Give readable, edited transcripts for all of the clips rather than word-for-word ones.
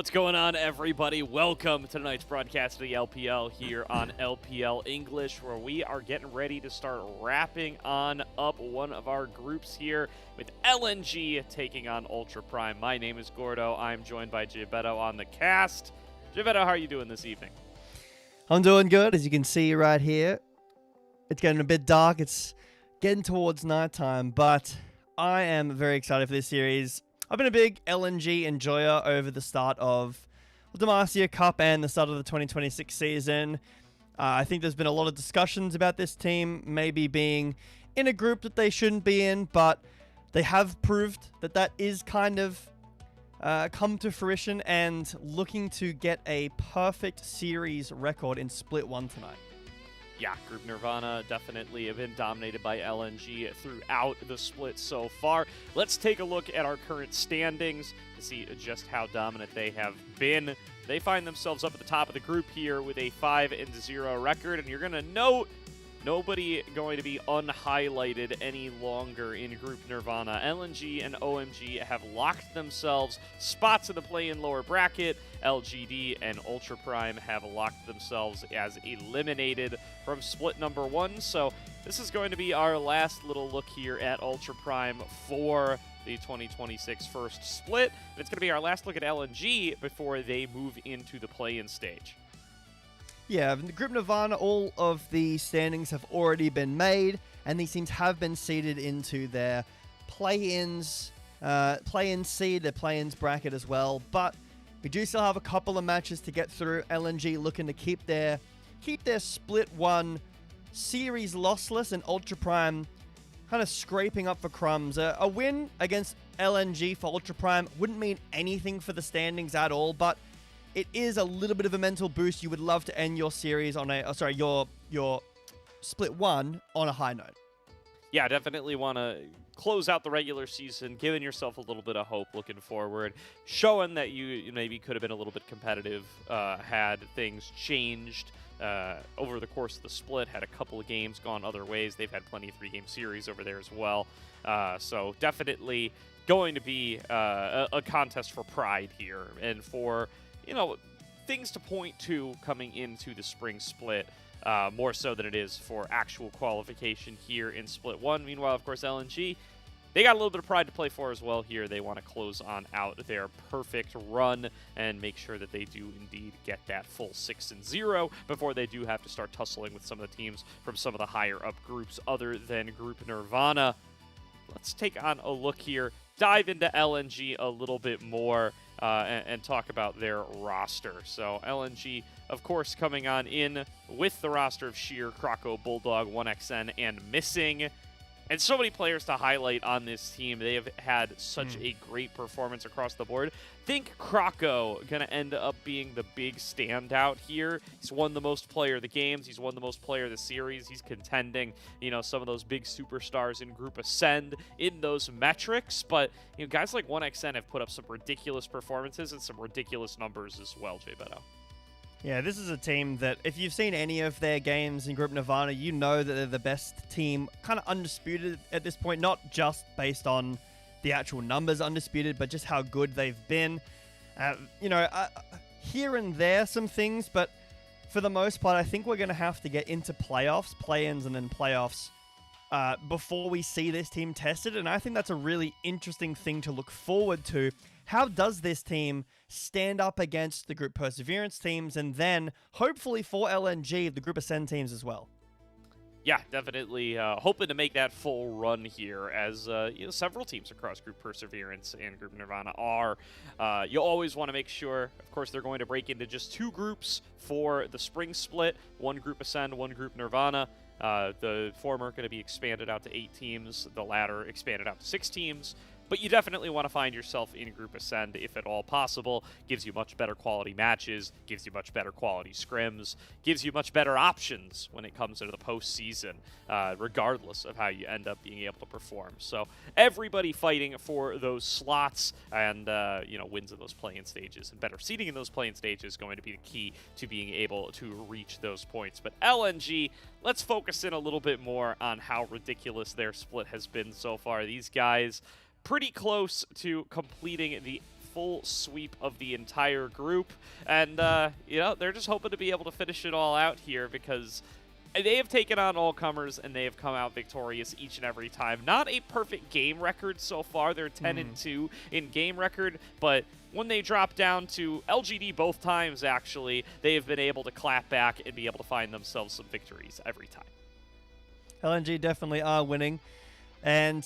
What's going on, everybody? Welcome to tonight's broadcast of the LPL here on LPL English, where we are getting ready to start wrapping on up one of our groups here with LNG taking on Ultra Prime. My name is Gordo. I'm joined by Gibeto on the cast. Gibeto, how are you doing this evening? I'm doing good, as you can see right here. It's getting a bit dark. It's getting towards nighttime, but I am very excited for this series. I've been a big LNG enjoyer over the start of the Demacia Cup and the start of the 2026 season. I think there's been a lot of discussions about this team maybe being in a group that they shouldn't be in, but they have proved that that is kind of come to fruition and looking to get a perfect series record in Split 1 tonight. Yeah, Group Nirvana definitely have been dominated by LNG throughout the split so far. Let's take a look at our current standings to see just how dominant they have been. They find themselves up at the top of the group here with a 5-0 record, and you're going to note nobody going to be unhighlighted any longer in Group Nirvana. LNG and OMG have locked themselves spots in the play-in lower bracket. LGD and Ultra Prime have locked themselves as eliminated from split number 1. So this is going to be our last little look here at Ultra Prime for the 2026 first split. And it's going to be our last look at LNG before they move into the play-in stage. Yeah, in the Group Nirvana, all of the standings have already been made, and these teams have been seeded into their play-ins, play-in seed, their play-ins bracket as well. But we do still have a couple of matches to get through. LNG looking to keep their Split 1 series lossless, and Ultra Prime kind of scraping up for crumbs. A win against LNG for Ultra Prime wouldn't mean anything for the standings at all, but it is a little bit of a mental boost. You would love to end your series on your Split 1 on a high note. Yeah, definitely want to close out the regular season, giving yourself a little bit of hope looking forward, showing that you maybe could have been a little bit competitive had things changed over the course of the split, had a couple of games gone other ways. They've had plenty of 3-game series over there as well. So definitely going to be a contest for pride here and for things to point to coming into the spring split, more so than it is for actual qualification here in Split 1. Meanwhile, of course, LNG, they got a little bit of pride to play for as well here. They want to close on out their perfect run and make sure that they do indeed get that full 6-0 before they do have to start tussling with some of the teams from some of the higher up groups other than Group Nirvana. Let's take on a look here, dive into LNG a little bit more, and talk about their roster. So LNG, of course, coming on in with the roster of Sheer, Croco, Bulldog, 1XN, and Missing. And so many players to highlight on this team. They have had such a great performance across the board. Think Croco going to end up being the big standout here. He's won the most player of the games. He's won the most player of the series. He's contending, some of those big superstars in Group Ascend in those metrics. But, guys like 1XN have put up some ridiculous performances and some ridiculous numbers as well, Gibeto. Yeah, this is a team that, if you've seen any of their games in Group Nirvana, you know that they're the best team, kind of undisputed at this point, not just based on the actual numbers undisputed, but just how good they've been. Here and there, some things, but for the most part, I think we're going to have to get into playoffs, play-ins, and then playoffs before we see this team tested, and I think that's a really interesting thing to look forward to. How does this team stand up against the Group Perseverance teams, and then, hopefully for LNG, the Group Ascend teams as well? Yeah, definitely hoping to make that full run here, as several teams across Group Perseverance and Group Nirvana are. You always want to make sure, of course, they're going to break into just 2 groups for the spring split, 1 Group Ascend, 1 Group Nirvana. The former going to be expanded out to 8 teams, the latter expanded out to 6 teams. But you definitely want to find yourself in Group Ascend if at all possible. Gives you much better quality matches, gives you much better quality scrims, gives you much better options when it comes into the postseason, regardless of how you end up being able to perform. So everybody fighting for those slots and wins in those play-in stages, and better seeding in those play-in stages is going to be the key to being able to reach those points. But LNG, let's focus in a little bit more on how ridiculous their split has been so far. These guys pretty close to completing the full sweep of the entire group. And, you know, they're just hoping to be able to finish it all out here because they have taken on all comers and they have come out victorious each and every time. Not a perfect game record so far. They're 10-2 in game record, but when they drop down to LGD both times, actually, they have been able to clap back and be able to find themselves some victories every time. LNG definitely are winning, and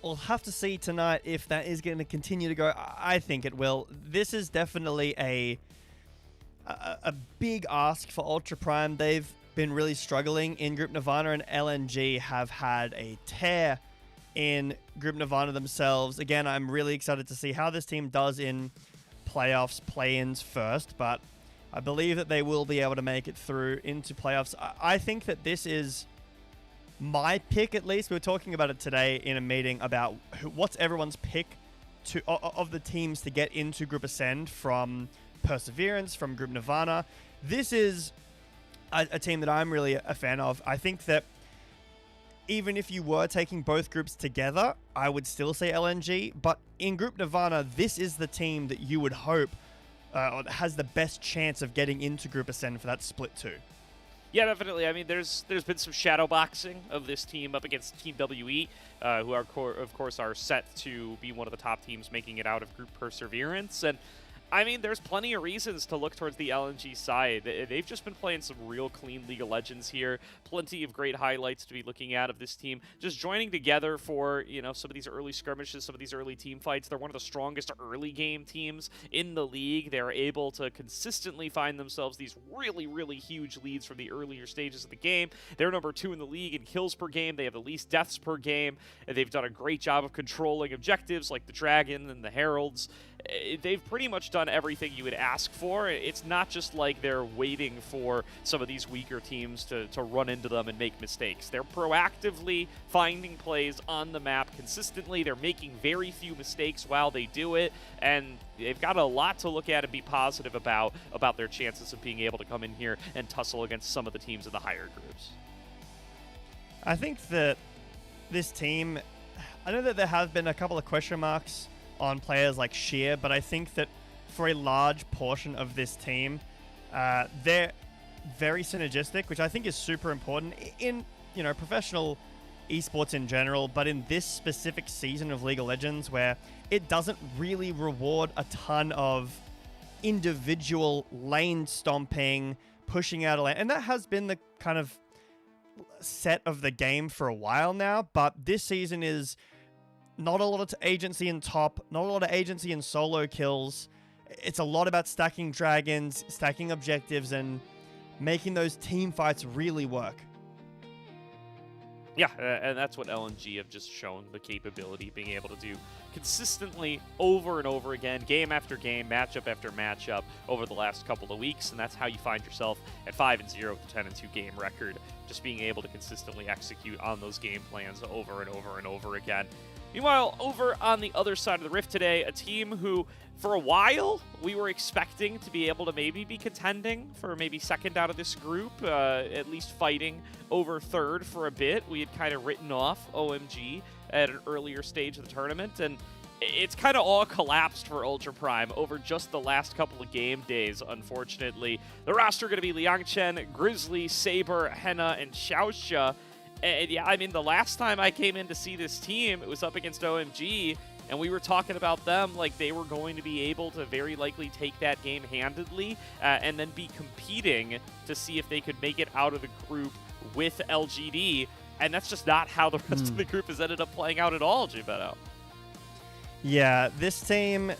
we'll have to see tonight if that is going to continue to go. I think it will. This is definitely a big ask for Ultra Prime. They've been really struggling in Group Nirvana, and LNG have had a tear in Group Nirvana themselves. Again, I'm really excited to see how this team does in playoffs, play-ins first, but I believe that they will be able to make it through into playoffs. I think that this is my pick, at least. We were talking about it today in a meeting about what's everyone's pick of the teams to get into Group Ascend from Perseverance, from Group Nirvana. This is a team that I'm really a fan of. I think that even if you were taking both groups together, I would still say LNG. But in Group Nirvana, this is the team that you would hope has the best chance of getting into Group Ascend for that split 2. Yeah, definitely. I mean, there's been some shadow boxing of this team up against Team WE, who are, of course, are set to be one of the top teams making it out of Group Perseverance. And I mean, there's plenty of reasons to look towards the LNG side. They've just been playing some real clean League of Legends here. Plenty of great highlights to be looking at of this team. Just joining together for, you know, some of these early skirmishes, some of these early team fights. They're one of the strongest early game teams in the league. They're able to consistently find themselves these really, really huge leads from the earlier stages of the game. They're number 2 in the league in kills per game. They have the least deaths per game. And they've done a great job of controlling objectives like the Dragon and the Heralds. They've pretty much done everything you would ask for. It's not just like they're waiting for some of these weaker teams to run into them and make mistakes. They're proactively finding plays on the map consistently. They're making very few mistakes while they do it, and they've got a lot to look at and be positive about their chances of being able to come in here and tussle against some of the teams in the higher groups. I think that this team, I know that there have been a couple of question marks on players like Sheer, but I think that for a large portion of this team, they're very synergistic, which I think is super important in, you know, professional esports in general, but in this specific season of League of Legends where it doesn't really reward a ton of individual lane stomping, pushing out a lane, and that has been the kind of set of the game for a while now, but this season is not a lot of agency in top, not a lot of agency in solo kills. It's a lot about stacking dragons, stacking objectives, and making those team fights really work. Yeah, and that's what LNG have just shown the capability of being able to do consistently over and over again, game after game, matchup after matchup over the last couple of weeks, and that's how you find yourself at 5-0 with a 10-2 game record, just being able to consistently execute on those game plans over and over and over again. Meanwhile, over on the other side of the rift today, a team who, for a while, we were expecting to be able to maybe be contending for maybe second out of this group, at least fighting over third for a bit. We had kind of written off OMG at an earlier stage of the tournament, and it's kind of all collapsed for Ultra Prime over just the last couple of game days, unfortunately. The roster going to be Liangchen, Grizzly, Saber, Henna, and Xiaoxia. And yeah, I mean, the last time I came in to see this team, it was up against OMG, and we were talking about them like they were going to be able to very likely take that game handedly and then be competing to see if they could make it out of the group with LGD, and that's just not how the rest of the group has ended up playing out at all, Gibetto. Yeah, this team,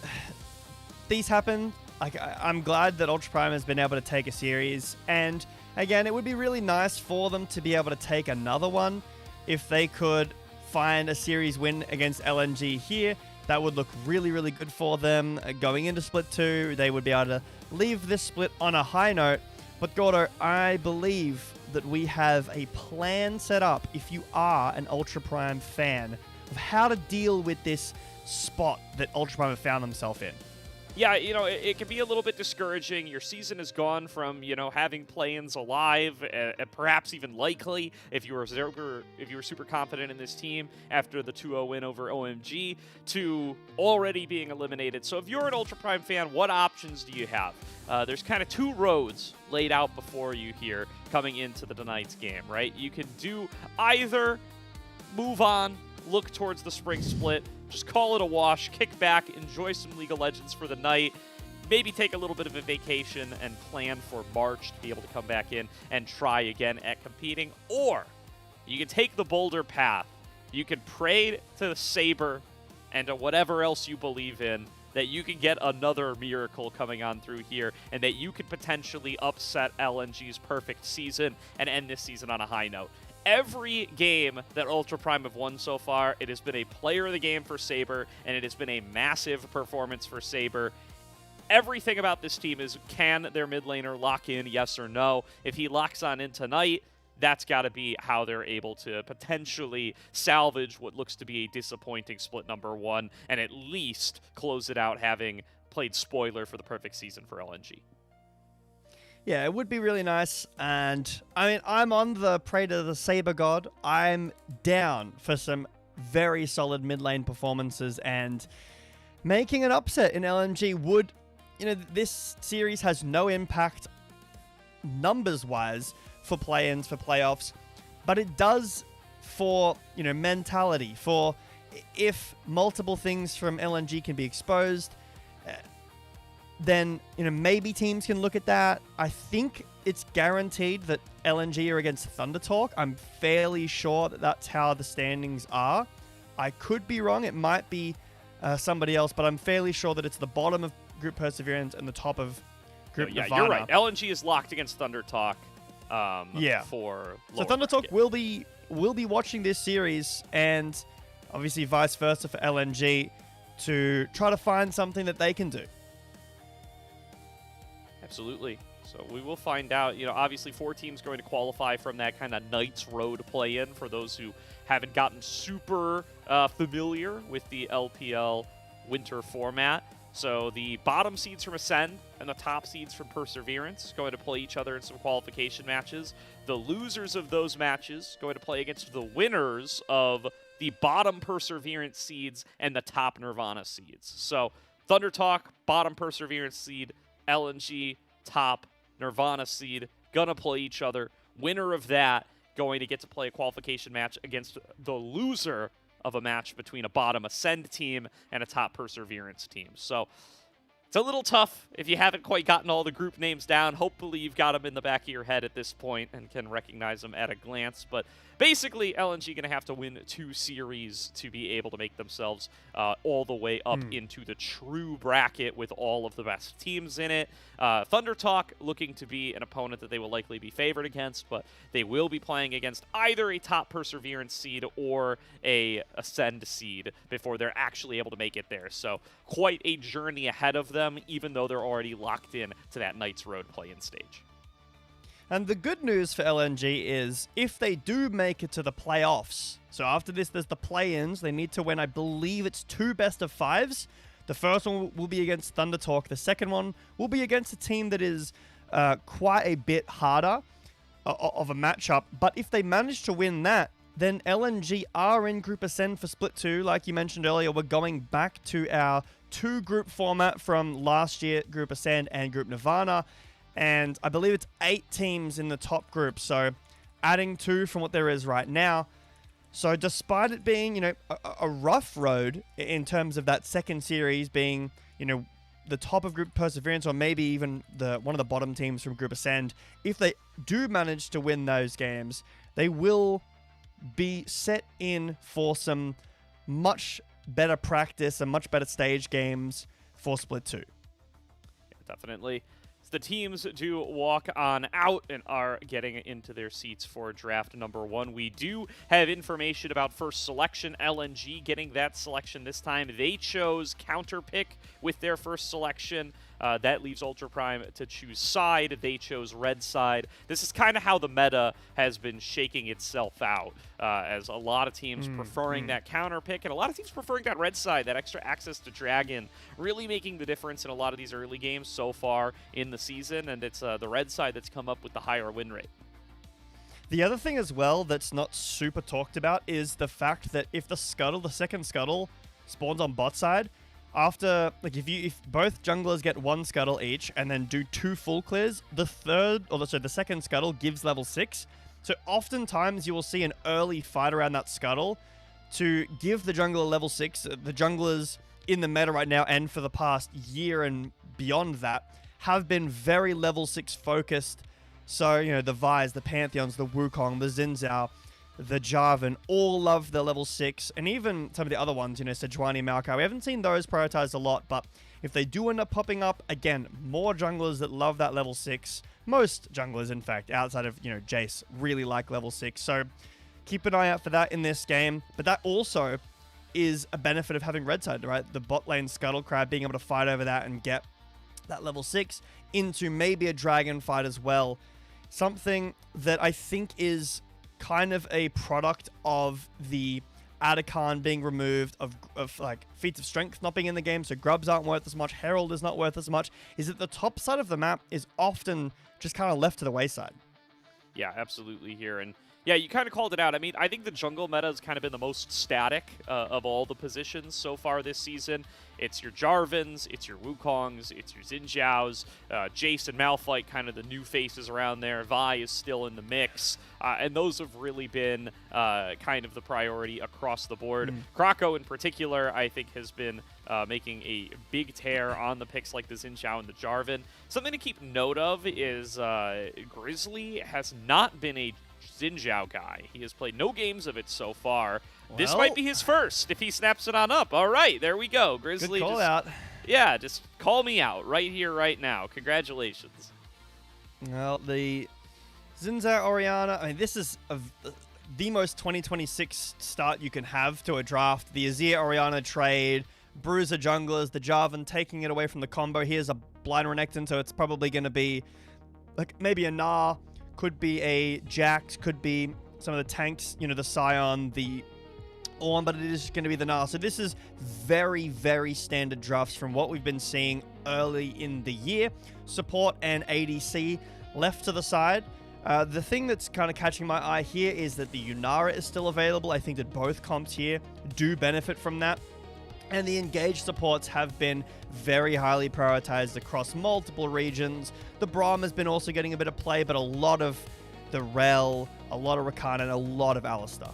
these happen. Like, I'm glad that Ultra Prime has been able to take a series, and again, it would be really nice for them to be able to take another one. If they could find a series win against LNG here, that would look really, really good for them. Going into Split 2, they would be able to leave this split on a high note. But Gordo, I believe that we have a plan set up, if you are an Ultra Prime fan, of how to deal with this spot that Ultra Prime have found themselves in. Yeah, it can be a little bit discouraging. Your season is gone from, having play-ins alive, and perhaps even likely if you were super confident in this team after the 2-0 win over OMG, to already being eliminated. So if you're an Ultra Prime fan, what options do you have? There's kind of two roads laid out before you here coming into the tonight's game, right? You can do either move on, look towards the spring split, just call it a wash, kick back, enjoy some League of Legends for the night, maybe take a little bit of a vacation and plan for March to be able to come back in and try again at competing. Or you can take the bolder path. You can pray to the Saber and to whatever else you believe in that you can get another miracle coming on through here and that you could potentially upset LNG's perfect season and end this season on a high note. Every game that Ultra Prime have won so far, it has been a player of the game for Saber, and it has been a massive performance for Saber. Everything about this team is, can their mid laner lock in, yes or no? If he locks on in tonight, that's got to be how they're able to potentially salvage what looks to be a disappointing split number 1, and at least close it out having played spoiler for the perfect season for LNG. Yeah, it would be really nice, and I mean, I'm on the Pray to the Saber God. I'm down for some very solid mid lane performances, and making an upset in LNG would, this series has no impact numbers-wise for play-ins, for playoffs, but it does for, mentality, for if multiple things from LNG can be exposed, then, maybe teams can look at that. I think it's guaranteed that LNG are against Thunder Talk. I'm fairly sure that that's how the standings are. I could be wrong. It might be somebody else, but I'm fairly sure that it's the bottom of Group Perseverance and the top of Group Nirvana. You're right. LNG is locked against Thunder Talk. For so Thunder Talk will be watching this series, and obviously vice versa for LNG, to try to find something that they can do. Absolutely. So we will find out. Obviously 4 teams going to qualify from that kind of Knights Road play-in for those who haven't gotten super familiar with the LPL winter format. So the bottom seeds from Ascend and the top seeds from Perseverance going to play each other in some qualification matches. The losers of those matches going to play against the winners of the bottom Perseverance seeds and the top Nirvana seeds. So Thunder Talk, bottom Perseverance seed, LNG, top Nirvana seed, gonna play each other. Winner of that going to get to play a qualification match against the loser of a match between a bottom Ascend team and a top Perseverance team. So it's a little tough if you haven't quite gotten all the group names down. Hopefully you've got them in the back of your head at this point and can recognize them at a glance. But basically, LNG going to have to win 2 series to be able to make themselves all the way up into the true bracket with all of the best teams in it. Thunder Talk looking to be an opponent that they will likely be favored against, but they will be playing against either a top Perseverance seed or a Ascend seed before they're actually able to make it there. So quite a journey ahead of them, even though they're already locked in to that Knights Road play-in stage. And the good news for LNG is if they do make it to the playoffs, so after this there's the play-ins, they need to win, I believe it's 2 best-of-5s. The first one will be against Thunder Talk. The second one will be against a team that is quite a bit harder of a matchup. But if they manage to win that, then LNG are in Group Ascend for Split 2. Like you mentioned earlier, we're going back to our 2-group format from last year, Group Ascend and Group Nirvana. And I believe it's 8 teams in the top group, so adding 2 from what there is right now. So despite it being, a rough road in terms of that second series being, the top of Group Perseverance or maybe even one of the bottom teams from Group Ascend, if they do manage to win those games, they will be set in for some much better practice and much better stage games for Split 2. Yeah, definitely. The teams do walk on out and are getting into their seats for draft number 1. We do have information about first selection. LNG getting that selection this time. They chose Counterpick with their first selection. That leaves Ultra Prime to choose side. They chose red side. This is kind of how the meta has been shaking itself out, as a lot of teams preferring that counter pick, and a lot of teams preferring that red side, that extra access to Dragon, really making the difference in a lot of these early games so far in the season, and it's the red side that's come up with the higher win rate. The other thing as well that's not super talked about is the fact that if the second scuttle spawns on bot side, after, like, if both junglers get 1 scuttle each and then do 2 full clears, the second scuttle gives level 6. So oftentimes you will see an early fight around that scuttle to give the jungler level 6. The junglers in the meta right now and for the past year and beyond that have been very level 6 focused. So, you know, the Vi's, the Pantheons, the Wukong, the Xin Zhao, the Jarvan all love the level 6, and even some of the other ones, you know, Sejuani, Maokai. We haven't seen those prioritized a lot, but if they do end up popping up, again, more junglers that love that level 6. Most junglers, in fact, outside of, you know, Jace, really like level 6. So keep an eye out for that in this game. But that also is a benefit of having red side, right? The bot lane Scuttle Crab being able to fight over that and get that level 6 into maybe a dragon fight as well. Something that I think is kind of a product of the Atachan being removed, of like feats of strength not being in the game, so grubs aren't worth as much, Herald is not worth as much, is that the top side of the map is often just kind of left to the wayside. Yeah, absolutely here. And yeah, you kind of called it out. I mean, I think the jungle meta has kind of been the most static of all the positions so far this season. It's your Jarvans, it's your Wukongs, it's your Xin Zhaos, Jace and Malphite, kind of the new faces around there. Vi is still in the mix, and those have really been kind of the priority across the board. Krako in particular, I think, has been making a big tear on the picks like the Xin Zhao and the Jarvan. Something to keep note of is Grizzly has not been a Xin Zhao guy. He has played no games of it so far. Well, this might be his first if he snaps it on up. All right, there we go. Grizzly, good call out. Yeah, just call me out right here, right now. Congratulations. Well, the Xin Zhao Orianna, I mean, this is the most 2026 start you can have to a draft. The Azir Orianna trade, Bruiser junglers, the Jarvan taking it away from the combo. Here's a blind Renekton, so it's probably going to be like maybe a Gnar, could be a Jax, could be some of the tanks, you know, the Scion, the Ornn, but it is going to be the Gnar. So this is very, very standard drafts from what we've been seeing early in the year. Support and ADC left to the side. The thing that's kind of catching my eye here is that the Yunara is still available. I think that both comps here do benefit from that. And the engaged supports have been very highly prioritized across multiple regions. The Braum has been also getting a bit of play, but a lot of the Rel, a lot of Rakan, and a lot of Alistar.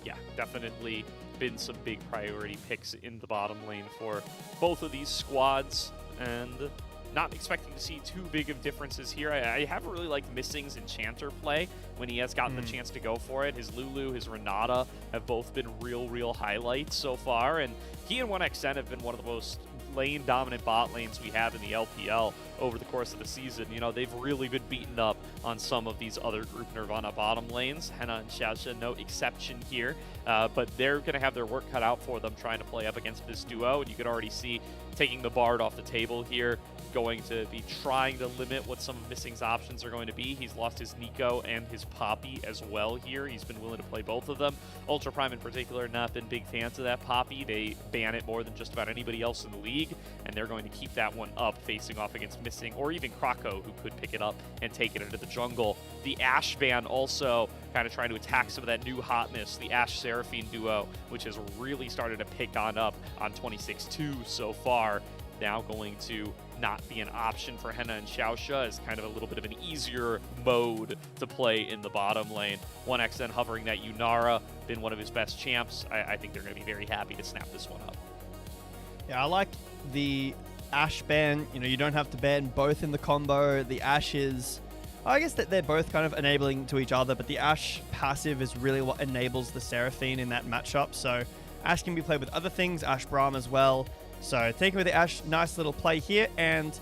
Yeah, definitely been some big priority picks in the bottom lane for both of these squads, and not expecting to see too big of differences here. I haven't really liked Missing's Enchanter play when he has gotten the chance to go for it. His Lulu, his Renata have both been real highlights so far, and he and 1xN have been one of the most lane-dominant bot lanes we have in the LPL over the course of the season. You know, they've really been beaten up on some of these other Group Nirvana bottom lanes. Henna and Xiaoxia, no exception here, but they're going to have their work cut out for them trying to play up against this duo, and you can already see taking the Bard off the table here, going to be trying to limit what some of Missing's options are going to be. He's lost his Nico and his Poppy as well here. He's been willing to play both of them. Ultra Prime in particular, not been big fans of that Poppy. They ban it more than just about anybody else in the league, and they're going to keep that one up facing off against Missing, or even Krako, who could pick it up and take it into the jungle. The Ashe ban also kind of trying to attack some of that new hotness, the Ashe Seraphine duo, which has really started to pick on 26-2 so far. Now going to not be an option for Henna and Xiaoxia as kind of a little bit of an easier mode to play in the bottom lane. 1xN hovering that Yunara, been one of his best champs. I think they're going to be very happy to snap this one up. Yeah, I like the Ashe ban. You know, you don't have to ban both in the combo. The Ashe is, I guess that they're both kind of enabling to each other, but the Ashe passive is really what enables the Seraphine in that matchup. So Ashe can be played with other things, Ashe Braum as well. So taking with the Ashe, nice little play here. And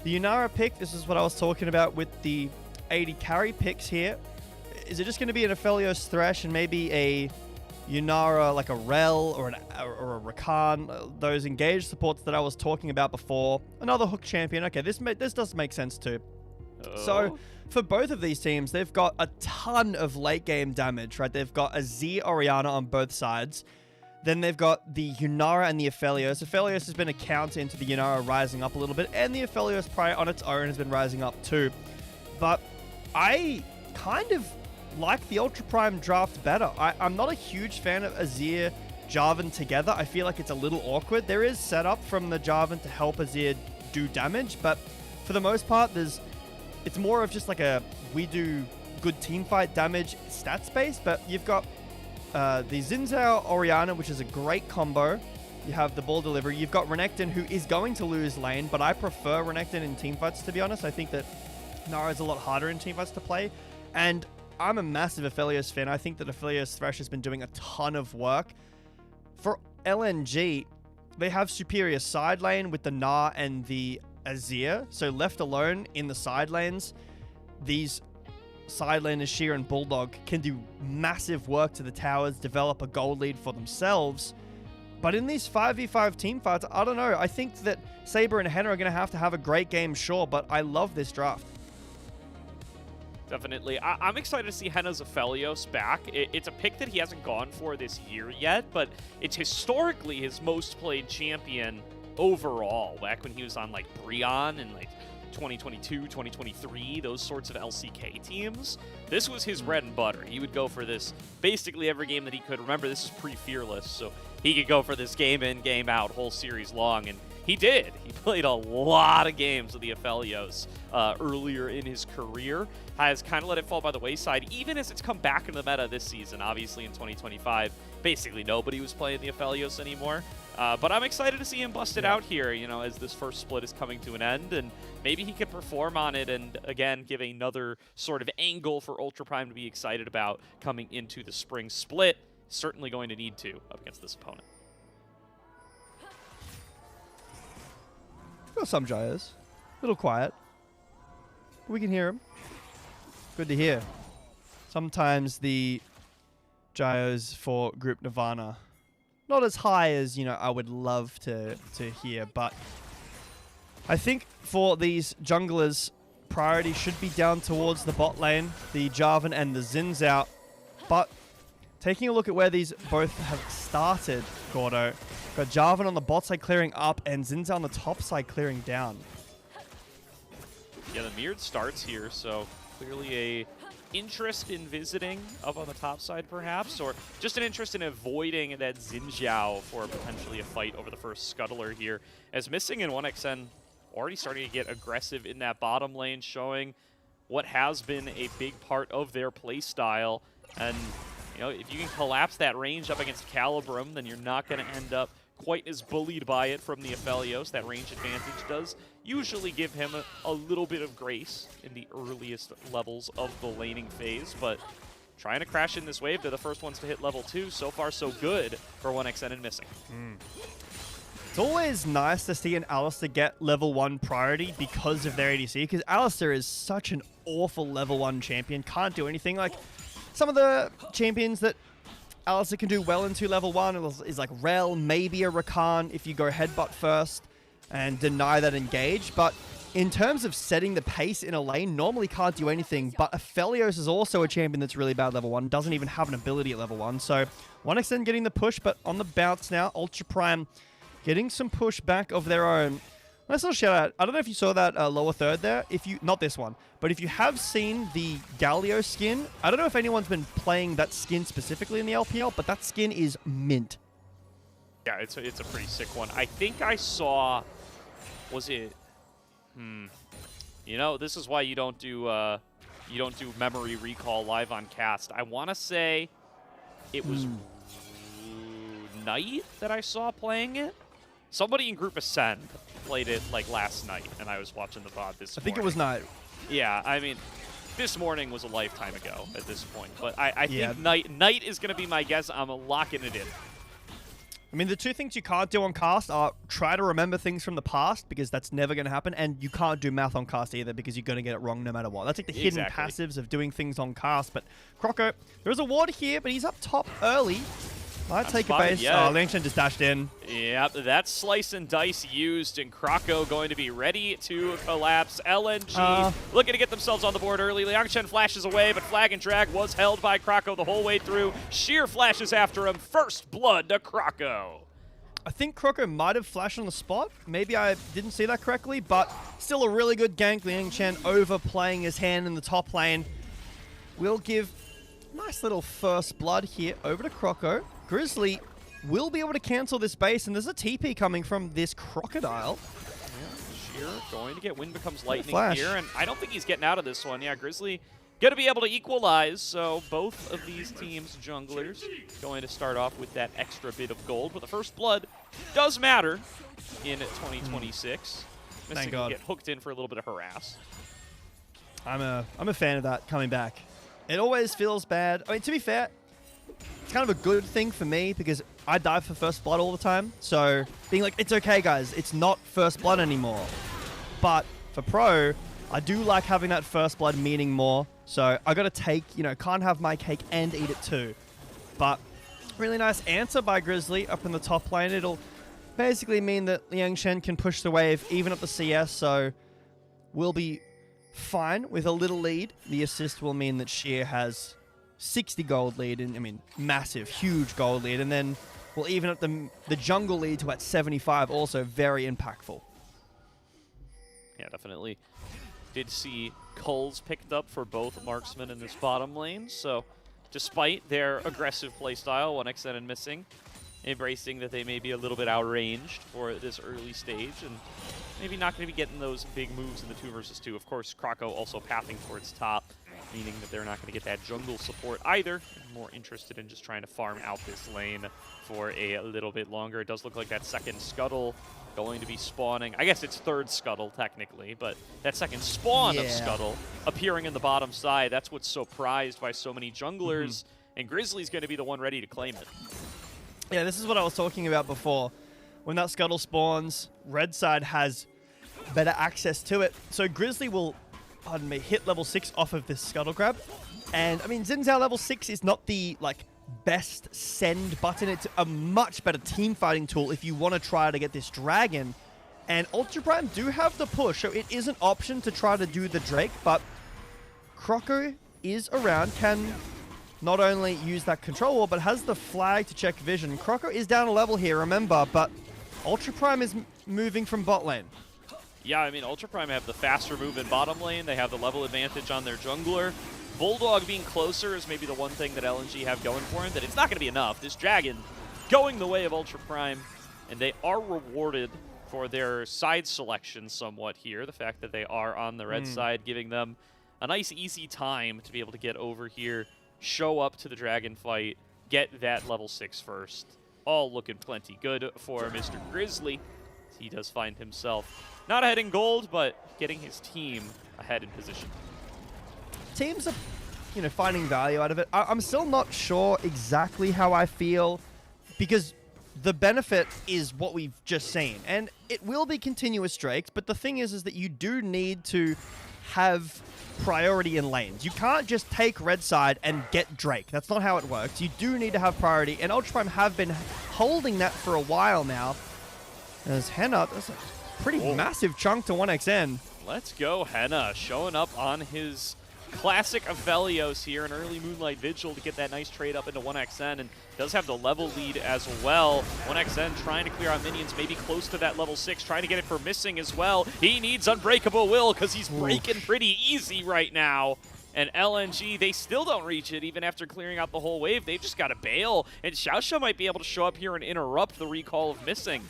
the Yunara pick, this is what I was talking about with the 80 carry picks here. Is it just going to be an Aphelios Thresh and maybe a Yunara, like a Rel or a Rakan, those engaged supports that I was talking about before. Another hook champion. Okay, this does make sense too. So for both of these teams, they've got a ton of late game damage, right? They've got a Z Orianna on both sides. Then they've got the Yunara and the Aphelios. Aphelios has been a counter into the Yunara rising up a little bit, and the Aphelios prior on its own has been rising up too. But I kind of like the Ultra Prime draft better. I'm not a huge fan of Azir Jarvan together. I feel like it's a little awkward. There is setup from the Jarvan to help Azir do damage, but for the most part, it's more of just like we do good team fight damage stat space, but you've got the Xin Zhao Orianna, which is a great combo. You have the ball delivery. You've got Renekton, who is going to lose lane, but I prefer Renekton in teamfights, to be honest. I think that Nara is a lot harder in teamfights to play, and I'm a massive Aphelios fan. I think that Aphelios Thresh has been doing a ton of work. For LNG, they have superior side lane with the Gnar and the Azir, so left alone in the side lanes, these side laners, Sheer and Bulldog, can do massive work to the towers, develop a gold lead for themselves. But in these 5v5 team fights, I don't know. I think that Saber and Henna are going to have a great game, sure, but I love this draft. Definitely. I'm excited to see Henna's Aphelios back. It's a pick that he hasn't gone for this year yet, but it's historically his most played champion overall, back when he was on like Brionne and like 2022, 2023, those sorts of LCK teams. This was his bread and butter. He would go for this basically every game that he could. Remember, this is pre-Fearless, so he could go for this game in, game out, whole series long, and he did. He played a lot of games with the Aphelios earlier in his career, has kind of let it fall by the wayside, even as it's come back into the meta this season. Obviously, in 2025, basically nobody was playing the Aphelios anymore. But I'm excited to see him bust it out here, you know, as this first split is coming to an end, and maybe he could perform on it and, again, give another sort of angle for Ultra Prime to be excited about coming into the spring split. Certainly going to need to up against this opponent. Got some Gyos. A little quiet. But we can hear them. Good to hear. Sometimes the Gyos for Group Nirvana, not as high as, you know, I would love to hear, but I think for these junglers, priority should be down towards the bot lane, the Jarvan and the Xin Zhao. But taking a look at where these both have started, Gordo, got Jarvan on the bot side clearing up and Xin Zhao on the top side clearing down. Yeah, the mirrored starts here, so clearly a interest in visiting up on the top side, perhaps, or just an interest in avoiding that Xin Zhao for potentially a fight over the first scuttler here, as Missing and 1xN already starting to get aggressive in that bottom lane, showing what has been a big part of their play style. And, you know, if you can collapse that range up against Calibrum, then you're not going to end up quite as bullied by it from the Aphelios. That range advantage does usually give him a little bit of grace in the earliest levels of the laning phase, but trying to crash in this wave, they're the first ones to hit level 2. So far, so good for 1xN and Missing. It's always nice to see an Alistar get level 1 priority because of their ADC, because Alistar is such an awful level 1 champion, can't do anything. Like, some of the champions that Alistar can do well into level 1 is like Rel, maybe a Rakan if you go headbutt first and deny that engage. But in terms of setting the pace in a lane, normally can't do anything. But Aphelios is also a champion that's really bad at level 1, doesn't even have an ability at level 1. So 1xN getting the push, but on the bounce now, Ultra Prime getting some push back of their own. Nice little shout out. I don't know if you saw that lower third there. If you, not this one, but if you have seen the Galio skin, I don't know if anyone's been playing that skin specifically in the LPL, but that skin is mint. Yeah, it's a pretty sick one. I think I saw, was it, you know, this is why you don't do memory recall live on cast. I want to say it was Knight that I saw playing it. Somebody in Group Ascend played it like last night, and I was watching the VOD this morning. I think it was Knight. Yeah, I mean, this morning was a lifetime ago at this point, but I think Knight is going to be my guess. I'm locking it in. I mean, the two things you can't do on cast are try to remember things from the past, because that's never going to happen, and you can't do math on cast either, because you're going to get it wrong no matter what. That's like the hidden passives of doing things on cast. But Croco, there is a ward here, but he's up top early. Might Not take a spotted base. yet. Oh, Liangshan just dashed in. Yep, that's slice and dice used, and Kroko going to be ready to collapse. LNG looking to get themselves on the board early. Liangshan flashes away, but Flag and Drag was held by Kroko the whole way through. Sheer flashes after him. First blood to Kroko. I think Kroko might have flashed on the spot. Maybe I didn't see that correctly, but still a really good gank. Liangshan overplaying his hand in the top lane. We'll give nice little first blood here over to Kroko. Grizzly will be able to cancel this base, and there's a TP coming from this Crocodile. Yeah, Sheer going to get Wind Becomes Lightning flash. here, and I don't think he's getting out of this one. Yeah, Grizzly going to be able to equalize, so both of these teams' junglers going to start off with that extra bit of gold, but the first blood does matter in 2026. Thank God. Get hooked in for a little bit of harass. I'm a fan of that coming back. It always feels bad. I mean, to be fair, it's kind of a good thing for me because I die for first blood all the time. So being like, it's okay, guys. It's not first blood anymore. But for pro, I do like having that first blood meaning more. So I got to take, can't have my cake and eat it too. But really nice answer by Grizzly up in the top lane. It'll basically mean that Liangshan can push the wave, even up the CS. So we'll be fine with a little lead. The assist will mean that Sheer has 60 gold lead, and I mean, massive, huge gold lead, and then we'll even up the jungle lead to at 75, also very impactful. Yeah, definitely. Did see culls picked up for both marksmen in this bottom lane, so despite their aggressive playstyle, 1xN and Missing, embracing that they may be a little bit outranged for this early stage, and maybe not going to be getting those big moves in the 2 versus 2. Of course, Kroko also pathing towards top, meaning that they're not going to get that jungle support either. They're more interested in just trying to farm out this lane for a little bit longer. It does look like that second scuttle going to be spawning. I guess it's third scuttle technically, but that second spawn of scuttle appearing in the bottom side, that's what's so prized by so many junglers, and Grizzly's going to be the one ready to claim it. Yeah, this is what I was talking about before. When that scuttle spawns, red side has better access to it. So Grizzly will, pardon me, hit level 6 off of this scuttle grab. And I mean, Xin Zhao level 6 is not the best send button. It's a much better team fighting tool if you want to try to get this dragon. And Ultra Prime do have the push, so it is an option to try to do the Drake, but Kroko is around, can not only use that control wall, but has the flag to check vision. Kroko is down a level here, remember, but Ultra Prime is moving from bot lane. Yeah, I mean, Ultra Prime have the faster move in bottom lane. They have the level advantage on their jungler. Bulldog being closer is maybe the one thing that LNG have going for him, that it's not going to be enough. This dragon going the way of Ultra Prime, and they are rewarded for their side selection somewhat here. The fact that they are on the red side, giving them a nice, easy time to be able to get over here, show up to the dragon fight, get that level 6 first. All looking plenty good for Mr. Grizzly. He does find himself not ahead in gold, but getting his team ahead in position. Teams are, finding value out of it. I'm still not sure exactly how I feel, because the benefit is what we've just seen, and it will be continuous Drakes, but the thing is that you do need to have priority in lanes. You can't just take red side and get Drake. That's not how it works. You do need to have priority, and Ultra Prime have been holding that for a while now. As Henna, that's a pretty massive chunk to 1xN. Let's go, Henna, showing up on his classic Aphelios here, an early Moonlight Vigil to get that nice trade up into 1xN, and does have the level lead as well. 1xN trying to clear out minions, maybe close to that level 6, trying to get it for Missing as well. He needs Unbreakable Will because he's breaking pretty easy right now. And LNG, they still don't reach it even after clearing out the whole wave. They've just got to bail, and Xiaoxia might be able to show up here and interrupt the recall of Missing.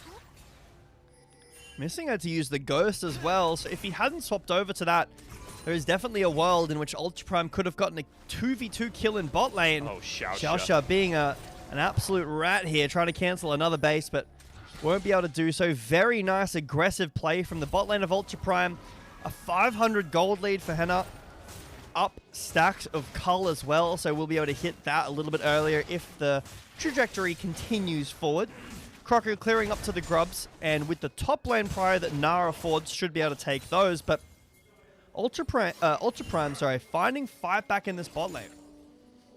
Missing had to use the Ghost as well, so if he hadn't swapped over to that, there is definitely a world in which Ultra Prime could have gotten a 2v2 kill in bot lane. Oh, Xiaoxia being an absolute rat here, trying to cancel another base, but won't be able to do so. Very nice aggressive play from the bot lane of Ultra Prime. A 500 gold lead for Henna. Up stacks of Cull as well, so we'll be able to hit that a little bit earlier if the trajectory continues forward. Kroko clearing up to the grubs, and with the top lane prior that Nara affords, should be able to take those, but Ultra Prime, finding fight back in this bot lane.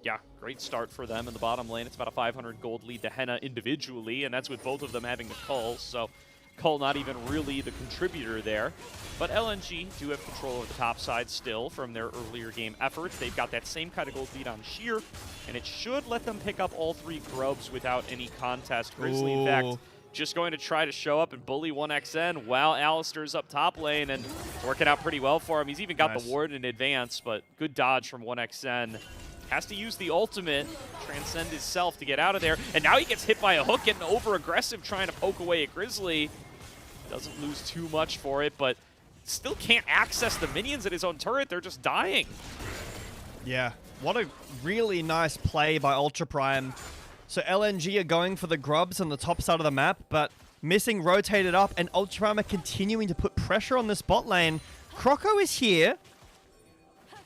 Yeah, great start for them in the bottom lane. It's about a 500 gold lead to Henna individually, and that's with both of them having the Cull, so Cull not even really the contributor there. But LNG do have control of the top side still from their earlier game efforts. They've got that same kind of gold lead on Sheer, and it should let them pick up all 3 grubs without any contest. Grizzly, in fact, just going to try to show up and bully 1xN while Alistair's up top lane, and it's working out pretty well for him. He's even got the ward in advance, but good dodge from 1xN. Has to use the ultimate, transcend himself to get out of there, and now he gets hit by a hook, getting over-aggressive, trying to poke away at Grizzly. Doesn't lose too much for it, but still can't access the minions at his own turret. They're just dying. Yeah, what a really nice play by Ultra Prime. So LNG are going for the grubs on the top side of the map, but missing rotated up, and Ultra Prime are continuing to put pressure on this bot lane. Croco is here,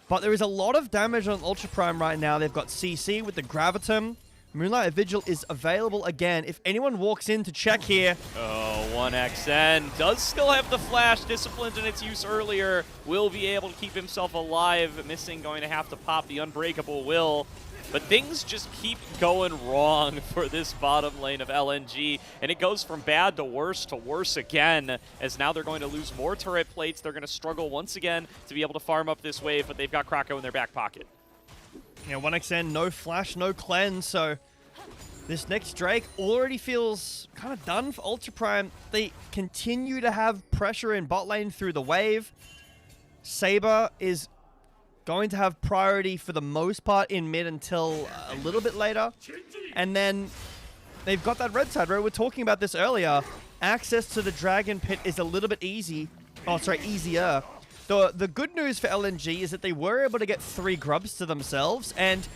but there is a lot of damage on Ultra Prime right now. They've got CC with the Gravitum. Moonlight Vigil is available again. If anyone walks in to check here. Oh, 1xN does still have the flash, disciplined in its use earlier. Will be able to keep himself alive. Missing, going to have to pop the Unbreakable Will. But things just keep going wrong for this bottom lane of LNG, and it goes from bad to worse again, as now they're going to lose more turret plates. They're going to struggle once again to be able to farm up this wave, but they've got Croco in their back pocket. Yeah, 1xN, no flash, no cleanse, so this next Drake already feels kind of done for Ultra Prime. They continue to have pressure in bot lane through the wave. Saber is going to have priority for the most part in mid until a little bit later. And then they've got that red side, right? We were talking about this earlier. Access to the Dragon Pit is a little bit easier. The good news for LNG is that they were able to get 3 grubs to themselves, and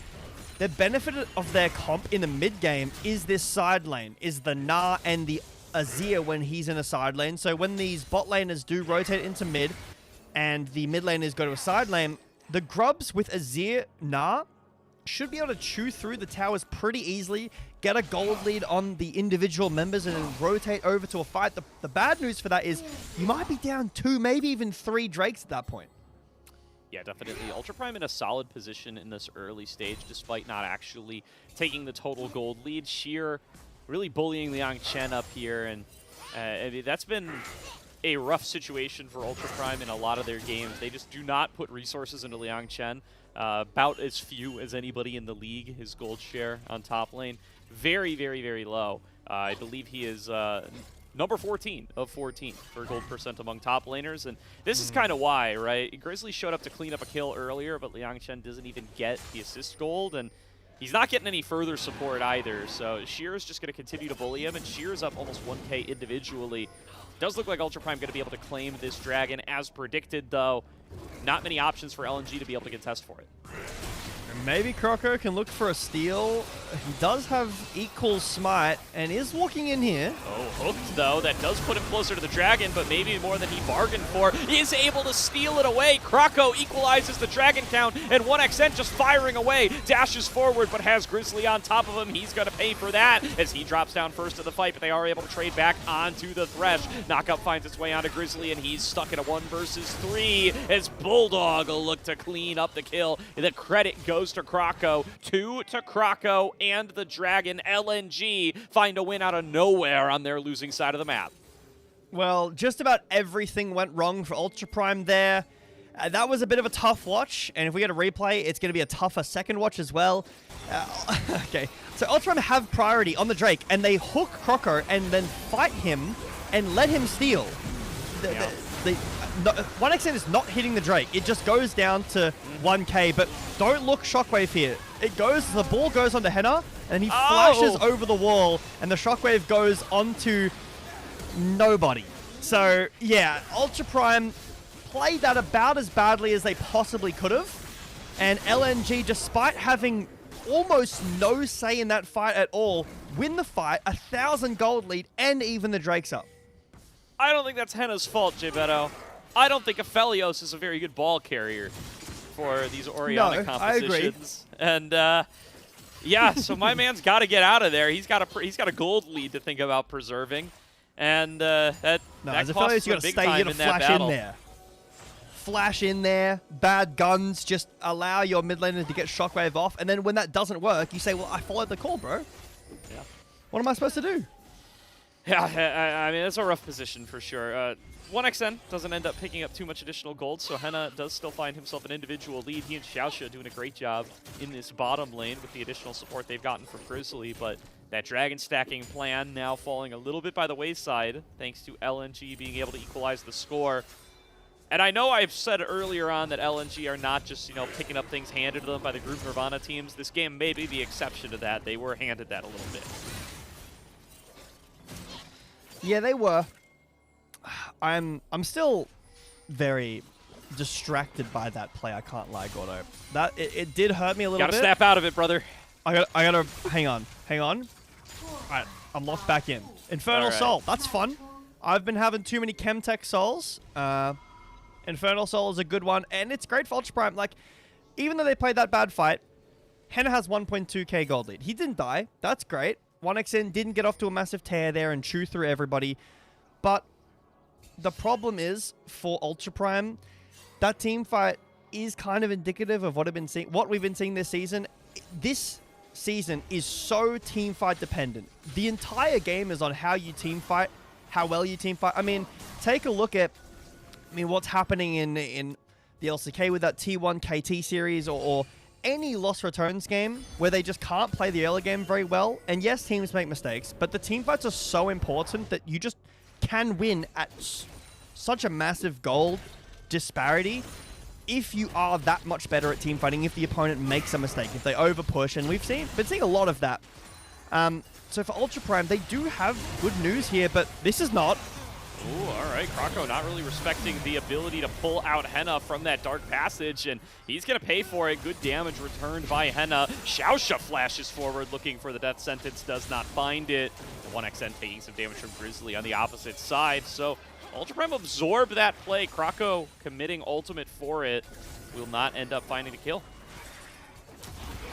the benefit of their comp in the mid game is this side lane, is the Gnar and the Azir when he's in a side lane. So when these bot laners do rotate into mid, and the mid laners go to a side lane, the grubs with Azir, Gnar, should be able to chew through the towers pretty easily, get a gold lead on the individual members, and then rotate over to a fight. The bad news for that is you might be down 2, maybe even 3 Drakes at that point. Yeah, definitely. Ultra Prime in a solid position in this early stage, despite not actually taking the total gold lead. Sheer really bullying Liang Chen up here, and I mean, that's been a rough situation for Ultra Prime in a lot of their games. They just do not put resources into Liang Chen. About as few as anybody in the league. His gold share on top lane, very, very, very low. I believe he is number 14 of 14 for gold percent among top laners, and this is kind of why, right? Grizzly showed up to clean up a kill earlier, but Liang Chen doesn't even get the assist gold, and he's not getting any further support either, so Sheer is just going to continue to bully him, and Sheer's up almost 1k individually. Does look like Ultra Prime going to be able to claim this dragon as predicted, though. Not many options for LNG to be able to contest for it. Maybe Croco can look for a steal. He does have equal smite and is walking in here. Oh, hooked though. That does put him closer to the dragon, but maybe more than he bargained for. He is able to steal it away. Croco equalizes the dragon count, and 1xN just firing away. Dashes forward, but has Grizzly on top of him. He's going to pay for that as he drops down first of the fight, but they are able to trade back onto the Thresh. Knockup finds its way onto Grizzly, and he's stuck in a 1 versus 3 as Bulldog will look to clean up the kill. The credit goes to Croco. 2 to Croco and the Dragon. LNG find a win out of nowhere on their losing side of the map. Well, just about everything went wrong for Ultra Prime there. That was a bit of a tough watch, and if we get a replay, it's going to be a tougher second watch as well. Okay, so Ultra Prime have priority on the Drake, and they hook Croco and then fight him and let him steal. 1xN is not hitting the Drake. It just goes down to 1k, but don't look Shockwave here. The ball goes onto Henna, and he flashes over the wall, and the Shockwave goes onto nobody. So, yeah, Ultra Prime played that about as badly as they possibly could have, and LNG, despite having almost no say in that fight at all, win the fight, 1,000 gold lead, and even the Drake's up. I don't think that's Henna's fault, J Beto. I don't think Aphelios is a very good ball carrier for these Orianna competitions. I agree. And yeah, so my man's got to get out of there. He's got a gold lead to think about preserving, and that as costs you him got to big stay time here to in that flash battle. in there. flash in there, bad guns, just allow your mid laner to get shockwave off, and then when that doesn't work, you say, well, I followed the call, bro. Yeah. What am I supposed to do? Yeah, I mean, it's a rough position for sure. 1xN doesn't end up picking up too much additional gold, so Henna does still find himself an individual lead. He and Xiaoxia doing a great job in this bottom lane with the additional support they've gotten from Grizzly, but that dragon stacking plan now falling a little bit by the wayside thanks to LNG being able to equalize the score. And I know I've said earlier on that LNG are not just, you know, picking up things handed to them by the Group Nirvana teams. This game may be the exception to that. They were handed that a little bit. Yeah, they were. I'm still very distracted by that play. I can't lie, Gordo. That it did hurt me a little bit. Gotta snap out of it, brother. I gotta hang on. All right, I'm locked back in. Infernal Soul, that's fun. I've been having too many Chemtech Souls. Infernal Soul is a good one, and it's great for Ultra Prime. Like, even though they played that bad fight, Henna has 1.2k gold lead. He didn't die. That's great. 1xN didn't get off to a massive tear there and chew through everybody. But the problem is, for Ultra Prime, that team fight is kind of indicative of what we've been seeing this season. This season is so team fight dependent. The entire game is on how you team fight, how well you team fight. I mean, take a look at what's happening in the LCK with that T1 KT series or any Lost Returns game where they just can't play the early game very well. And yes, teams make mistakes, but the team fights are so important that you just can win at such a massive gold disparity if you are that much better at team fighting, if the opponent makes a mistake, if they overpush, and we've been seeing a lot of that. So for Ultra Prime, they do have good news here, but this is not. Ooh, all right. Krako not really respecting the ability to pull out Henna from that Dark Passage, and he's going to pay for it. Good damage returned by Henna. Xiaoxia flashes forward looking for the death sentence, does not find it. The 1xN taking some damage from Grizzly on the opposite side, so Ultra Prime absorbed that play. Krako committing ultimate for it will not end up finding the kill.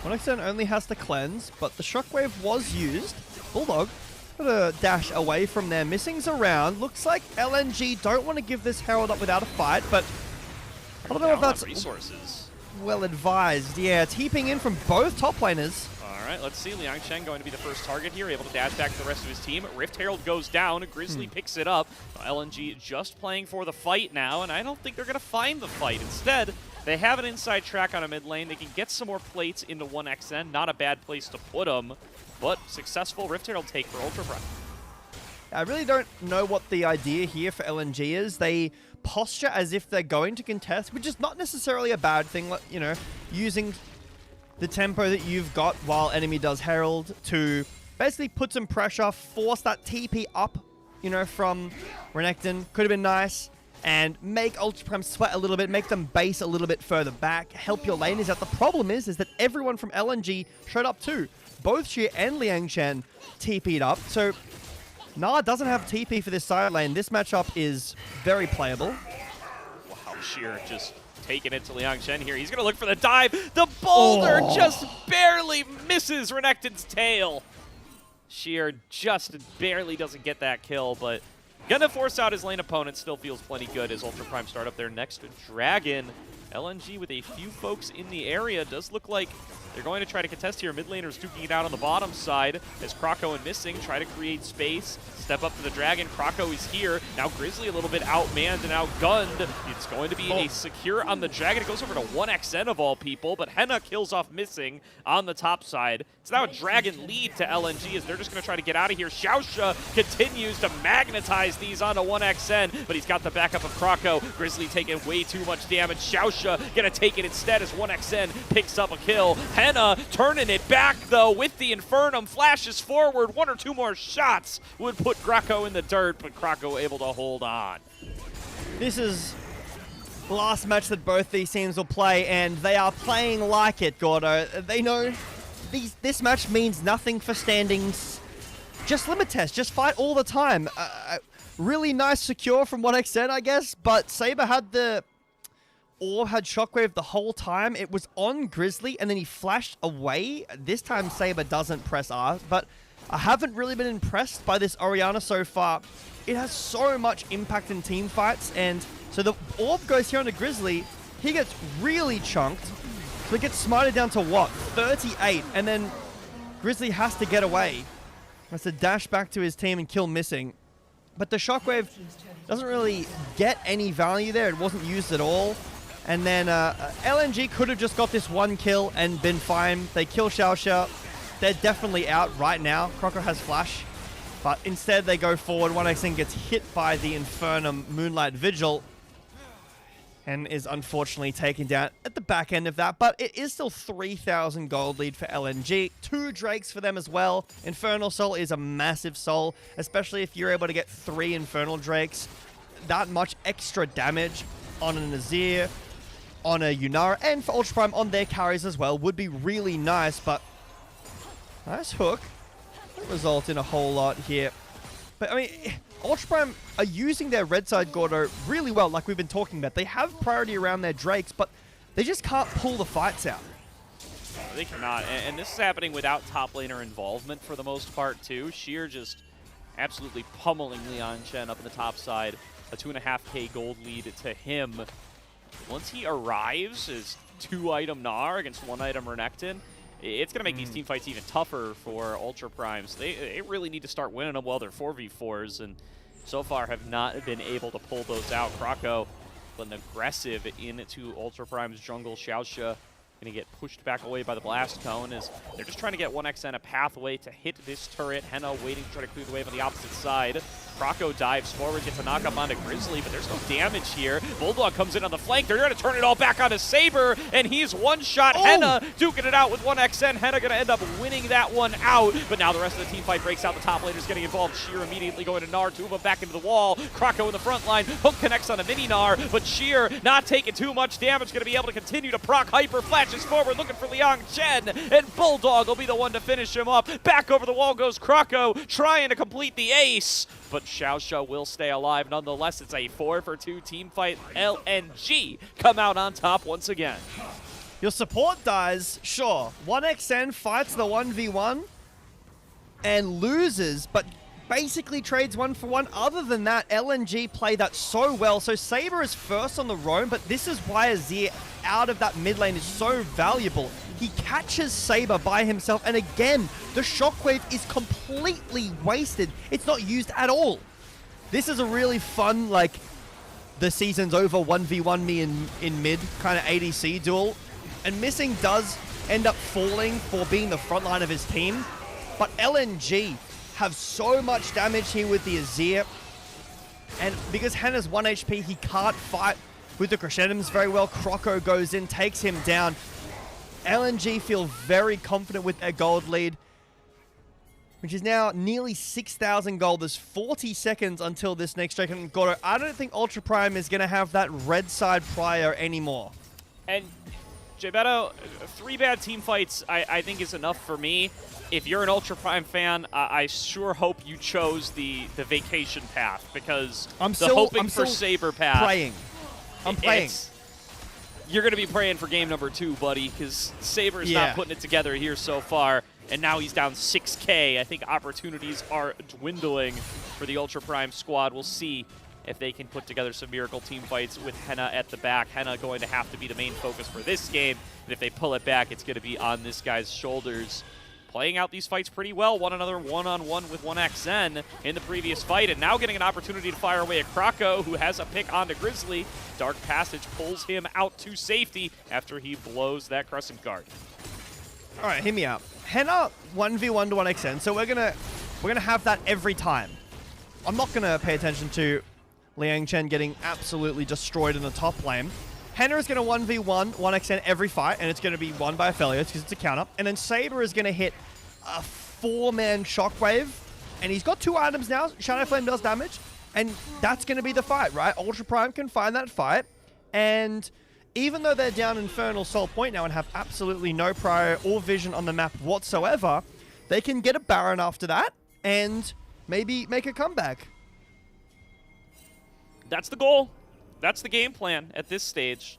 1xN only has to cleanse, but the shockwave was used. Bulldog got a dash away from there. Missing's around. Looks like LNG don't want to give this Herald up without a fight, but I don't know if that's resources. Well advised. Yeah, it's heaping in from both top laners. All right, let's see. Liang Shen going to be the first target here, able to dash back to the rest of his team. Rift Herald goes down. Grizzly picks it up. LNG just playing for the fight now, and I don't think they're going to find the fight. Instead, they have an inside track on a mid lane. They can get some more plates into 1xN. Not a bad place to put them, but successful Rift Herald take for Ultra Prime. I really don't know what the idea here for LNG is. They posture as if they're going to contest, which is not necessarily a bad thing. You know, using the tempo that you've got while enemy does Herald to basically put some pressure, force that TP up, you know, from Renekton. Could have been nice. And make Ultra Prime sweat a little bit, make them base a little bit further back, help your laners out. The problem is that everyone from LNG showed up too. Both Sheer and Liang Shen TP'd up, so Nah doesn't have TP for this side lane. This matchup is very playable. Wow, Sheer just taking it to Liang Shen here. He's going to look for the dive. The boulder just barely misses Renekton's tail. Sheer just barely doesn't get that kill, but gonna force out his lane opponent. Still feels plenty good as Ultra Prime start up their next dragon. LNG with a few folks in the area. Does look like they're going to try to contest here. Mid laners duking it out on the bottom side as Krako and Missing try to create space. Step up to the dragon. Krako is here. Now Grizzly a little bit outmanned and outgunned. It's going to be a secure on the dragon. It goes over to 1xN of all people, but Henna kills off Missing on the top side. It's now a dragon lead to LNG as they're just going to try to get out of here. Xiaoxia continues to magnetize these onto 1xN, but he's got the backup of Krako. Grizzly taking way too much damage. Xiaoxia gonna take it instead as 1xN picks up a kill. Henna turning it back though with the Infernum. Flashes forward. One or two more shots would put Krako in the dirt, but Krako able to hold on. This is the last match that both these teams will play, and they are playing like it, Gordo. They know this match means nothing for standings. Just limit test, just fight all the time. Really nice secure from 1xN, I guess, but Saber had the orb, had Shockwave the whole time. It was on Grizzly, and then he flashed away. This time Saber doesn't press R, but I haven't really been impressed by this Orianna so far. It has so much impact in team fights, and so the orb goes here on the Grizzly. He gets really chunked. So he gets smited down to what? 38, and then Grizzly has to get away. Has to dash back to his team and kill missing. But the Shockwave doesn't really get any value there. It wasn't used at all. And then LNG could have just got this one kill and been fine. They kill Xiaoxia. They're definitely out right now. Croco has flash. But instead they go forward. 1xN gets hit by the Infernum Moonlight Vigil. And is unfortunately taken down at the back end of that. But it is still 3,000 gold lead for LNG. 2 Drakes for them as well. Infernal Soul is a massive soul, especially if you're able to get 3 Infernal Drakes. That much extra damage on an Azir, on a Yunara, and for Ultra Prime on their carries as well would be really nice. But nice hook. Won't result in a whole lot here. But I mean, Ultra Prime are using their red side Gordo really well, like we've been talking about. They have priority around their Drakes, but they just can't pull the fights out. They cannot, and this is happening without top laner involvement for the most part too. Sheer just absolutely pummeling Leon Chen up in the top side. A 2.5k gold lead to him. Once he arrives as 2-item Gnar against 1-item Renekton, it's going to make these team fights even tougher for Ultra Primes. They really need to start winning them while they're 4v4s, and so far have not been able to pull those out. Croco, an aggressive into Ultra Prime's jungle. Xiaoxia going to get pushed back away by the Blast Cone as they're just trying to get 1xN a pathway to hit this turret. Henna waiting to try to clear the wave on the opposite side. Croco dives forward, gets a knock up onto Grizzly, but there's no damage here. Bulldog comes in on the flank. They're going to turn it all back onto Saber, and he's one-shot Henna, duking it out with 1xN. Henna going to end up winning that one out, but now the rest of the team fight breaks out. The top laner's getting involved. Sheer immediately going to Gnar, 2 of them back into the wall. Croco in the front line. Hook connects on a mini Gnar, but Sheer not taking too much damage, going to be able to continue to proc Hyper, flashes forward, looking for Liang Chen, and Bulldog will be the one to finish him up. Back over the wall goes Croco, trying to complete the ace, but Xiaoxia will stay alive. Nonetheless, it's a 4-for-2 team fight. LNG come out on top once again. Your support dies, sure. 1xN fights the 1v1 and loses, but basically trades 1-for-1. Other than that, LNG play that so well. So Saber is first on the roam, but this is why Azir out of that mid lane is so valuable. He catches Saber by himself, and again, the Shockwave is completely wasted. It's not used at all. This is a really fun, like, the season's over 1v1 me in mid kind of ADC duel. And Missing does end up falling for being the front line of his team, but LNG have so much damage here with the Azir, and because Henna's 1 HP, he can't fight with the Crescendums very well. Croco goes in, takes him down. LNG feel very confident with their gold lead, which is now nearly 6,000 gold. There's 40 seconds until this next Drake and Gordo. I don't think Ultra Prime is going to have that red side prior anymore. And Jbeto, 3 bad team fights I think is enough for me. If you're an Ultra Prime fan, I sure hope you chose the vacation path, because I'm still for Saber path. I'm praying. You're going to be praying for game number 2, buddy, because Saber's not putting it together here so far, and now he's down 6k. I think opportunities are dwindling for the Ultra Prime squad. We'll see if they can put together some miracle team fights with Henna at the back. Henna going to have to be the main focus for this game, and if they pull it back, it's going to be on this guy's shoulders. Playing out these fights pretty well, one another one-on-one with 1xN in the previous fight, and now getting an opportunity to fire away at Croco, who has a pick onto Grizzly. Dark Passage pulls him out to safety after he blows that Crescent Guard. All right, hear me out. Henna 1v1 to 1xN, so we're gonna have that every time. I'm not gonna pay attention to Liang Chen getting absolutely destroyed in the top lane. Henna is going to 1v1 1xN every fight, and it's going to be won by Aphelios because it's a counter. And then Saber is going to hit a 4-man Shockwave, and he's got 2 items now. Shadow Flame does damage, and that's going to be the fight, right? Ultra Prime can find that fight, and even though they're down Infernal Soul Point now and have absolutely no prior or vision on the map whatsoever, they can get a Baron after that and maybe make a comeback. That's the goal. That's the game plan at this stage.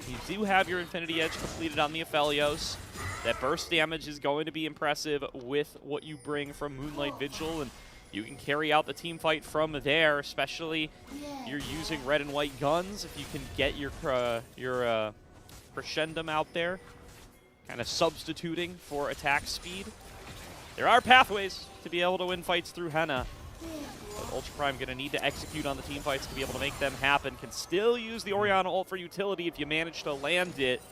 You do have your Infinity Edge completed on the Aphelios. That burst damage is going to be impressive with what you bring from Moonlight Vigil, and you can carry out the team fight from there, especially you're using red and white guns. If you can get your crescendum out there, kind of substituting for attack speed. There are pathways to be able to win fights through Henna. But Ultra Prime going to need to execute on the team fights to be able to make them happen. Can still use the Orianna ult for utility if you manage to land it.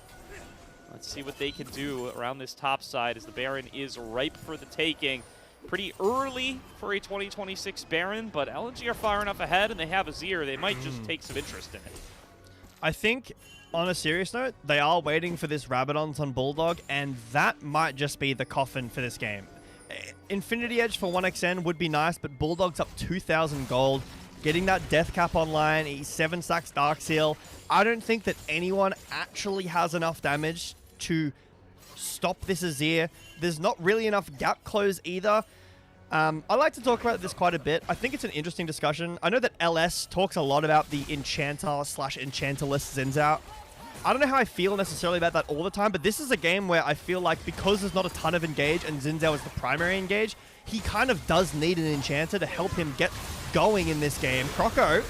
Let's see what they can do around this top side as the Baron is ripe for the taking. Pretty early for a 2026 Baron, but LNG are far enough ahead and they have Azir. They might just take some interest in it. I think, on a serious note, they are waiting for this Rabadons on Bulldog, and that might just be the coffin for this game. Infinity Edge for 1xN would be nice, but Bulldog's up 2,000 gold. Getting that death cap online, he's 7 stacks Dark Seal. I don't think that anyone actually has enough damage to stop this Azir. There's not really enough gap close either. I like to talk about this quite a bit. I think it's an interesting discussion. I know that LS talks a lot about the Enchanter/Enchanterless Xin Zhao. I don't know how I feel necessarily about that all the time, but this is a game where I feel like because there's not a ton of engage and Xin Zhao is the primary engage, he kind of does need an Enchanter to help him get going in this game. Croco.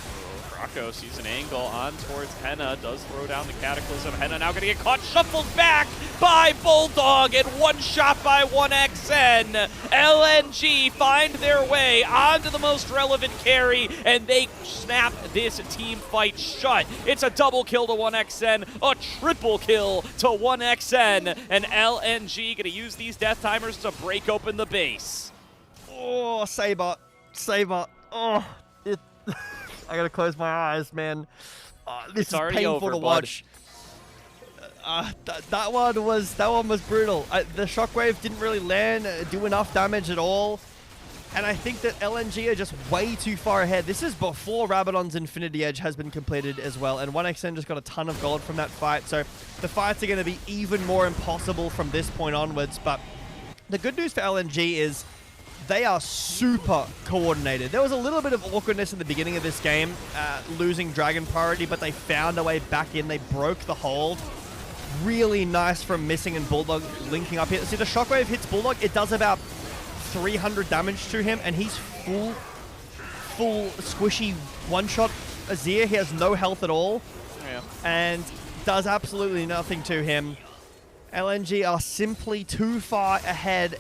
Croco sees an angle on towards Henna, does throw down the Cataclysm. Henna now going to get caught, shuffled back by Bulldog, and one shot by 1xN. LNG find their way onto the most relevant carry, and they snap this team fight shut. It's a double kill to 1xN, a triple kill to 1xN, and LNG going to use these death timers to break open the base. Oh, Saber. Saber. Oh, I gotta close my eyes, man. This is painful to watch. That one was brutal. The shockwave didn't really land, do enough damage at all, and I think that LNG are just way too far ahead. This is before Rabadon's Infinity Edge has been completed as well, and 1xN just got a ton of gold from that fight, so the fights are going to be even more impossible from this point onwards. But the good news for LNG is they are super coordinated. There was a little bit of awkwardness in the beginning of this game, losing Dragon priority, but they found a way back in. They broke the hold. Really nice from Missing and Bulldog linking up here. See, the Shockwave hits Bulldog. It does about 300 damage to him, and he's full squishy one-shot Azir. He has no health at all, and does absolutely nothing to him. LNG are simply too far ahead.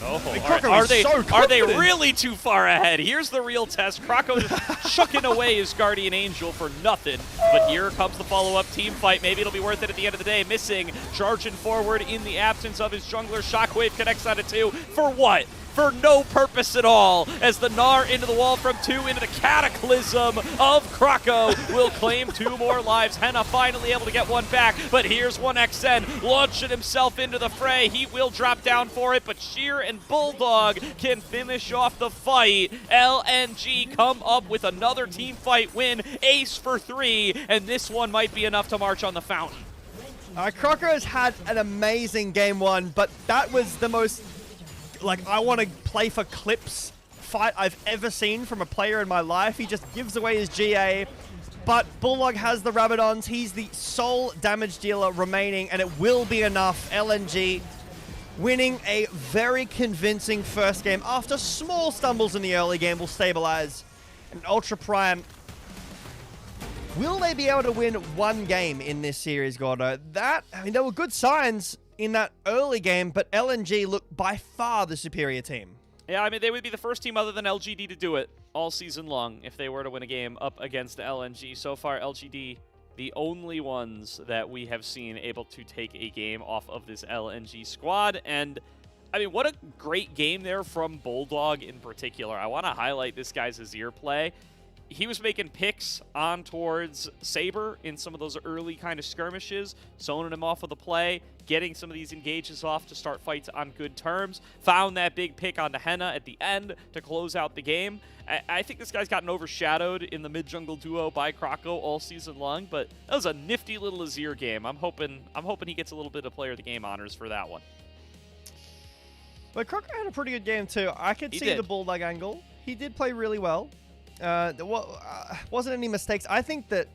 Oh, are they really too far ahead? Here's the real test. Croco just chucking away his Guardian Angel for nothing. But here comes the follow-up team fight. Maybe it'll be worth it at the end of the day. Missing, charging forward in the absence of his jungler. Shockwave connects out of 2. For what? For no purpose at all, as the Gnar into the wall from 2 into the Cataclysm of Croco will claim 2 more lives. Henna finally able to get one back, but here's 1xN launching himself into the fray. He will drop down for it, but Sheer and Bulldog can finish off the fight. LNG come up with another team fight win, ace for 3, and this one might be enough to march on the fountain. Croco has had an amazing game 1, but that was the most I want to play for clips fight I've ever seen from a player in my life. He just gives away his GA, but Bulldog has the Rabadons. He's the sole damage dealer remaining, and it will be enough. LNG winning a very convincing first game after small stumbles in the early game will stabilize. And Ultra Prime, will they be able to win one game in this series, Gordo? There were good signs in that early game, but LNG looked by far the superior team. Yeah, I mean, they would be the first team other than LGD to do it all season long if they were to win a game up against LNG. So far, LGD, the only ones that we have seen able to take a game off of this LNG squad. And, I mean, what a great game there from Bulldog in particular. I want to highlight this guy's Azir play. He was making picks on towards Saber in some of those early kind of skirmishes, zoning him off of the play, getting some of these engages off to start fights on good terms. Found that big pick onto Henna at the end to close out the game. I think this guy's gotten overshadowed in the mid-jungle duo by Croco all season long, but that was a nifty little Azir game. I'm hoping he gets a little bit of player of the game honors for that one. But Croco had a pretty good game too. I could see the Bulldog angle. He did play really well. There wasn't any mistakes. I think that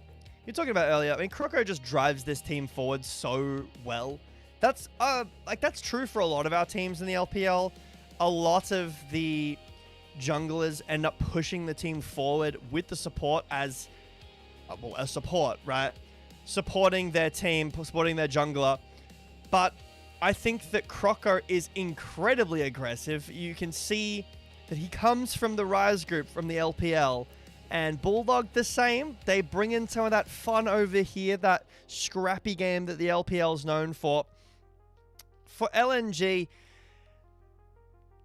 you're talking about earlier. I mean, Croco just drives this team forward so well. That's that's true for a lot of our teams in the LPL. A lot of the junglers end up pushing the team forward with the support as a support, right? Supporting their team, supporting their jungler. But I think that Croco is incredibly aggressive. You can see that he comes from the Rise group from the LPL, and Bulldog the same. They bring in some of that fun over here, that scrappy game that the LPL is known for. For LNG,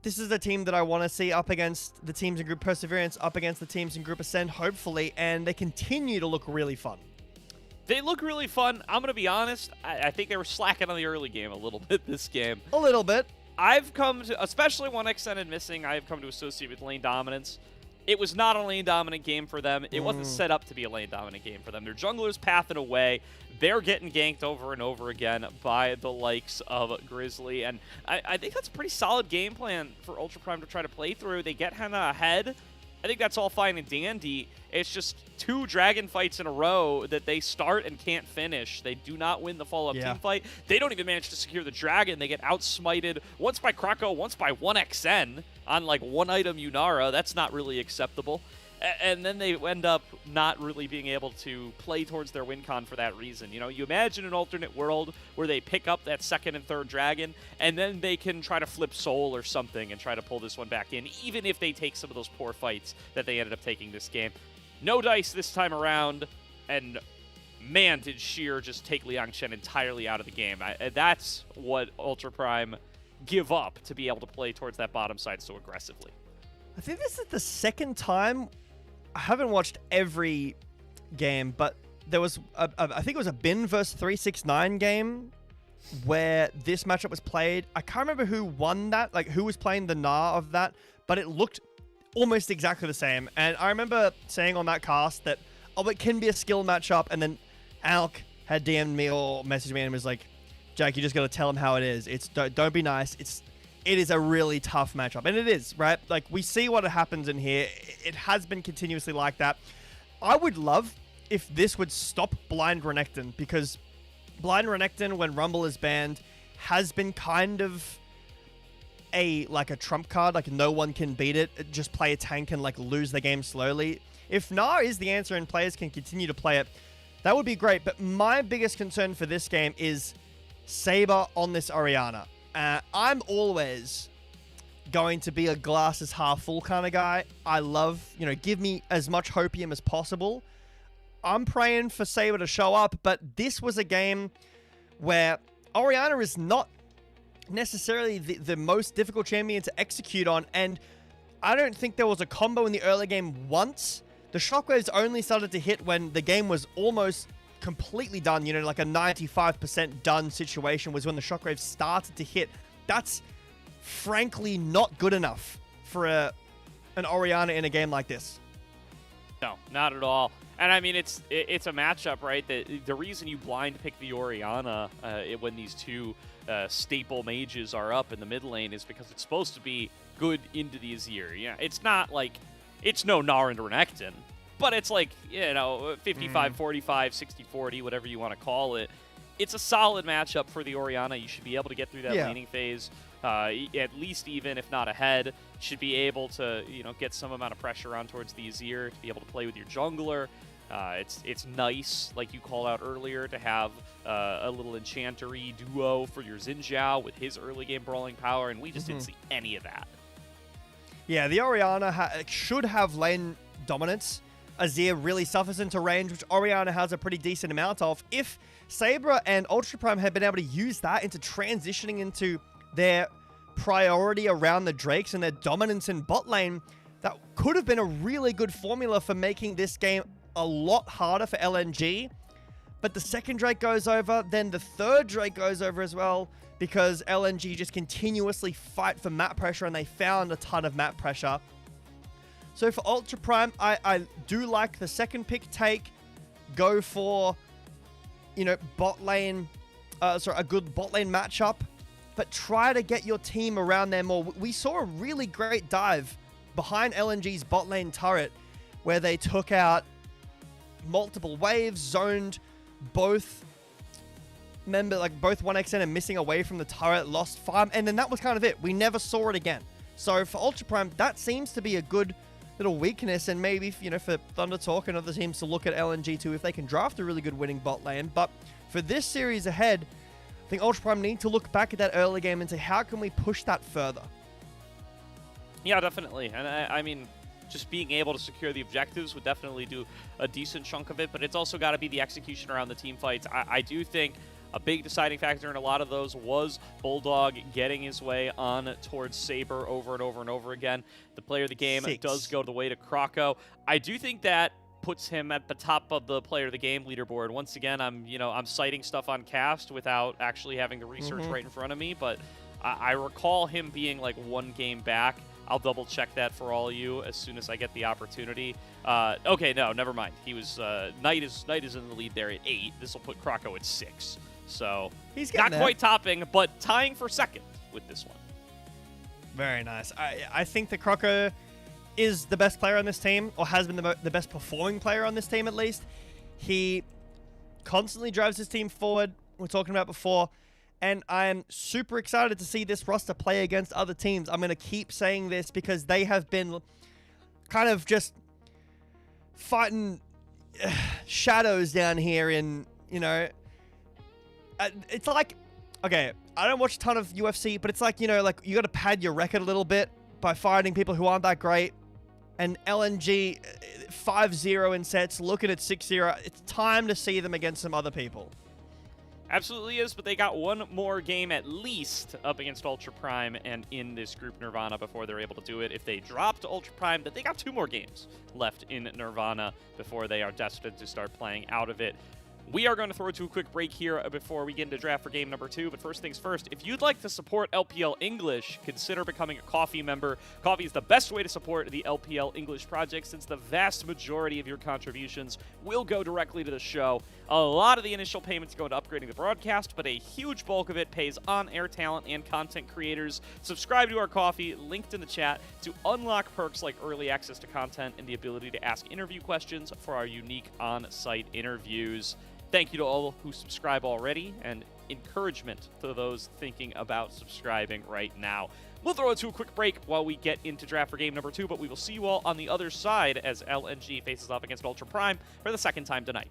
this is the team that I want to see up against the teams in Group Perseverance, up against the teams in Group Ascend, hopefully, and they continue to look really fun. They look really fun. I'm going to be honest. I think they were slacking on the early game a little bit this game. A little bit. I've come to, especially when Extended missing, I've come to associate with lane dominance. It was not a lane dominant game for them. It wasn't set up to be a lane dominant game for them. Their jungler's pathing away. They're getting ganked over and over again by the likes of Grizzly. And I think that's a pretty solid game plan for Ultra Prime to try to play through. They get Henna ahead. I think that's all fine and dandy. It's just 2 dragon fights in a row that they start and can't finish. They do not win the follow-up team fight. They don't even manage to secure the dragon. They get outsmited once by Croco, once by 1xN on like 1-item Yunara. That's not really acceptable. And then they end up not really being able to play towards their win con for that reason. You know, you imagine an alternate world where they pick up that 2nd and 3rd dragon, and then they can try to flip soul or something and try to pull this one back in, even if they take some of those poor fights that they ended up taking this game. No dice this time around, and man, did Sheer just take Liang Chen entirely out of the game. That's what Ultra Prime give up to be able to play towards that bottom side so aggressively. I think this is the second time. I haven't watched every game, but there was, I think it was a Bin versus 369 game where this matchup was played. I can't remember who won that, like who was playing the Gnar of that, but it looked almost exactly the same. And I remember saying on that cast that, oh, it can be a skill matchup. And then Alk had DM'd me or messaged me and was like, Jack, you just got to tell him how it is. Don't be nice. It is a really tough matchup. And it is, right? Like, we see what happens in here. It has been continuously like that. I would love if this would stop Blind Renekton, because Blind Renekton, when Rumble is banned, has been kind of a trump card. Like, no one can beat it. Just play a tank and, like, lose the game slowly. If Gnar is the answer and players can continue to play it, that would be great. But my biggest concern for this game is Saber on this Orianna. I'm always going to be a glass is half full kind of guy. I love, give me as much hopium as possible. I'm praying for Saber to show up, but this was a game where Orianna is not necessarily the most difficult champion to execute on, and I don't think there was a combo in the early game once. The shockwaves only started to hit when the game was almost completely done, like a 95% done situation was when the shockwaves started to hit. That's frankly not good enough for an Orianna in a game like this. No, not at all. And I mean, it's a matchup, right? The reason you blind pick the Orianna when these 2 staple mages are up in the mid lane is because it's supposed to be good into the Azir. Yeah, it's not like it's no Gnar and Renekton. But it's like, 55-45, 60-40, whatever you want to call it. It's a solid matchup for the Orianna. You should be able to get through that laning phase, at least even, if not ahead. Should be able to, get some amount of pressure on towards the Azir, to be able to play with your jungler. It's nice, like you called out earlier, to have a little enchanter-y duo for your Xin Zhao with his early game brawling power, and we just didn't see any of that. Yeah, the Orianna should have lane dominance. Azir really suffers into range, which Orianna has a pretty decent amount of. If Saber and Ultra Prime had been able to use that into transitioning into their priority around the Drakes and their dominance in bot lane, that could have been a really good formula for making this game a lot harder for LNG. But the second Drake goes over, then the third Drake goes over as well, because LNG just continuously fight for map pressure, and they found a ton of map pressure. So for Ultra Prime, I do like the second pick take. Go for, bot lane, a good bot lane matchup, but try to get your team around there more. We saw a really great dive behind LNG's bot lane turret where they took out multiple waves, zoned both member, like both 1xn and missing away from the turret, lost farm, and then that was kind of it. We never saw it again. So for Ultra Prime, that seems to be a good little weakness, and maybe, you know, for Thunder Talk and other teams to look at LNG too if they can draft a really good winning bot lane. But for this series ahead, I think Ultra Prime need to look back at that early game and say, how can we push that further? Yeah, definitely. And I mean, just being able to secure the objectives would definitely do a decent chunk of it, but it's also got to be the execution around the team fights. I do think a big deciding factor in a lot of those was Bulldog getting his way on towards Saber over and over and over again. The player of the game does go the way to Kroko. I do think that puts him at the top of the player of the game leaderboard. Once again, I'm citing stuff on cast without actually having the research right in front of me, but I recall him being like 1 game back. I'll double check that for all of you as soon as I get the opportunity. Okay, no, never mind. He was Knight is in the lead there at 8. This will put Kroko at 6. So he's not quite topping, but tying for second with this one. Very nice. I think that Kroko is the best player on this team, or has been the best performing player on this team at least. He constantly drives his team forward. We're talking about before. And I'm super excited to see this roster play against other teams. I'm going to keep saying this because they have been kind of just fighting shadows down here in, you know, it's like, okay, I don't watch a ton of UFC, but it's like, you know, like you got to pad your record a little bit by fighting people who aren't that great. And LNG 5-0 in sets, looking at 6-0. It's time to see them against some other people. Absolutely is, but they got one more game at least up against Ultra Prime and in this group Nirvana before they're able to do it. If they dropped Ultra Prime, then they got 2 more games left in Nirvana before they are destined to start playing out of it. We are going to throw to a quick break here before we get into draft for game number 2. But first things first, if you'd like to support LPL English, consider becoming a Coffee member. Coffee is the best way to support the LPL English project since the vast majority of your contributions will go directly to the show. A lot of the initial payments go into upgrading the broadcast, but a huge bulk of it pays on-air talent and content creators. Subscribe to our Coffee, linked in the chat, to unlock perks like early access to content and the ability to ask interview questions for our unique on-site interviews. Thank you to all who subscribe already, and encouragement to those thinking about subscribing right now. We'll throw it to a quick break while we get into draft for game number 2, but we will see you all on the other side as LNG faces off against Ultra Prime for the second time tonight.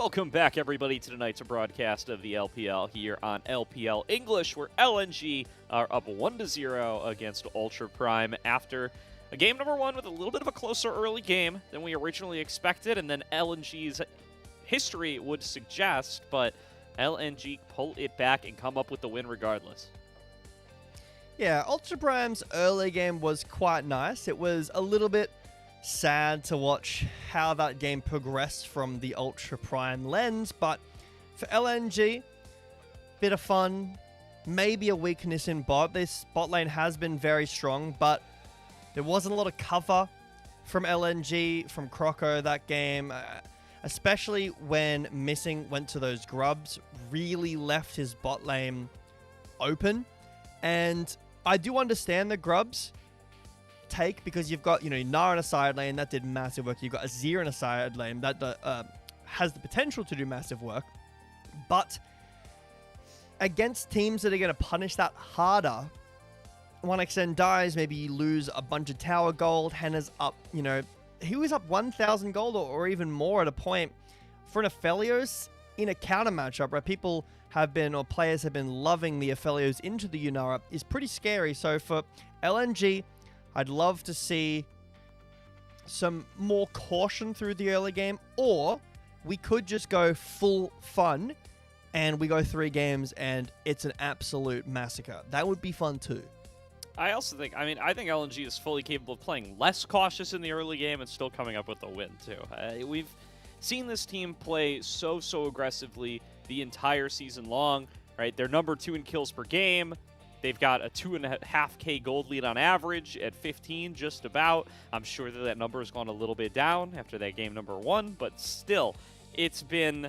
Welcome back, everybody, to tonight's broadcast of the LPL here on LPL English, where LNG are up 1-0 against Ultra Prime after a game number one with a little bit of a closer early game than we originally expected, and then LNG's history would suggest, but LNG pull it back and come up with the win regardless. Yeah, Ultra Prime's early game was quite nice. It was a little bit sad to watch how that game progressed from the Ultra Prime lens, but for LNG, bit of fun, maybe a weakness in bot. This bot lane has been very strong, but there wasn't a lot of cover from LNG, from Croco that game, especially when Missing went to those grubs, really left his bot lane open. And I do understand the grubs take, because you've got, Gnar in a side lane that did massive work. You've got Azir in a side lane that has the potential to do massive work. But against teams that are going to punish that harder, 1xN dies, maybe you lose a bunch of tower gold. Henna's up, he was up 1,000 gold or even more at a point for an Aphelios in a counter matchup, where people have been, or players have been loving the Aphelios into the Yunara, is pretty scary. So for LNG, I'd love to see some more caution through the early game, or we could just go full fun and we go 3 games and it's an absolute massacre. That would be fun too. I also think, I think LNG is fully capable of playing less cautious in the early game and still coming up with a win too. We've seen this team play so aggressively the entire season long, right? They're number 2 in kills per game. They've got a 2.5k gold lead on average at 15, just about. I'm sure that number has gone a little bit down after that game number 1, but still, it's been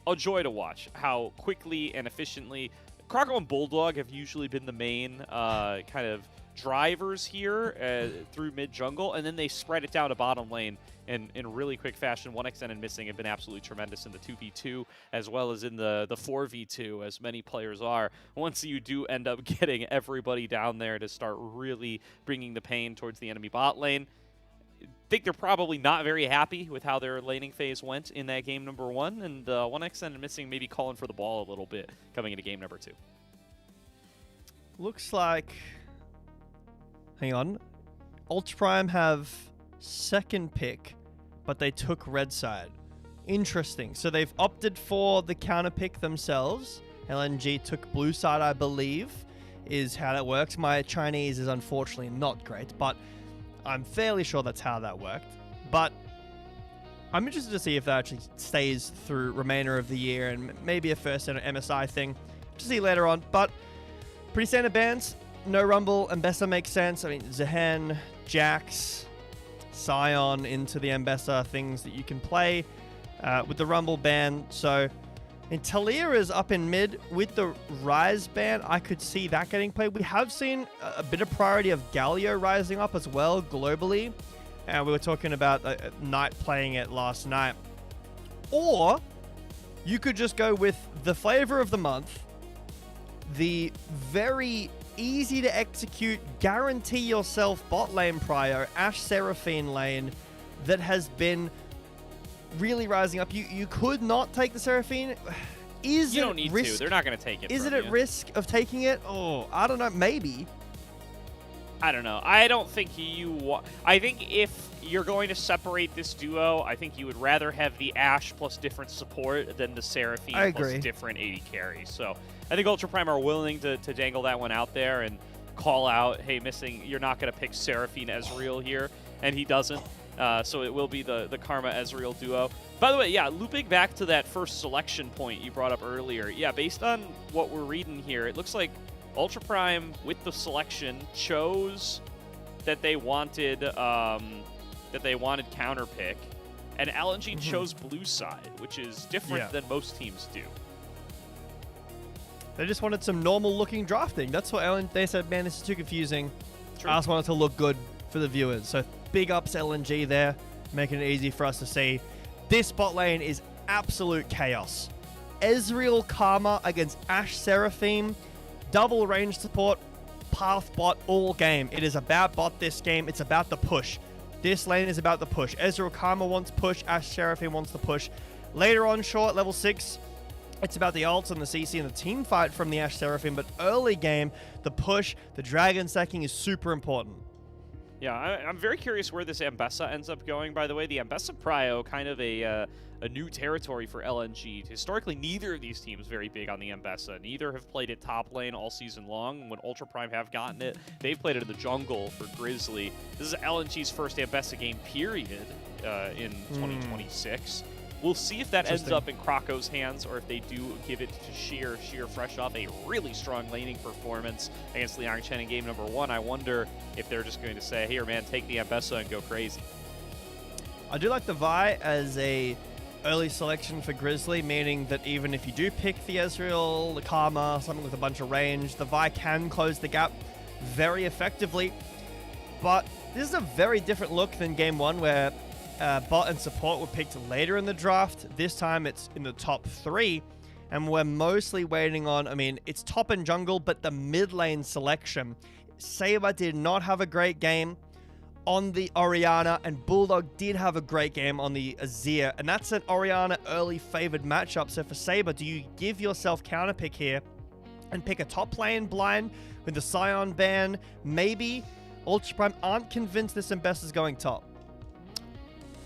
a joy to watch how quickly and efficiently Croco and Bulldog have usually been the main kind of drivers here through mid-jungle, and then they spread it down to bottom lane in really quick fashion. 1xN and Missing have been absolutely tremendous in the 2v2 as well as in the 4v2, as many players are. Once you do end up getting everybody down there to start really bringing the pain towards the enemy bot lane, I think they're probably not very happy with how their laning phase went in that game number 1, and 1xN and Missing maybe calling for the ball a little bit coming into game number 2. Looks like... Hang on. Ultra Prime have second pick, but they took red side. Interesting. So they've opted for the counter pick themselves. LNG took blue side, I believe, is how that works. My Chinese is unfortunately not great, but I'm fairly sure that's how that worked. But I'm interested to see if that actually stays through remainder of the year, and maybe a first MSI thing to see later on. But pretty standard bans. No Rumble, Mbessa makes sense. I mean, Zehen, Jax, Sion into the Mbessa, things that you can play with the Rumble ban. So, and Talia is up in mid with the Rise ban. I could see that getting played. We have seen a bit of priority of Galio rising up as well globally. And we were talking about Knight playing it last night. Or you could just go with the flavor of the month, the very easy to execute, guarantee yourself bot lane prio, Ashe Seraphine lane that has been really rising up. You could not take the Seraphine. You don't need to. They're not going to take it. Is it at risk of taking it? Oh, I don't know. Maybe. I don't know. I don't think I think if you're going to separate this duo, I think you would rather have the Ashe plus different support than the Seraphine plus different AD carry. So I think Ultra Prime are willing to dangle that one out there and call out, hey, Missing, you're not going to pick Seraphine Ezreal here, and he doesn't. So it will be the Karma Ezreal duo. By the way, yeah, looping back to that first selection point you brought up earlier, yeah, based on what we're reading here, it looks like Ultra Prime with the selection chose that they wanted counter pick, and LNG chose blue side, which is different than most teams do. They just wanted some normal looking drafting. That's what they said, man, this is too confusing. True. I just want it to look good for the viewers. So big ups LNG there, making it easy for us to see. This bot lane is absolute chaos. Ezreal Karma against Ashe Seraphine, double range support, path bot all game. It is about bot this game. It's about the push. This lane is about the push. Ezreal Karma wants push. Ashe Seraphine wants the push. Later on, short level 6, it's about the ults and the CC and the team fight from the Ashe Seraphim, but early game, the push, the dragon stacking is super important. Yeah, I'm very curious where this Ambessa ends up going, by the way. The Ambessa Prio, kind of a new territory for LNG. Historically, neither of these teams very big on the Ambessa. Neither have played it top lane all season long. When Ultra Prime have gotten it, they've played it in the jungle for Grizzly. This is LNG's first Ambessa game, period, in 2026. We'll see if that ends up in Krako's hands or if they do give it to Sheer. Sheer fresh off a really strong laning performance against Liang Chen in game number 1. I wonder if they're just going to say, here, man, take the Ambessa and go crazy. I do like the Vi as a early selection for Grizzly, meaning that even if you do pick the Ezreal, the Karma, something with a bunch of range, the Vi can close the gap very effectively. But this is a very different look than game 1 where bot and support were picked later in the draft. This time it's in the top 3, and we're mostly waiting on, I mean, it's top and jungle, but the mid lane selection. Saber did not have a great game on the Orianna, and Bulldog did have a great game on the Azir, and that's an Orianna early favored matchup. So for Saber, do you give yourself counter pick here and pick a top lane blind with the Scion ban? Maybe. Ultra Prime aren't convinced this Ambessa is going top.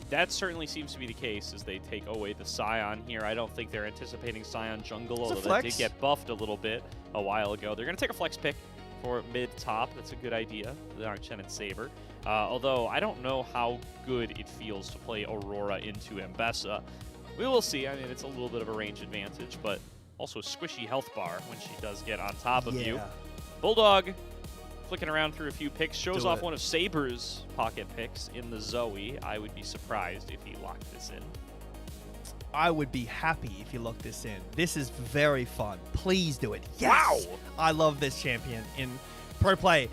That certainly seems to be the case as they take away the Scion here. I don't think they're anticipating Scion jungle, although that did get buffed a little bit a while ago. They're going to take a flex pick for mid-top. That's a good idea. They aren't Chen and Saber. Although I don't know how good it feels to play Aurora into Ambessa. We will see. I mean, it's a little bit of a range advantage, but also a squishy health bar when she does get on top of you. Bulldog flicking around through a few picks, shows off one of Saber's pocket picks in the Zoe. I would be surprised if he locked this in. I would be happy if you locked this in. This is very fun. Please do it. Yes! Wow! I love this champion in pro play.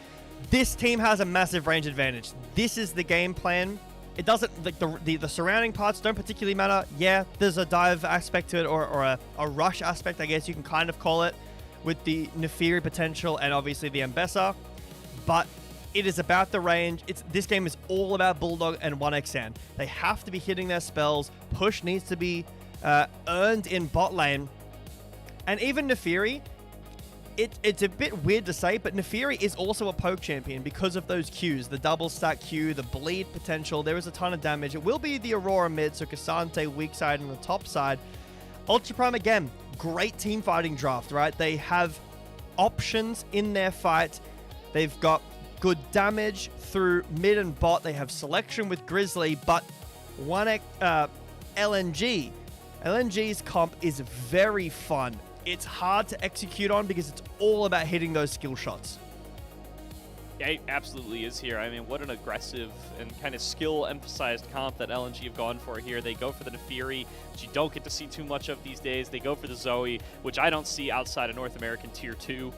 This team has a massive range advantage. This is the game plan. It doesn't, like, the surrounding parts don't particularly matter. Yeah, there's a dive aspect to it, or a rush aspect, I guess you can kind of call it, with the Nefiri potential and obviously the Ambessa. But it is about the range. This game is all about Bulldog and 1xN. They have to be hitting their spells. Push needs to be earned in bot lane. And even Nefiri, it's a bit weird to say, but Nefiri is also a poke champion because of those Qs. The double stack Q, the bleed potential. There is a ton of damage. It will be the Aurora mid, so Cassante weak side and the top side. Ultra Prime, again, great team fighting draft, right? They have options in their fight. They've got good damage through mid and bot. They have selection with Grizzly, but LNG. LNG's comp is very fun. It's hard to execute on because it's all about hitting those skill shots. Yeah, it absolutely is here. I mean, what an aggressive and kind of skill-emphasized comp that LNG have gone for here. They go for the Nefiri, which you don't get to see too much of these days. They go for the Zoe, which I don't see outside of North American Tier 2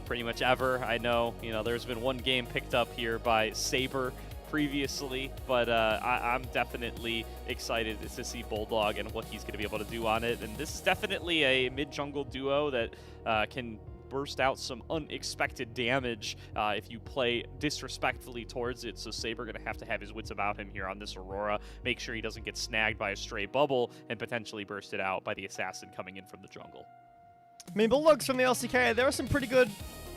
pretty much ever. I know, there's been one game picked up here by Saber previously, but I'm definitely excited to see Bulldog and what he's going to be able to do on it. And this is definitely a mid-jungle duo that can burst out some unexpected damage if you play disrespectfully towards it. So Saber going to have his wits about him here on this Aurora. Make sure he doesn't get snagged by a stray bubble and potentially bursted out by the assassin coming in from the jungle. I mean, Bulldogs from the LCK, there are some pretty good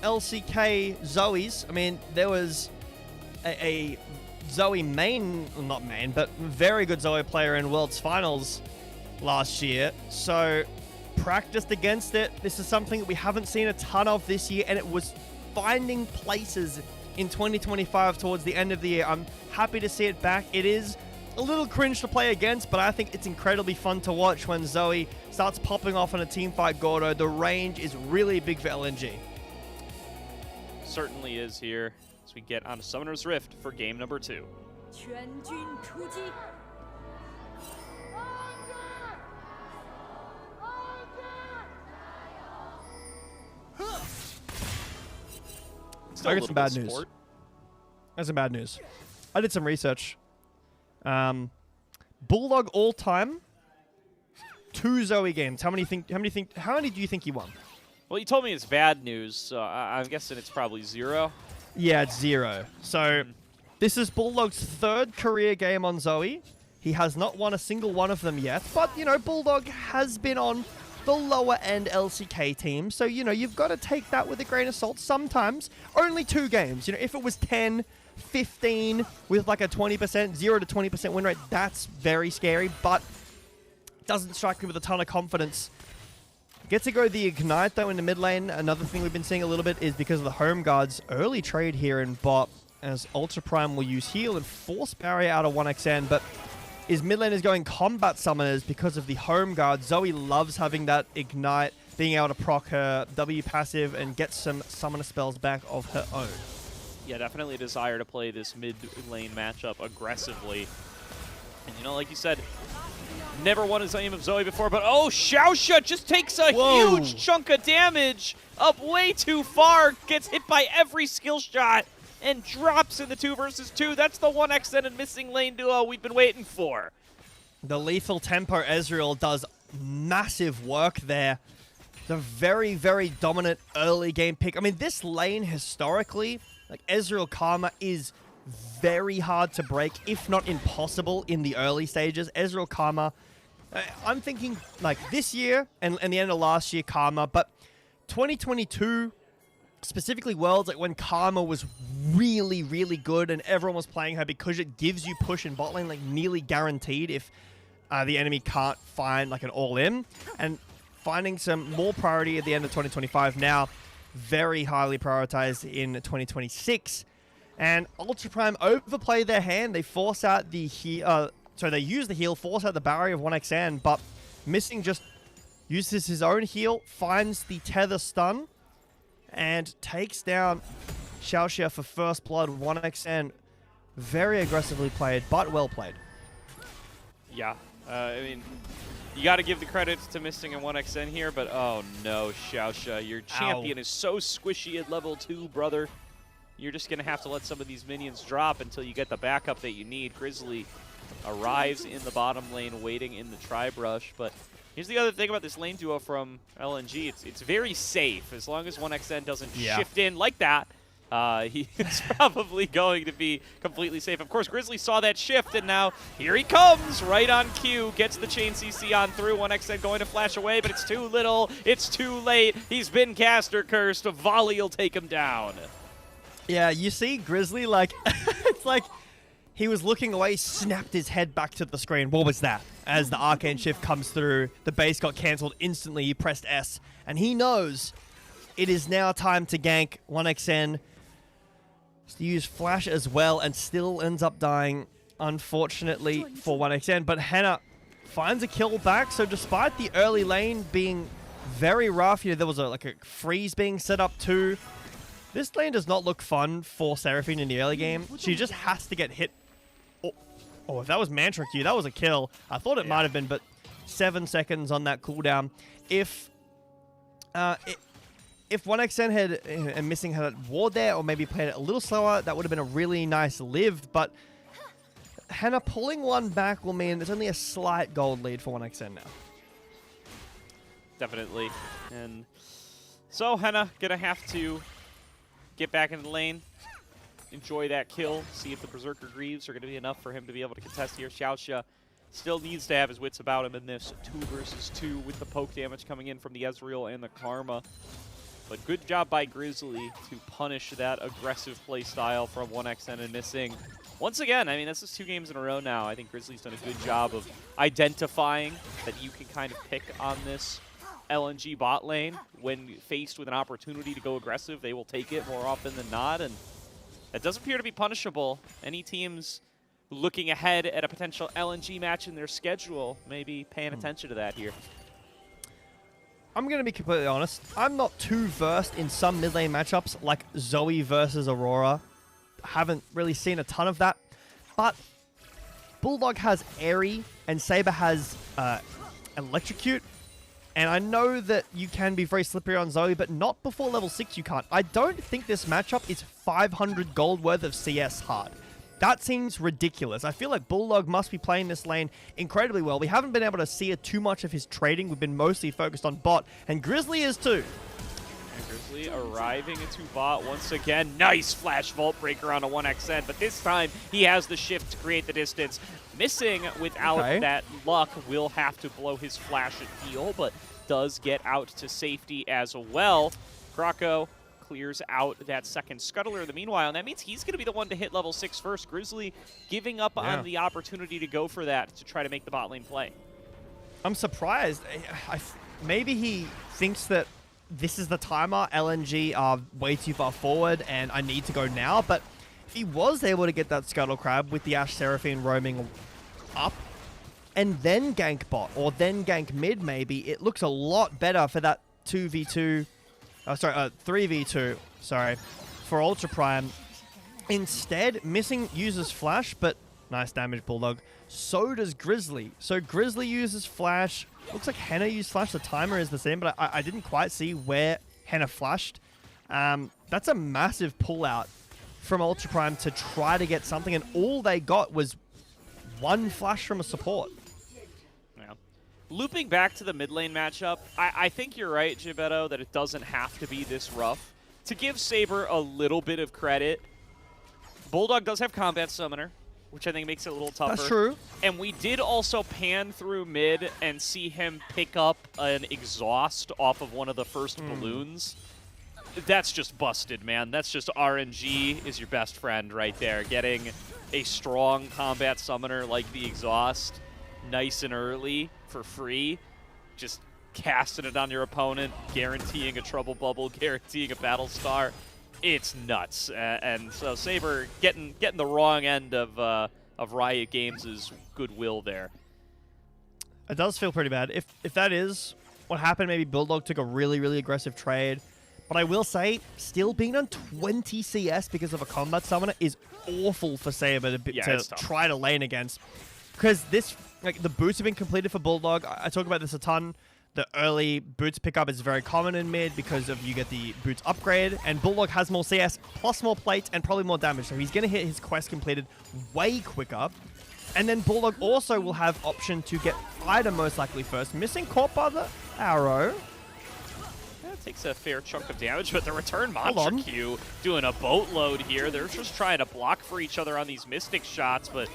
LCK Zoes. I mean, there was a Zoe main, well, not main, but very good Zoe player in World's Finals last year. So practiced against it. This is something that we haven't seen a ton of this year, and it was finding places in 2025 towards the end of the year. I'm happy to see it back. It is a little cringe to play against, but I think it's incredibly fun to watch when Zoe starts popping off in a teamfight Gordo. The range is really big for LNG. Certainly is here as we get on Summoner's Rift for game number 2. I got some bad news. That's some bad news. I did some research. Bulldog all time, 2 Zoe games. How many do you think he won? Well, you told me it's bad news, so I'm guessing it's probably 0. Yeah, it's 0. So this is Bulldog's 3rd career game on Zoe. He has not won a single one of them yet, but, you know, Bulldog has been on the lower end LCK team, so, you know, you've got to take that with a grain of salt sometimes. Only 2 games. You know, if it was 10, 15 with like a 20%, 0 to 20% win rate, that's very scary, but doesn't strike me with a ton of confidence. Gets to go the Ignite, though, in the mid lane. Another thing we've been seeing a little bit is because of the Home Guard's early trade here in bot, as Ultra Prime will use heal and force barrier out of 1xN, but his mid lane is going combat summoners because of the Home Guard. Zoe loves having that Ignite, being able to proc her W passive and get some summoner spells back of her own. Yeah, definitely a desire to play this mid lane matchup aggressively. And, you know, like you said, never won his aim of Zoe before, but oh, Xiaoxia just takes a huge chunk of damage up way too far, gets hit by every skill shot, and drops in the 2 versus 2. That's the 1xN and missing lane duo we've been waiting for. The lethal tempo Ezreal does massive work there. The very, very dominant early game pick. I mean, this lane historically, like Ezreal Karma is very hard to break, if not impossible in the early stages. Ezreal Karma, I'm thinking like this year and the end of last year Karma, but 2022, specifically Worlds, like when Karma was really, really good and everyone was playing her because it gives you push in bot lane like nearly guaranteed if the enemy can't find like an all-in, and finding some more priority at the end of 2025 now, very highly prioritized in 2026. And Ultra Prime overplay their hand. They force out the heal, they use the heal, force out the barrier of 1xN, but Missing just uses his own heal, finds the tether stun, and takes down Xiaoxia for first blood. 1xN, very aggressively played, but well played. Yeah, I mean, you got to give the credit to Missing and 1xN here, but oh no, Xiaoxia, your champion is so squishy at level 2, brother. You're just going to have to let some of these minions drop until you get the backup that you need. Grizzly arrives in the bottom lane, waiting in the tri-brush, but here's the other thing about this lane duo from LNG. It's very safe. As long as 1xN doesn't shift in like that, he is probably going to be completely safe. Of course, Grizzly saw that shift, and now here he comes, right on cue. Gets the chain CC on through. 1xN going to flash away, but it's too little. It's too late. He's been caster cursed. A volley will take him down. Yeah, you see Grizzly, like, it's like he was looking away, snapped his head back to the screen. What was that? As the arcane shift comes through, the base got cancelled instantly. He pressed S, and he knows it is now time to gank 1xN. To use flash as well, and still ends up dying, unfortunately, for 1xN. But Hannah finds a kill back, so despite the early lane being very rough, you know, there was a freeze being set up too. This lane does not look fun for Seraphine in the early game. She just has to get hit. Oh, if that was Mantra Q, that was a kill. I thought it might have been, but 7 seconds on that cooldown. If 1xN had and Missing had a ward there, or maybe played it a little slower, that would have been a really nice live. But Hannah pulling one back will mean there's only a slight gold lead for 1xN now. Definitely. And so Hannah gonna have to get back in the lane, enjoy that kill, see if the Berserker Greaves are going to be enough for him to be able to contest here. Xiaoxia still needs to have his wits about him in this 2 versus 2 with the poke damage coming in from the Ezreal and the Karma. But good job by Grizzly to punish that aggressive play style from 1xN and Missing. Once again, I mean, this is 2 games in a row now. I think Grizzly's done a good job of identifying that you can kind of pick on this LNG bot lane. When faced with an opportunity to go aggressive, they will take it more often than not, and that does appear to be punishable. Any teams looking ahead at a potential LNG match in their schedule may be paying attention to that here. I'm going to be completely honest. I'm not too versed in some mid lane matchups like Zoe versus Aurora. Haven't really seen a ton of that, but Bulldog has Airy and Saber has Electrocute. And I know that you can be very slippery on Zoe, but not before level 6 you can't. I don't think this matchup is 500 gold worth of CS hard. That seems ridiculous. I feel like Bulldog must be playing this lane incredibly well. We haven't been able to see too much of his trading. We've been mostly focused on bot, and Grizzly is too. Grizzly arriving into bot once again. Nice flash vault breaker on a 1xn, but this time he has the shift to create the distance. Missing without that luck, will have to blow his flash and heal, but does get out to safety as well. Croco clears out that second scuttler in the meanwhile, and that means he's going to be the one to hit level 6 first. Grizzly giving up on the opportunity to go for that to try to make the bot lane play. I'm surprised. Maybe he thinks that this is the timer. LNG are way too far forward and I need to go now. But if he was able to get that Scuttle Crab with the Ashe Seraphine roaming up and then gank bot or then gank mid maybe, it looks a lot better for that 3v2, for Ultra Prime. Instead, missing uses flash, but nice damage, Bulldog. So does Grizzly. So Grizzly uses flash. Looks like Henna used flash. The timer is the same, but I didn't quite see where Henna flashed. That's a massive pull-out from Ultra Prime to try to get something, and all they got was one flash from a support. Yeah. Looping back to the mid lane matchup, I think you're right, Gibetto, that it doesn't have to be this rough. To give Saber a little bit of credit, Bulldog does have Combat Summoner, which I think makes it a little tougher. That's true. And we did also pan through mid and see him pick up an exhaust off of one of the first balloons. That's just busted, man. That's just RNG is your best friend right there. Getting a strong combat summoner like the exhaust nice and early for free. Just casting it on your opponent, guaranteeing a trouble bubble, guaranteeing a battle star. It's nuts, and so Saber getting the wrong end of Riot Games' goodwill there. It does feel pretty bad. If that is what happened, maybe Bulldog took a really aggressive trade. But I will say, still being on 20 CS because of a combat summoner is awful for Saber to try to lane against. Because this, like, the boots have been completed for Bulldog. I talk about this a ton. The early boots pickup is very common in mid because of you get the boots upgrade, and Bulldog has more CS plus more plates and probably more damage, so he's going to hit his quest completed way quicker. And then Bulldog also will have option to get item most likely first. Missing caught by the arrow. Yeah, it takes a fair chunk of damage, but the return monster Q doing a boatload here. They're just trying to block for each other on these Mystic shots, but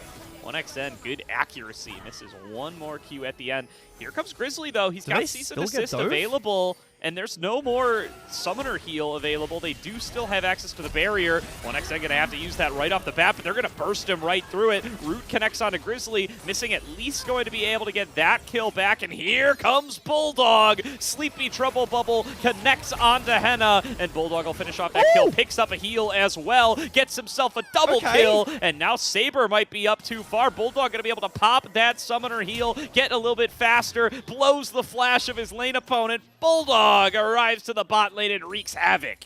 1xn, good accuracy. Misses one more Q at the end. Here comes Grizzly, though. He's got Cease and Desist available, and there's no more Summoner heal available. They do still have access to the barrier. 1xn going to have to use that right off the bat, but they're going to burst him right through it. Root connects onto Grizzly, missing at least going to be able to get that kill back, and here comes Bulldog. Sleepy Trouble Bubble connects onto Henna, and Bulldog will finish off that kill. Picks up a heal as well, gets himself a double kill, and now Saber might be up too far. Bulldog going to be able to pop that Summoner heal, get a little bit faster, blows the flash of his lane opponent. Bulldog arrives to the bot lane and wreaks havoc.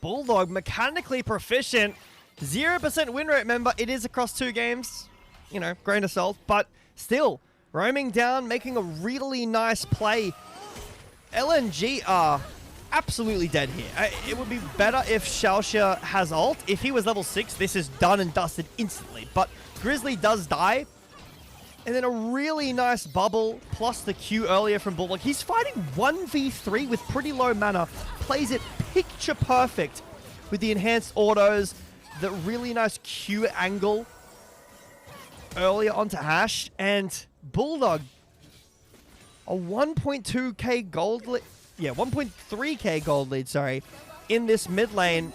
Bulldog mechanically proficient. 0% win rate, remember, it is across 2 games. You know, grain of salt, but still, roaming down, making a really nice play. LNG are absolutely dead here. It would be better if Xiaoxia has ult. If he was level 6, this is done and dusted instantly, but Grizzly does die. And then a really nice bubble, plus the Q earlier from Bulldog. He's fighting 1v3 with pretty low mana. Plays it picture perfect with the enhanced autos, the really nice Q angle earlier onto Ashe. And Bulldog, a 1.2k gold lead, 1.3k gold lead, sorry, in this mid lane.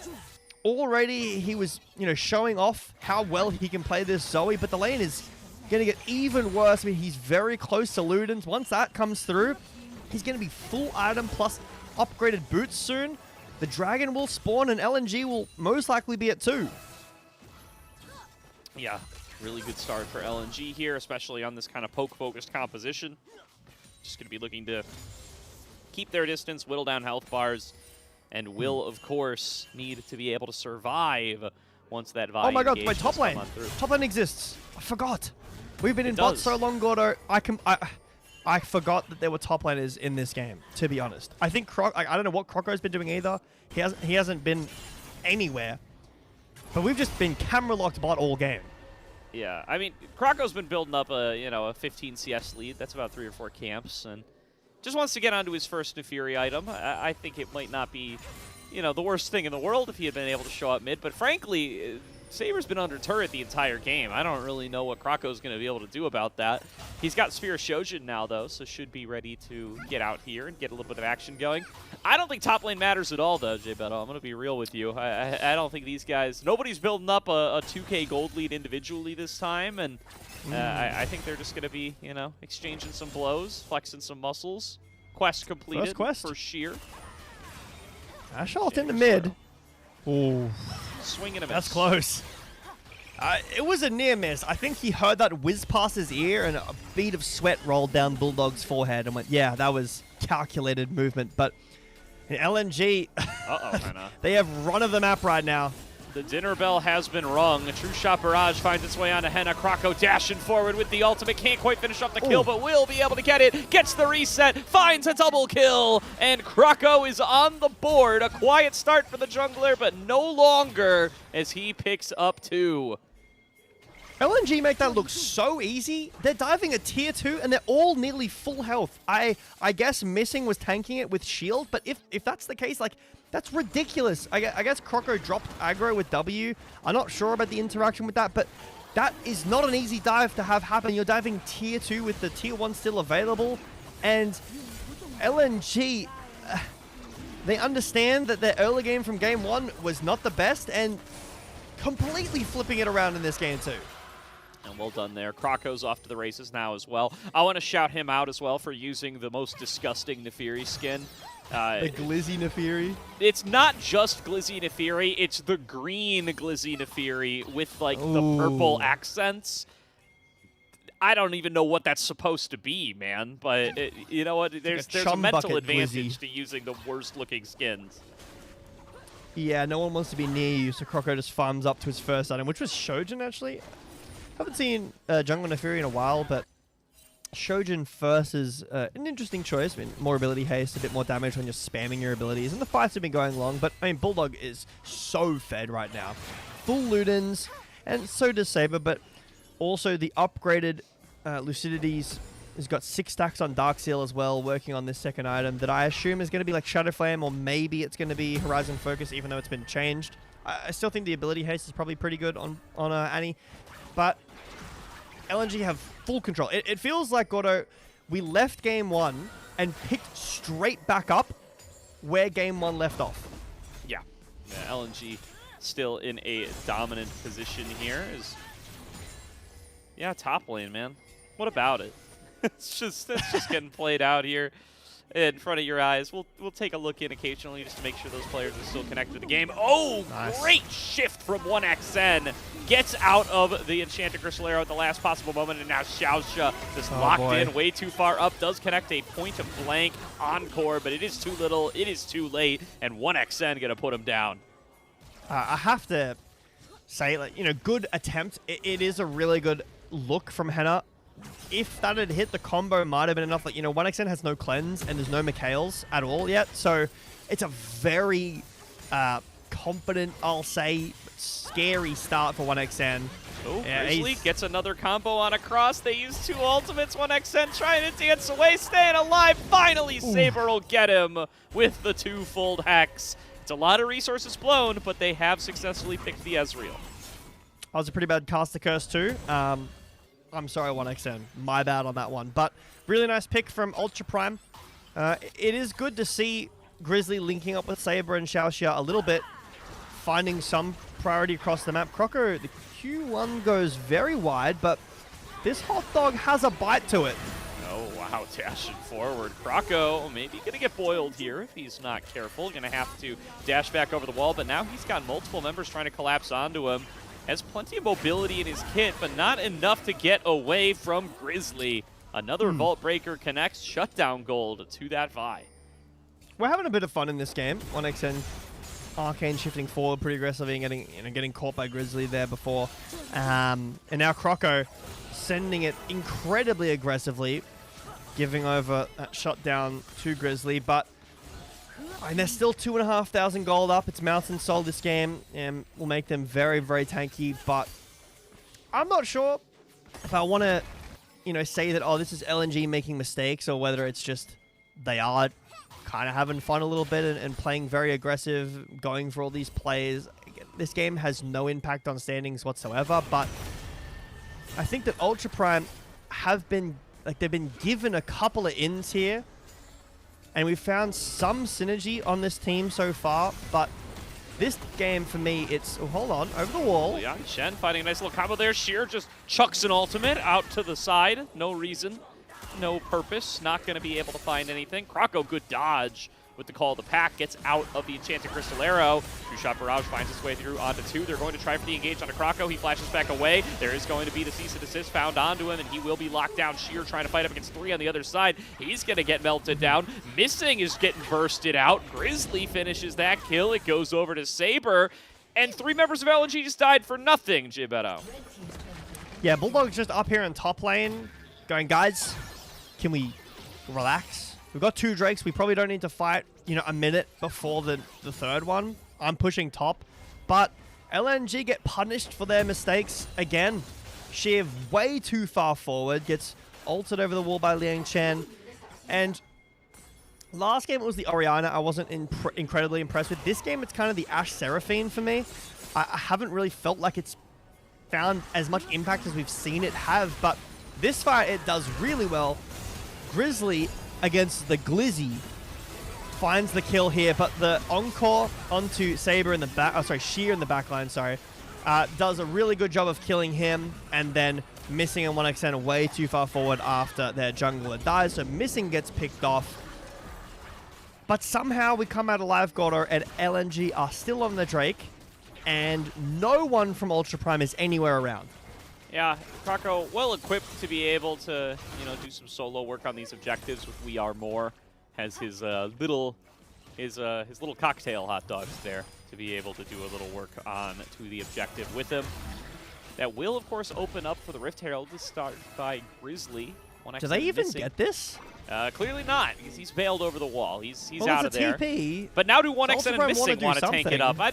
Already he was, showing off how well he can play this Zoe, but the lane is going to get even worse. I mean, he's very close to Ludens. Once that comes through, he's going to be full item plus upgraded boots soon. The dragon will spawn and LNG will most likely be at 2. Yeah, really good start for LNG here, especially on this kind of poke-focused composition. Just going to be looking to keep their distance, whittle down health bars, and will, of course, need to be able to survive once that Vi Oh my god, my engagement top lane. Top lane exists. I forgot. We've been in bot so long, Gordo. I forgot that there were top laners in this game, to be honest. I think I don't know what Croco's been doing either. He hasn't been anywhere. But we've just been camera locked bot all game. Yeah, I mean, Croco's been building up a 15 CS lead. That's about 3 or 4 camps, and just wants to get onto his first Nefiri item. I think it might not be, the worst thing in the world if he had been able to show up mid, but frankly, Saber's been under turret the entire game. I don't really know what Krako's going to be able to do about that. He's got Sphere Shojin now, though, so should be ready to get out here and get a little bit of action going. I don't think top lane matters at all, though, J Beto. I'm going to be real with you. I don't think these guys... Nobody's building up a 2K gold lead individually this time, and I think they're just going to be, exchanging some blows, flexing some muscles. Quest completed. First quest. For Sheer. Assault in the mid. Ooh. Swing and a miss. That's close. It was a near miss. I think he heard that whiz past his ear and a bead of sweat rolled down Bulldog's forehead and went, yeah, that was calculated movement. But in LNG, they have run of the map right now. The dinner bell has been rung. A true shot barrage finds its way onto Henna. Krako dashing forward with the ultimate. Can't quite finish off the kill, but will be able to get it. Gets the reset, finds a double kill, and Krako is on the board. A quiet start for the jungler, but no longer as he picks up 2. LNG make that look so easy. They're diving a tier 2, and they're all nearly full health. I guess missing was tanking it with shield, but if that's the case, like, that's ridiculous. I guess Krako dropped aggro with W. I'm not sure about the interaction with that, but that is not an easy dive to have happen. You're diving tier 2 with the tier 1 still available, and LNG, they understand that their early game from game 1 was not the best, and completely flipping it around in this game too. And well done there. Krako's off to the races now as well. I want to shout him out as well for using the most disgusting Nefiri skin. The Glizzy Nefiri? It's not just Glizzy Nefiri, it's the green Glizzy Nefiri with, like, the purple accents. I don't even know what that's supposed to be, man. But, you know what? There's a mental advantage to using the worst-looking skins. Yeah, no one wants to be near you, so Krako just farms up to his first item, which was Shojin, actually. Haven't seen Jungle Nefiri in a while, but Shojin first is an interesting choice. I mean, more ability haste, a bit more damage when you're spamming your abilities, and the fights have been going long, but I mean, Bulldog is so fed right now. Full Ludens, and so does Saber, but also the upgraded Lucidities has got 6 stacks on Darkseal as well, working on this second item that I assume is going to be like Shadow Flame, or maybe it's going to be Horizon Focus, even though it's been changed. I still think the ability haste is probably pretty good on Annie, but LNG have full control. It feels like, Gordo, we left game 1 and picked straight back up where game 1 left off. Yeah. LNG still in a dominant position here. Yeah, top lane, man. What about it? It's just getting played out here in front of your eyes. We'll take a look in occasionally just to make sure those players are still connected to the game. Oh, nice. Great shift from 1xN. Gets out of the Enchanted Crystal Arrow at the last possible moment, and now Xiaoxia just locked in way too far up. Does connect a point of blank encore, but it is too little, it is too late, and 1xN gonna put him down. I have to say, like, good attempt. It is a really good look from Henna. If that had hit, the combo might have been enough. Like, 1xN has no cleanse, and there's no Mikhails at all yet, so it's a very confident, I'll say, scary start for 1xN. Oh, Grizzly gets another combo on a cross. They use 2 ultimates. 1xN trying to dance away, staying alive. Finally, Saber will get him with the 2-fold hex. It's a lot of resources blown, but they have successfully picked the Ezreal. That was a pretty bad caster curse too. I'm sorry, 1xN. My bad on that one. But really nice pick from Ultra Prime. It is good to see Grizzly linking up with Saber and Xiaoxia a little bit, finding some priority across the map. Kroko, the Q1 goes very wide, but this hot dog has a bite to it. Oh, wow, dashing forward. Kroko maybe going to get boiled here if he's not careful. Going to have to dash back over the wall, but now he's got multiple members trying to collapse onto him. Has plenty of mobility in his kit, but not enough to get away from Grizzly. Another Vault Breaker connects, shutdown gold to that Vi. We're having a bit of fun in this game. 1xN Arcane shifting forward pretty aggressively and getting caught by Grizzly there before. And now Kroko sending it incredibly aggressively, giving over that shutdown to Grizzly, but and they're still 2,500 gold up. It's Mountain Soul this game, and will make them very, very tanky. But I'm not sure if I want to, say that, oh, this is LNG making mistakes, or whether it's just they are kind of having fun a little bit and playing very aggressive, going for all these plays. This game has no impact on standings whatsoever, but I think that Ultra Prime have been, like, they've been given a couple of ins here, and we've found some synergy on this team so far, but this game, for me, it's... Oh, hold on. Over the wall. Yeah, Shen fighting a nice little combo there. Sheer just chucks an ultimate out to the side. No reason. No purpose. Not going to be able to find anything. Krako, good dodge with the call of the pack. Gets out of the Enchanted Crystal Arrow. Two-shot Barrage finds its way through onto 2. They're going to try for the engage onto Krako. He flashes back away. There is going to be the cease and desist found onto him, and he will be locked down. Sheer trying to fight up against 3 on the other side. He's going to get melted down. Missing is getting bursted out. Grizzly finishes that kill. It goes over to Saber, and 3 members of LNG just died for nothing, Gibetto. Yeah, Bulldog's just up here in top lane going, guys, can we relax? We've got 2 Drakes. We probably don't need to fight, you know, a minute before the third one. I'm pushing top. But LNG get punished for their mistakes again. Sheer way too far forward. Gets ulted over the wall by Liang Chen. And last game it was the Orianna I wasn't incredibly impressed with. This game it's kind of the Ashe Seraphine for me. I haven't really felt like it's found as much impact as we've seen it have. But this fight it does really well. Grizzly against the Glizzy finds the kill here, but the encore onto Saber in the back, Sheer in the back line, does a really good job of killing him, and then Missing and 1xN way too far forward after their jungler dies, so Missing gets picked off. But somehow we come out alive, Gordo, and LNG are still on the Drake, and no one from Ultra Prime is anywhere around. Yeah, Krako well equipped to be able to, you know, do some solo work on these objectives with We Are More. Has his little cocktail hot dogs there to be able to do a little work on to the objective with him. That will, of course, open up for the Rift Herald to start by Grizzly. Do they even get this? Clearly not, because he's bailed over the wall. He's well, out of there. TP. But now do 1xN and Missing want to tank it up. I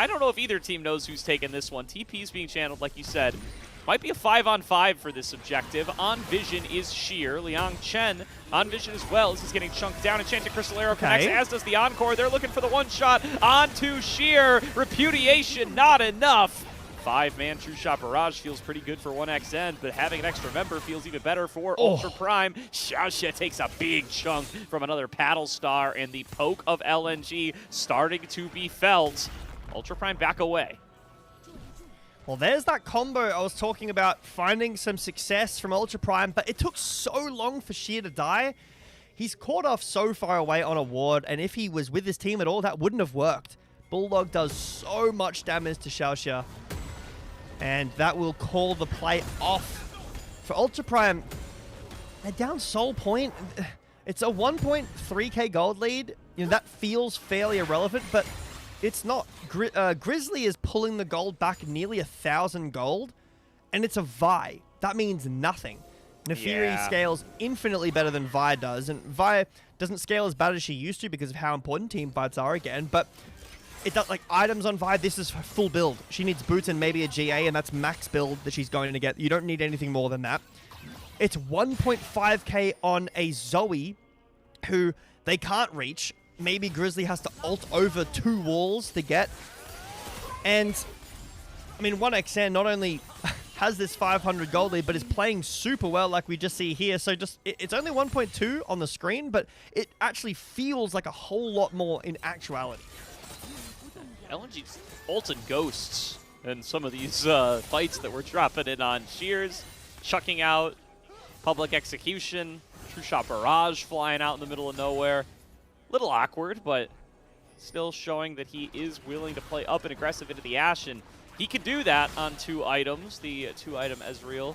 don't know if either team knows who's taking this one. TP's being channeled, like you said. Might be a 5-on-5 for this objective. On Vision is Sheer. Liang Chen on Vision as well as he's getting chunked down. Enchanted Crystal Arrow connects, as does the Encore. They're looking for the one-shot onto Sheer. Repudiation, not enough. 5-man True Shot Barrage feels pretty good for 1xN, but having an extra member feels even better for Ultra Prime. Xiaoxia takes a big chunk from another Paddle Star, and the poke of LNG starting to be felt. Ultra Prime back away. Well, there's that combo I was talking about, finding some success from Ultra Prime, but it took so long for Sheer to die. He's caught off so far away on a ward, and if he was with his team at all, that wouldn't have worked. Bulldog does so much damage to Xiaoxia, and that will call the play off. For Ultra Prime, they're down Soul Point. It's a 1.3k gold lead. You know, that feels fairly irrelevant, but it's not. Grizzly is pulling the gold back nearly 1,000 gold, and it's a Vi. That means nothing. Neferi scales infinitely better than Vi does, and Vi doesn't scale as bad as she used to because of how important team fights are again, but it does, like, items on Vi, this is full build. She needs boots and maybe a GA, and that's max build that she's going to get. You don't need anything more than that. It's 1.5k on a Zoe, who they can't reach. Maybe Grizzly has to ult over 2 walls to get. And, I mean, 1xN not only has this 500 gold lead, but is playing super well like we just see here. So just, it's only 1.2 on the screen, but it actually feels like a whole lot more in actuality. LNG's ult and ghosts in some of these fights that we're dropping in on. Shears chucking out, public execution, True Shot Barrage flying out in the middle of nowhere. Little awkward, but still showing that he is willing to play up and aggressive into the Ashe, and he can do that on 2 items. The 2-item Ezreal,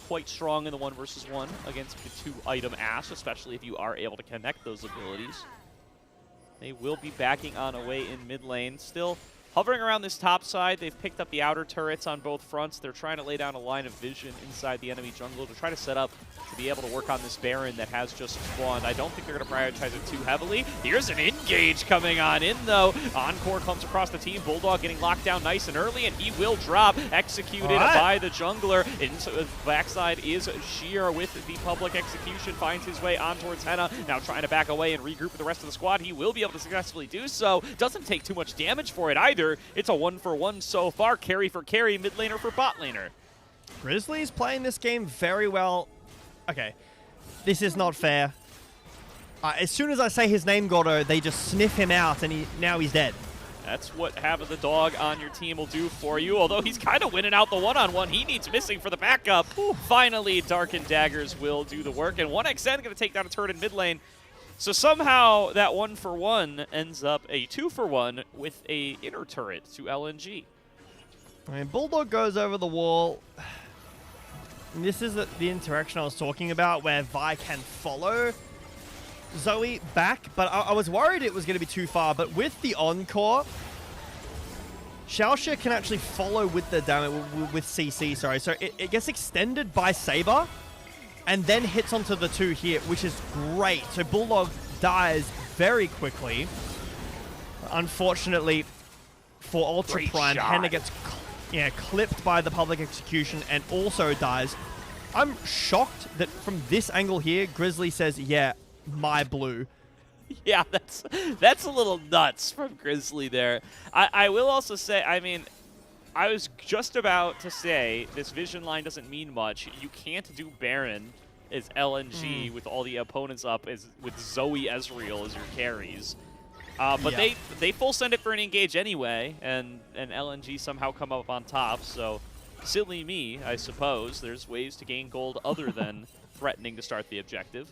quite strong in the 1-versus-1 against the 2-item Ashe, especially if you are able to connect those abilities. They will be backing on away in mid lane. Still hovering around this top side. They've picked up the outer turrets on both fronts. They're trying to lay down a line of vision inside the enemy jungle to try to set up to be able to work on this Baron that has just spawned. I don't think they're going to prioritize it too heavily. Here's an engage coming on in, though. Encore comes across the team. Bulldog getting locked down nice and early, and he will drop. Executed by the jungler. Into the backside is Sheer with the public execution. Finds his way on towards Henna. Now trying to back away and regroup with the rest of the squad. He will be able to successfully do so. Doesn't take too much damage for it either. It's a 1-for-1 so far. Carry for carry, mid laner for bot laner. Grizzlies playing this game very well. Okay, this is not fair. As soon as I say his name, Gordo, they just sniff him out, and now he's dead. That's what having the dog on your team will do for you, although he's kind of winning out the one-on-one. He needs missing for the backup. Finally, Darkened Daggers will do the work, and 1xN going to take down a turret in mid lane. So somehow that 1-for-1 ends up a 2-for-1 with a inner turret to LNG. I mean, Bulldog goes over the wall. And this is the interaction I was talking about where Vi can follow Zoe back, but I was worried it was going to be too far. But with the Encore, Xiaoxia can actually follow with the damage, with CC, sorry. So it gets extended by Saber and then hits onto the 2 here, which is great. So Bulldog dies very quickly. Unfortunately for Ultra Prime, Henna gets clipped by the public execution and also dies. I'm shocked that from this angle here, Grizzly says, yeah, my blue. Yeah, that's a little nuts from Grizzly there. I will also say, I mean, I was just about to say this vision line doesn't mean much. You can't do Baron as LNG with all the opponents up as with Zoe Ezreal as your carries. But they full send it for an engage anyway, and LNG somehow come up on top. So silly me, I suppose. There's ways to gain gold other than threatening to start the objective.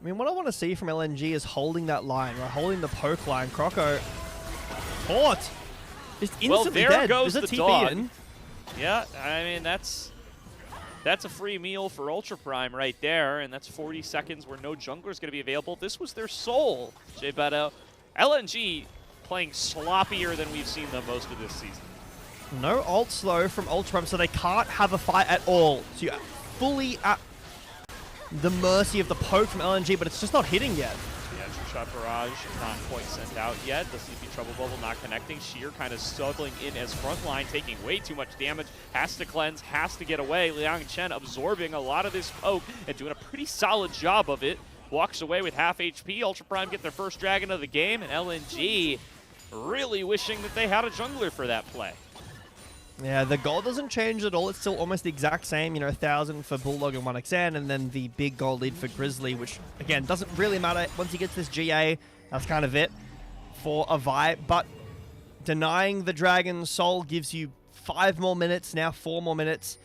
I mean, what I want to see from LNG is holding that line, right? Holding the poke line. Croco caught. Just instantly there dead. goes There's a the TP dog. in. Yeah, I mean, that's a free meal for Ultra Prime right there, and that's 40 seconds where no jungler is going to be available. This was their soul, Jay Beto. LNG playing sloppier than we've seen them most of this season. No ults, though, from Ultra Prime, so they can't have a fight at all. So you're fully at the mercy of the poke from LNG, but it's just not hitting yet. Yeah, True Shot Barrage not quite sent out yet. The CP Trouble Bubble not connecting. Sheer kind of struggling in as frontline, taking way too much damage. Has to cleanse, has to get away. Liang Chen absorbing a lot of this poke and doing a pretty solid job of it. Walks away with half HP. Ultra Prime get their first dragon of the game, and LNG really wishing that they had a jungler for that play. Yeah, the gold doesn't change at all. It's still almost the exact same, 1,000 for Bulldog and 1xN, and then the big gold lead for Grizzly, which, again, doesn't really matter. Once he gets this GA, that's kind of it for a Vi. But denying the Dragon's Soul gives you 5 more minutes, now 4 more minutes,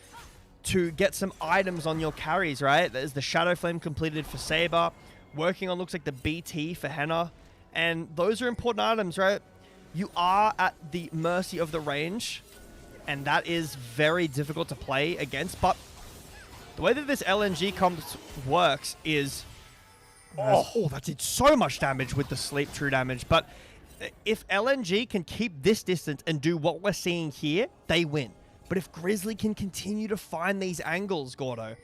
to get some items on your carries, right? There's the Shadow Flame completed for Saber, working on, looks like, the BT for Henna, and those are important items, right? You are at the mercy of the range, and that is very difficult to play against. But the way that this LNG comp works is... Oh, that did so much damage with the sleep true damage. But if LNG can keep this distance and do what we're seeing here, they win. But if Grizzly can continue to find these angles, Gordo,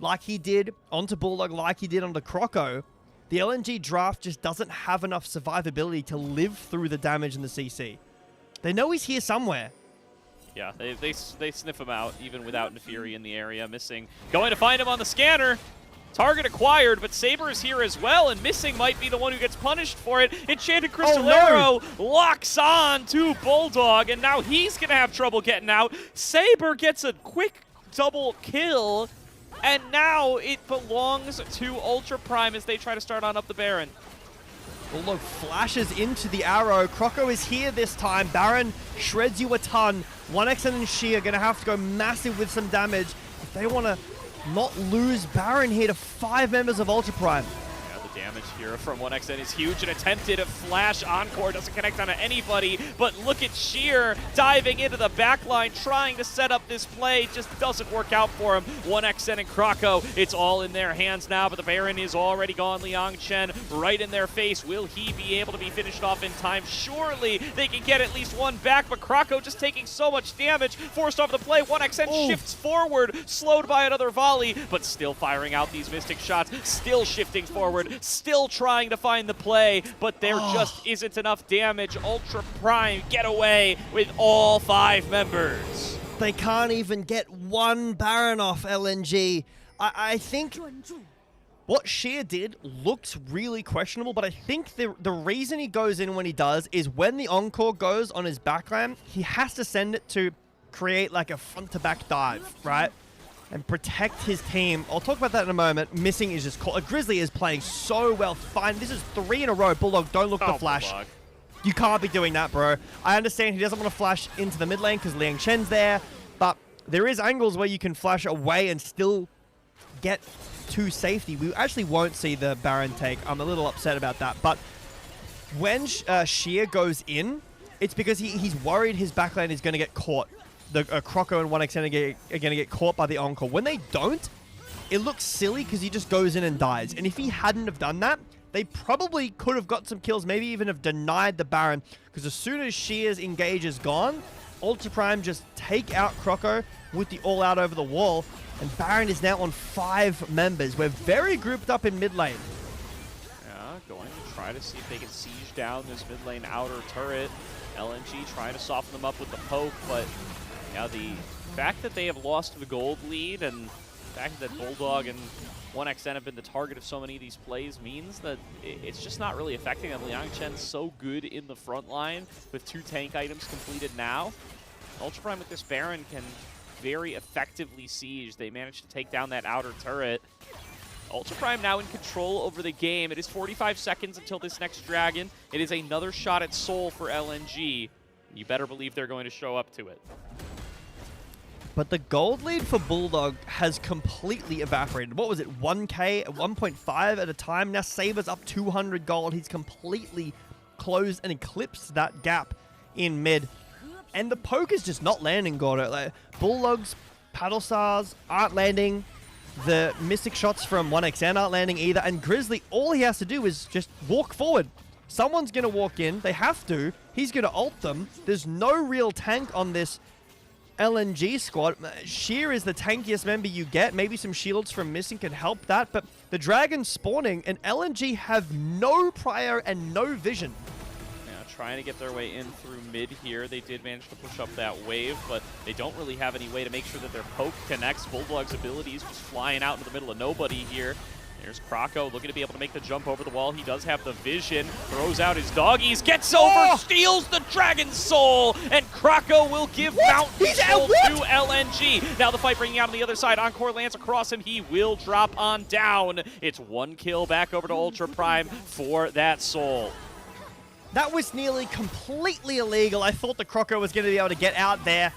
like he did onto Bulldog, like he did onto Croco, the LNG draft just doesn't have enough survivability to live through the damage in the CC. They know he's here somewhere. Yeah, they sniff him out, even without Neferi in the area. Missing. Going to find him on the scanner. Target acquired, but Saber is here as well, and Missing might be the one who gets punished for it. Enchanted Crystallero locks on to Bulldog, and now he's going to have trouble getting out. Saber gets a quick double kill, and now it belongs to Ultra Prime as they try to start on up the Baron. Bulldog flashes into the arrow. Croco is here this time. Baron shreds you a ton. 1xN and Sheer are going to have to go massive with some damage if they want to not lose Baron here to 5 members of Ultra Prime. Yeah, the damage here from 1xN is huge. An attempted flash encore doesn't connect onto anybody, but look at Sheer diving into the backline, trying to set up this play. Just doesn't work out for him. 1xN and Krako, it's all in their hands now, but the Baron is already gone. Liang Chen right in their face. Will he be able to be finished off in time? Surely they can get at least one back, but Krako just taking so much damage, forced off the play. 1xN shifts forward, slowed by another volley, but still firing out these Mystic shots, still shifting forward, still trying to find the play, but there just isn't enough damage. Ultra Prime get away with all 5 members. They can't even get one Baron off LNG. I think what Sheer did looks really questionable, but I think the reason he goes in when he does is when the Encore goes on his backline, he has to send it to create like a front-to-back dive, right? And protect his team. I'll talk about that in a moment. Missing is just caught. Grizzly is playing so well. Fine. This is 3 in a row. Bulldog, don't look the flash. Bulldog. You can't be doing that, bro. I understand he doesn't want to flash into the mid lane because Liang Chen's there, but there is angles where you can flash away and still get to safety. We actually won't see the Baron take. I'm a little upset about that. But when Sheer goes in, it's because he's worried his backline is going to get caught. The Kroko and 1xN are going to get caught by the Encore. When they don't, it looks silly because he just goes in and dies. And if he hadn't have done that, they probably could have got some kills, maybe even have denied the Baron. Because as soon as Sheer's engage is gone, Ultra Prime just take out Kroko with the all-out over the wall. And Baron is now on 5 members. We're very grouped up in mid lane. Yeah, going to try to see if they can siege down this mid lane outer turret. LNG trying to soften them up with the poke, but yeah, the fact that they have lost the gold lead and the fact that Bulldog and 1xN have been the target of so many of these plays means that it's just not really affecting them. Liang Chen's so good in the front line with 2 tank items completed now. Ultra Prime with this Baron can very effectively siege. They managed to take down that outer turret. Ultra Prime now in control over the game. It is 45 seconds until this next dragon. It is another shot at Soul for LNG. You better believe they're going to show up to it. But the gold lead for Bulldog has completely evaporated. What was it, 1K, 1.5 at a time? Now Saber's up 200 gold. He's completely closed and eclipsed that gap in mid. And the poke is just not landing, Gordo. Like, Bulldog's paddle stars aren't landing. The Mystic shots from 1xN aren't landing either. And Grizzly, all he has to do is just walk forward. Someone's going to walk in. They have to. He's going to ult them. There's no real tank on this LNG squad. Sheer is the tankiest member you get. Maybe some shields from Missing can help that. But the Dragon's spawning, and LNG have no prior and no vision. Trying to get their way in through mid here. They did manage to push up that wave, but they don't really have any way to make sure that their poke connects. Bulldog's abilities just flying out into the middle of nobody here. There's Krako looking to be able to make the jump over the wall. He does have the vision, throws out his doggies, gets over, steals the Dragon's Soul, and Krako will give Mountain Soul to LNG. Now the fight bringing out on the other side. Encore lands across him. He will drop on down. It's 1 kill back over to Ultra Prime for that Soul. That was nearly completely illegal. I thought the Kroko was going to be able to get out there.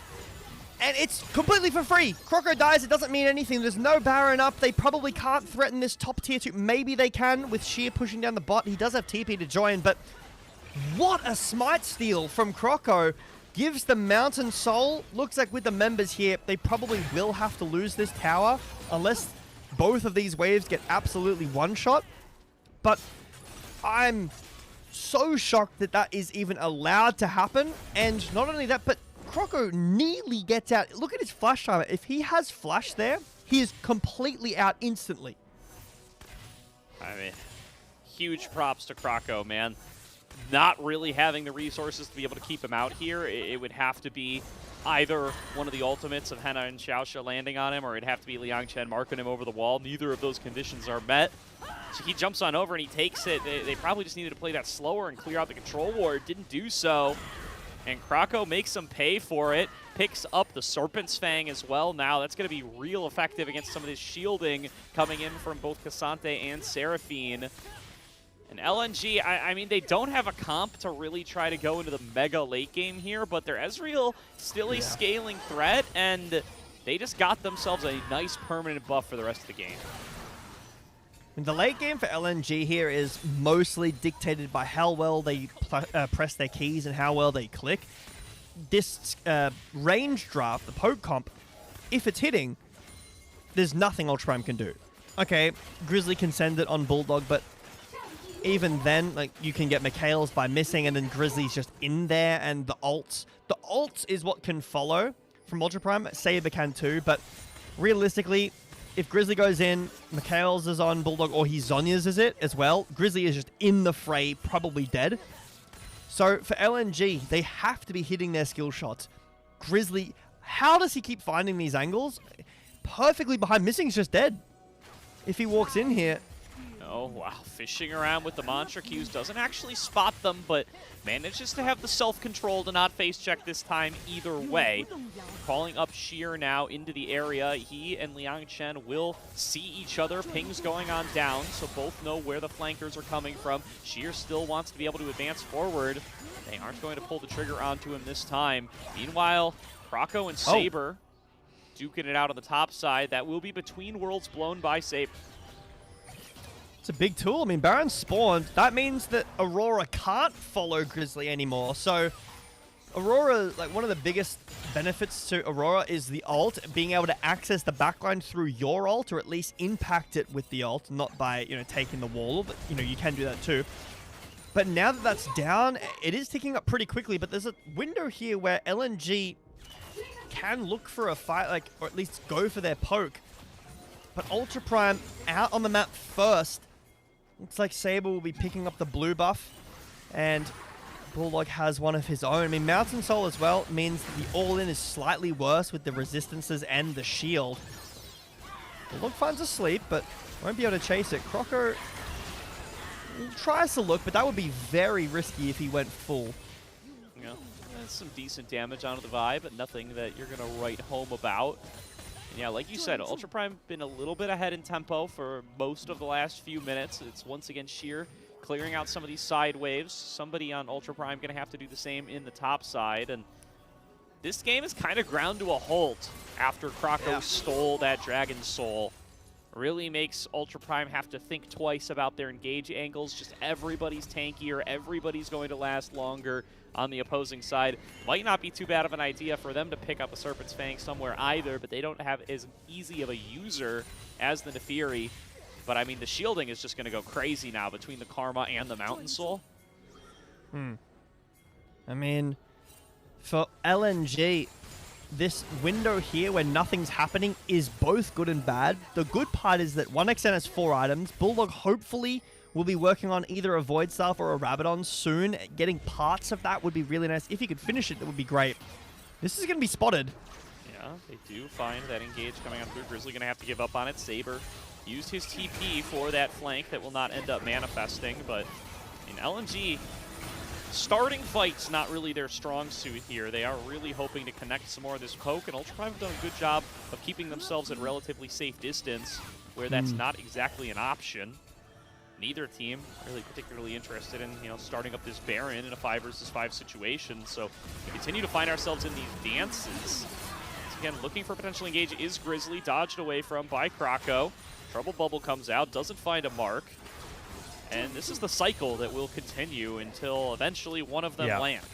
And it's completely for free. Kroko dies, it doesn't mean anything. There's no Baron up. They probably can't threaten this top tier 2. Maybe they can with Sheer pushing down the bot. He does have TP to join, but what a smite steal from Kroko. Gives the Mountain Soul. Looks like with the members here, they probably will have to lose this tower unless both of these waves get absolutely one-shot. But I'm so shocked that that is even allowed to happen. And not only that, but Kroko nearly gets out. Look at his flash timer. If he has flash there, he is completely out instantly. I mean, huge props to Krako, man. Not really having the resources to be able to keep him out here. It would have to be either one of the ultimates of Henna and Xiaoxia landing on him, or it'd have to be Liang Chen marking him over the wall. Neither of those conditions are met. So he jumps on over and he takes it. They probably just needed to play that slower and clear out the control ward. Didn't do so. And Krako makes him pay for it. Picks up the Serpent's Fang as well now. That's going to be real effective against some of this shielding coming in from both Cassante and Seraphine. And LNG, I mean, they don't have a comp to really try to go into the mega late game here, but their Ezreal still a scaling threat, and they just got themselves a nice permanent buff for the rest of the game. And the late game for LNG here is mostly dictated by how well they press their keys and how well they click. This range draft, the poke comp, if it's hitting, there's nothing Ultra Prime can do. Okay, Grizzly can send it on Bulldog, but even then, like, you can get Mikhail's by missing, and then Grizzly's just in there, and the ults. The ults is what can follow from Ultra Prime. Saber can too, but realistically, if Grizzly goes in, Mikhail's is on Bulldog, or he Zonya's is it as well, Grizzly is just in the fray, probably dead. So for LNG, they have to be hitting their skill shots. Grizzly, how does he keep finding these angles? Perfectly behind. Missing's just dead. If he walks in here. Oh, wow. Fishing around with the mantra cues. Doesn't actually spot them, but manages to have the self-control to not face check this time either way. Calling up Sheer now into the area. He and Liang Chen will see each other. Pings going on down, so both know where the flankers are coming from. Sheer still wants to be able to advance forward. They aren't going to pull the trigger onto him this time. Meanwhile, Croco and Saber duking it out on the top side. That will be between worlds blown by Saber. It's a big tool. I mean, Baron spawned. That means that Aurora can't follow Grizzly anymore. So Aurora, like, one of the biggest benefits to Aurora is the ult, being able to access the backline through your ult, or at least impact it with the ult, not by, you know, taking the wall, but, you know, you can do that too. But now that that's down, it is ticking up pretty quickly, but there's a window here where LNG can look for a fight, like, or at least go for their poke. But Ultra Prime out on the map first. Looks like Saber will be picking up the blue buff, and Bulldog has one of his own. I mean, Mountain Soul as well means that the all-in is slightly worse with the resistances and the shield. Bulldog finds a sleep, but won't be able to chase it. Croco tries to look, but that would be very risky if he went full. Yeah, that's some decent damage onto the vibe, but nothing that you're going to write home about. Yeah, like you said, Ultra Prime been a little bit ahead in tempo for most of the last few minutes. It's once again Sheer clearing out some of these side waves. Somebody on Ultra Prime going to have to do the same in the top side. And this game is kind of ground to a halt after Croco stole that Dragon Soul. Really makes Ultra Prime have to think twice about their engage angles. Just everybody's tankier, everybody's going to last longer on the opposing side. Might not be too bad of an idea for them to pick up a Serpent's Fang somewhere either, but they don't have as easy of a user as the Nefiri. But I mean, the shielding is just going to go crazy now between the Karma and the Mountain Soul. I mean, for LNG, this window here where nothing's happening is both good and bad. The good part is that 1xN has 4 items. Bulldog hopefully will be working on either a Void Staff or a Rabadon soon. Getting parts of that would be really nice. If he could finish it, that would be great. This is going to be spotted. Yeah, they do find that engage coming on through. Grizzly going to have to give up on it. Saber used his TP for that flank that will not end up manifesting, but in LNG, starting fight's not really their strong suit here. They are really hoping to connect some more of this poke, and Ultra Prime have done a good job of keeping themselves at relatively safe distance, where that's not exactly an option. Neither team really particularly interested in, you know, starting up this Baron in a 5 versus 5 situation. So we continue to find ourselves in these dances. Once again, looking for potential engage is Grizzly, dodged away from by Croco. Trouble Bubble comes out, doesn't find a mark. And this is the cycle that will continue until eventually one of them land.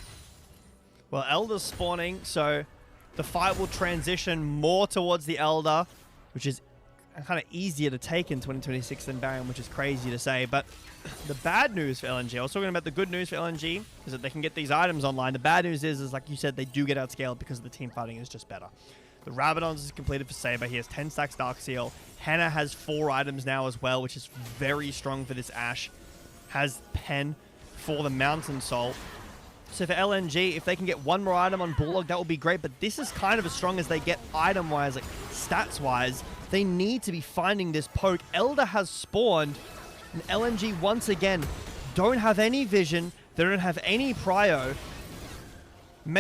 Well, Elder's spawning, so the fight will transition more towards the Elder, which is kind of easier to take in 2026 than Baron, which is crazy to say. But the bad news for LNG, I was talking about the good news for LNG, is that they can get these items online. The bad news is like you said, they do get outscaled because the team fighting is just better. The Rabadons is completed for Saber. He has 10 stacks Darkseal. Hannah has 4 items now as well, which is very strong for this Ashe. Has Pen for the Mountain Soul. So for LNG, if they can get one more item on Bulldog, that will be great. But this is kind of as strong as they get item-wise, like stats-wise. They need to be finding this poke. Elder has spawned, and LNG once again don't have any vision. They don't have any prio.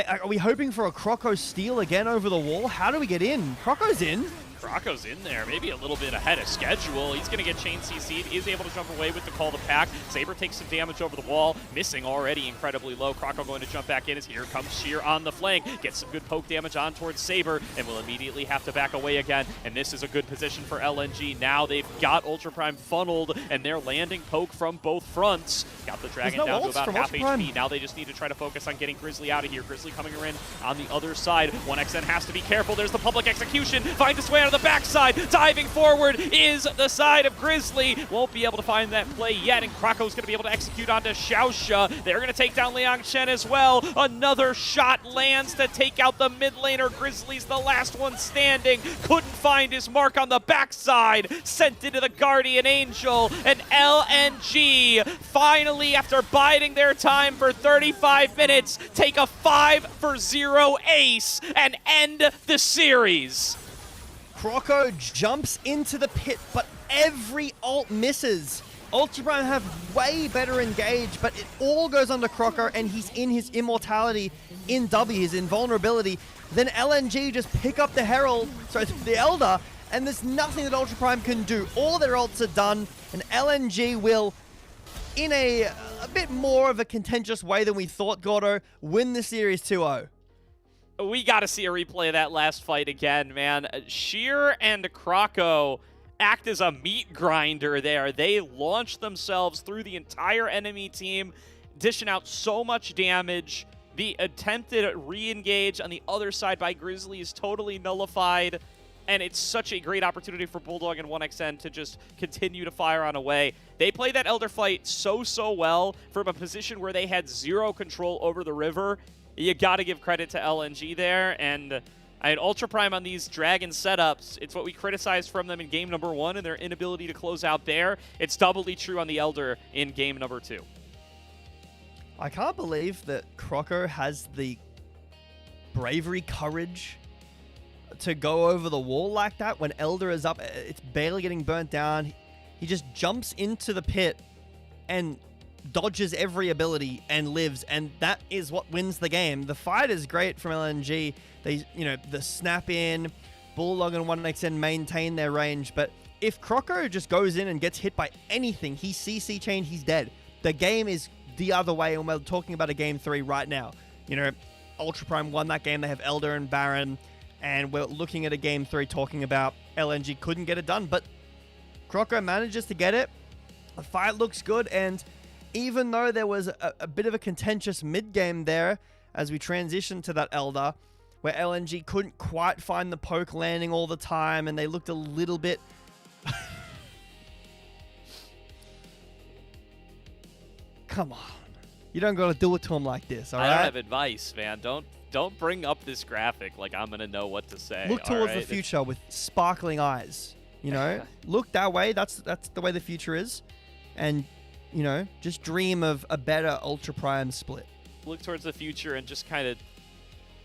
Are we hoping for a Croco steal again over the wall? How do we get in? Croco's in. Krako's in there, maybe a little bit ahead of schedule. He's going to get chain CC'd. Is able to jump away with the call to pack. Saber takes some damage over the wall, missing already incredibly low. Krako going to jump back in as here comes Sheer on the flank. Gets some good poke damage on towards Saber and will immediately have to back away again. And this is a good position for LNG. Now they've got Ultra Prime funneled and they're landing poke from both fronts. Got the Dragon down to about half HP. Now they just need to try to focus on getting Grizzly out of here. Grizzly coming in on the other side. 1XN has to be careful. There's the public execution. Finds its way out of the backside. Diving forward is the side of Grizzly. Won't be able to find that play yet, and Krako's going to be able to execute onto Xiaosha. They're going to take down Liang Chen as well. Another shot lands to take out the mid laner. Grizzly's the last one standing. Couldn't find his mark on the backside. Sent into the Guardian Angel, and LNG finally, after biding their time for 35 minutes, take a 5-for-0 ace and end the series. Krako jumps into the pit, but every ult misses. Ultra Prime have way better engage, but it all goes under Krako, and he's in his immortality in W, his invulnerability. Then LNG just pick up the Herald, sorry, the Elder, and there's nothing that Ultra Prime can do. All their ults are done, and LNG will, in a bit more of a contentious way than we thought, Gordo, win the series 2-0. We got to see a replay of that last fight again, man. Sheer and Krako act as a meat grinder there. They launch themselves through the entire enemy team, dishing out so much damage. The attempted re-engage on the other side by Grizzly is totally nullified, and it's such a great opportunity for Bulldog and 1XN to just continue to fire on away. They played that Elder fight so well from a position where they had zero control over the river. You got to give credit to LNG there, and I had Ultra Prime on these Dragon setups. It's what we criticized from them in game number 1 and their inability to close out there. It's doubly true on the Elder in game number 2. I can't believe that Krako has the bravery, courage to go over the wall like that when Elder is up. It's barely getting burnt down. He just jumps into the pit and dodges every ability and lives, and that is what wins the game. The fight is great from LNG. They, the snap in, Bulldog and 1XN maintain their range, but if Krako just goes in and gets hit by anything, he's CC chained, he's dead. The game is the other way, and we're talking about a game 3 right now. Ultra Prime won that game. They have Elder and Baron, and we're looking at a game 3 talking about LNG couldn't get it done, but Krako manages to get it. The fight looks good, and even though there was a bit of a contentious mid-game there as we transitioned to that Elder, where LNG couldn't quite find the poke landing all the time, and they looked a little bit... Come on. You don't got to do it to him like this, all right? I don't have advice, man. Don't bring up this graphic like I'm going to know what to say. Look towards the future with sparkling eyes, Look that way. That's the way the future is. And, just dream of a better Ultra Prime split. Look towards the future and just kind of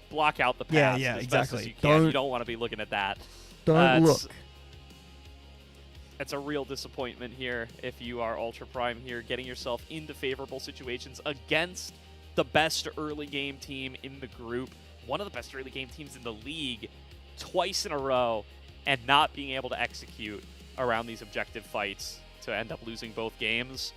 block out the past as best as you can. You don't want to be looking at that. Don't look. It's a real disappointment here if you are Ultra Prime here, getting yourself into favorable situations against the best early game team in the group, one of the best early game teams in the league, twice in a row, and not being able to execute around these objective fights to end up losing both games.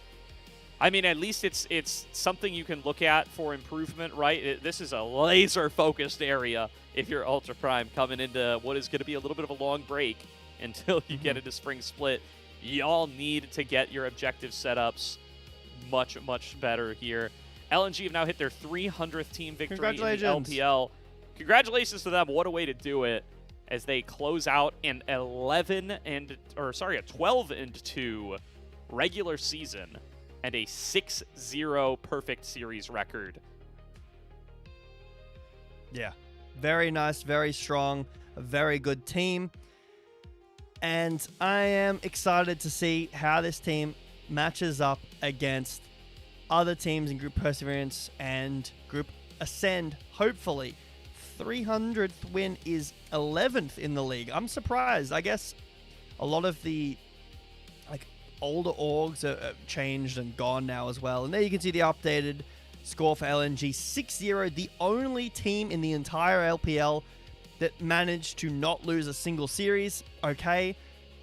I mean, at least it's something you can look at for improvement, right? This is a laser-focused area if you're Ultra Prime coming into what is going to be a little bit of a long break until you get into Spring Split. Y'all need to get your objective setups much, much better here. LNG have now hit their 300th team victory in the LPL. Congratulations to them. What a way to do it as they close out a 12-2 regular season and a 6-0 perfect series record. Yeah. Very nice, very strong, a very good team. And I am excited to see how this team matches up against other teams in Group Perseverance and Group Ascend, hopefully. 300th win is 11th in the league. I'm surprised. I guess a lot of the older orgs are changed and gone now as well. And there you can see the updated score for LNG. 6-0, the only team in the entire LPL that managed to not lose a single series. Okay,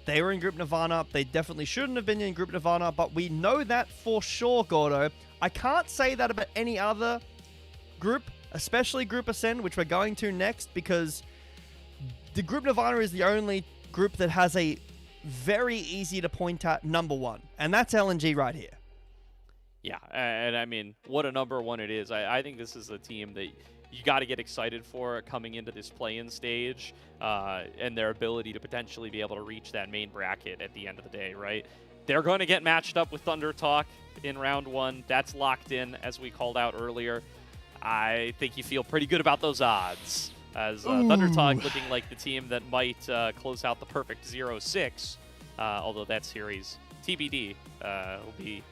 they were in Group Nirvana. They definitely shouldn't have been in Group Nirvana, but we know that for sure, Gordo. I can't say that about any other group, especially Group Ascend, which we're going to next, because the Group Nirvana is the only group that has a very easy to point at number one, and that's LNG right here. Yeah, and I mean, what a number one it is. I think this is a team that you got to get excited for coming into this play-in stage, and their ability to potentially be able to reach that main bracket at the end of the day, right? They're going to get matched up with Thunder Talk in round one. That's locked in, as we called out earlier. I think you feel pretty good about those odds, as Thunder Talk looking like the team that might close out the perfect 0-6, although that series, TBD, will be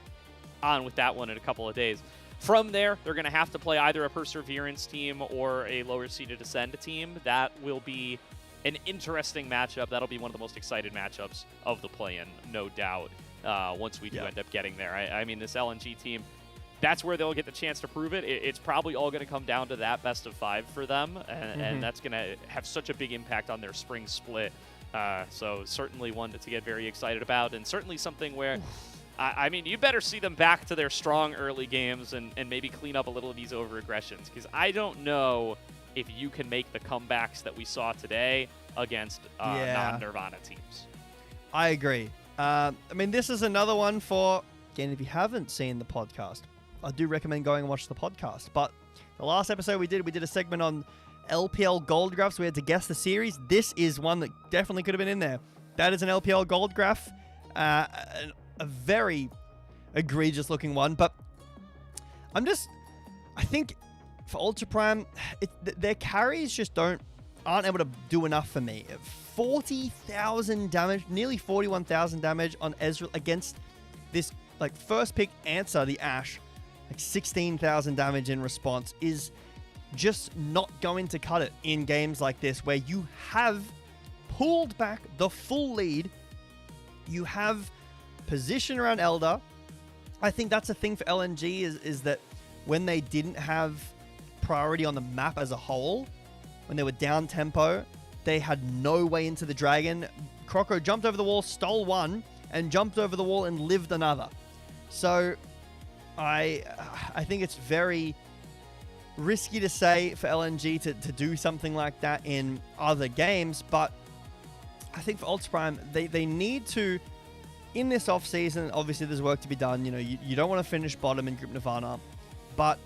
on with that one in a couple of days. From there, they're going to have to play either a Perseverance team or a lower-seeded Ascend team. That will be an interesting matchup. That'll be one of the most excited matchups of the play-in, no doubt, once we do end up getting there. I mean, this LNG team, that's where they'll get the chance to prove it. It's probably all going to come down to that best of 5 for them, and that's going to have such a big impact on their spring split. So certainly one to get very excited about, and certainly something where, I mean, you better see them back to their strong early games and maybe clean up a little of these over-aggressions, because I don't know if you can make the comebacks that we saw today against non-Nirvana teams. I agree. I mean, this is another one for, again, if you haven't seen the podcast, I do recommend going and watch the podcast. But the last episode we did a segment on LPL Gold Graphs. We had to guess the series. This is one that definitely could have been in there. That is an LPL Gold Graph. A very egregious looking one. But I think for Ultra Prime, their carries just aren't able to do enough for me. 40,000 damage, nearly 41,000 damage on Ezreal against this like first pick answer, the Ashe. Like 16,000 damage in response is just not going to cut it in games like this, where you have pulled back the full lead. You have position around Elder. I think that's a thing for LNG is that when they didn't have priority on the map as a whole, when they were down tempo, they had no way into the Dragon. Croco jumped over the wall, stole one, and jumped over the wall and lived another. So I think it's very risky to say for LNG to do something like that in other games, but I think for Ultra Prime, they need to, in this offseason, obviously there's work to be done. You know, you don't want to finish bottom in Group Nirvana, but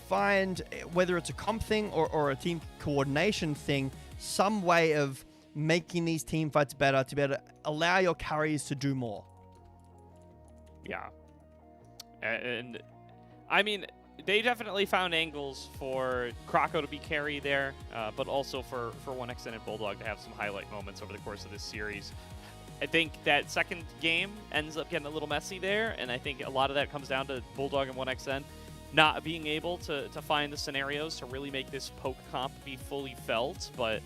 find, whether it's a comp thing or a team coordination thing, some way of making these team fights better to be able to allow your carries to do more. Yeah. And I mean, they definitely found angles for Croco to be carry there, but also for 1xN and Bulldog to have some highlight moments over the course of this series. I think that second game ends up getting a little messy there, and I think a lot of that comes down to Bulldog and 1xN not being able to find the scenarios to really make this poke comp be fully felt. But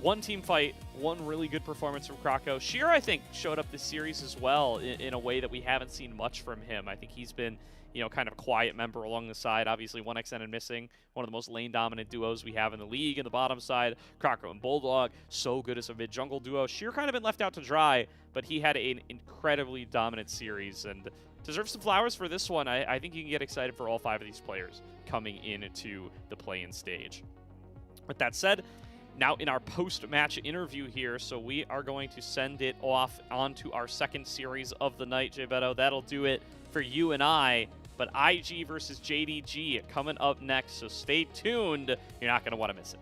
one team fight, one really good performance from Croco. Sheer, I think, showed up this series as well in a way that we haven't seen much from him. I think he's been, you know, kind of a quiet member along the side. Obviously, 1xN and Missing, one of the most lane-dominant duos we have in the league. In the bottom side, Croco and Bulldog, so good as a mid-jungle duo. Sheer kind of been left out to dry, but he had an incredibly dominant series and deserves some flowers for this one. I think you can get excited for all 5 of these players coming into the play-in stage. With that said, now in our post-match interview here, so we are going to send it off onto our second series of the night, Jay Beto. That'll do it for you and I, but IG versus JDG coming up next, so stay tuned. You're not going to want to miss it.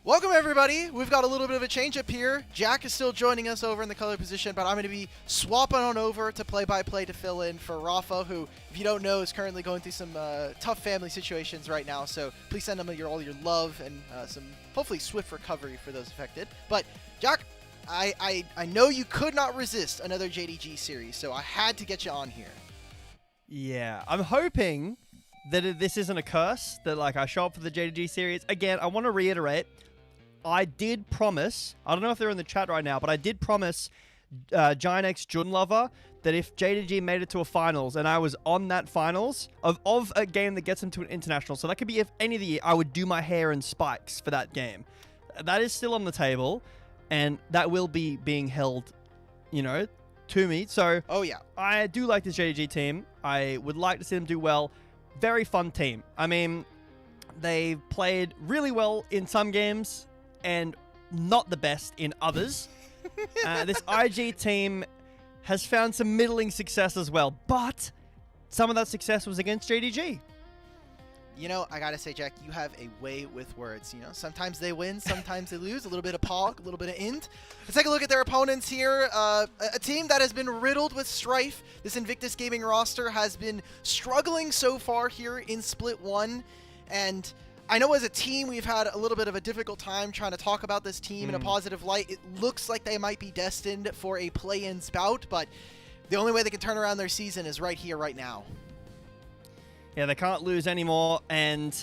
Welcome, everybody. We've got a little bit of a change up here. Jack is still joining us over in the color position, but I'm going to be swapping on over to play-by-play to fill in for Rafa, who, if you don't know, is currently going through some tough family situations right now. So please send him all your love and some hopefully swift recovery for those affected. But Jack, I know you could not resist another JDG series, so I had to get you on here. Yeah, I'm hoping that this isn't a curse, that like I show up for the JDG series. Again, I want to reiterate, I did promise, I don't know if they're in the chat right now, but I did promise Giant X Jun Lover that if JDG made it to a finals and I was on that finals of a game that gets them to an international, so that could be if any of the year, I would do my hair in spikes for that game. That is still on the table, and that will be being held, you know, to me. So oh yeah, I do like this JDG team. I would like to see them do well. Very fun team. I mean, they've played really well in some games and not the best in others. This IG team has found some middling success as well, but some of that success was against JDG. You know, I gotta say, Jack, you have a way with words. You know, sometimes they win, sometimes they lose. A little bit of pog, a little bit of int. Let's take a look at their opponents here. A team that has been riddled with strife. This Invictus Gaming roster has been struggling so far here in Split 1. And I know as a team, we've had a little bit of a difficult time trying to talk about this team in a positive light. It looks like they might be destined for a play-in spout, but the only way they can turn around their season is right here, right now. Yeah, they can't lose anymore, and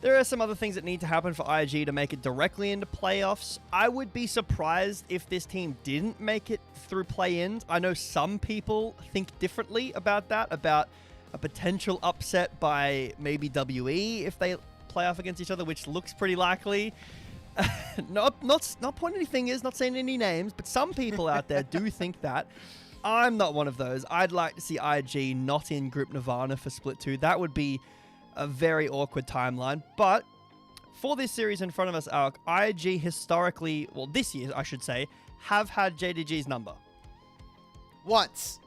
there are some other things that need to happen for IG to make it directly into playoffs. I would be surprised if this team didn't make it through play-ins. I know some people think differently about that, about a potential upset by maybe WE if they play off against each other, which looks pretty likely. Not pointing any fingers, not saying any names, but some people out there do think that. I'm not one of those. I'd like to see IG not in Group Nirvana for Split 2. That would be a very awkward timeline. But for this series in front of us, Alec, IG historically, well, this year, I should say, have had JDG's number. Once.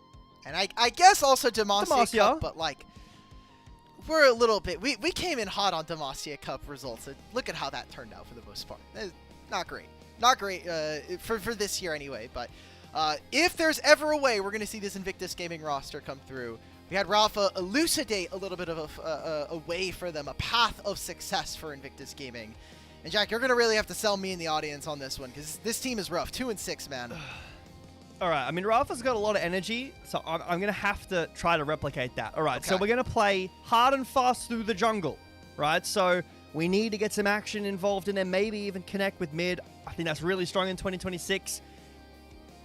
And I guess also Demacia Cup, but like, we're a little bit, we came in hot on Demacia Cup results, and look at how that turned out for the most part. Not great. Not great for this year anyway, but if there's ever a way we're going to see this Invictus Gaming roster come through, we had Rafa elucidate a little bit of a way for them, a path of success for Invictus Gaming. And Jack, you're going to really have to sell me in the audience on this one, because this team is rough. 2-6, man. All right, I mean, Rafa's got a lot of energy, so I'm going to have to try to replicate that. All right, okay. So we're going to play hard and fast through the jungle, right? So we need to get some action involved in there, maybe even connect with mid. I think that's really strong in 2026.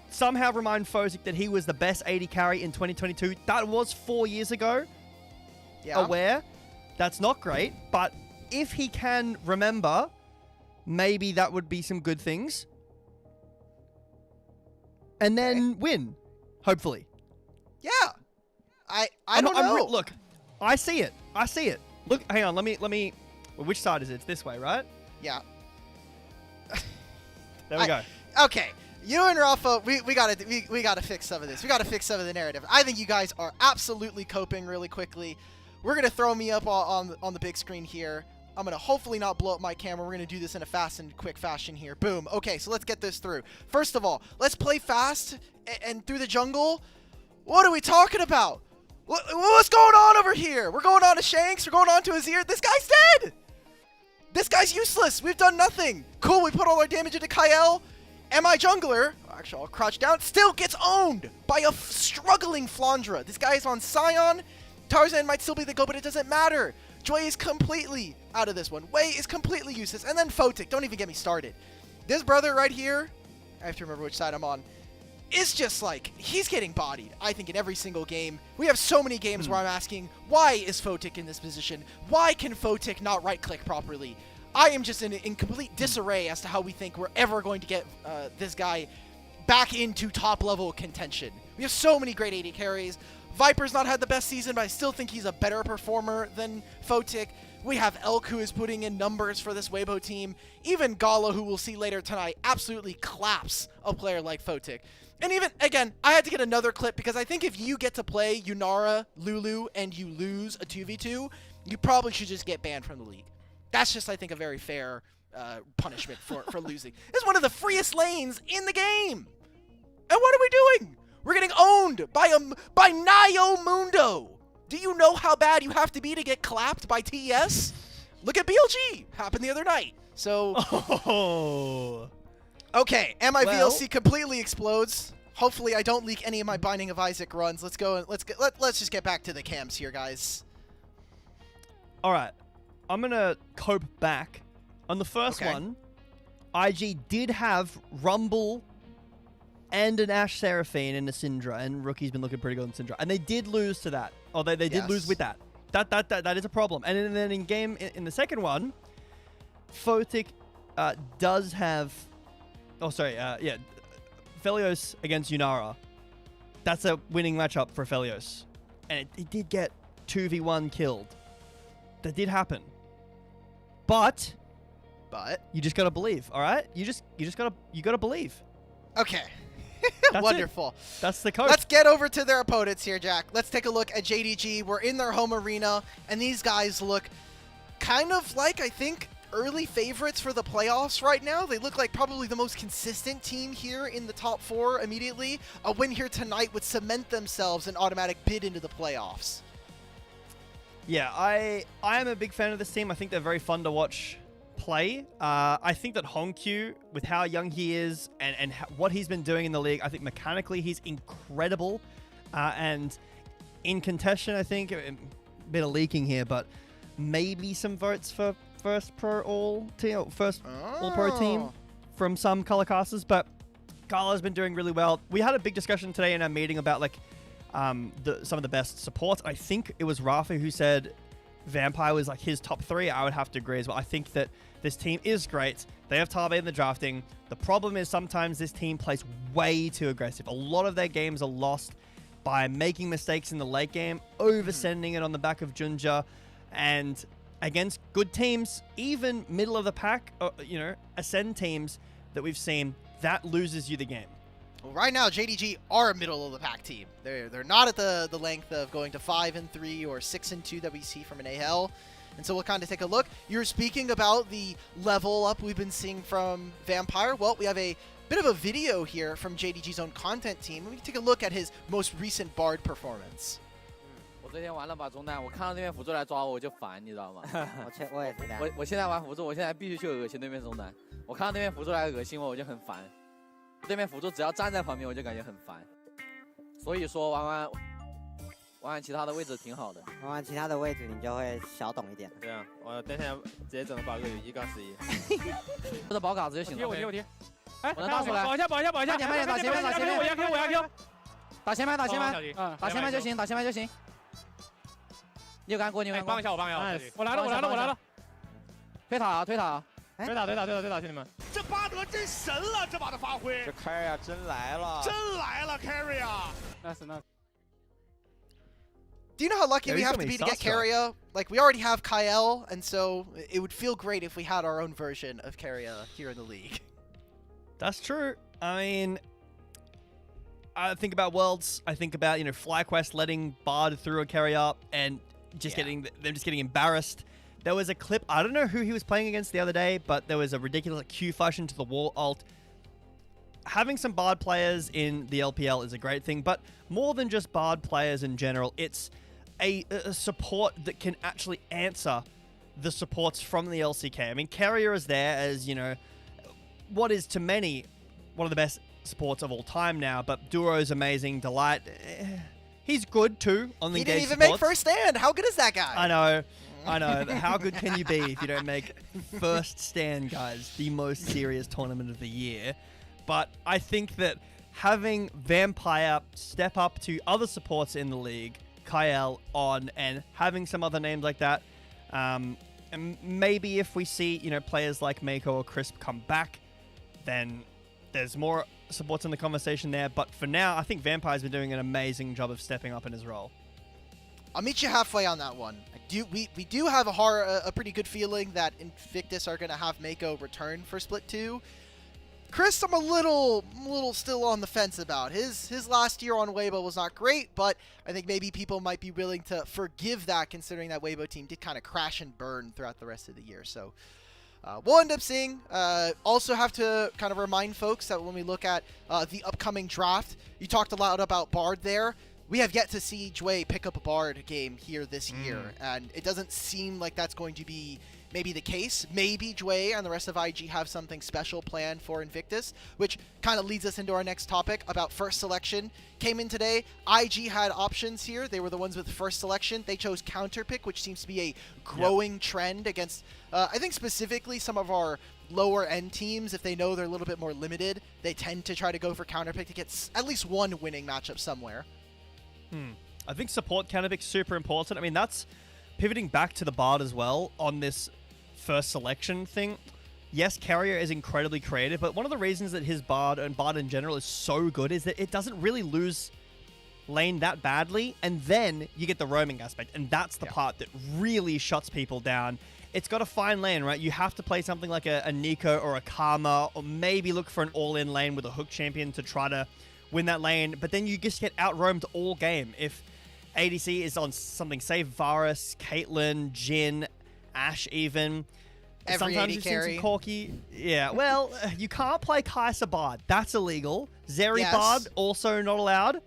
Somehow remind Fozik that he was the best AD carry in 2022. That was 4 years ago. Yeah. Aware. That's not great, but if he can remember, maybe that would be some good things. And then win, hopefully. Yeah. I don't know. Look, I see it. I see it. Look, hang on. Let me. Well, which side is it? It's this way, right? Yeah. There we go. Okay. You and Rafa, we gotta fix some of this. We gotta fix some of the narrative. I think you guys are absolutely coping really quickly. We're gonna throw me up on the big screen here. I'm going to hopefully not blow up my camera. We're going to do this in a fast and quick fashion here. Boom. Okay, so let's get this through. First of all, let's play fast and through the jungle. What are we talking about? What's going on over here? We're going on to Shanks. We're going on to Azir. This guy's dead. This guy's useless. We've done nothing. Cool, we put all our damage into Kael. And my jungler, actually I'll crouch down, still gets owned by a struggling Flandra. This guy is on Sion. Tarzan might still be the go, but it doesn't matter. Joy is completely out of this one. Wei is completely useless. And then Photic, don't even get me started. This brother right here, I have to remember which side I'm on, is just like, he's getting bodied, I think, in every single game. We have so many games where I'm asking, why is Photic in this position? Why can Photic not right-click properly? I am just in complete disarray as to how we think we're ever going to get this guy back into top-level contention. We have so many great AD carries. Viper's not had the best season, but I still think he's a better performer than Photic. We have Elk, who is putting in numbers for this Weibo team. Even Gala, who we'll see later tonight, absolutely claps a player like Photic. And even, again, I had to get another clip because I think if you get to play Yunara, Lulu, and you lose a 2v2, you probably should just get banned from the league. That's just, I think, a very fair punishment for losing. It's one of the freest lanes in the game. And what are we doing? We're getting owned by Nayo Mundo. Do you know how bad you have to be to get clapped by TES? Look at BLG. Happened the other night. So, okay, and my VLC completely explodes. Hopefully, I don't leak any of my Binding of Isaac runs. Let's go and let's just get back to the cams here, guys. All right, I'm gonna cope back on the first one. IG did have Rumble and an Ashe Seraphine and a Syndra, and Rookie's been looking pretty good on Syndra, and they did lose to that. Oh, they did lose with that. That is a problem. And then in the second one, Photic does have. Oh, sorry. Yeah, Felios against Yunara. That's a winning matchup for Felios, and it did get 2v1 killed. That did happen. But you just gotta believe. All right, you gotta believe. Okay. That's wonderful. That's the code. Let's get over to their opponents here, Jack. Let's take a look at JDG. We're in their home arena, and these guys look kind of like, I think, early favorites for the playoffs right now. They look like probably the most consistent team here in the top 4 immediately. A win here tonight would cement themselves an automatic bid into the playoffs. Yeah, I am a big fan of this team. I think they're very fun to watch play. I think that Honkyu, with how young he is and what he's been doing in the league, I think mechanically he's incredible. And in contention, I think, a bit of leaking here, but maybe some votes for first all pro team from some color casters. But Gala's been doing really well. We had a big discussion today in our meeting about like some of the best supports. I think it was Rafa who said Vampire was like his top 3. I would have to agree as well. I think that this team is great. They have Tabe in the drafting. The problem is sometimes this team plays way too aggressive. A lot of their games are lost by making mistakes in the late game, oversending it on the back of Junja, and against good teams, even middle of the pack, Ascend teams that we've seen, that loses you the game. Well, right now, JDG are a middle-of-the-pack team. They're not at the length of going to 5-3 or 6-2 that we see from an AHL. And so we'll kind of take a look. You're speaking about the level up we've been seeing from Vampire. Well, we have a bit of a video here from JDG's own content team. We can take a look at his most recent Bard performance. 我昨天玩了把中单，我看到对面辅助来抓我就烦，你知道吗？我也是的。我现在玩辅助，我现在必须去恶心对面中单。我看到对面辅助来恶心我，我就很烦。对面辅助只要站在旁边，我就感觉很烦。所以说玩其他的位置挺好的。玩其他的位置你就会小懂一点。对啊，我等下直接整个宝个有1杠11。或者宝嘎子就行了。我贴。哎，我能倒出来。保一下。慢点，打前面。我要 Q。打前面就行，打前面就行。你有干过，帮一下我，我来了。推塔，推塔，兄弟们。这巴德真神了，这把的发挥。这 carry 啊，真来了 carry 啊。Nice. Do you know how lucky we have to be to get Carrier? Like, we already have Kyle, and so it would feel great if we had our own version of Carrier here in the league. That's true. I mean, I think about Worlds. I think about, FlyQuest letting Bard through a Carrier and just getting embarrassed. There was a clip, I don't know who he was playing against the other day, but there was a ridiculous Q flash into the wall ult. Having some Bard players in the LPL is a great thing, but more than just Bard players in general, it's a support that can actually answer the supports from the LCK. I mean, Carrier is there as, what is to many one of the best supports of all time now, but Duro's amazing. Delight, he's good too on the engaged He didn't even supports. make first stand. How good is that guy? I know. How good can you be if you don't make first stand, guys? The most serious tournament of the year. But I think that having Vampire step up to other supports in the league, Kyle on, and having some other names like that, and maybe if we see, players like Mako or Crisp come back, then there's more supports in the conversation there. But for now, I think Vampire's been doing an amazing job of stepping up in his role. I'll meet you halfway on that one. We do have a pretty good feeling that Invictus are going to have Mako return for Split 2. Chris, I'm a little still on the fence about. His last year on Weibo was not great, but I think maybe people might be willing to forgive that, considering that Weibo team did kind of crash and burn throughout the rest of the year. So we'll end up seeing. Also have to kind of remind folks that when we look at the upcoming draft, you talked a lot about Bard there. We have yet to see Jway pick up a Bard game here this year, and it doesn't seem like that's going to be maybe the case. Maybe Jway and the rest of IG have something special planned for Invictus, which kind of leads us into our next topic about first selection. Came in today, IG had options here. They were the ones with first selection. They chose counterpick, which seems to be a growing trend against, I think specifically some of our lower end teams. If they know they're a little bit more limited, they tend to try to go for counterpick to get at least one winning matchup somewhere. I think support counterpick's super important. I mean, that's pivoting back to the Bard as well on this first selection thing. Yes, Carrier is incredibly creative, but one of the reasons that his Bard and Bard in general is so good is that it doesn't really lose lane that badly, and then you get the roaming aspect, and that's the part that really shuts people down. It's got a fine lane, right? You have to play something like a Nico or a Karma, or maybe look for an all-in lane with a hook champion to try to win that lane, but then you just get out-roamed all game. If ADC is on something, say Varus, Caitlyn, Jhin, Ashe even. Every Sometimes AD you've carry. seen some Corki. Yeah, well, you can't play Kai'Sa Bard. That's illegal. Zeri Yes. Bard, also not allowed.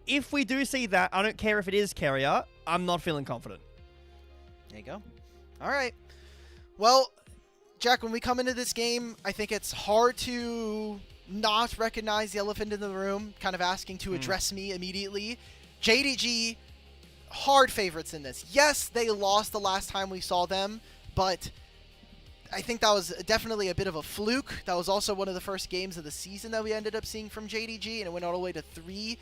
If we do see that, I don't care if it is carrier, I'm not feeling confident. There you go. All right. Well, Jack, when we come into this game, I think it's hard to not recognize the elephant in the room, kind of asking to address me immediately. JDG, hard favorites in this. Yes, they lost the last time we saw them, but I think that was definitely a bit of a fluke. That was also one of the first games of the season that we ended up seeing from JDG, and it went all the way to 3.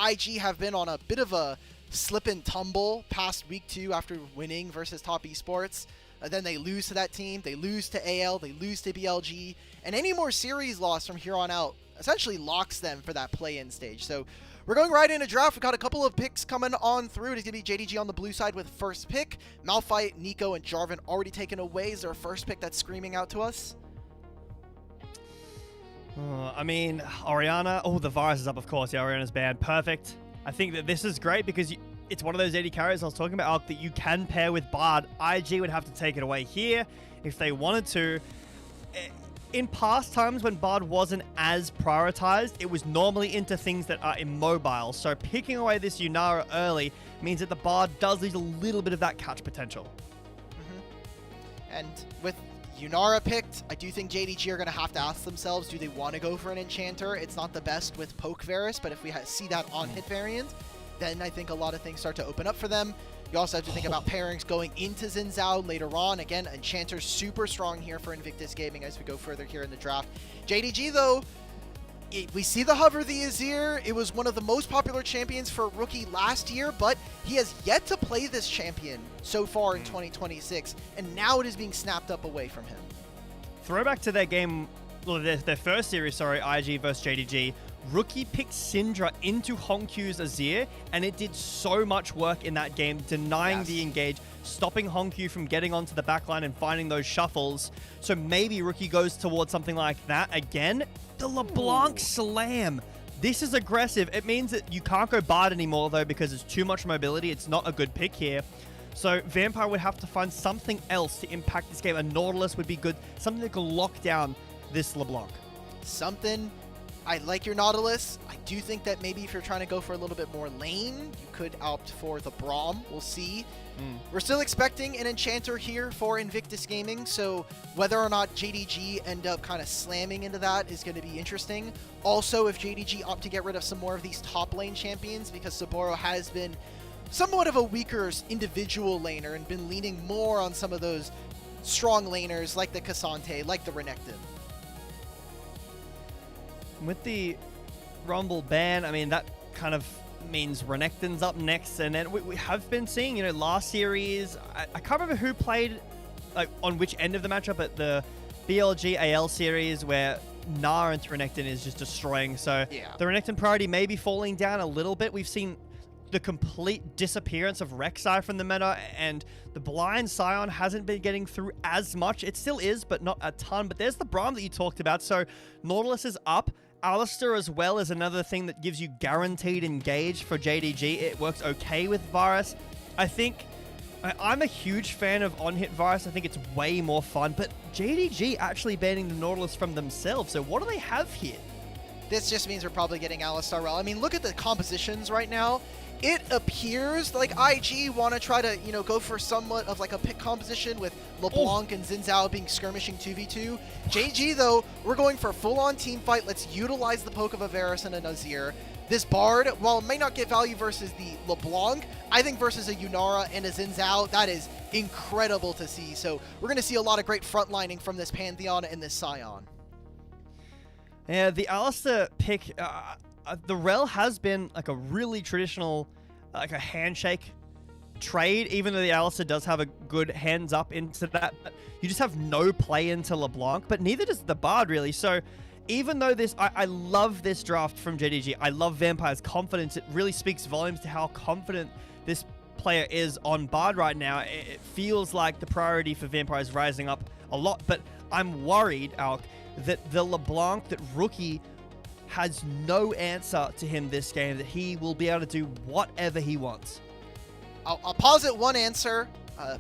IG have been on a bit of a slip and tumble past week 2 after winning versus top esports. Then they lose to that team, they lose to AL, they lose to BLG, and any more series loss from here on out essentially locks them for that play-in stage. So we're going right into draft. We've got a couple of picks coming on through. It's going to be JDG on the blue side with first pick. Malphite, Nico, and Jarvan already taken away. Is there a first pick that's screaming out to us? I mean, Orianna. Oh, the Varus is up, of course. Yeah, Orianna's banned. Perfect. I think that this is great because it's one of those 80 carries I was talking about, that you can pair with Bard. IG would have to take it away here if they wanted to. In past times when Bard wasn't as prioritized, it was normally into things that are immobile. So picking away this Yunara early means that the Bard does lose a little bit of that catch potential. And with Yunara picked, I do think JDG are going to have to ask themselves, do they want to go for an Enchanter? It's not the best with Poke Varus, but if we see that on-hit variant, then I think a lot of things start to open up for them. You also have to think about pairings going into Xin Zhao later on. Again, Enchanter's super strong here for Invictus Gaming as we go further here in the draft. JDG, though, we see the Hover the Azir. It was one of the most popular champions for Rookie last year, but he has yet to play this champion so far in 2026, and now it is being snapped up away from him. Throwback to their game, well, their first series, sorry, IG versus JDG. Rookie picked Syndra into Honkyu's Azir, and it did so much work in that game, denying the engage, stopping Honkyu from getting onto the backline and finding those shuffles. So maybe Rookie goes towards something like that again. The LeBlanc Slam. This is aggressive. It means that you can't go Bard anymore, though, because it's too much mobility. It's not a good pick here. So Vampire would have to find something else to impact this game. A Nautilus would be good. Something that could lock down this LeBlanc. Something. I like your Nautilus. I do think that maybe if you're trying to go for a little bit more lane, you could opt for the Braum. We'll see. We're still expecting an Enchanter here for Invictus Gaming, so whether or not JDG end up kind of slamming into that is going to be interesting. Also, if JDG opt to get rid of some more of these top lane champions, because Saboro has been somewhat of a weaker individual laner and been leaning more on some of those strong laners like the Cassante, like the Renekton. With the Rumble ban, I mean, that kind of means Renekton's up next, and then we have been seeing, you know, last series, I can't remember who played, like, on which end of the matchup, but the BLG AL series where Gnar into Renekton is just destroying, so the Renekton priority may be falling down a little bit. We've seen the complete disappearance of Rek'Sai from the meta, and the blind Scion hasn't been getting through as much. It still is, but not a ton. But there's the Braum that you talked about, so Nautilus is up. Alistair as well is another thing that gives you guaranteed engage for JDG. It works okay with Varus. I think I'm a huge fan of on-hit Virus. I think it's way more fun, but JDG actually banning the Nautilus from themselves. So what do they have here? This just means we're probably getting Alistar Rel. I mean, look at the compositions right now. It appears like IG want to try to, you know, go for somewhat of like a pick composition with LeBlanc and Xin Zhao being skirmishing 2v2. JG, though, we're going for a full-on team fight. Let's utilize the poke of a Varus and a Nazir. This Bard, while it may not get value versus the LeBlanc, I think versus a Yunara and a Xin Zhao, that is incredible to see. So we're going to see a lot of great frontlining from this Pantheon and this Scion. Yeah, the Alistar pick, the Rel has been like a really traditional, like a handshake trade, even though the Alistar does have a good hands up into that. But you just have no play into LeBlanc, but neither does the Bard really. So even though this, I love this draft from JDG. I love Vampire's confidence. It really speaks volumes to how confident this player is on Bard right now. It feels like the priority for Vampire is rising up a lot, but I'm worried, Alk, that the LeBlanc, that Rookie has no answer to him this game, that he will be able to do whatever he wants. I'll posit one answer.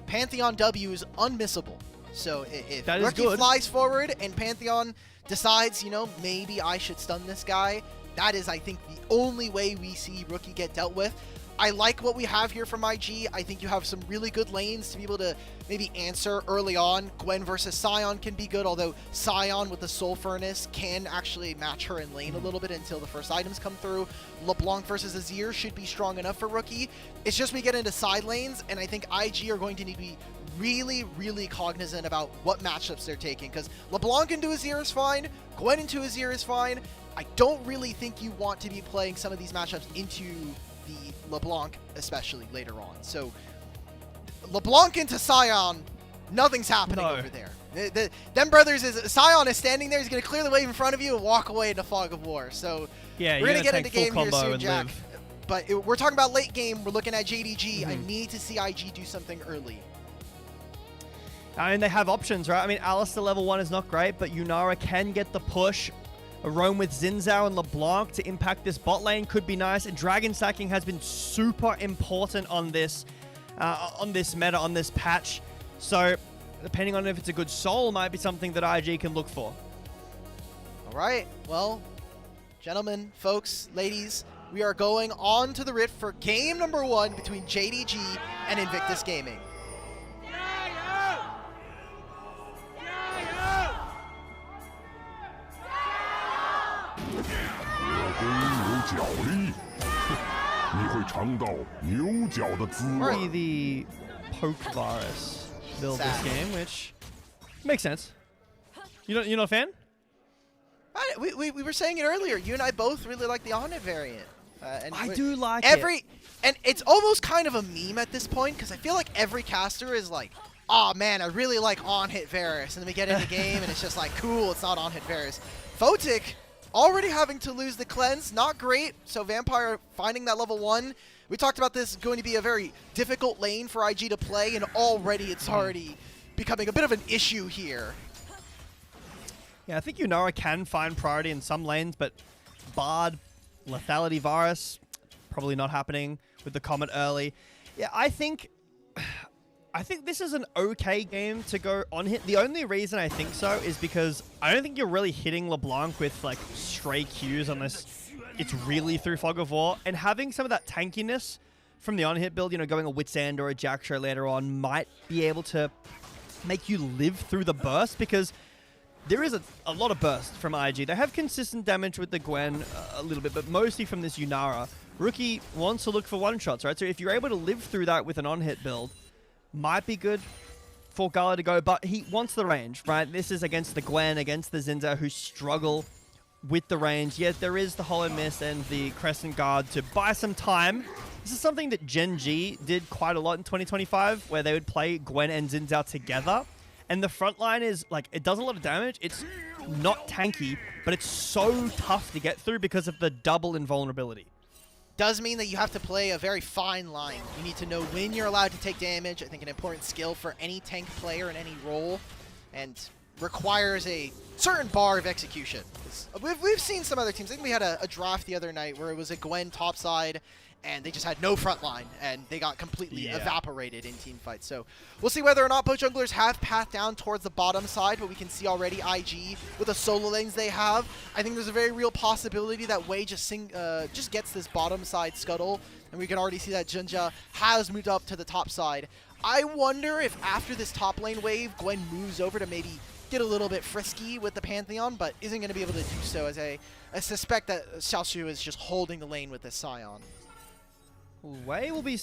Pantheon W is unmissable. So if Rookie flies forward and Pantheon decides, you know, maybe I should stun this guy, that is, I think, the only way we see Rookie get dealt with. I like what we have here from IG. I think you have some really good lanes to be able to maybe answer early on. Gwen versus Scion can be good, although Scion with the Soul Furnace can actually match her in lane a little bit until the first items come through. LeBlanc versus Azir should be strong enough for Rookie. It's just we get into side lanes, and I think IG are going to need to be really, really cognizant about what matchups they're taking, because LeBlanc into Azir is fine, Gwen into Azir is fine. I don't really think you want to be playing some of these matchups into the LeBlanc, especially later on. So LeBlanc into Scion, nothing's happening over there. Them brothers, Scion is standing there, he's going to clear the wave in front of you and walk away into Fog of War. So yeah, we're going to get into game here soon, Jack. But we're talking about late game, we're looking at JDG. I need to see IG do something early. I mean, they have options, right? I mean, Alistar level 1 is not great, but Yunara can get the push. A roam with Xin Zhao and LeBlanc to impact this bot lane could be nice. And dragon stacking has been super important on this meta, on this patch. So depending on if it's a good soul, might be something that IG can look for. All right, well, gentlemen, folks, ladies, we are going on to the Rift for game number 1 between JDG and Invictus Gaming. The poke virus build this game, which makes sense. You're not a fan? We were saying it earlier. You and I both really like the on-hit variant. And I do like it. And it's almost kind of a meme at this point, because I feel like every caster is like, oh man, I really like on-hit Varus. And then we get in the game and it's just like, cool, it's not on-hit Varus. Photic already having to lose the cleanse, not great. So Vampire finding that level 1. We talked about this going to be a very difficult lane for IG to play, and already it's already becoming a bit of an issue here. Yeah, I think Yunara can find priority in some lanes, but Bard, Lethality Virus, probably not happening with the Comet early. Yeah, I think this is an okay game to go on hit. The only reason I think so is because I don't think you're really hitting LeBlanc with like stray Qs unless it's really through Fog of War. And having some of that tankiness from the on-hit build, you know, going a Wit's End or a Jackshow later on might be able to make you live through the burst, because there is a lot of burst from IG. They have consistent damage with the Gwen a little bit, but mostly from this Yunara. Rookie wants to look for one-shots, right? So if you're able to live through that with an on-hit build, might be good for Gala to go, but he wants the range, right? This is against the Gwen, against the Xin Zhao, who struggle with the range. Yet there is the Hollow Mist and the Crescent Guard to buy some time. This is something that Gen G did quite a lot in 2025, where they would play Gwen and Xin Zhao together. And the front line is, like, it does a lot of damage. It's not tanky, but it's so tough to get through because of the double invulnerability. Does mean that you have to play a very fine line. You need to know when you're allowed to take damage. I think an important skill for any tank player in any role. And requires a certain bar of execution. We've seen some other teams. I think we had a draft the other night where it was a Gwen topside, and they just had no front line, and they got completely evaporated in team fights. So we'll see whether or not both junglers have path down towards the bottom side, but we can see already IG with the solo lanes they have. I think there's a very real possibility that Wei just gets this bottom side scuttle, and we can already see that Junja has moved up to the top side. I wonder if after this top lane wave, Gwen moves over to maybe get a little bit frisky with the Pantheon, but isn't going to be able to do so, as I suspect that Xiaoshu is just holding the lane with this Scion. Wei will be...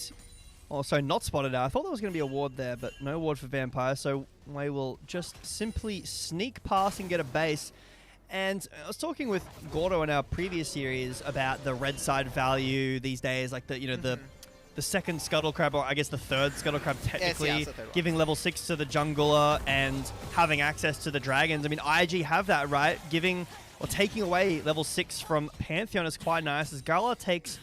Oh, sorry, not spotted out. I thought there was going to be a ward there, but no ward for Vampire, so Wei will just simply sneak past and get a base. And I was talking with Gordo in our previous series about the red side value these days, like the, you know, the second Scuttle Crab, or I guess the third Scuttle Crab technically, giving level 6 to the jungler and having access to the dragons. I mean, IG have that, right? Giving or taking away level 6 from Pantheon is quite nice, as Gala takes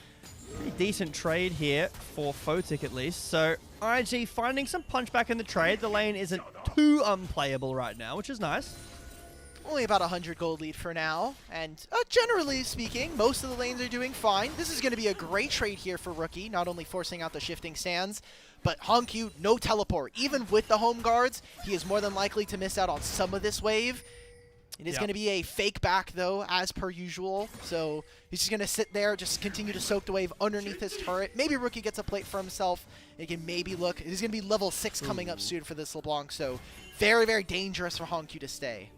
pretty decent trade here for Photic at least. So IG finding some punch back in the trade. The lane isn't too unplayable right now, which is nice. Only about 100 gold lead for now, and generally speaking, most of the lanes are doing fine. This is going to be a great trade here for Rookie, not only forcing out the shifting sands, but Hongq, no teleport. Even with the home guards, he is more than likely to miss out on some of this wave. It is going to be a fake back, though, as per usual. So he's just going to sit there, just continue to soak the wave underneath his turret. Maybe Rookie gets a plate for himself. He can maybe look. He's going to be level 6 coming up soon for this LeBlanc. So very, very dangerous for Hongq to stay.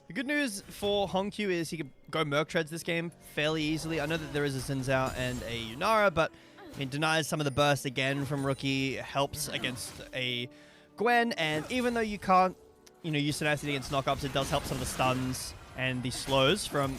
The good news for Hongq is he can go Merc Treads this game fairly easily. I know that there is a Xin Zhao and a Yunara, but I mean, denies some of the burst again from Rookie, helps against a Gwen, and even though you can't, you know, use tenacity against knockups, it does help some of the stuns and the slows from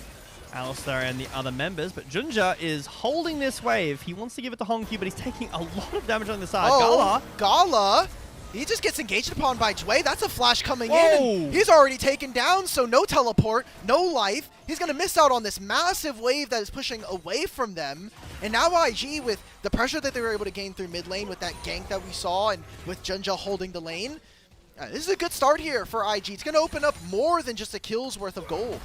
Alistar and the other members. But Junja is holding this wave. He wants to give it to Hongq, but he's taking a lot of damage on the side. Oh, Gala! He just gets engaged upon by Jway. That's a flash coming in. And he's already taken down, so no teleport, no life. He's going to miss out on this massive wave that is pushing away from them. And now IG, with the pressure that they were able to gain through mid lane with that gank that we saw, and with Junja holding the lane, this is a good start here for IG. It's going to open up more than just a kill's worth of gold.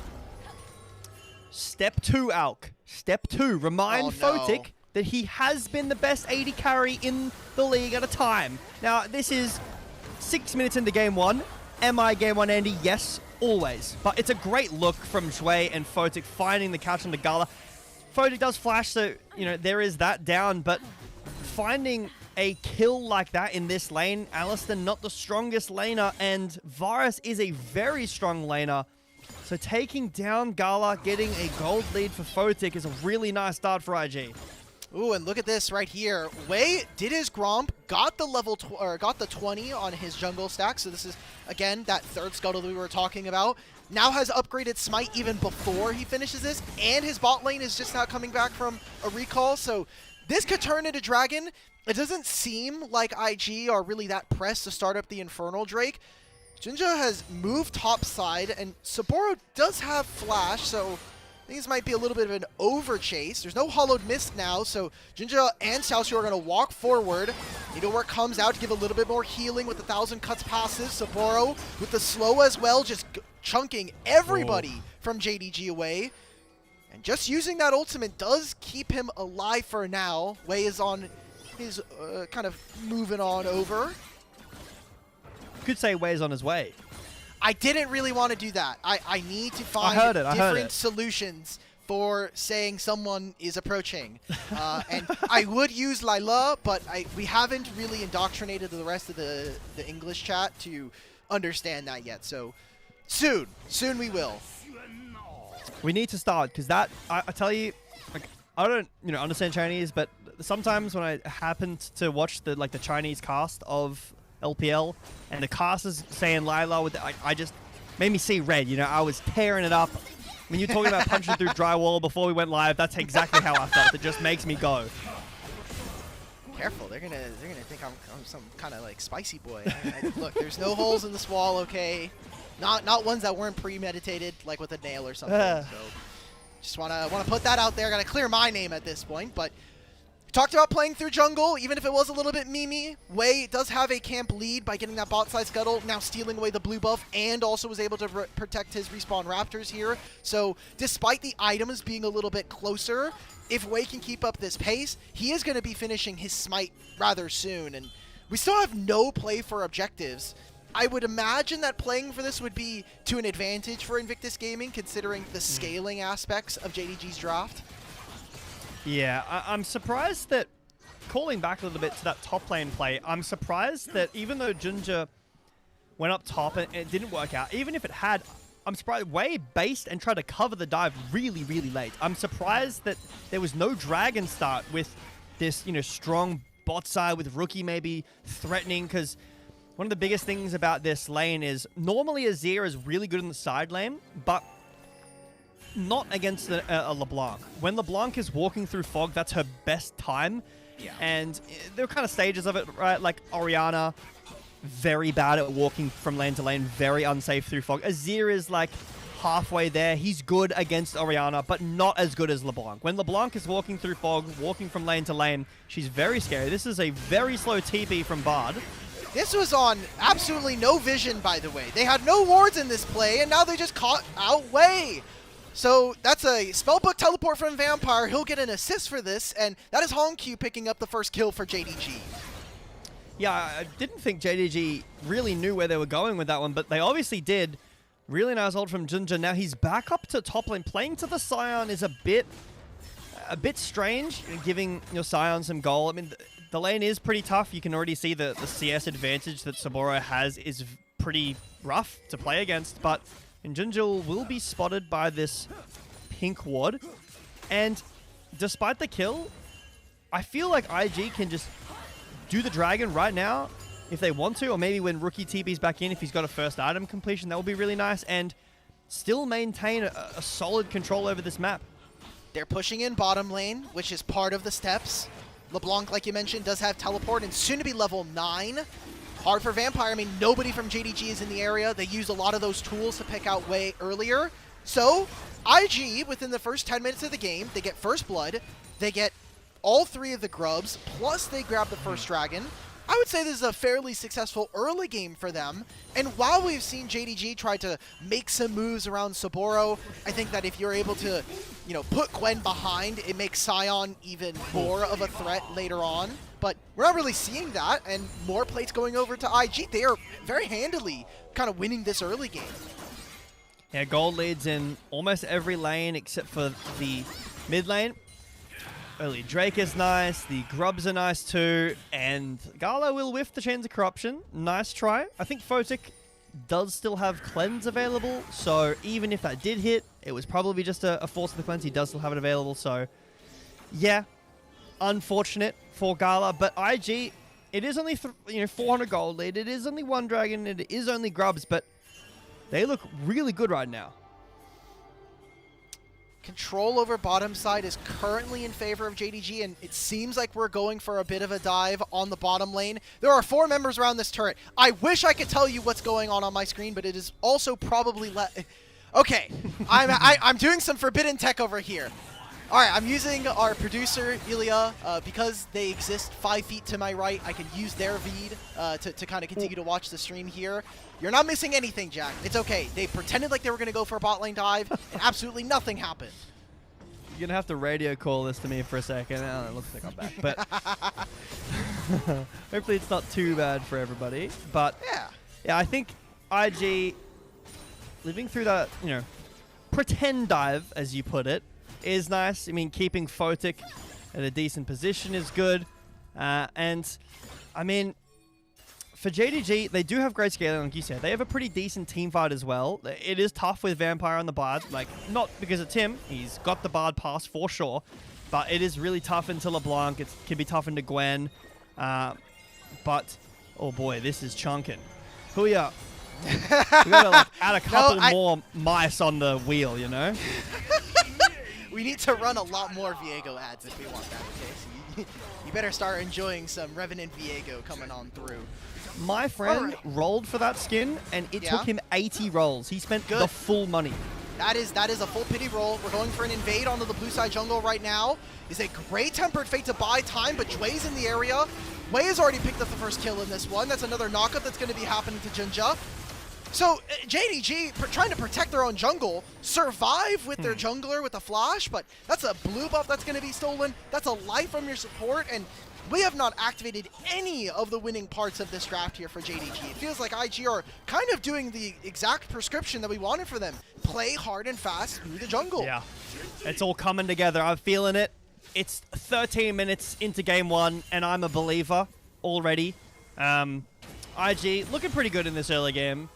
Step 2, Alk. Step 2. Remind Photic that he has been the best AD carry in the league at a time. Now, this is 6 minutes into game 1. Am I game 1 Andy? Yes, always. But it's a great look from Jway and Photic finding the catch on the Gala. Photic does flash, so, you know, there is that down, but finding a kill like that in this lane, Alistar not the strongest laner, and Varus is a very strong laner. So taking down Gala, getting a gold lead for Photic is a really nice start for IG. Ooh, and look at this right here. Wei did his Gromp, got the got the 20 on his jungle stack. So this is, again, that third scuttle that we were talking about. Now has upgraded Smite even before he finishes this, and his bot lane is just now coming back from a recall. So this could turn into Dragon. It doesn't seem like IG are really that pressed to start up the Infernal Drake. Junja has moved top side, and Saburo does have Flash, so I think this might be a little bit of an over-chase. There's no Hollowed Mist now, so Junja and Xiaoshu are going to walk forward. Needlework comes out to give a little bit more healing with the 1,000 cuts passes. Saburo with the slow as well, just chunking everybody from JDG away. And just using that ultimate does keep him alive for now. Wei is on his kind of moving on over. Could say Wei's on his way. I didn't really want to do that. I need to find different solutions for saying someone is approaching. And I would use Layla, but we haven't really indoctrinated the rest of the English chat to understand that yet. So soon we will. We need to start, because that, I tell you, like, I don't, you know, understand Chinese, but sometimes when I happen to watch the Chinese cast of LPL, and the cast is saying Lila, with I just made me see red. You know, I was tearing it up. When you're talking about punching through drywall before we went live, that's exactly how I felt. It just makes me go. Careful, they're gonna think I'm some kind of like spicy boy. Look, there's no holes in this wall, okay? Not ones that weren't premeditated, like with a nail or something. So just wanna put that out there. Gotta clear my name at this point, but Talked about playing through jungle, even if it was a little bit memey. Wei does have a camp lead by getting that bot side scuttle, now stealing away the blue buff, and also was able to protect his respawn raptors here. So despite the items being a little bit closer, if Wei can keep up this pace, he is going to be finishing his smite rather soon. And we still have no play for objectives. I would imagine that playing for this would be to an advantage for Invictus Gaming, considering the scaling aspects of JDG's draft. Yeah, I'm surprised that, calling back a little bit to that top lane play, I'm surprised that even though Ginger went up top and it didn't work out, even if it had, I'm surprised Wei based and tried to cover the dive really, really late. I'm surprised that there was no dragon start with this, strong bot side with Rookie maybe threatening, because one of the biggest things about this lane is normally Azir is really good in the side lane, but not against a LeBlanc. When LeBlanc is walking through fog, that's her best time. Yeah. And there are kind of stages of it, right? Like Orianna, very bad at walking from lane to lane, very unsafe through fog. Azir is like halfway there. He's good against Orianna, but not as good as LeBlanc. When LeBlanc is walking through fog, walking from lane to lane, she's very scary. This is a very slow TP from Bard. This was on absolutely no vision, by the way. They had no wards in this play, and now they just caught out Wei. So that's a spellbook teleport from Vampire. He'll get an assist for this, and that is Hongq picking up the first kill for JDG. Yeah, I didn't think JDG really knew where they were going with that one, but they obviously did. Really nice ult from Ginger. Now he's back up to top lane. Playing to the Scion is a bit strange, giving your Scion some goal. I mean, the lane is pretty tough. You can already see the CS advantage that Saburo has is pretty rough to play against, but Ginger will be spotted by this pink ward. And despite the kill, I feel like IG can just do the dragon right now if they want to, or maybe when Rookie TP's back in, if he's got a first item completion, that will be really nice, and still maintain a solid control over this map. They're pushing in bottom lane, which is part of the steps. LeBlanc, like you mentioned, does have teleport and soon to be level 9. Hard for Vampire. I mean, nobody from JDG is in the area. They used a lot of those tools to pick out Wei earlier. So, IG, within the first 10 minutes of the game, they get first blood, they get all 3 of the grubs, plus they grab the first dragon. I would say this is a fairly successful early game for them. And while we've seen JDG try to make some moves around Saburo, I think that if you're able to, put Gwen behind, it makes Scion even more of a threat later on. But we're not really seeing that, and more plates going over to IG. They are very handily kind of winning this early game. Yeah, gold leads in almost every lane except for the mid lane. Early Drake is nice, the grubs are nice too, and Gala will whiff the Chains of Corruption. Nice try. I think Photic does still have Cleanse available, so even if that did hit, it was probably just a Force of the Cleanse. He does still have it available, so yeah, unfortunate for Gala, but IG, it is only 400 gold lead, it is only 1 dragon, it is only grubs, but they look really good right now. Control over bottom side is currently in favor of JDG, and it seems like we're going for a bit of a dive on the bottom lane. There are 4 members around this turret. I wish I could tell you what's going on my screen, but it is also probably okay, I'm doing some forbidden tech over here. All right, I'm using our producer, Ilya, because they exist 5 feet to my right. I can use their feed to kind of continue to watch the stream here. You're not missing anything, Jack. It's okay. They pretended like they were going to go for a bot lane dive, and absolutely nothing happened. You're going to have to radio call this to me for a second. Oh, it looks like I'm back, but hopefully it's not too bad for everybody. But yeah, I think IG living through that, pretend dive, as you put it, is nice. I mean, keeping Photic at a decent position is good. And, I mean, for JDG, they do have great scaling, like you said. They have a pretty decent team fight as well. It is tough with Vampire on the Bard. Like, not because it's him. He's got the Bard pass for sure. But it is really tough into LeBlanc. It can be tough into Gwen. But, oh boy, this is chunking. Huya. We gotta add a couple more mice on the wheel, We need to run a lot more Viego ads if we want that, okay? So you better start enjoying some Revenant Viego coming on through. My friend rolled for that skin, and it took him 80 rolls. He spent the full money. That is a full pity roll. We're going for an invade onto the blue side jungle right now. Is a great Tempered Fate to buy time, but Jue's in the area. Wei has already picked up the first kill in this one. That's another knockup that's going to be happening to Jinja. So JDG trying to protect their own jungle, survive with their jungler with a flash, but that's a blue buff that's going to be stolen. That's a life from your support, and we have not activated any of the winning parts of this draft here for JDG. It feels like IG are kind of doing the exact prescription that we wanted for them. Play hard and fast through the jungle. Yeah, it's all coming together. I'm feeling it. It's 13 minutes into game one, and I'm a believer already. IG looking pretty good in this early game.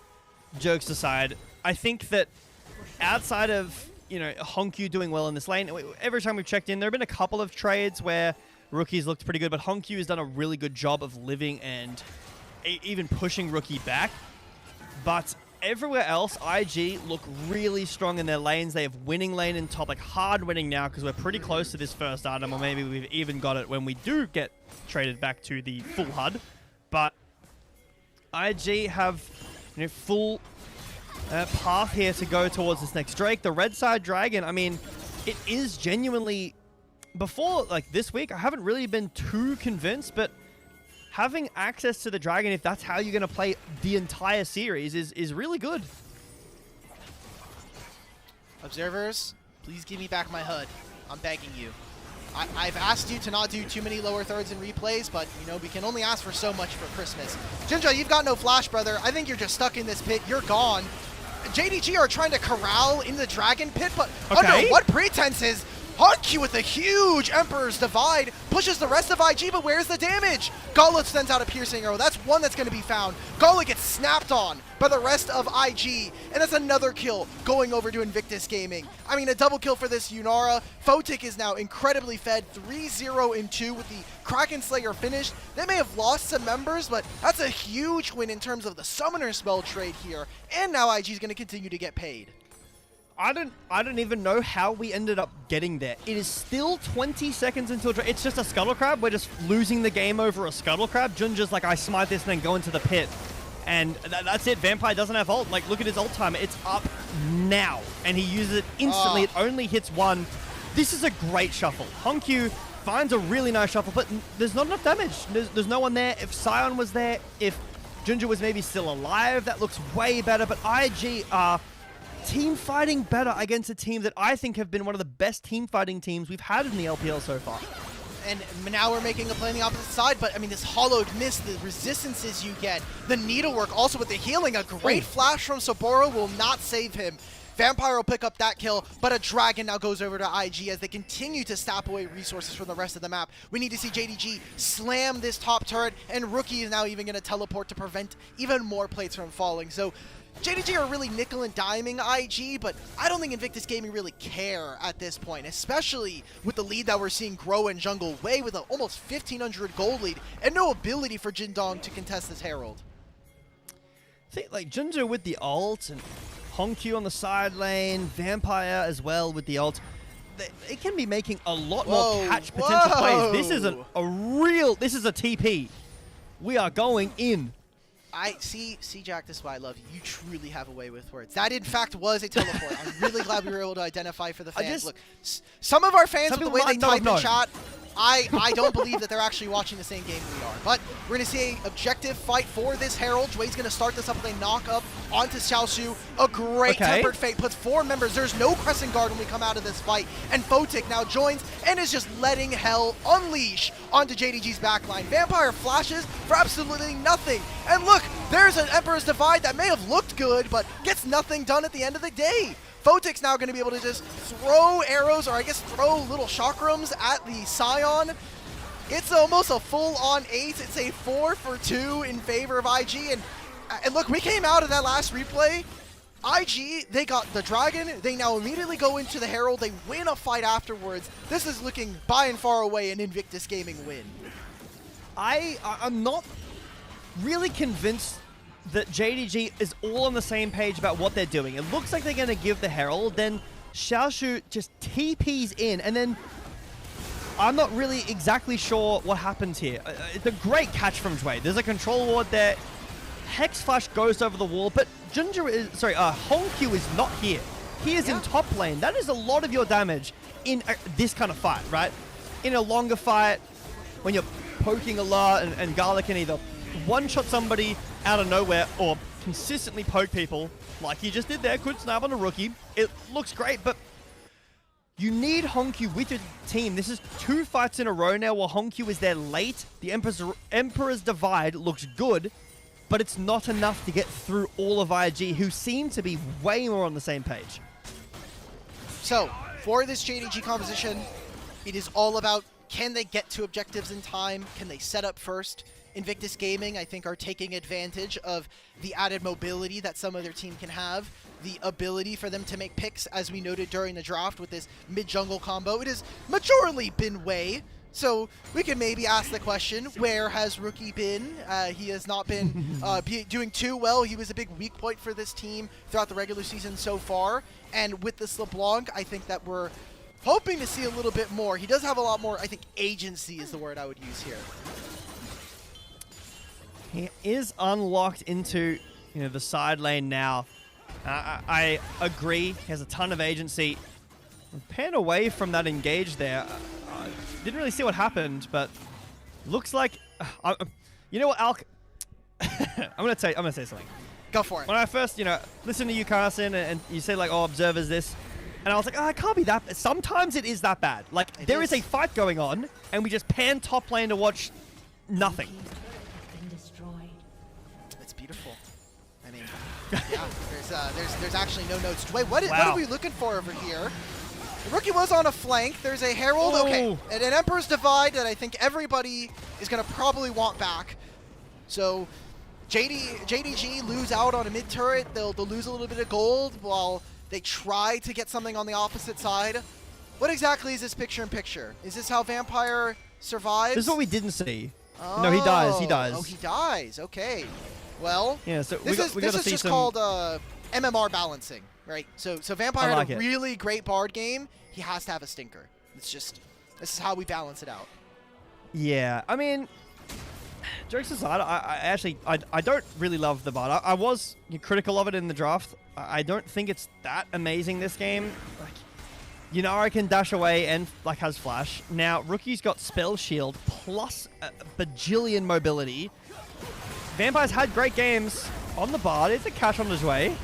Jokes aside, I think that outside of, you know, Honkyu doing well in this lane, every time we've checked in, there have been a couple of trades where Rookie's looked pretty good, but Honkyu has done a really good job of living and even pushing Rookie back. But everywhere else, IG look really strong in their lanes. They have winning lane in top, like hard winning now, because we're pretty close to this first item, or maybe we've even got it when we do get traded back to the full HUD. But IG have, you know, full path here to go towards this next Drake. The red side dragon, I mean, it is genuinely, before like this week, I haven't really been too convinced, but having access to the dragon, if that's how you're going to play the entire series, is really good. Observers, please give me back my HUD. I'm begging you. I've asked you to not do too many lower thirds and replays, but, you know, we can only ask for so much for Christmas. Jinja, you've got no flash, brother. I think you're just stuck in this pit. You're gone. JDG are trying to corral in the dragon pit, but under what pretenses? Honkyu with a huge Emperor's Divide pushes the rest of IG, but where's the damage? Gala sends out a piercing arrow. That's one that's going to be found. Gala gets snapped on by the rest of IG, and that's another kill going over to Invictus Gaming. I mean, a double kill for this Yunara. Photic is now incredibly fed, 3-0-2 with the Kraken Slayer finished. They may have lost some members, but that's a huge win in terms of the Summoner spell trade here, and now IG is going to continue to get paid. I don't even know how we ended up getting there. It is still 20 seconds until it's just a Scuttle Crab. We're just losing the game over a Scuttle Crab. Junja's like, I smite this and then go into the pit. And that's it. Vampire doesn't have ult. Like, look at his ult timer. It's up now. And he uses it instantly. It only hits one. This is a great shuffle. Honkyu finds a really nice shuffle, but there's not enough damage. There's no one there. If Sion was there, if Junja was maybe still alive, that looks way better. But IG are team fighting better against a team that I think have been one of the best team fighting teams we've had in the LPL so far. And now we're making a play on the opposite side, but I mean, this hollowed mist, the resistances you get, the needlework also with the healing, a great flash from Saboro will not save him. Vampire will pick up that kill, but a dragon now goes over to IG as they continue to snap away resources from the rest of the map. We need to see JDG slam this top turret, and Rookie is now even going to teleport to prevent even more plates from falling. So JDG are really nickel and diming IG, but I don't think Invictus Gaming really care at this point, especially with the lead that we're seeing grow in jungle, Wei with an almost 1,500 gold lead, and no ability for Jindong to contest this Herald. I think like Jinja with the ult, and Honkyu on the side lane, Vampire as well with the ult. It can be making a lot more catch potential plays. This is this is a TP. We are going in. I see, Jack, this is why I love you. You truly have a way with words. That, in fact, was a teleport. I'm really glad we were able to identify for the fans. Look, some of our fans, with the way they type in chat, I don't believe that they're actually watching the same game we are. But we're going to see an objective fight for this Herald. Jue's going to start this up with a knock-up onto Xiaoshu. A great Tempered Fate puts 4 members. There's no Crescent Guard when we come out of this fight. And Photic now joins and is just letting hell unleash onto JDG's backline. Vampire flashes for absolutely nothing. And look, there's an Emperor's Divide that may have looked good, but gets nothing done at the end of the day. Photic's now going to be able to just throw arrows, or I guess throw little chakrams at the Sion. It's almost a full-on ace. It's a 4-for-2 in favor of IG. And look, we came out of that last replay. IG, they got the Dragon. They now immediately go into the Herald. They win a fight afterwards. This is looking by and far away an Invictus Gaming win. I'm not really convinced that JDG is all on the same page about what they're doing. It looks like they're going to give the Herald, then Xiaoshu just TPs in, and then I'm not really exactly sure what happens here. It's a great catch from Jue. There's a control ward there. Hex Flash goes over the wall, but Honkyu is not here. He is in top lane. That is a lot of your damage in this kind of fight, right? In a longer fight, when you're poking a lot and Gala can either one-shot somebody out of nowhere or consistently poke people like he just did there. Could snap on a rookie. It looks great, but you need Honkyu with your team. This is 2 fights in a row now where Honkyu is there late. The Emperor's Divide looks good, but it's not enough to get through all of IG, who seem to be way more on the same page. So, for this JDG composition, it is all about, can they get to objectives in time? Can they set up first? Invictus Gaming, I think, are taking advantage of the added mobility that some other team can have, the ability for them to make picks, as we noted during the draft with this mid-jungle combo. It has majorly been Wei, so we can maybe ask the question, where has Rookie been? He has not been doing too well. He was a big weak point for this team throughout the regular season so far, and with this LeBlanc, I think that we're hoping to see a little bit more. He does have a lot more, I think, agency is the word I would use here. He is unlocked into, the side lane now. I agree. He has a ton of agency. Pan away from that engage there. Didn't really see what happened, but looks like, you know what, Alk? I'm gonna say something. Go for it. When I first, listened to you, Carson, and you say like, "Oh, observers this," and I was like, "Oh, it can't be that bad." Sometimes it is that bad. Like there is a fight going on, and we just pan top lane to watch nothing. Beautiful. I mean, yeah, there's actually no notes. Wait, what are we looking for over here? The Rookie was on a flank. There's a Herald. Oh. Okay, and an Emperor's Divide that I think everybody is going to probably want back. So JDG lose out on a mid turret. They'll lose a little bit of gold while they try to get something on the opposite side. What exactly is this picture-in-picture? Is this how Vampire survives? This is what we didn't see. Oh. No, he dies. He dies. Oh, he dies. Okay. Well, yeah, so this is just called MMR balancing, right? So Vampire had a really great Bard game. He has to have a stinker. This is how we balance it out. Yeah, I mean, jokes aside, I don't really love the Bard. I was critical of it in the draft. I don't think it's that amazing this game. Like, Yunara can dash away and has flash. Now Rookie's got spell shield plus a bajillion mobility. Vampire's had great games on the Bard. It's a catch on his way.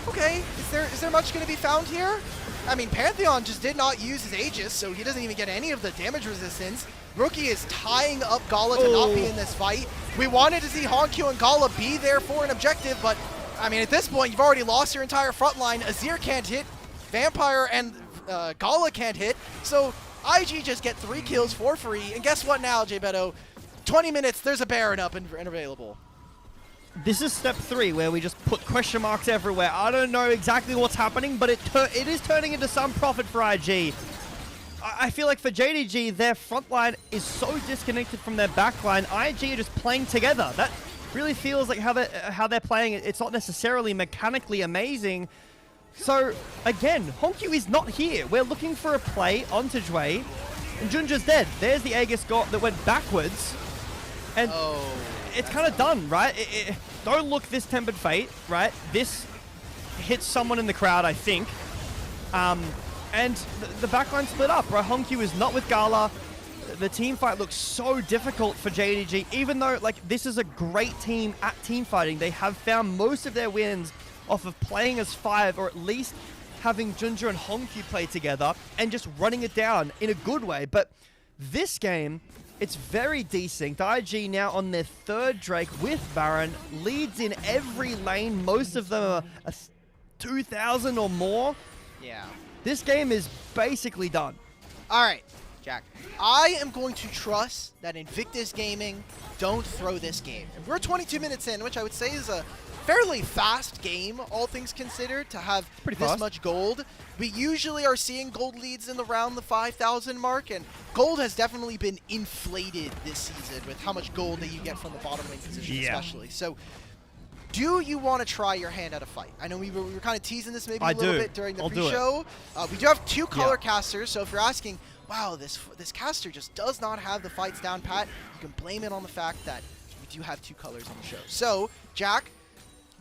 Okay, is there much going to be found here? I mean, Pantheon just did not use his Aegis, so he doesn't even get any of the damage resistance. Rookie is tying up Gala to not be in this fight. We wanted to see Honkyu and Gala be there for an objective, but I mean, at this point, you've already lost your entire front line. Azir can't hit, Vampire and Gala can't hit, so IG just get 3 kills for free. And guess what now, J Beto? 20 minutes, there's a Baron up and available. This is step 3, where we just put question marks everywhere. I don't know exactly what's happening, but it is turning into some profit for IG. I feel like for JDG, their front line is so disconnected from their back line. IG are just playing together. That really feels like how they're playing. It's not necessarily mechanically amazing. So, again, Honkyu is not here. We're looking for a play onto Jwei, and Junja's dead. There's the Aegis that went backwards. And it's kind of done, right? Don't look this Tempered Fate, right? This hits someone in the crowd, I think. And the backline split up, right? Honkyu is not with Gala. The team fight looks so difficult for JDG, even though this is a great team at team fighting. They have found most of their wins off of playing as 5, or at least having Junja and Honkyu play together and just running it down in a good way. But this game, it's very desync. IG now on their 3rd Drake with Baron, leads in every lane. Most of them are 2,000 or more. Yeah. This game is basically done. All right, Jack. I am going to trust that Invictus Gaming don't throw this game. And we're 22 minutes in, which I would say is a fairly fast game, all things considered, to have this much gold. We usually are seeing gold leads in around the 5,000 mark, and gold has definitely been inflated this season with how much gold that you get from the bottom lane position especially. So do you want to try your hand at a fight? I know we were kind of teasing this maybe a little bit during the pre-show. We do have 2 color casters, so if you're asking, wow, this caster just does not have the fights down pat, you can blame it on the fact that we do have 2 colors on the show. So, Jack,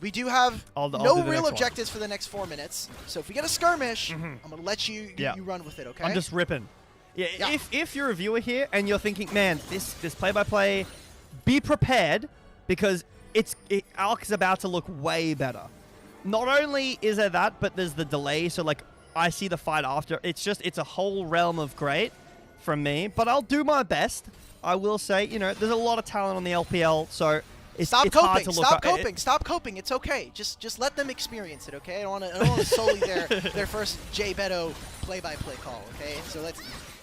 We do have I'll no do the real next objectives for the next 4 minutes. So if we get a skirmish, I'm going to let you run with it, okay? I'm just ripping. Yeah, Yeah. If you're a viewer here and you're thinking, man, this play-by-play, be prepared because Alk is about to look way better. Not only is there that, but there's the delay. So like, I see the fight after. It's a whole realm of great from me. But I'll do my best. I will say, you know, there's a lot of talent on the LPL, so it's hard to look Stop coping. Stop coping. It's okay. Just let them experience it, okay? I don't want to sully their first J Beto play-by-play call, okay? So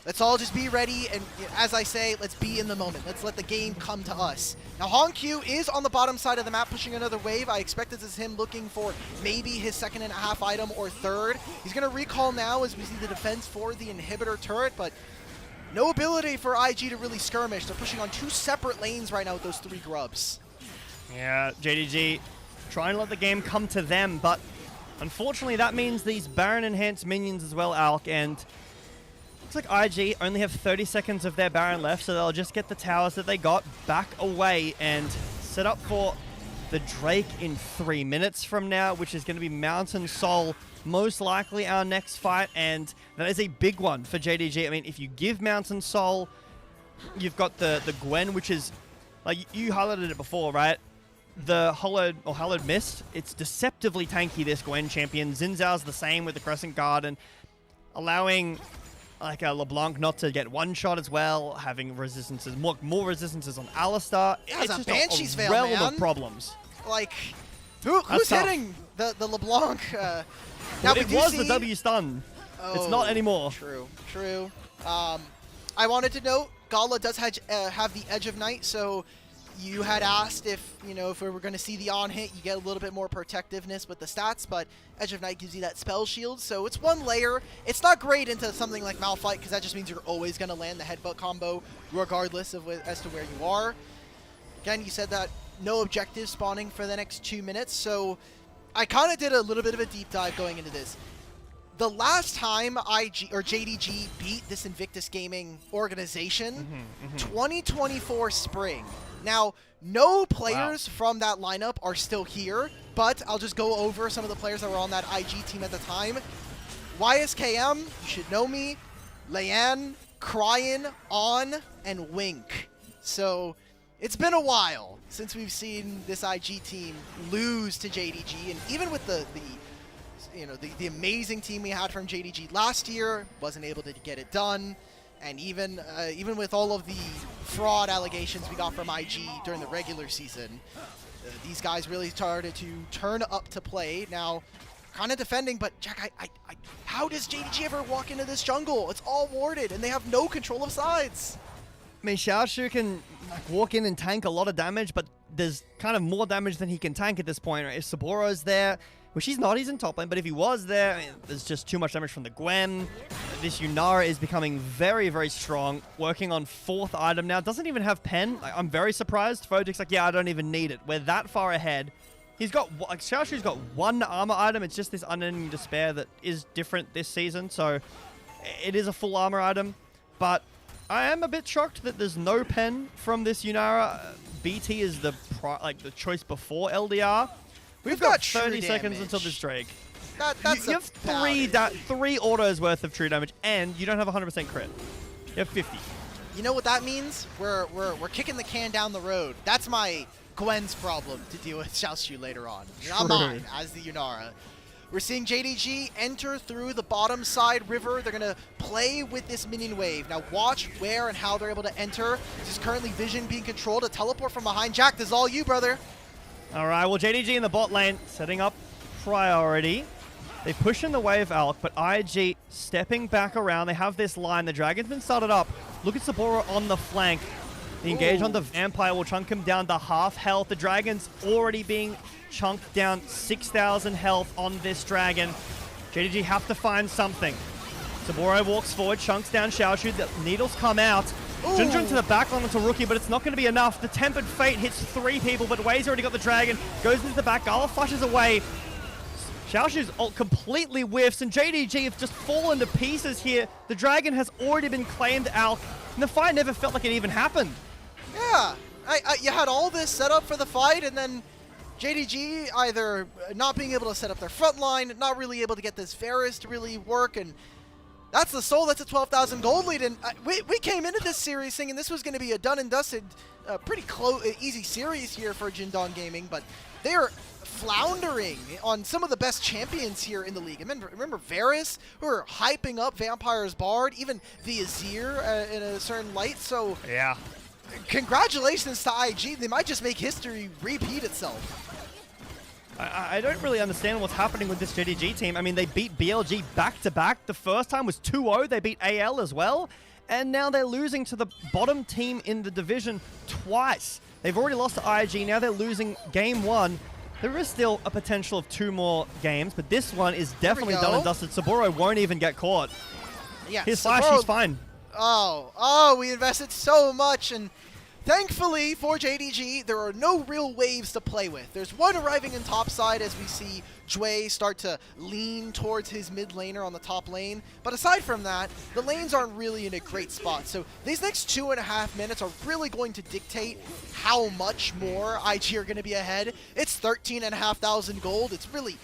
let's all just be ready, and as I say, let's be in the moment. Let's let the game come to us. Now, Hongq is on the bottom side of the map pushing another wave. I expect this is him looking for maybe his 2.5 item or third. He's going to recall now as we see the defense for the inhibitor turret, but no ability for IG to really skirmish. They're pushing on 2 separate lanes right now with those 3 grubs. Yeah, JDG trying to let the game come to them, but unfortunately that means these Baron enhanced minions as well, Alk, and looks like IG only have 30 seconds of their Baron left, so they'll just get the towers that they got back away and set up for the Drake in 3 minutes from now, which is going to be Mountain Soul, most likely our next fight, and that is a big one for JDG. I mean, if you give Mountain Soul, you've got the Gwen, which is, like, you highlighted it before, right? The Hallowed Mist, it's deceptively tanky, this Gwen champion. Xin Zhao's the same with the Crescent Guard, and allowing like a LeBlanc not to get one shot as well, having resistances, more resistances on Alistar. Yeah, it's just Banshee's a veil, realm man. of problems. Like, who's hitting the LeBlanc? Now well, it was the W stun. Oh, it's not anymore. True. I wanted to note, Gala does have the Edge of Night, so you had asked if we were going to see the on-hit, you get a little bit more protectiveness with the stats, but Edge of Night gives you that spell shield, so it's one layer. It's not great into something like Malphite, because that just means you're always going to land the headbutt combo, regardless of as to where you are. Again, you said that no objective spawning for the next 2 minutes, so I kind of did a little bit of a deep dive going into this. The last time JDG beat this Invictus Gaming organization, 2024 spring. Now, no players from that lineup are still here, but I'll just go over some of the players that were on that IG team at the time. YSKM, you should know me, Leanne, Cryin, On, and Wink. So it's been a while since we've seen this IG team lose to JDG, and even with the amazing team we had from JDG last year, wasn't able to get it done. And even with all of the fraud allegations we got from IG during the regular season, these guys really started to turn up to play. Now, kind of defending, but Jack, how does JDG ever walk into this jungle? It's all warded, and they have no control of sides. I mean, Xiaoshu can walk in and tank a lot of damage, but there's kind of more damage than he can tank at this point. Right? If Saboro's there, which he's not, he's in top lane, but if he was there, I mean, there's just too much damage from the Gwen. This Yunara is becoming very, very strong, working on 4th item now. Doesn't even have pen. I'm very surprised. Fojik's like, yeah, I don't even need it. We're that far ahead. He's got, Xiaoshu's got 1 armor item. It's just this Unending Despair that is different this season, so it is a full armor item. But I am a bit shocked that there's no pen from this Yunara. BT is the choice before LDR. We've got 30 seconds until this Drake. That's you have 3 autos worth of true damage, and you don't have 100% crit. You have 50. You know what that means? We're kicking the can down the road. That's my Gwen's problem to deal with Xiaoshu later on. Not mine, as the Yunara. We're seeing JDG enter through the bottom side river. They're going to play with this minion wave. Now watch where and how they're able to enter. This is currently Vision being controlled. A teleport from behind. Jack, this is all you, brother. All right, well, JDG in the bot lane, setting up priority. They push in the wave, Alk, but IG stepping back around. They have this line. The Dragon's been started up. Look at Saboro on the flank. The engage on the Vampire will chunk him down to half health. The Dragon's already being chunked down 6,000 health on this Dragon. JDG have to find something. Saboro walks forward, chunks down Xiaoshu. The needles come out. Junjun to the back line onto Rookie, but it's not going to be enough. The Tempered Fate hits 3 people, but Wei's already got the Dragon. Goes into the back. Gala flushes away. Xiaoshu's ult completely whiffs, and JDG have just fallen to pieces here. The Dragon has already been claimed out, and the fight never felt like it even happened. Yeah, you had all this set up for the fight, and then JDG either not being able to set up their front line, not really able to get this Varus to really work, and that's the Soul. That's a 12,000 gold lead, and we came into this series thinking this was going to be a done and dusted, pretty close, easy series here for Jindong Gaming, but they are floundering on some of the best champions here in the league. Remember Varus, who are hyping up Vampire's Bard, even the Azir in a certain light, so Yeah. Congratulations to IG. They might just make history repeat itself. I don't really understand what's happening with this JDG team. I mean, they beat BLG back-to-back. The first time was 2-0. They beat AL as well. And now they're losing to the bottom team in the division twice. They've already lost to IG. Now they're losing game 1. There is still a potential of 2 more games, but this one is definitely done and dusted. Saburo won't even get caught. Yeah, His flash, he's fine. Oh, we invested so much, and thankfully for JDG, there are no real waves to play with. There's one arriving in top side as we see Jue start to lean towards his mid laner on the top lane. But aside from that, the lanes aren't really in a great spot. So these next 2.5 minutes are really going to dictate how much more IG are going to be ahead. It's 13,500 gold. It's really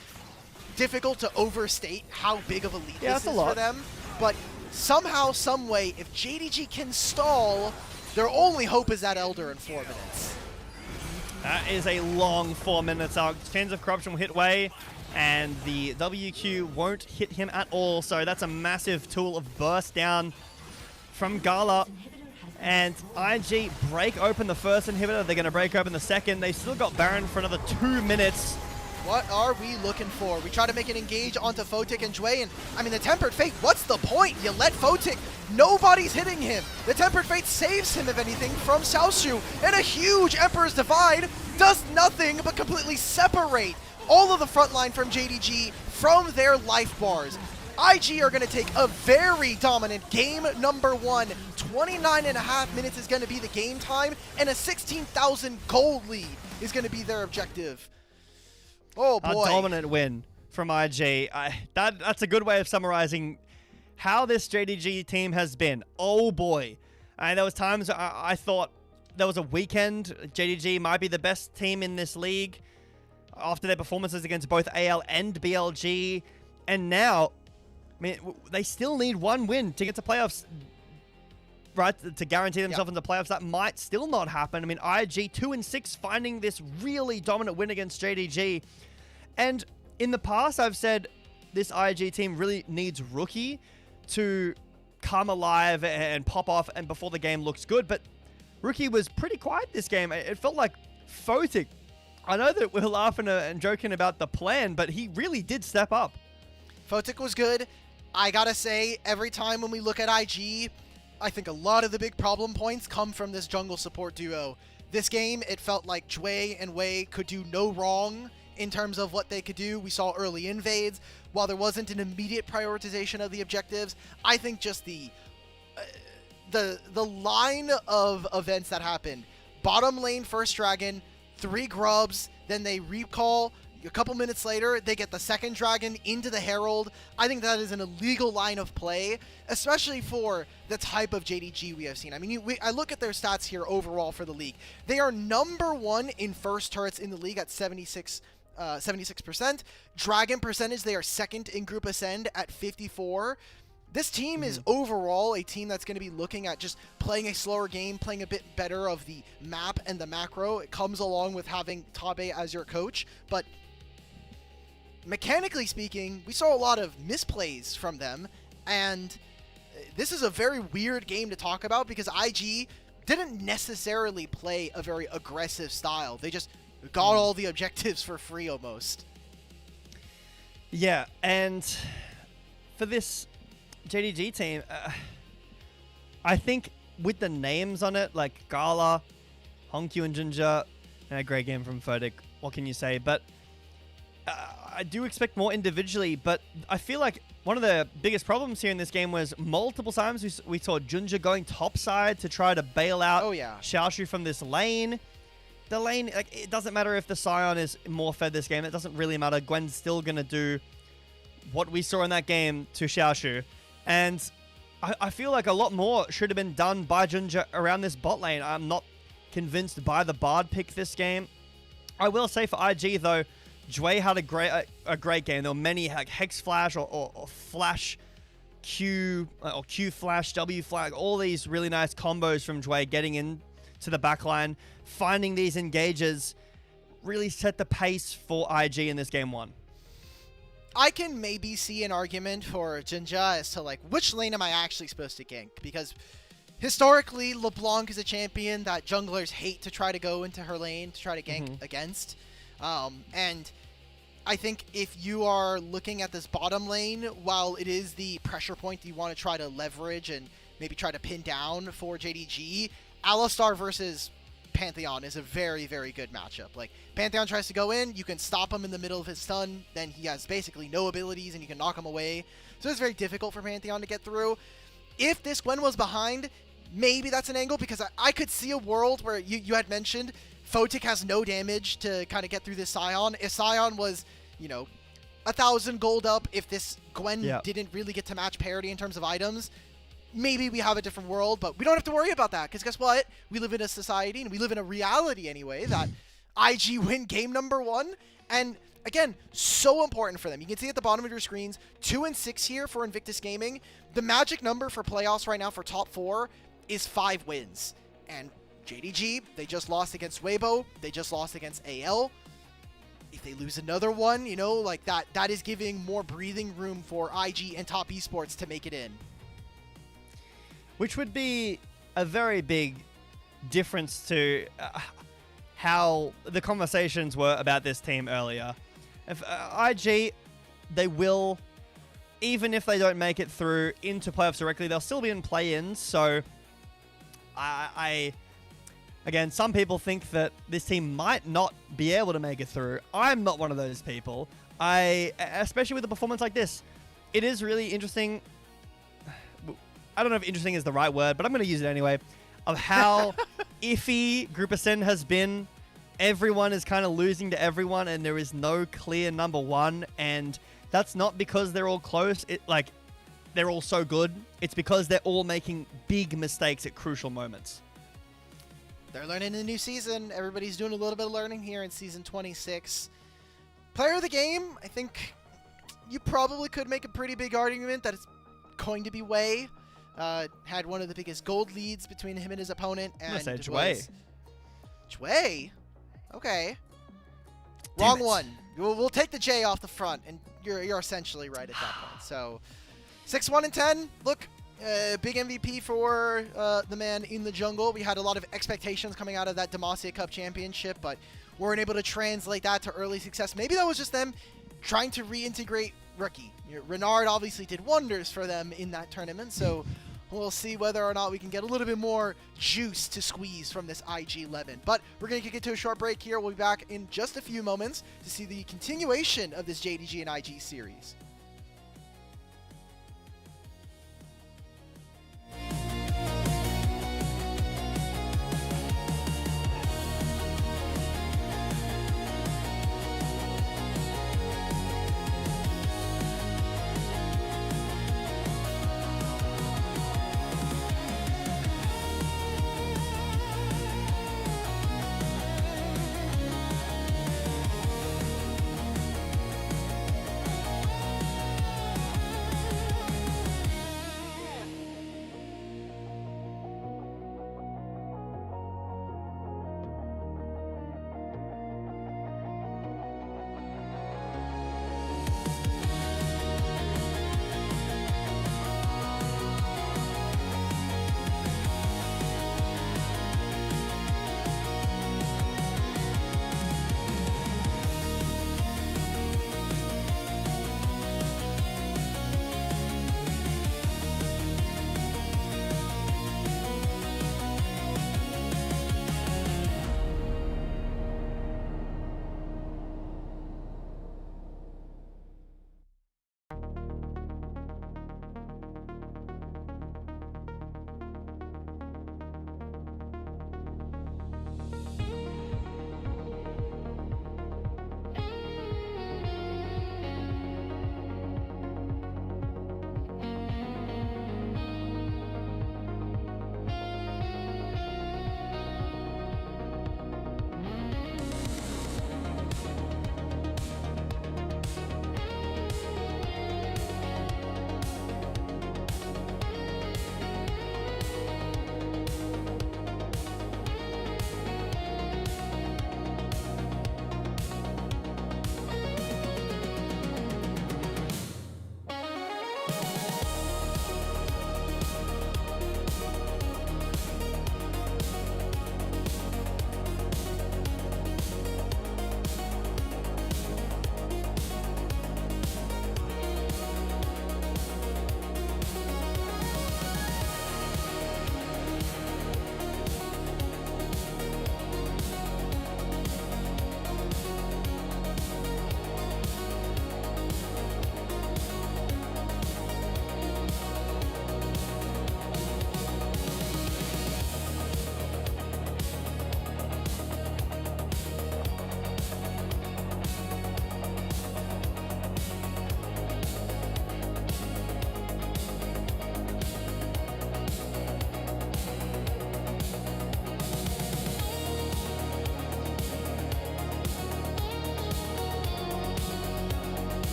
difficult to overstate how big of a lead this is for them. But somehow, some way, if JDG can stall, their only hope is that Elder in 4 minutes. That is a long 4 minutes. Our Chains of Corruption will hit Wei, and the WQ won't hit him at all. So that's a massive tool of burst down from Gala. And IG break open the first inhibitor. They're going to break open the second. They still got Baron for another 2 minutes. What are we looking for? We try to make an engage onto Photic and Jue, and I mean, the Tempered Fate, what's the point? You let Photic, nobody's hitting him. The Tempered Fate saves him, if anything, from Xiaoshu, and a huge Emperor's Divide does nothing but completely separate all of the front line from JDG from their life bars. IG are going to take a very dominant game number 1. 29.5 minutes is going to be the game time, and a 16,000 gold lead is going to be their objective. Oh boy. A dominant win from IG. That's a good way of summarizing how this JDG team has been. Oh boy. There was times I thought there was a weekend. JDG might be the best team in this league after their performances against both AL and BLG. And now, I mean, they still need one win to get to playoffs, right? To guarantee themselves in the playoffs. That might still not happen. I mean, IG 2-6 finding this really dominant win against JDG. And in the past, I've said this IG team really needs Rookie to come alive and pop off and before the game looks good. But Rookie was pretty quiet this game. It felt like Photic. I know that we're laughing and joking about the plan, but he really did step up. Photic was good. I gotta say, every time when we look at IG, I think a lot of the big problem points come from this jungle support duo. This game, it felt like Jue and Wei could do no wrong in terms of what they could do. We saw early invades. While there wasn't an immediate prioritization of the objectives, I think just the line of events that happened. Bottom lane first dragon, 3 grubs, then they recall. A couple minutes later, they get the second dragon into the Herald. I think that is an illegal line of play, especially for the type of JDG we have seen. I mean, I look at their stats here overall for the league. They are number 1 in first turrets in the league at 76%. Dragon percentage, they are second in group ascend at 54%. This team is overall a team that's going to be looking at just playing a slower game, playing a bit better of the map and the macro. It comes along with having Tabe as your coach, but mechanically speaking, we saw a lot of misplays from them, and this is a very weird game to talk about because IG didn't necessarily play a very aggressive style. They just got all the objectives for free almost. Yeah, and for this JDG team, I think with the names on it, like Gala, Hongkyu and Ginger, and a great game from Photic, what can you say? But I do expect more individually, but I feel like one of the biggest problems here in this game was multiple times we saw Junja going topside to try to bail out Xiaoshu from this lane. The lane, like, it doesn't matter if the Scion is more fed this game. It doesn't really matter. Gwen's still going to do what we saw in that game to Xiaoshu. And I feel like a lot more should have been done by Junja around this bot lane. I'm not convinced by the Bard pick this game. I will say for IG though, Jway had a great game. There were many like Hex Flash or Flash Q or Q Flash, W Flag, all these really nice combos from Jway getting into the backline, finding these engages, really set the pace for IG in this game 1. I can maybe see an argument for Jinja as to like which lane am I actually supposed to gank, because historically LeBlanc is a champion that junglers hate to try to go into her lane to try to gank against. And I think if you are looking at this bottom lane, while it is the pressure point that you want to try to leverage and maybe try to pin down for JDG, Alistar versus Pantheon is a very, very good matchup. Like, Pantheon tries to go in, you can stop him in the middle of his stun, then he has basically no abilities and you can knock him away. So it's very difficult for Pantheon to get through. If this Gwen was behind, maybe that's an angle, because I could see a world where you had mentioned Photic has no damage to kind of get through this Sion. If Sion was, you know, 1,000 gold up, if this Gwen didn't really get to match parity in terms of items, maybe we have a different world, but we don't have to worry about that, because guess what? We live in a society, and we live in a reality anyway, that IG win game number 1, and again, so important for them. You can see at the bottom of your screens, 2 and 6 here for Invictus Gaming. The magic number for playoffs right now for top 4 is 5 wins, and JDG, they just lost against Weibo, they just lost against AL. If they lose another one, you know, like that is giving more breathing room for IG and top esports to make it in. Which would be a very big difference to how the conversations were about this team earlier. If IG, they will, even if they don't make it through into playoffs directly, they'll still be in play-ins. So, again, some people think that this team might not be able to make it through. I'm not one of those people. Especially with a performance like this, it is really interesting. I don't know if interesting is the right word, but I'm going to use it anyway, of how iffy Group Ascend has been. Everyone is kind of losing to everyone, and there is no clear number 1, and that's not because they're all close. They're all so good. It's because they're all making big mistakes at crucial moments. They're learning a new season. Everybody's doing a little bit of learning here in Season 26. Player of the game, I think you probably could make a pretty big argument that it's going to be Wei. Had one of the biggest gold leads between him and his opponent. And I'm going to say Jway. Jway? Okay. Wrong one. We'll take the J off the front, and you're essentially right at that point. So, 6-1 and 10. Look, big MVP for the man in the jungle. We had a lot of expectations coming out of that Demacia Cup championship, but weren't able to translate that to early success. Maybe that was just them trying to reintegrate Rookie. Renard obviously did wonders for them in that tournament, so we'll see whether or not we can get a little bit more juice to squeeze from this IG-11. But we're going to kick it to a short break here. We'll be back in just a few moments to see the continuation of this JDG and IG series.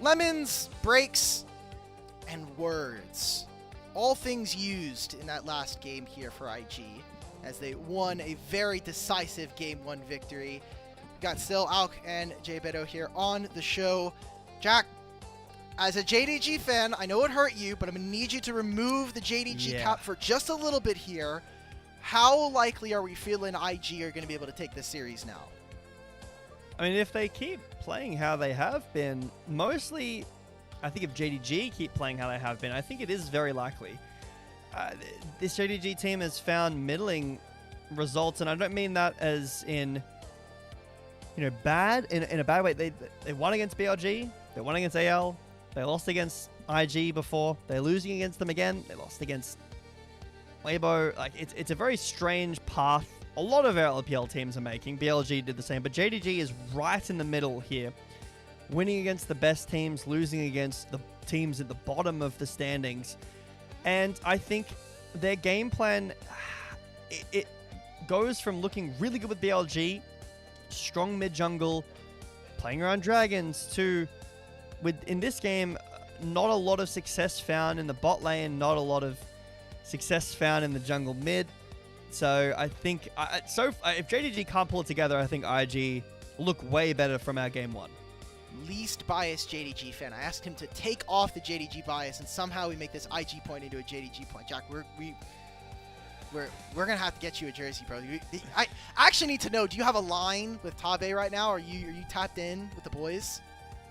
lemons, breaks, and words. All things used in that last game here for IG as they won a very decisive Game 1 victory. Got still Alk and Jay Beto here on the show. Jack, as a JDG fan, I know it hurt you, but I'm going to need you to remove the JDG cap for just a little bit here. How likely are we feeling IG are going to be able to take this series now? I mean, if they keep playing how they have been, mostly, I think if JDG keep playing how they have been, I think it is very likely. This JDG team has found middling results, and I don't mean that as in, you know, bad, in a bad way. They won against BLG, they won against AL, they lost against IG before, they're losing against them again, they lost against Weibo. Like, it's a very strange path a lot of our LPL teams are making. BLG did the same, but JDG is right in the middle here. Winning against the best teams, losing against the teams at the bottom of the standings. And I think their game plan, it goes from looking really good with BLG, strong mid-jungle, playing around dragons, to, in this game, not a lot of success found in the bot lane, not a lot of success found in the jungle mid. So I think, if JDG can't pull it together, I think IG look way better from our Game 1. Least biased JDG fan. I asked him to take off the JDG bias, and somehow we make this IG point into a JDG point. Jack, we're gonna have to get you a jersey, bro. I actually need to know, do you have a line with Tabe right now? Are you tapped in with the boys?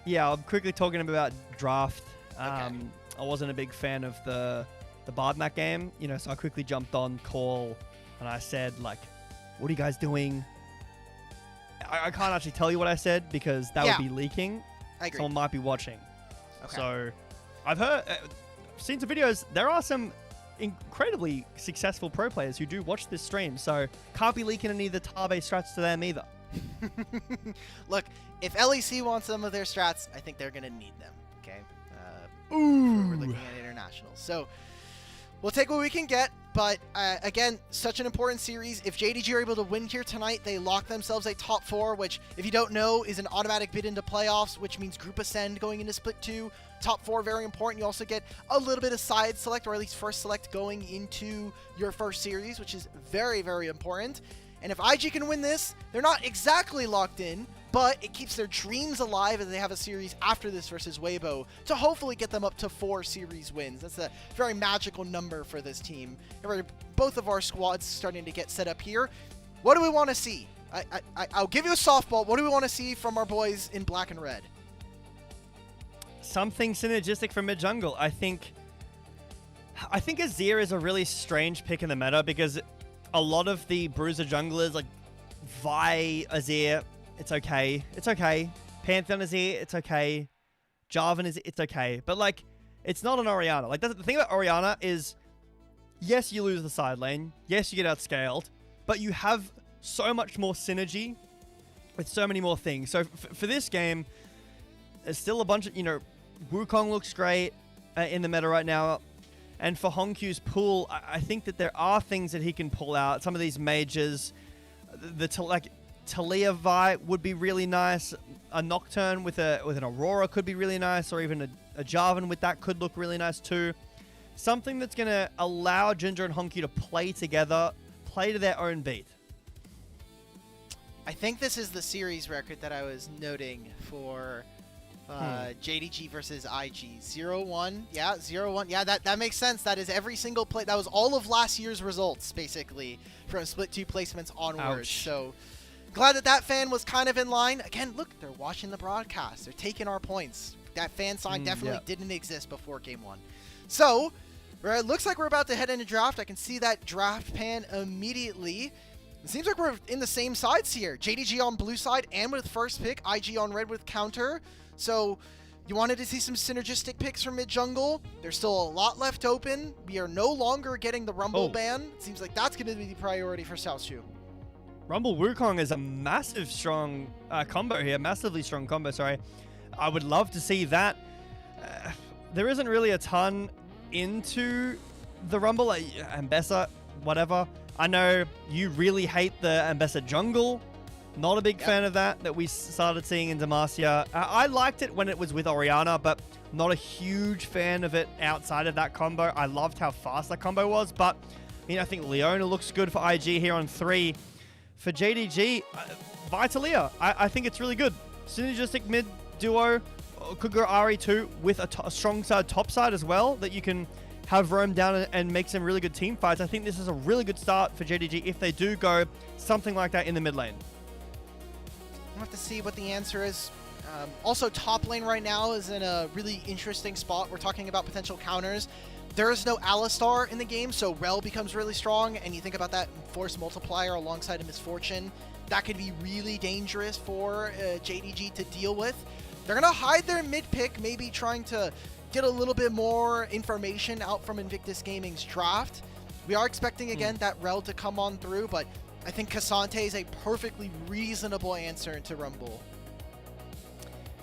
Yeah, I'm quickly talking about draft. Okay. I wasn't a big fan of the Bard in that game, you know, so I quickly jumped on call and I said, like, what are you guys doing? I can't actually tell you what I said because that would be leaking. I agree. Someone might be watching. Okay. So I've heard, seen some videos. There are some incredibly successful pro players who do watch this stream, so can't be leaking any of the Tabe strats to them either. Look, if LEC wants some of their strats, I think they're going to need them, okay? Ooh. We're looking at internationals. So we'll take what we can get, but again, such an important series. If JDG are able to win here tonight, they lock themselves a top 4, which, if you don't know, is an automatic bid into playoffs, which means group ascend going into Split 2. Top 4, very important. You also get a little bit of side select, or at least first select going into your first series, which is very, very important. And if IG can win this, they're not exactly locked in, but it keeps their dreams alive as they have a series after this versus Weibo to hopefully get them up to 4 series wins. That's a very magical number for this team. Both of our squads starting to get set up here. What do we want to see? I'll give you a softball. What do we want to see from our boys in black and red? Something synergistic from mid-jungle. I think Azir is a really strange pick in the meta because a lot of the bruiser junglers, like Vi Azir, it's okay. It's okay. Pantheon Azir, it's okay. Jarvan is, it's okay. But, like, it's not an Orianna. Like, the thing about Orianna is, yes, you lose the side lane. Yes, you get outscaled. But you have so much more synergy with so many more things. So, for this game, there's still a bunch of, you know, Wukong looks great in the meta right now. And for Honkyu's pool, I think that there are things that he can pull out. Some of these mages, Talia Vi would be really nice. A Nocturne with an Aurora could be really nice, or even a Jarvan with that could look really nice too. Something that's going to allow Ginger and Honky to play together, play to their own beat. I think this is the series record that I was noting for JDG versus IG. 0-1. Yeah, 0-1. Yeah, that makes sense. That is every single play. That was all of last year's results, basically, from Split 2 placements onwards. Ouch. So glad that fan was kind of in line. Again, look, they're watching the broadcast. They're taking our points. That fan sign definitely didn't exist before Game 1. So, it looks like we're about to head into draft. I can see that draft pan immediately. It seems like we're in the same sides here. JDG on blue side and with first pick. IG on red with counter. So, you wanted to see some synergistic picks from mid-jungle. There's still a lot left open. We are no longer getting the Rumble ban. It seems like that's going to be the priority for South Chu. Rumble Wukong is a massive strong combo here. Massively strong combo, sorry. I would love to see that. There isn't really a ton into the Rumble, like Ambessa, whatever. I know you really hate the Ambessa jungle. Not a big fan of that we started seeing in Demacia. I liked it when it was with Orianna, but not a huge fan of it outside of that combo. I loved how fast that combo was, but I think Leona looks good for IG here on 3. For JDG, Vitalia, I think it's really good. Synergistic mid duo, could go RE2 with a strong side top side as well, that you can have roam down and make some really good team fights. I think this is a really good start for JDG if they do go something like that in the mid lane. We'll have to see what the answer is. Also, top lane right now is in a really interesting spot. We're talking about potential counters. There is no Alistar in the game, so Rel becomes really strong, and you think about that force multiplier alongside a Misfortune. That could be really dangerous for JDG to deal with. They're going to hide their mid pick, maybe trying to get a little bit more information out from Invictus Gaming's draft. We are expecting, again, that Rel to come on through, but I think Cassante is a perfectly reasonable answer into Rumble.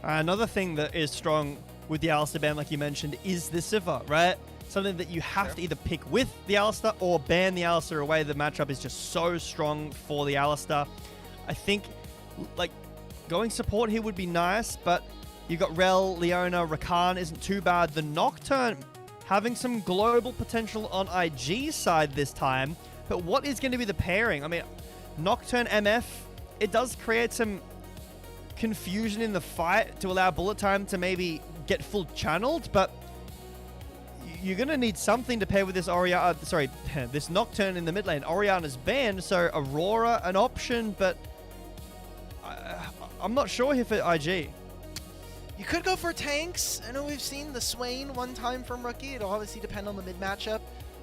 Another thing that is strong with the Alistar ban, like you mentioned, is the Sivir, right? Something that you have to either pick with the Alistar or ban the Alistar away. The matchup is just so strong for the Alistar. I think, like, going support here would be nice, but you've got Rel, Leona, Rakan isn't too bad. The Nocturne having some global potential on IG's side this time, but what is going to be the pairing? I mean, Nocturne MF, it does create some confusion in the fight to allow bullet time to maybe get full channeled, but you're going to need something to pair with this this Nocturne in the mid lane. Orianna's banned, so Aurora an option, but I'm not sure here for IG. You could go for tanks. I know we've seen the Swain one time from Rookie. It'll obviously depend on the mid matchup.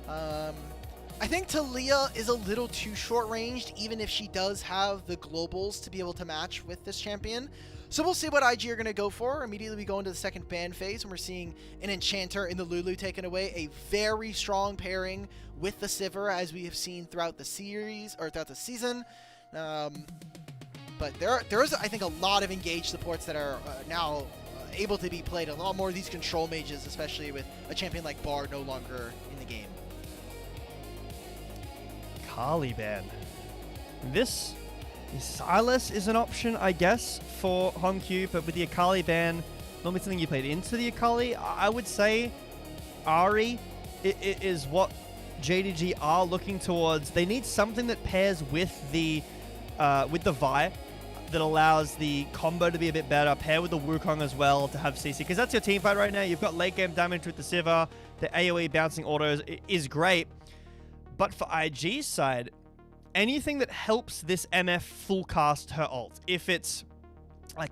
I think Talia is a little too short-ranged, even if she does have the globals to be able to match with this champion. So we'll see what IG are going to go for. Immediately we go into the second ban phase, and we're seeing an Enchanter in the Lulu taken away. A very strong pairing with the Sivir, as we have seen throughout the series, or throughout the season. But there is, I think, a lot of engaged supports that are now able to be played. A lot more of these control mages, especially with a champion like Bard no longer in the game. Akali ban. This Silas is an option, I guess, for HomeQ, but with the Akali ban, normally something you played into the Akali. I would say Ahri is what JDG are looking towards. They need something that pairs with the Vi that allows the combo to be a bit better. Pair with the Wukong as well to have CC, because that's your team fight right now. You've got late game damage with the Sivir. The AoE bouncing autos is great. But for IG's side, anything that helps this MF full cast her ult, if it's like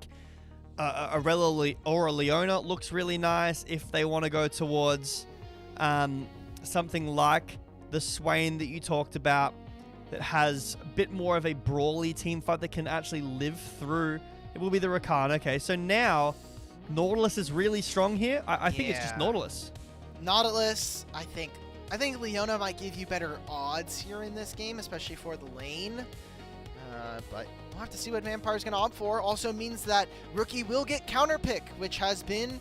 a Rel or a Leona, looks really nice. If they want to go towards something like the Swain that you talked about, that has a bit more of a brawly team fight that can actually live through, it will be the Rakan. Okay, so now Nautilus is really strong here. I think it's just Nautilus. Nautilus, I think Leona might give you better odds here in this game, especially for the lane. But we'll have to see what Vampire's going to opt for. Also means that Rookie will get counter pick, which has been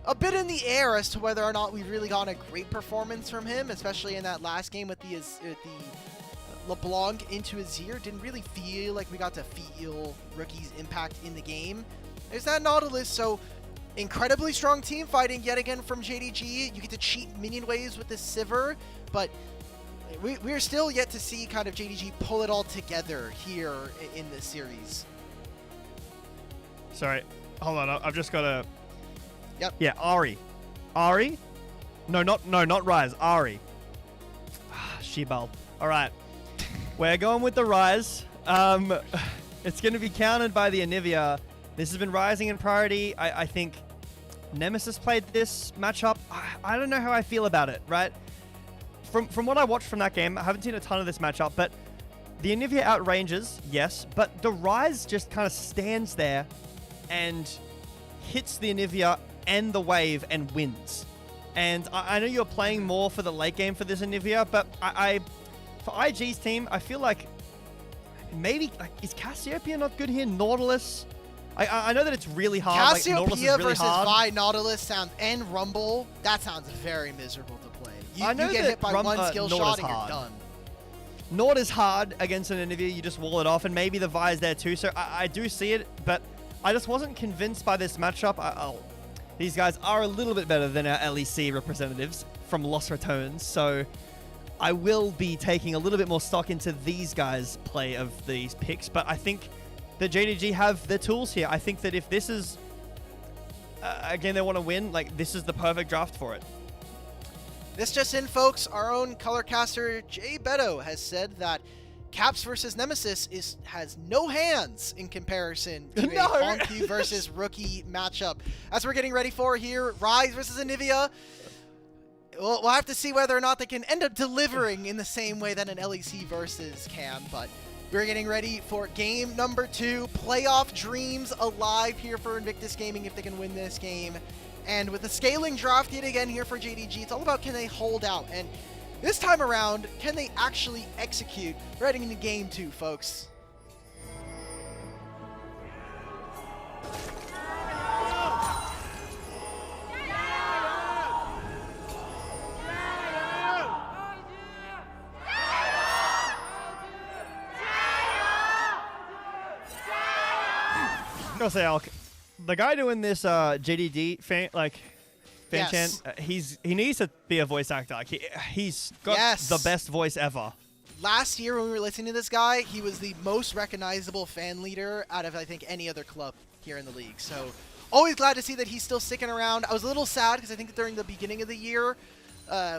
a bit in the air as to whether or not we've really gotten a great performance from him, especially in that last game with the LeBlanc into Azir. Didn't really feel like we got to feel Rookie's impact in the game. There's that Nautilus, so incredibly strong team fighting yet again from JDG. You get to cheat minion waves with this Sivir, but we're still yet to see kind of JDG pull it all together here in this series. Sorry, hold on. I've just got to. Yep. Yeah, Ahri. Ahri? No, not Rise. Ahri. Shibal. All right. We're going with the Rise. It's going to be countered by the Anivia. This has been rising in priority. I think Nemesis played this matchup. I don't know how I feel about it, right? From what I watched from that game, I haven't seen a ton of this matchup, but the Anivia outranges, yes, but the Rise just kind of stands there and hits the Anivia and the wave and wins. And I know you're playing more for the late game for this Anivia, but for IG's team, I feel like maybe, is Cassiopeia not good here? Nautilus? I know that it's really hard. Cassiopeia really versus hard. Vi, Nautilus and Rumble, that sounds very miserable to play. You get hit by one skill shot and you're done. Nord is hard against an Anivia. You just wall it off, and maybe the Vi is there too. So I do see it, but I just wasn't convinced by this matchup. These guys are a little bit better than our LEC representatives from Los Ratones, so I will be taking a little bit more stock into these guys' play of these picks, but I think that JDG have the tools here. I think that if this is, again, they want to win, like, this is the perfect draft for it. This just in, folks, our own color caster, Jay Beto, has said that Caps versus Nemesis has no hands in comparison to a Honky versus Rookie matchup. As we're getting ready for here, Rise versus Anivia. We'll have to see whether or not they can end up delivering in the same way that an LEC versus can, but we're getting ready for game number 2. Playoff dreams alive here for Invictus Gaming if they can win this game. And with the scaling draft yet again here for JDG, it's all about can they hold out. And this time around, can they actually execute? We're heading into game 2, folks. I'll say, Alk, the guy doing this JDD fan chant, he needs to be a voice actor. Like he's got the best voice ever. Last year when we were listening to this guy, he was the most recognizable fan leader out of, I think, any other club here in the league. So always glad to see that he's still sticking around. I was a little sad because I think during the beginning of the year,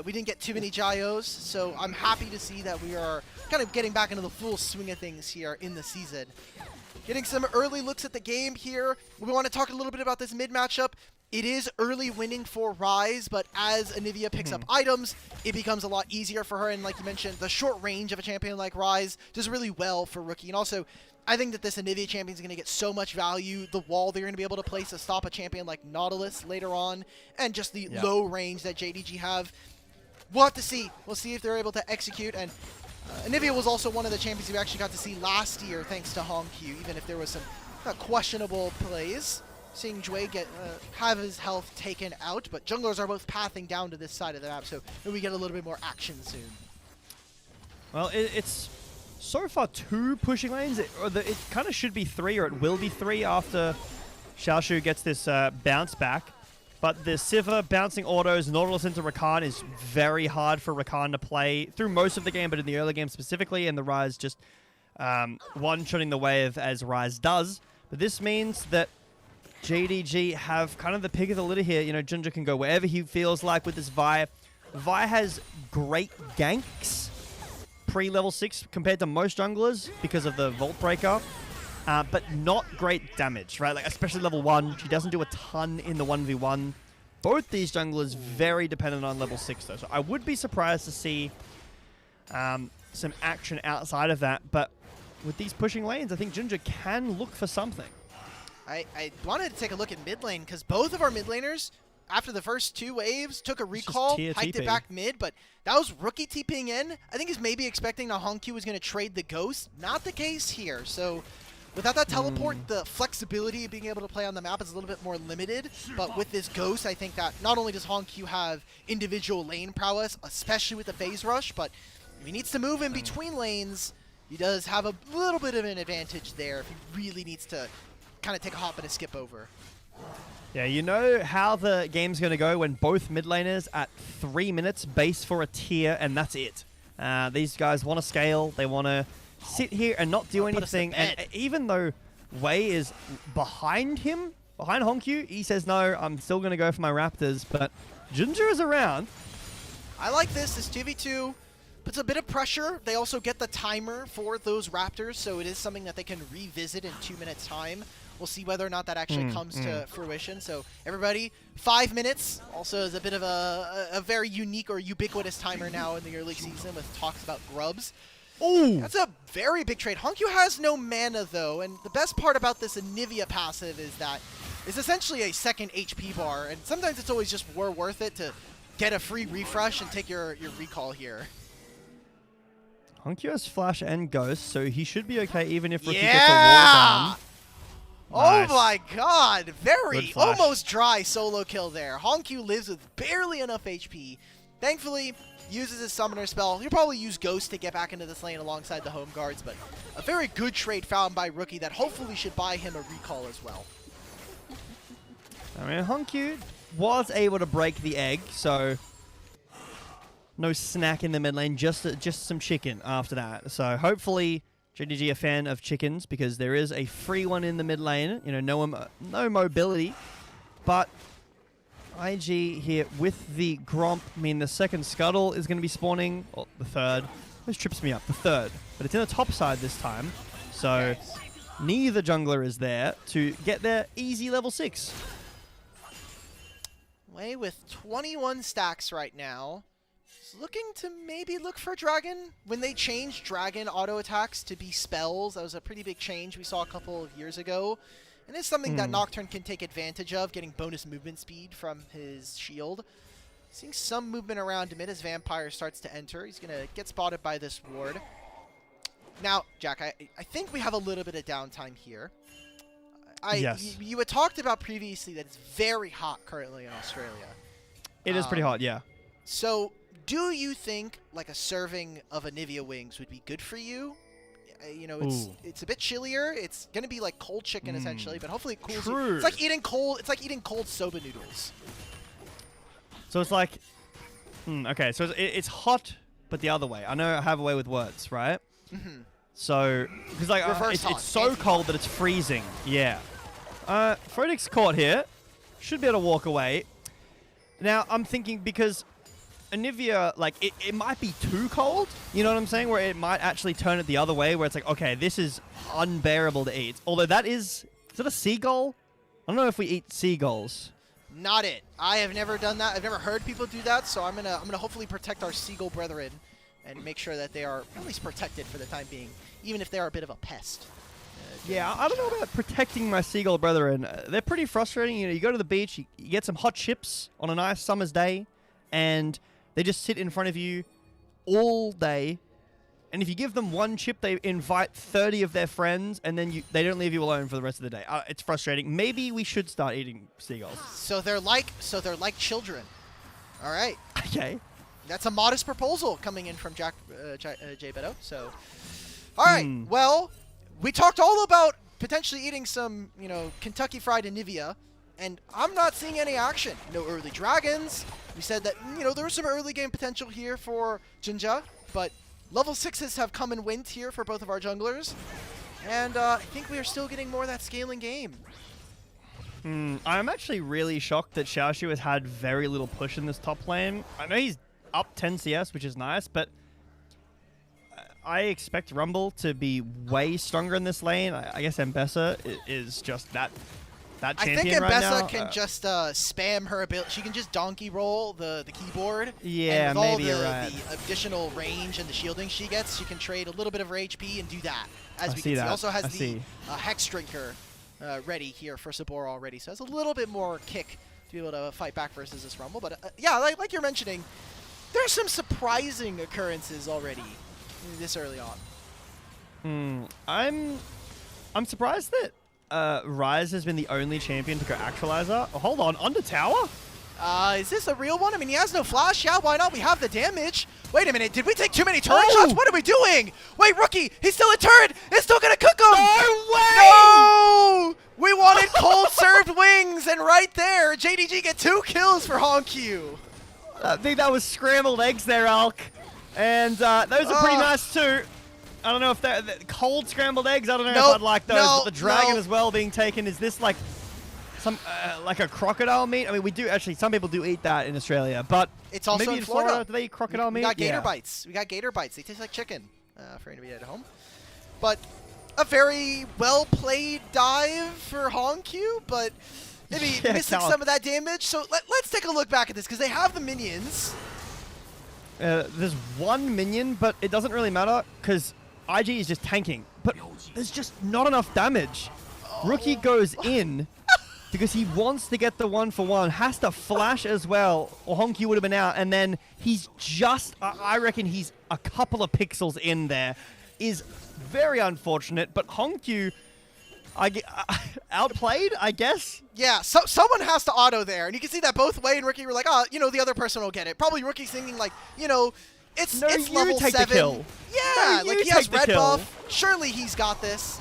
we didn't get too many Gyos. So I'm happy to see that we are kind of getting back into the full swing of things here in the season. Getting some early looks at the game here. We want to talk a little bit about this mid matchup. It is early winning for Rise, but as Anivia picks up items, it becomes a lot easier for her. And like you mentioned, the short range of a champion like Rise does really well for Rookie. And also, I think that this Anivia champion is going to get so much value. The wall they're going to be able to place to stop a champion like Nautilus later on, and just the low range that JDG have. We'll have to see. We'll see if they're able to execute. And Anivia was also one of the champions we actually got to see last year thanks to HongQ, even if there was some questionable plays. Seeing Jue have his health taken out, but junglers are both pathing down to this side of the map, so maybe we get a little bit more action soon. Well, it's so far 2 pushing lanes. It kind of should be 3, or it will be 3 after Xiaoshu gets this bounce back. But the Sivir bouncing autos, Nautilus into Rakan is very hard for Rakan to play through most of the game, but in the early game specifically, and the Rise just one-shotting the wave as Rise does. But this means that JDG have kind of the pick of the litter here. You know, Ginger can go wherever he feels like with this Vi. Vi has great ganks pre-level 6 compared to most junglers because of the Vault Breaker. But not great damage, right? Like, especially level 1. She doesn't do a ton in the 1v1. Both these junglers very dependent on level 6, though. So I would be surprised to see some action outside of that. But with these pushing lanes, I think Ginger can look for something. I wanted to take a look at mid lane, because both of our mid laners, after the first 2 waves, took a recall, hiked it back mid, but that was Rookie TPing in. I think he's maybe expecting that HongQ was going to trade the Ghost. Not the case here. So without that teleport, the flexibility of being able to play on the map is a little bit more limited. But with this Ghost, I think that not only does HongQ have individual lane prowess, especially with the phase rush, but if he needs to move in between lanes, he does have a little bit of an advantage there if he really needs to kind of take a hop and a skip over. Yeah, you know how the game's going to go when both mid laners at 3 minutes base for a tier, and that's it. These guys want to scale. They want to sit here and not do anything. And even though Wei is behind him, behind HongQ, he says, no, I'm still going to go for my Raptors. But Ginger is around. I like this. This 2v2 puts a bit of pressure. They also get the timer for those Raptors, so it is something that they can revisit in 2 minutes time. We'll see whether or not that actually comes to fruition. So everybody, 5 minutes also is a bit of a very unique or ubiquitous timer now in the early season with talks about grubs. Oh, that's a very big trade. HongQ has no mana though, and the best part about this Anivia passive is that it's essentially a second HP bar, and sometimes it's always just more worth it to get a free refresh and take your recall here. HongQ has Flash and Ghost, so he should be okay even if Rookie gets a wall down. Nice. Oh my god, very almost dry solo kill there. HongQ lives with barely enough HP. Thankfully, uses his summoner spell. He'll probably use Ghost to get back into this lane alongside the home guards, but a very good trade found by Rookie that hopefully should buy him a recall as well. I mean, Honkyu was able to break the egg, so no snack in the mid lane, just some chicken after that. So hopefully JDG a fan of chickens, because there is a free one in the mid lane. You know, no mobility, but IG here with the Gromp. I mean, the second Scuttle is going to be spawning. Oh, the third. This trips me up. The third. But it's in the top side this time. So neither jungler is there to get their easy level 6. Way with 21 stacks right now. He's looking to maybe look for Dragon. When they changed Dragon auto attacks to be spells, that was a pretty big change we saw a couple of years ago. And it's something that Nocturne can take advantage of, getting bonus movement speed from his shield. Seeing some movement around mid as Vampire starts to enter. He's going to get spotted by this ward. Now, Jack, I think we have a little bit of downtime here. Yes. You had talked about previously that it's very hot currently in Australia. It is pretty hot, yeah. So, do you think like a serving of Anivia wings would be good for you? You know, it's a bit chillier. It's gonna be like cold chicken essentially, but hopefully it cools you. It's like eating cold. It's like eating cold soba noodles. So it's like, okay. So it's hot, but the other way. I know I have a way with words, right? So because like it's so cold that it's freezing. Yeah. Frodix caught here. Should be able to walk away. Now I'm thinking because Anivia, like, it might be too cold, you know what I'm saying? Where it might actually turn it the other way, where it's like, okay, this is unbearable to eat. Although that is that a seagull? I don't know if we eat seagulls. Not it. I have never done that. I've never heard people do that, so I'm gonna hopefully protect our seagull brethren and make sure that they are at least protected for the time being, even if they are a bit of a pest. Yeah, I don't know about protecting my seagull brethren. They're pretty frustrating. You know, you go to the beach, you get some hot chips on a nice summer's day, and they just sit in front of you all day. And if you give them one chip, they invite 30 of their friends, and then they don't leave you alone for the rest of the day. It's frustrating. Maybe we should start eating seagulls. So they're like children. All right. Okay. That's a modest proposal coming in from J Beto. So, all right. Well, we talked all about potentially eating some, you know, Kentucky Fried Anivia, and I'm not seeing any action. No early dragons. We said that, you know, there was some early game potential here for Jinja, but level 6s have come and went here for both of our junglers, and I think we are still getting more of that scaling game. I'm actually really shocked that Xiaoshu has had very little push in this top lane. I know he's up 10 CS, which is nice, but I expect Rumble to be way stronger in this lane. I guess Mbessa is just that champion. I think Mbessa can just spam her ability. She can just donkey roll the keyboard. Yeah, and with maybe all you're right. the additional range and the shielding she gets, she can trade a little bit of her HP and do that. As we can see, that. also has the Hex Drinker ready here for Sabor already, so has a little bit more kick to be able to fight back versus this Rumble. But yeah, like you're mentioning, there's some surprising occurrences already this early on. I'm surprised that Ryze has been the only champion to go Actualizer. Oh, hold on, under tower? Is this a real one? I mean, he has no flash. Yeah, why not? We have the damage. Wait a minute, did we take too many turret shots? What are we doing? Wait, Rookie, he's still a turret. It's still gonna cook him. No way! No! We wanted cold served wings, and right there, JDG get 2 kills for Honkyu. I think that was scrambled eggs there, Alk. And those are pretty nice too. I don't know if they're cold scrambled eggs. I don't know if I'd like those. But the dragon as well being taken. Is this like some like a crocodile meat? I mean, we do actually. Some people do eat that in Australia, but it's also maybe in Florida. Do they eat crocodile meat? We got gator bites. We got gator bites. They taste like chicken for anybody at home. But a very well played dive for Honkyu, but maybe missing some of that damage. So let's take a look back at this because they have the minions. There's one minion, but it doesn't really matter because IG is just tanking. But there's just not enough damage. Rookie goes in because he wants to get the 1-for-1, has to flash as well, or Honkyu would have been out, and then he's just, I reckon he's a couple of pixels in there. Is very unfortunate, but Honkyu, Outplayed, I guess. Yeah, so someone has to auto there, and you can see that both Wei and Rookie were like, oh, you know, the other person will get it. Probably Rookie's thinking like, you know, it's level 7. The kill. Yeah, no, like he has red buff. Surely he's got this.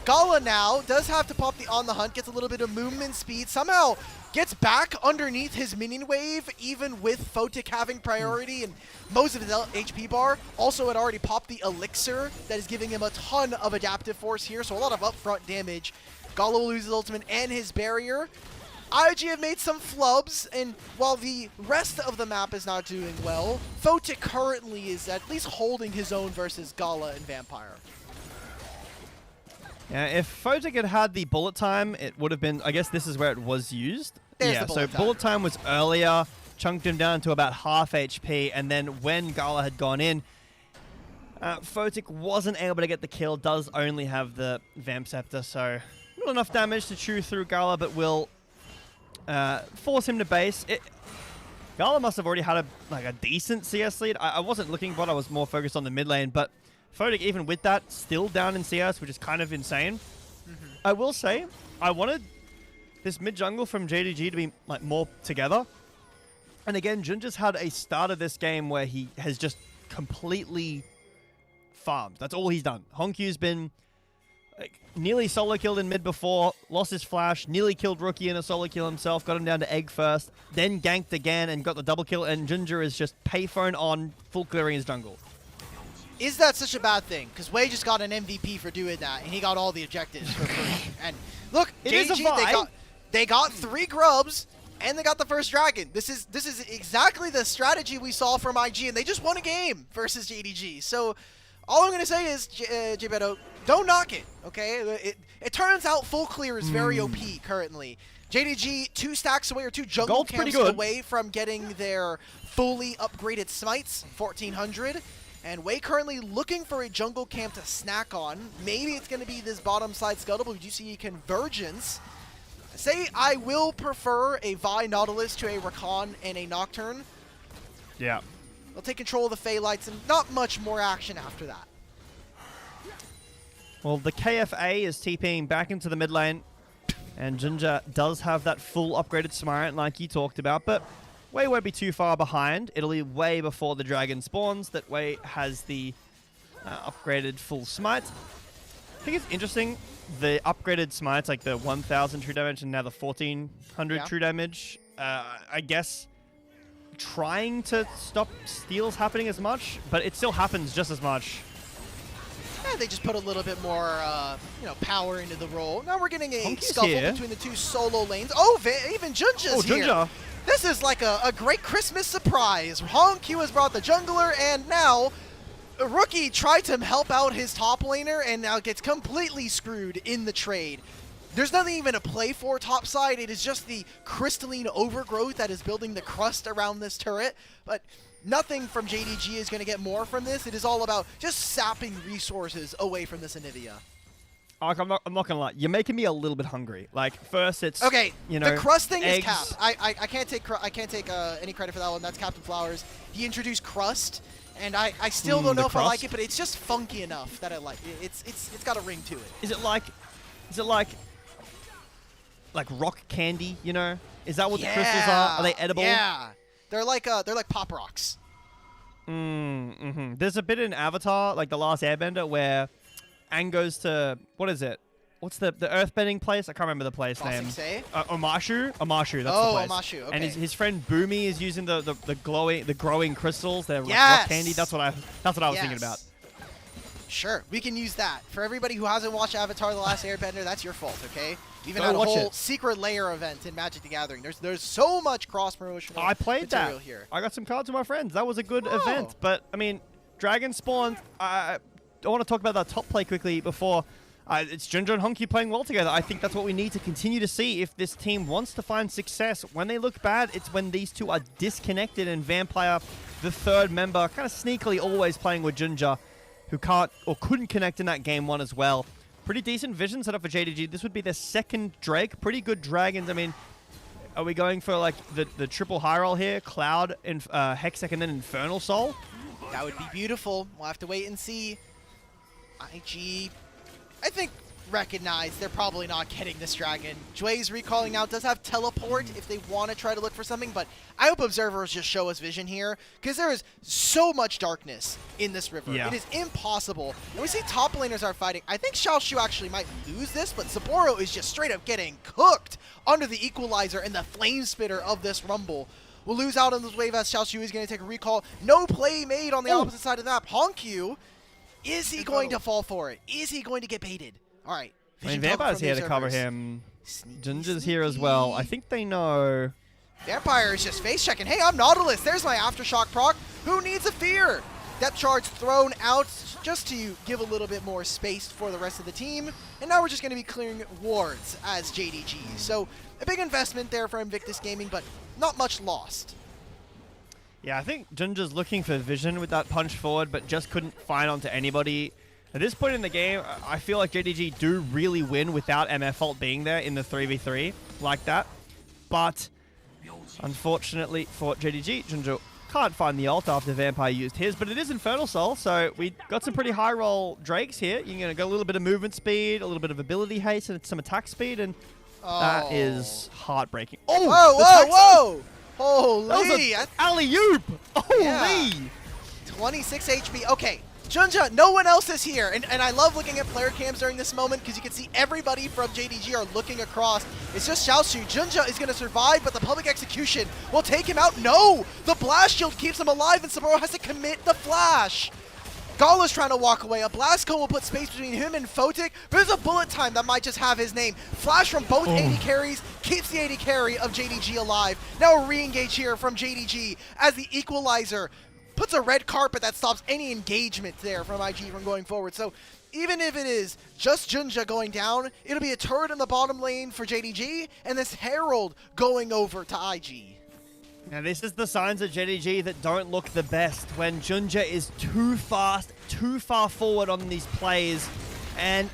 Gala now does have to pop the on the hunt, gets a little bit of movement speed, somehow gets back underneath his minion wave, even with Photic having priority and most of his HP bar. Also had already popped the elixir that is giving him a ton of adaptive force here, so a lot of upfront damage. Gala will lose his ultimate and his barrier. IG have made some flubs, and while the rest of the map is not doing well, Photic currently is at least holding his own versus Gala and Vampire. Yeah, if Photic had had the bullet time, it would have been, I guess this is where it was used. There's the bullet time. Bullet time was earlier, chunked him down to about half HP, and then when Gala had gone in, Photic wasn't able to get the kill, does only have the Vamp Scepter, so not enough damage to chew through Gala, but will force him to base. Gala must have already had a decent CS lead. I wasn't looking, but I was more focused on the mid lane, but Photic, even with that, still down in CS, which is kind of insane. I will say, I wanted this mid jungle from JDG to be like more together. And again, Junja's had a start of this game where he has just completely farmed. That's all he's done. Honkyu's been like, nearly solo killed in mid before, lost his flash, nearly killed Rookie in a solo kill himself, got him down to egg first, then ganked again and got the double kill, and Junja is just payphone on, full clearing his jungle. Is that such a bad thing? Because Wei just got an MVP for doing that, and he got all the objectives for free. And look, JDG, they got 3 grubs, and they got the first dragon. This is exactly the strategy we saw from IG, and they just won a game versus JDG. So all I'm going to say is, Jbeto, don't knock it, okay? It turns out full clear is very OP currently. JDG 2 stacks away, or 2 jungle camps away from getting their fully upgraded smites, 1400. And Wei currently looking for a jungle camp to snack on. Maybe it's going to be this bottom side scuttle, but we do see a convergence. Say I will prefer a Vi Nautilus to a Rakan and a Nocturne. Yeah. They'll take control of the Fey Lights, and not much more action after that. Well, the KFA is TPing back into the mid lane, and Junja does have that full upgraded smite like you talked about, but Wei won't be too far behind. It'll be way before the dragon spawns that Wei has the upgraded full smite. I think it's interesting, the upgraded smites, like the 1000 true damage and now the 1400 true damage. I guess trying to stop steals happening as much, but it still happens just as much. Yeah, they just put a little bit more, power into the role. Now we're getting a scuffle between the 2 solo lanes. Oh, even Junja's here. Junja. This is like a great Christmas surprise. Honky has brought the jungler, and now Rookie tried to help out his top laner and now gets completely screwed in the trade. There's nothing even to play for topside. It is just the crystalline overgrowth that is building the crust around this turret. But nothing from JDG is going to get more from this. It is all about just sapping resources away from this Anivia. I'm not gonna lie. You're making me a little bit hungry. Like first, it's okay. The crust thing eggs. is capped. I can't take any credit for that one. That's Captain Flowers. He introduced crust, and I still don't know if I like it, but it's just funky enough that I like it. It's got a ring to it. Is it like rock candy? You know? Is that what the crystals are? Are they edible? Yeah. They're like pop rocks. There's a bit in Avatar, like The Last Airbender, where Aang goes to, what is it? What's the earthbending place? I can't remember the place name. Omashu? Omashu, that's the place. Omashu, okay. And his friend Boomy is using the growing crystals. They're rock candy. That's what I was thinking about. Sure, we can use that. For everybody who hasn't watched Avatar: The Last Airbender, that's your fault, okay? We even had a whole secret layer event in Magic the Gathering. There's so much cross-promotional I played that. Here. I got some cards with my friends. That was a good event. But, I mean, Dragon spawned. I want to talk about that top play quickly before. It's Junja and Honky playing well together. I think that's what we need to continue to see if this team wants to find success. When they look bad, it's when these two are disconnected, and Vampire, the third member, kind of sneakily always playing with Junja, who can't or couldn't connect in that game 1 as well. Pretty decent vision set up for JDG. This would be their second Drake. Pretty good dragons. I mean, are we going for like the triple high roll here? Cloud, Hextech, and then Infernal Soul? That would be beautiful. We'll have to wait and see. IG, I think recognize they're probably not getting this dragon. Jue's recalling out, does have teleport if they want to try to look for something, but I hope observers just show us vision here, because there is so much darkness in this river. Yeah. It is impossible. And we see top laners are fighting. I think Xiaoshu actually might lose this, but Saburo is just straight up getting cooked under the equalizer and the flame spitter of this rumble. We'll lose out on this wave as Xiaoshu is going to take a recall. No play made on the opposite side of that. Honkyu, is he going to fall for it? Is he going to get baited? All right. I mean, Vampire's here to cover him. Junja's here as well. I think they know. Vampire is just face checking. Hey, I'm Nautilus. There's my Aftershock proc. Who needs a fear? Depth charge thrown out just to give a little bit more space for the rest of the team. And now we're just going to be clearing wards as JDG. So a big investment there for Invictus Gaming, but not much lost. Yeah, I think Junja's looking for vision with that punch forward, but just couldn't find onto anybody. At this point in the game, I feel like JDG do really win without MF ult being there in the 3v3 like that. But unfortunately for JDG, Junja can't find the ult after Vampire used his, but it is Infernal Soul, so we got some pretty high roll Drakes here. You're going to go a little bit of movement speed, a little bit of ability haste, and some attack speed, and that is heartbreaking. Oh! Whoa, whoa, whoa! Holy! That was an alley-oop! Holy! Yeah. 26 HP. Okay. Junja, no one else is here, and I love looking at player cams during this moment because you can see everybody from JDG are looking across. It's just Xiaoshu. Junja is going to survive, but the public execution will take him out. No! The blast shield keeps him alive, and Saburo has to commit the flash. Gala's trying to walk away. A blast cone will put space between him and Photic. There's a bullet time that might just have his name. Flash from both AD carries keeps the AD carry of JDG alive. Now a re-engage here from JDG as the equalizer puts a red carpet that stops any engagement there from IG from going forward. So even if it is just Junja going down, it'll be a turret in the bottom lane for JDG and this Herald going over to IG. Now this is the signs of JDG that don't look the best when Junja is too fast, too far forward on these plays. And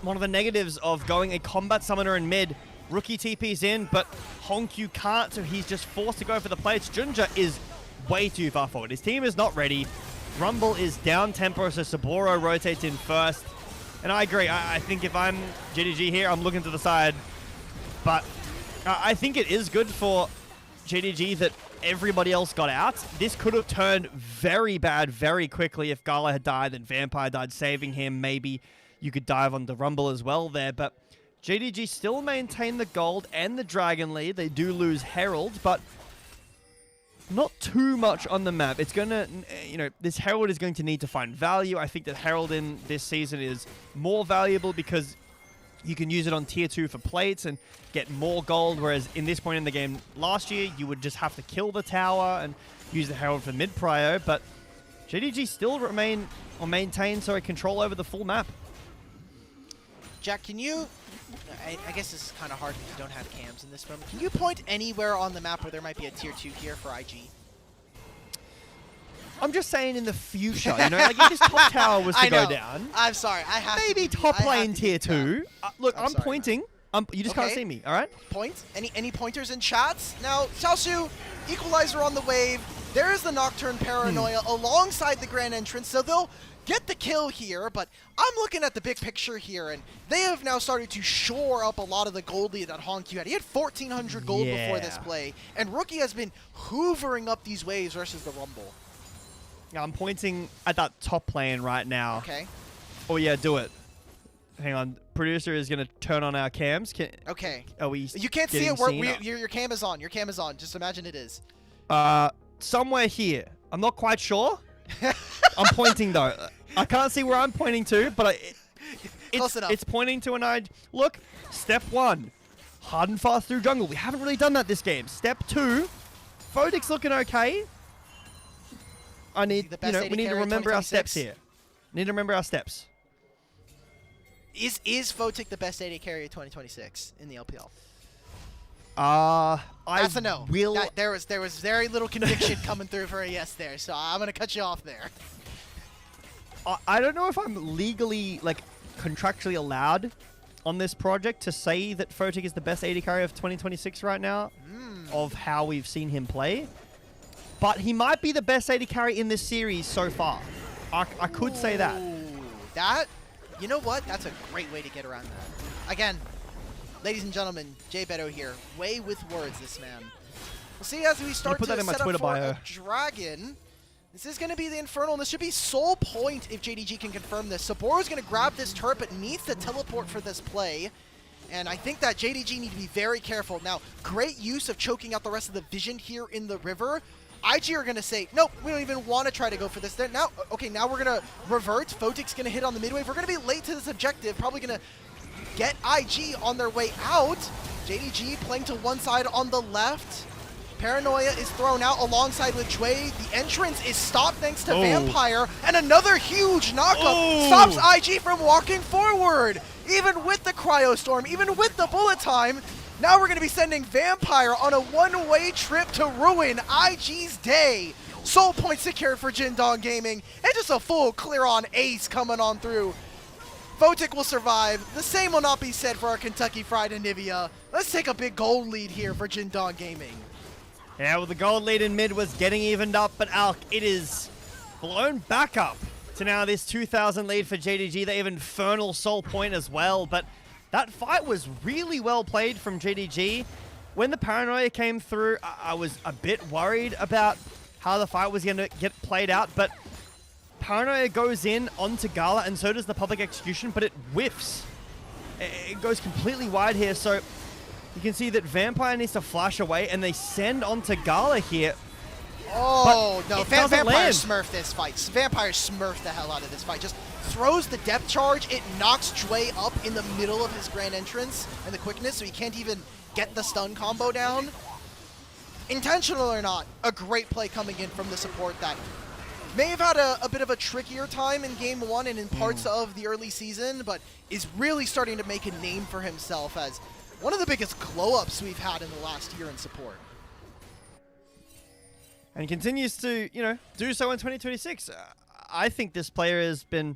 one of the negatives of going a combat summoner in mid, rookie TP's in, but Honkyu can't, so he's just forced to go for the plates. Junja is way too far forward. His team is not ready. Rumble is down tempo, so Saburo rotates in first. And I agree. I think if I'm JDG here, I'm looking to the side. But I think it is good for JDG that everybody else got out. This could have turned very bad very quickly if Gala had died and Vampire died, saving him. Maybe you could dive on the Rumble as well there. But JDG still maintain the gold and the Dragon lead. They do lose Herald, but not too much on the map. It's going to, this Herald is going to need to find value. I think that Herald in this season is more valuable because you can use it on tier 2 for plates and get more gold, whereas in this point in the game last year, you would just have to kill the tower and use the Herald for mid-prio, but JDG still maintain control over the full map. Jack, can you, I guess this is kind of hard if you don't have cams in this moment. Can you point anywhere on the map where there might be a tier 2 here for IG? I'm just saying in the future, like if this top tower was to go down. I'm sorry, I have maybe to top lane tier 2. Look, I'm sorry, pointing. You just can't see me, all right? Point? Any pointers in chats? Now, Xiaoshu, equalizer on the wave. There is the Nocturne Paranoia alongside the Grand Entrance, so they'll get the kill here, but I'm looking at the big picture here, and they have now started to shore up a lot of the gold lead that Honkyu had. He had 1,400 gold before this play, and Rookie has been hoovering up these waves versus the Rumble. I'm pointing at that top lane right now. Okay. Oh, yeah, do it. Hang on. Producer is going to turn on our cams. Okay. Are we You can't see it. Your cam is on. Your cam is on. Just imagine it is. Somewhere here. I'm not quite sure. I'm pointing, though. I can't see where I'm pointing to, but Close enough. It's pointing to an eye. Look, step 1. Hard and fast through jungle. We haven't really done that this game. Step 2. Photic's looking okay. We need to remember our steps here. Need to remember our steps. Is Photic the best AD carry of 2026 in the LPL? That's a no. There was very little conviction coming through for a yes there, so I'm gonna cut you off there. I don't know if I'm legally, contractually allowed on this project to say that Photic is the best AD carry of 2026 right now, of how we've seen him play. But he might be the best AD carry in this series so far. I could say that. you know what? That's a great way to get around that. Again, ladies and gentlemen, Jay Beto here. Way with words, this man. We'll see as we start to set up for a dragon. This is going to be the Infernal, and this should be sole point if JDG can confirm this. Saboro's going to grab this turret, but needs to teleport for this play. And I think that JDG need to be very careful. Now, great use of choking out the rest of the vision here in the river. IG are going to say, nope, we don't even want to try to go for this. Now we're going to revert. Photic's going to hit on the midwave. We're going to be late to this objective. Probably going to get IG on their way out. JDG playing to one side on the left. Paranoia is thrown out alongside with Jue. The entrance is stopped thanks to Vampire. And another huge knockup stops IG from walking forward. Even with the Cryostorm, even with the bullet time, now we're going to be sending Vampire on a one-way trip to ruin IG's day. Soul point secured for Jindong Gaming, and just a full clear-on ace coming on through. Photic will survive. The same will not be said for our Kentucky Fried Anivia. Let's take a big gold lead here for Jindong Gaming. Yeah, well, the gold lead in mid was getting evened up, but Alk, it is blown back up to now this 2,000 lead for JDG. They have Infernal Soul Point as well, but that fight was really well played from JDG. When the Paranoia came through, I was a bit worried about how the fight was going to get played out, but Paranoia goes in onto Gala, and so does the Public Execution, but it whiffs. It goes completely wide here, so you can see that Vampire needs to flash away, and they send onto Gala here. Oh, no. Vampire land. smurfed this fight. Vampire smurfed the hell out of this fight. Just throws the depth charge. It knocks Jue up in the middle of his grand entrance and the quickness, so he can't even get the stun combo down. Intentional or not, a great play coming in from the support that may have had a bit of a trickier time in Game 1 and in parts of the early season, but is really starting to make a name for himself as one of the biggest glow-ups we've had in the last year in support. And continues to, do so in 2026. I think this player has been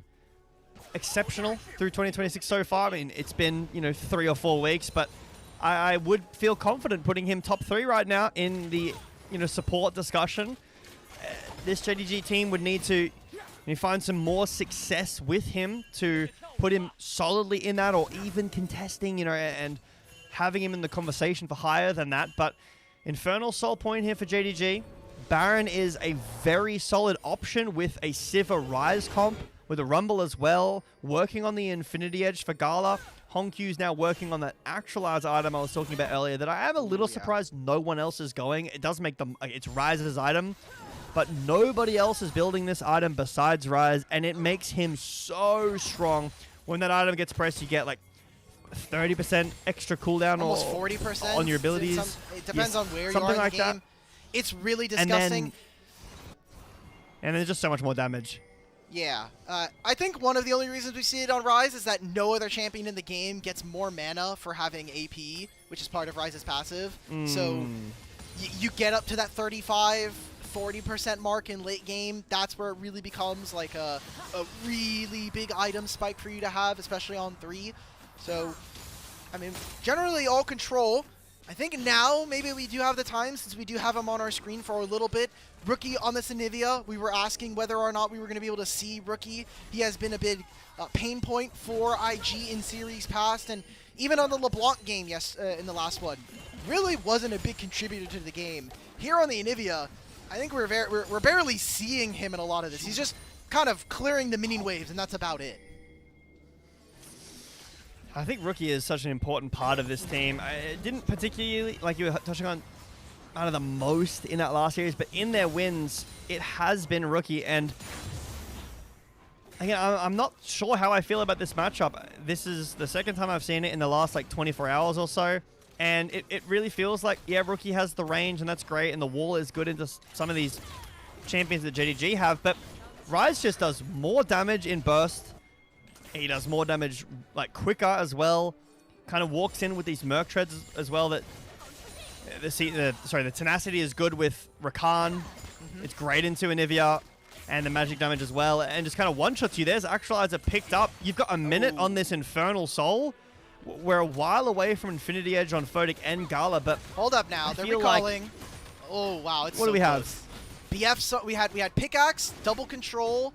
exceptional through 2026 so far. I mean, it's been, 3 or 4 weeks, but I would feel confident putting him top 3 right now in the, support discussion. This JDG team would need to find some more success with him to put him solidly in that, or even contesting, and having him in the conversation for higher than that. But Infernal Soul Point here for JDG. Baron is a very solid option with a Sivir Rise comp, with a Rumble as well, working on the Infinity Edge for Gala. Honkyu's now working on that actualized item I was talking about earlier that I am a little surprised no one else is going. It does make them, it's Rise's item, but nobody else is building this item besides Rise, and it makes him so strong. When that item gets pressed, you get like 30% extra cooldown, almost 40% on your abilities. It depends on where you something are in like the game. that. It's really disgusting. And then just so much more damage. Yeah. I think one of the only reasons we see it on Rise is that no other champion in the game gets more mana for having AP, which is part of Rise's passive. So you get up to that 35-40% mark in late game. That's where it really becomes like a really big item spike for you to have, especially on 3. So, I mean, generally all control. I think now maybe we do have the time, since we do have him on our screen for a little bit. Rookie on this Anivia, we were asking whether or not we were going to be able to see Rookie. He has been a big pain point for IG in series past, and even on the LeBlanc game in the last one, really wasn't a big contributor to the game. Here on the Anivia, I think we're barely seeing him in a lot of this. He's just kind of clearing the minion waves, and that's about it. I think Rookie is such an important part of this team. It didn't particularly, like you were touching on, out of the most in that last series, but in their wins, it has been Rookie. And again, I'm not sure how I feel about this matchup. This is the second time I've seen it in the last like 24 hours or so. And it really feels like, yeah, Rookie has the range, and that's great. And the wall is good into some of these champions that JDG have. But Rise just does more damage in burst. He does more damage like quicker as well. Kind of walks in with these Merc Treads as well. That the tenacity is good with Rakan. It's great into Anivia, and the magic damage as well. And just kind of one-shots you. There's Actualizer picked up. You've got a minute on this Infernal Soul. We're a while away from Infinity Edge on Photic and Gala, but hold up now. They're recalling. Oh wow, it's what do we have? BF. So we had pickaxe, double control.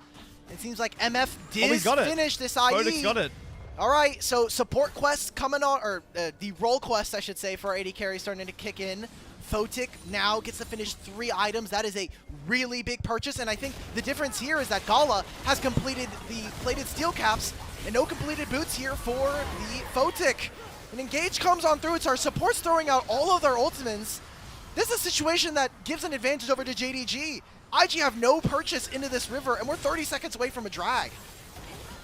It seems like MF did finish this IE. Vodic's got it. All right, so support quests coming on, or the role quest, I should say, for our AD carry starting to kick in. Photic now gets to finish 3 items. That is a really big purchase, and I think the difference here is that Gala has completed the plated steel caps and no completed boots here for the Photic. And Engage comes on through. It's our supports throwing out all of their ultimates. This is a situation that gives an advantage over to JDG. IG have no purchase into this river, and we're 30 seconds away from a drag.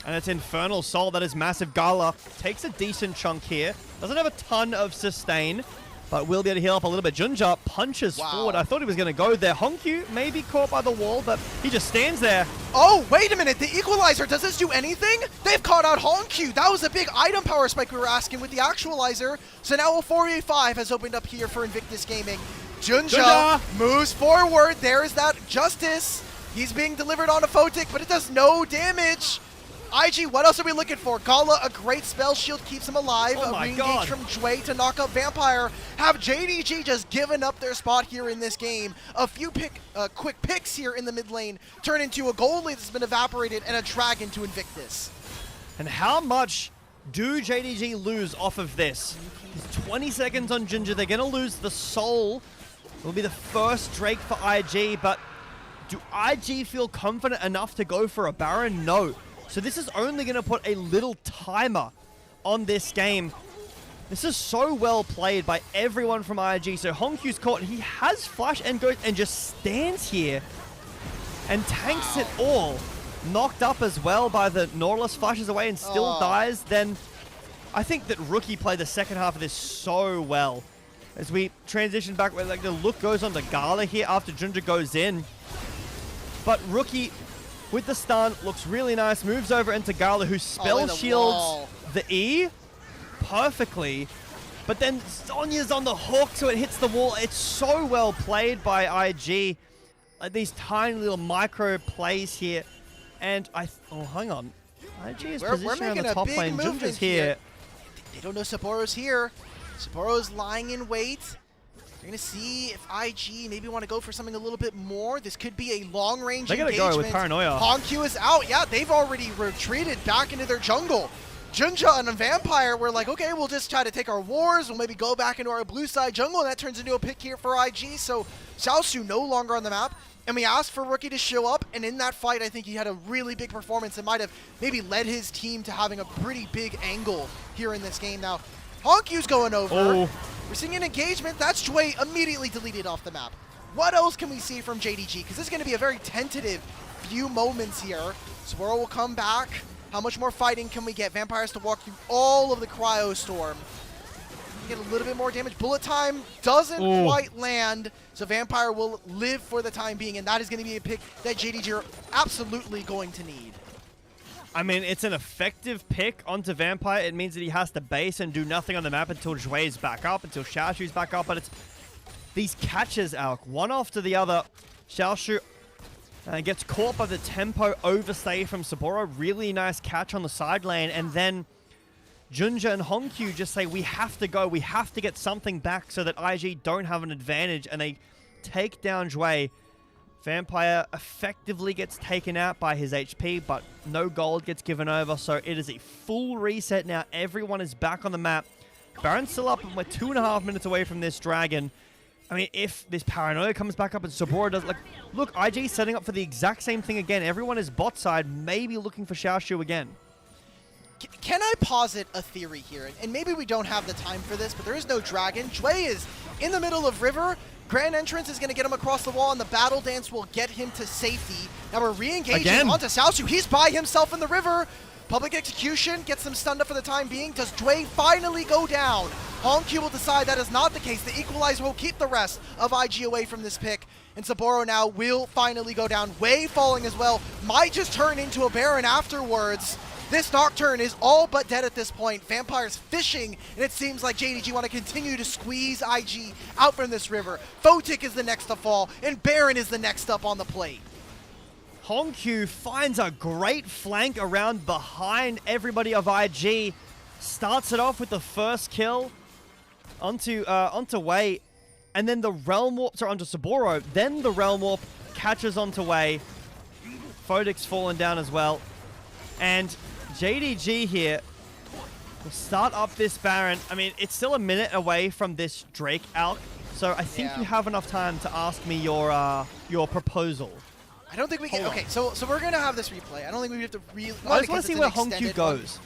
And it's Infernal Soul. That is massive. Gala takes a decent chunk here. Doesn't have a ton of sustain, but will be able to heal up a little bit. Junja punches forward. I thought he was going to go there. Honkyu may be caught by the wall, but he just stands there. Oh, wait a minute. The Equalizer, does this do anything? They've caught out Honkyu. That was a big item power spike we were asking with the Actualizer. So now a 4v5 has opened up here for Invictus Gaming. Junja moves forward. There's that Justice. He's being delivered on a Photic, but it does no damage. IG, what else are we looking for? Gala, a great spell shield keeps him alive. Oh a my re-engage God. from Jway to knock up Vampire. Have JDG just given up their spot here in this game. A few quick picks here in the mid lane turn into a gold lead that's been evaporated and a drag into Invictus. And how much do JDG lose off of this? It's 20 seconds on Ginger. They're going to lose the soul. It will be the first Drake for IG, but do IG feel confident enough to go for a Baron? No. So this is only going to put a little timer on this game. This is so well played by everyone from IG. So Honkyu's caught. He has flash and goes and just stands here and tanks it all. Knocked up as well by the Nautilus, flashes away and still dies. Then I think that Rookie played the second half of this so well. As we transition back, where like the look goes on to Gala here after Junja goes in. But Rookie with the stun looks really nice. Moves over into Gala, who spell shields the E perfectly. But then Sonya's on the hook, so it hits the wall. It's so well played by IG. Like these tiny little micro plays here. And oh, hang on. IG is positioned on the top lane. Junja's here. They don't know Sapporo's here. Sapporo's lying in wait. They're going to see if IG maybe want to go for something a little bit more. This could be a long-range engagement. They're going to go with Paranoia. Honkyu is out. Yeah, they've already retreated back into their jungle. Junja and a Vampire were like, okay, we'll just try to take our wars. We'll maybe go back into our blue side jungle, and that turns into a pick here for IG. So Xiaosu no longer on the map. And we asked for Rookie to show up, and in that fight, I think he had a really big performance and might have maybe led his team to having a pretty big angle here in this game. Now, Honkyu's going over. Oh. We're seeing an engagement. That's Jway immediately deleted off the map. What else can we see from JDG? Because this is going to be a very tentative few moments here. Sapporo will come back. How much more fighting can we get? Vampires to walk through all of the Cryo Storm. Get a little bit more damage. Bullet time doesn't quite land, so Vampire will live for the time being, and that is going to be a pick that JDG are absolutely going to need. I mean, it's an effective pick onto Vampire. It means that he has to base and do nothing on the map until Jway's back up, until Xiaoshu's back up. But it's these catches, Alk, one after the other. Xiaoshu gets caught by the tempo overstay from Sapporo. Really nice catch on the side lane. And then Junja and Honkyu just say, we have to go. We have to get something back so that IG don't have an advantage. And they take down Jway. Vampire effectively gets taken out by his HP, but no gold gets given over, so it is a full reset now. Everyone is back on the map. Baron's still up, and we're 2.5 minutes away from this dragon. I mean, if this Paranoia comes back up and Sapporo does... Like, look, IG setting up for the exact same thing again. Everyone is bot side, maybe looking for Xiaoshu again. Can I posit a theory here? And maybe we don't have the time for this, but there is no dragon. Jway is in the middle of river. Grand Entrance is going to get him across the wall, and the Battle Dance will get him to safety. Now we're re-engaging onto Xiaoshu. He's by himself in the river. Public Execution gets him stunned up for the time being. Does Jway finally go down? Honkyu will decide that is not the case. The Equalizer will keep the rest of IG away from this pick. And Sapporo now will finally go down. Wei falling as well. Might just turn into a Baron afterwards. This Nocturne is all but dead at this point. Vampire's fishing, and it seems like JDG want to continue to squeeze IG out from this river. Photic is the next to fall, and Baron is the next up on the plate. Honkyu finds a great flank around behind everybody of IG. Starts it off with the first kill onto Wei, and then the Realm Warp, sorry, onto Sapporo. Then the Realm Warp catches onto Wei. Fodic's fallen down as well. And JDG here will start up this Baron. I mean, it's still a minute away from this Drake Alk, so I think you have enough time to ask me your proposal. I don't think we can. Okay, so we're gonna have this replay. I don't think we have to really. I just want to see where Honkyu goes.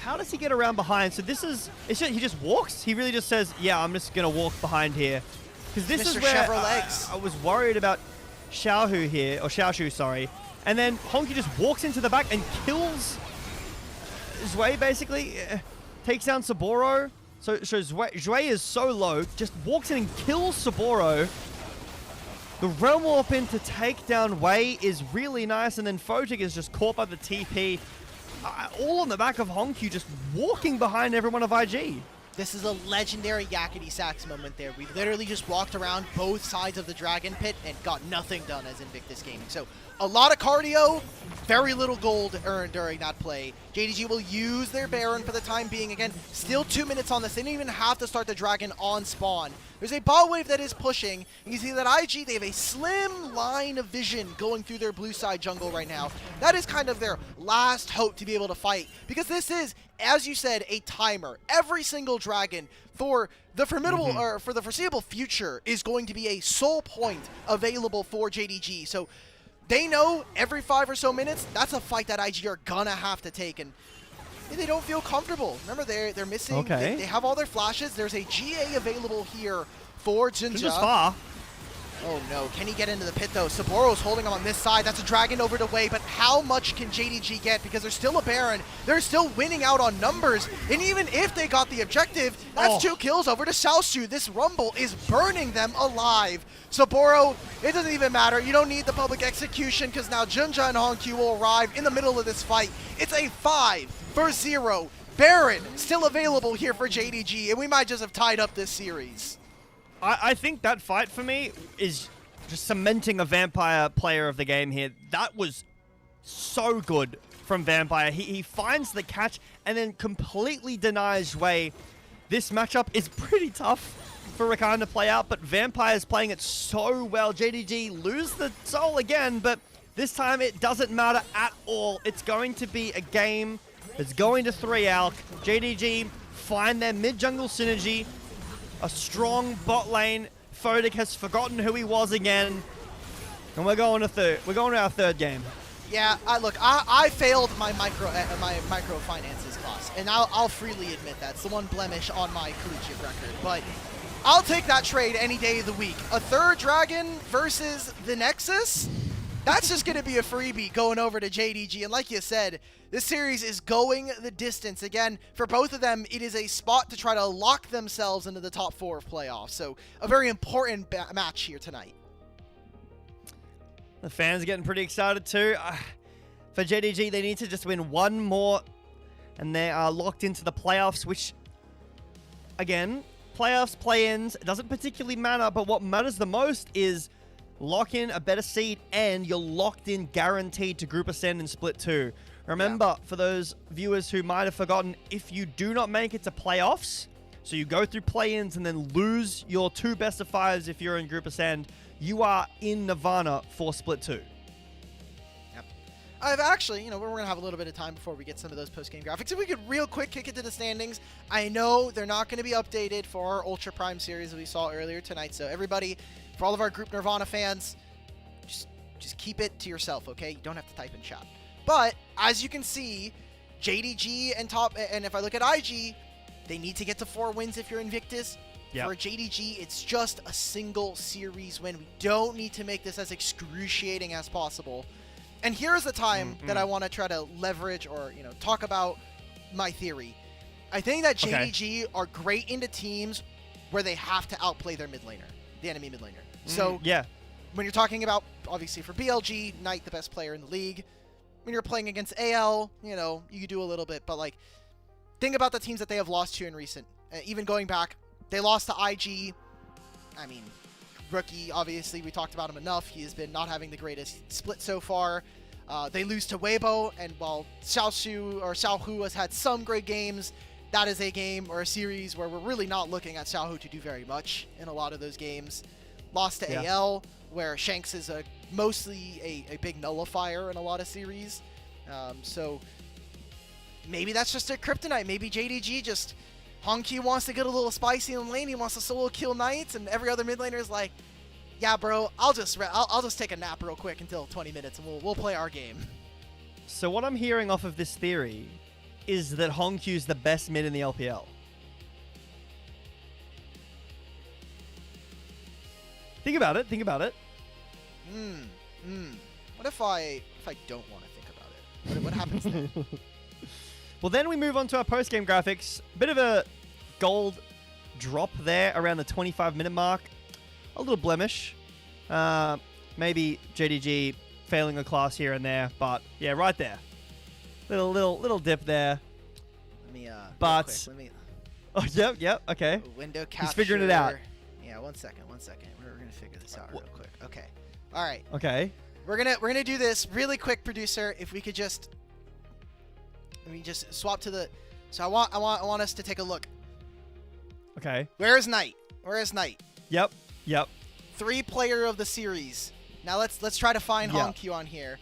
How does he get around behind? So this is, he just walks? He really just says, yeah, I'm just going to walk behind here. Because this is where I was worried about Xiaohu here, or Xiaoshu, sorry. And then Honkyu just walks into the back and kills Zhui, basically. Takes down Saburo. So Zhui is so low, just walks in and kills Saburo. The Realm Warp in to take down Wei is really nice, and then Photic is just caught by the TP. All on the back of Honkyu, just walking behind everyone of IG. This is a legendary Yakety Sax moment there. We literally just walked around both sides of the Dragon Pit and got nothing done as Invictus Gaming. So a lot of cardio, very little gold earned during that play. JDG will use their Baron for the time being. Again, still 2 minutes on this. They didn't even have to start the Dragon on spawn. There's a bot wave that is pushing. You can see that IG, they have a slim line of vision going through their blue side jungle right now. That is kind of their last hope to be able to fight, because this is, as you said, a timer. Every single Dragon for the formidable or for the foreseeable future is going to be a sole point available for JDG. So they know every 5 or so minutes, that's a fight that IG are gonna have to take, and they don't feel comfortable. Remember, they're missing. They have all their flashes. There's a GA available here for Jinja. Oh no, can he get into the pit though? Saburo's holding him on this side. That's a Dragon over to Wei, but how much can JDG get? Because there's still a Baron. They're still winning out on numbers. And even if they got the objective, that's 2 kills over to Xiaoshu. This Rumble is burning them alive. Saburo, it doesn't even matter. You don't need the public execution, because now Jinja and Honkyu will arrive in the middle of this fight. It's a 5-0. Baron still available here for JDG, and we might just have tied up this series. I think that fight for me is just cementing a Vampire player of the game here. That was so good from Vampire. He finds the catch and then completely denies Wei. This matchup is pretty tough for Rakan to play out, but Vampire's playing it so well. JDG lose the soul again, but this time it doesn't matter at all. It's going to be a game that's going to 3-Alk. JDG find their mid-jungle synergy. A strong bot lane. Photic has forgotten who he was again. And we're going to our third game. Yeah, look, I failed my microfinances class, and I'll freely admit that. It's the one blemish on my collegiate record, but I'll take that trade any day of the week. A third Dragon versus the Nexus? That's just going to be a freebie going over to JDG. And like you said, this series is going the distance. Again, for both of them, it is a spot to try to lock themselves into the top 4 of playoffs. So a very important match here tonight. The fans are getting pretty excited too. For JDG, they need to just win one more, and they are locked into the playoffs, which, again, playoffs, play-ins, it doesn't particularly matter, but what matters the most is lock in a better seed, and you're locked in guaranteed to group ascend in Split 2. Remember, for those viewers who might have forgotten, if you do not make it to playoffs, so you go through play-ins and then lose your 2 best of 5s if you're in group ascend, you are in Nirvana for Split 2. Yep. I've actually, we're going to have a little bit of time before we get some of those post-game graphics. If we could real quick kick it to the standings. I know they're not going to be updated for our Ultra Prime series that we saw earlier tonight, so everybody, for all of our Group Nirvana fans, just keep it to yourself, okay? You don't have to type in chat. But as you can see, JDG and if I look at IG, they need to get to 4 wins if you're Invictus. Yep. For JDG, it's just a single series win. We don't need to make this as excruciating as possible. And here's the time that I want to try to leverage or talk about my theory. I think that JDG are great into teams where they have to outplay their mid laner, the enemy mid laner. So when you're talking about, obviously for BLG, Knight, the best player in the league. When you're playing against AL, you could do a little bit. But, think about the teams that they have lost to in recent. Even going back, they lost to IG. I mean, Rookie, obviously, we talked about him enough. He has been not having the greatest split so far. They lose to Weibo, and while Xiaohu has had some great games, that is a game or a series where we're really not looking at Xiaohu to do very much in a lot of those games. Lost to AL, where Shanks is a mostly a big nullifier in a lot of series. So maybe that's just a kryptonite. Maybe JDG just Hongq wants to get a little spicy in lane. He wants to solo kill Knights, and every other mid laner is like, yeah, bro, I'll just take a nap real quick until 20 minutes, and we'll play our game. So what I'm hearing off of this theory is that Hongq's the best mid in the LPL. Think about it. Think about it. What if I don't want to think about it? What happens then? Well, then we move on to our post-game graphics. Bit of a gold drop there around the 25-minute mark. A little blemish. Maybe JDG failing a class here and there, but yeah, right there. Little dip there. Let me but real quick, oh, yep, okay. Window capture. He's figuring it out. Yeah, one second. We're gonna figure this out real quick. Okay. All right. Okay. We're gonna do this really quick, producer. If we could just swap to the. So I want us to take a look. Okay. Where is Knight? Yep. 3 player of the series. Now let's try to find Hongq on here.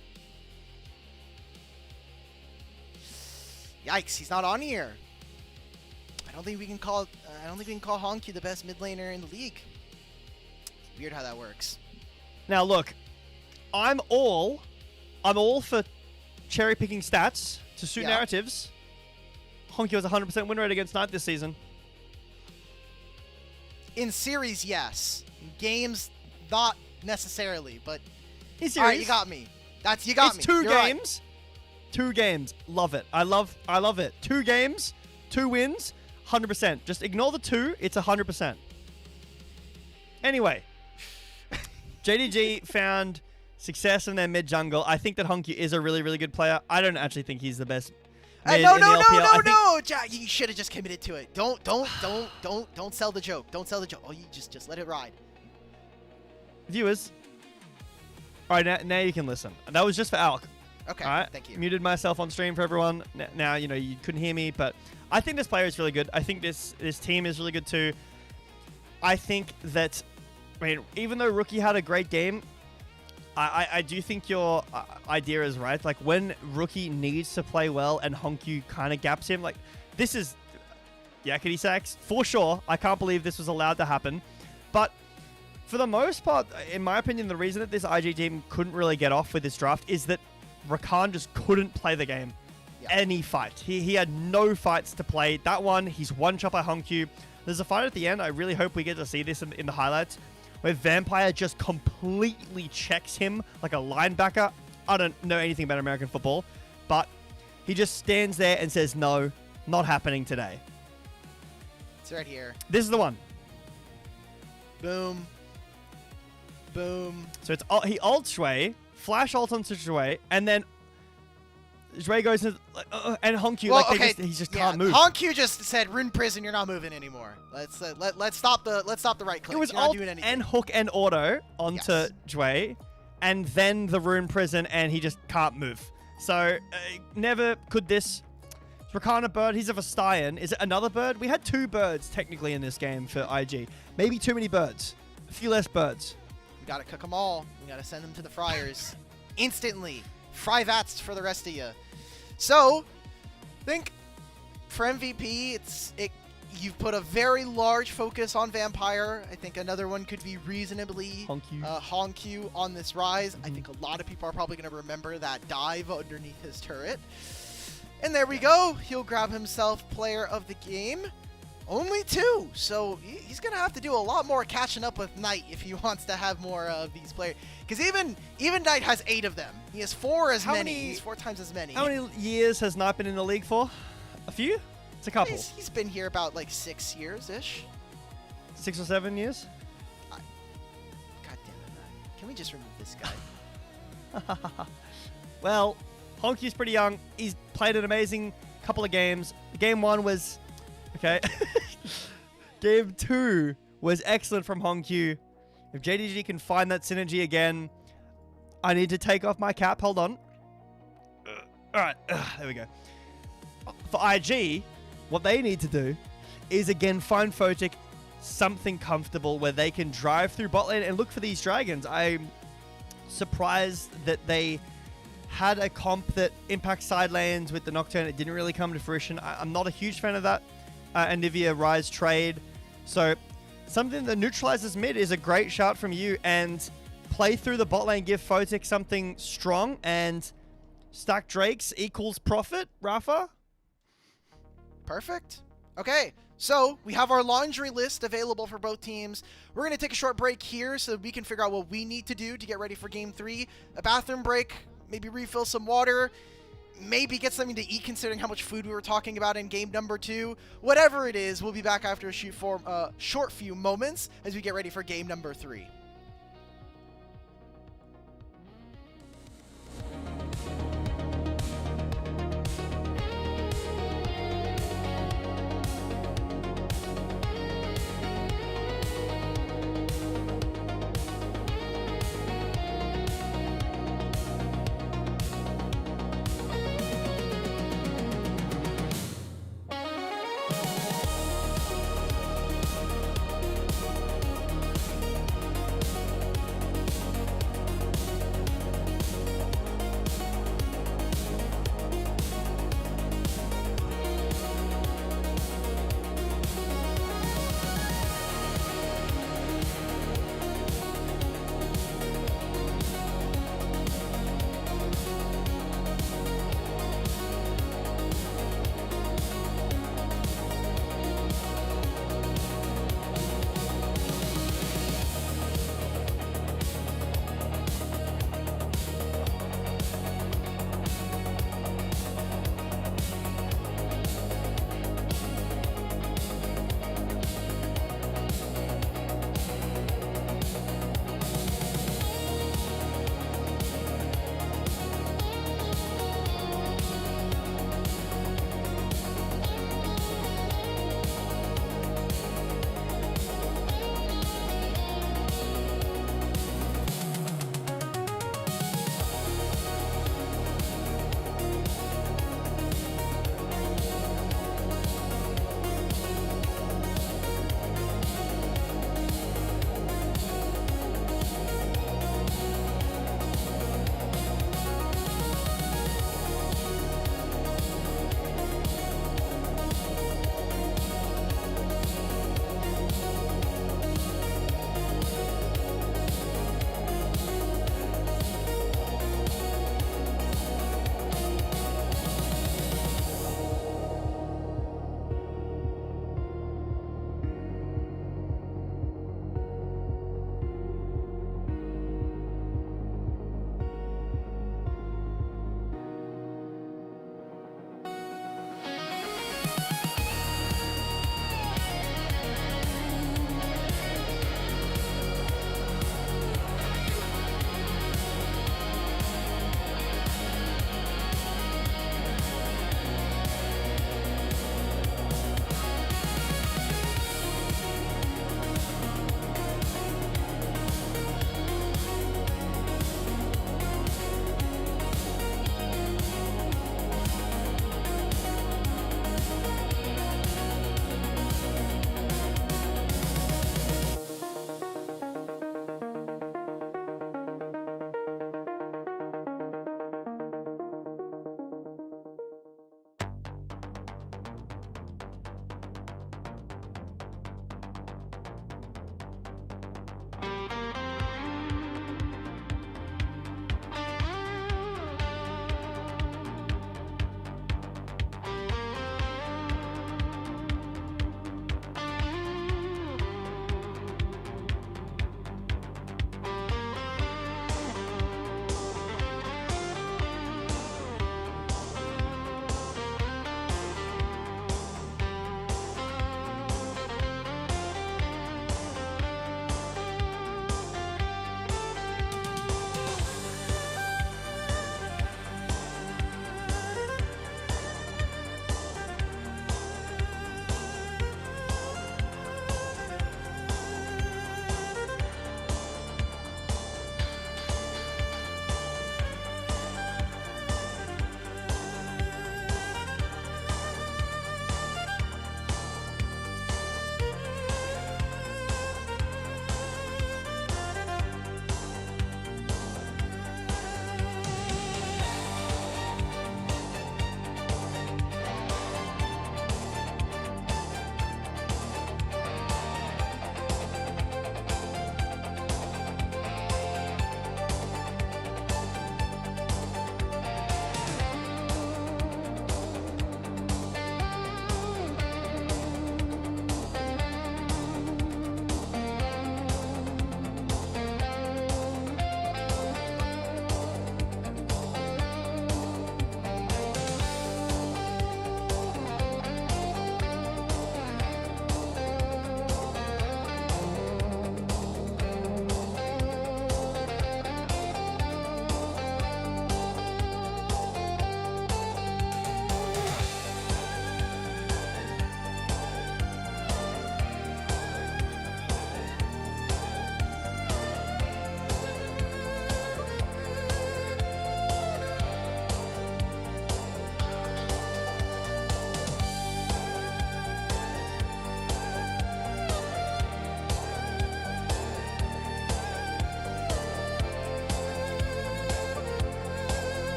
Yikes, he's not on here. I don't think we can call Hongq the best mid laner in the league. It's weird how that works. Now look, I'm all for cherry picking stats to suit narratives. Hongq has a 100% win rate against Knight this season. In series, yes. In games, not necessarily, but In series, all right, you got me. You got me. It's 2 You're games. Right. 2 games. Love it. I love it. 2 games, 2 wins, 100%. Just ignore the 2. It's 100%. Anyway, JDG found success in their mid jungle. I think that Hongq is a really, really good player. I don't actually think he's the best mid No, in the LPL. no, Jack, you should have just committed to it. Don't sell the joke. Don't sell the joke. Oh, you just let it ride. Viewers. All right, now you can listen. That was just for Alk. Okay, all right? Thank you. Muted myself on stream for everyone. Now, you couldn't hear me, but I think this player is really good. I think this team is really good too. I think that, even though Rookie had a great game, I do think your idea is right. Like, when Rookie needs to play well and Hongq kind of gaps him, like, this is yakety sacks for sure. I can't believe this was allowed to happen. But for the most part, in my opinion, the reason that this IG team couldn't really get off with this draft is that Rakan just couldn't play the game. Any fight. He had no fights to play. That one, he's one shot by Hongq. There's a fight at the end. I really hope we get to see this in the highlights, where Vampire just completely checks him like a linebacker. I don't know anything about American football, but he just stands there and says, no, not happening today. It's right here. This is the one. Boom. Boom. So it's he ults Shui, flash ult onto Shui, and then Shui goes into, and Hongq, well, he just can't move. Hongq just said, "Rune Prison, you're not moving anymore. Let's stop the right click. It was ult and hook and auto onto Shui, and then the Rune Prison, and he just can't move. So never could this. Rakan a bird. He's a Vastayan. Is it another bird? We had 2 birds technically in this game for IG. Maybe too many birds. A few less birds. We gotta cook them all. We gotta send them to the fryers instantly. Fry vats for the rest of you. So, I think for MVP, you've put a very large focus on Vampire. I think another one could be reasonably Hongq on this rise. I think a lot of people are probably going to remember that dive underneath his turret. And there we go. He'll grab himself player of the game. Only 2. So he's going to have to do a lot more catching up with Knight if he wants to have more of these players. Because even Knight has 8 of them. He has 4 as many. He's 4 times as many. How many years has Knight been in the league for? A few? It's a couple. He's been here about like 6 years-ish. 6 or 7 years? God damn it, man. Can we just remove this guy? Well, Hongq's pretty young. He's played an amazing couple of games. Game 1 was... Okay. Game 2 was excellent from Hongq. If JDG can find that synergy again, I need to take off my cap. Hold on. All right. There we go. For IG, what they need to do is, again, find Photic something comfortable where they can drive through bot lane and look for these dragons. I'm surprised that they had a comp that impacts side lanes with the Nocturne. It didn't really come to fruition. I'm not a huge fan of that Anivia Rise trade. So something that neutralizes mid is a great shout from you, and play through the bot lane, give Photic something strong, and stack Drakes equals profit, Rafa? Perfect. Okay, so we have our laundry list available for both teams. We're going to take a short break here so we can figure out what we need to do to get ready for Game 3. A bathroom break, maybe refill some water, maybe get something to eat considering how much food we were talking about in game number 2. Whatever it is, we'll be back after a short few moments as we get ready for game number 3.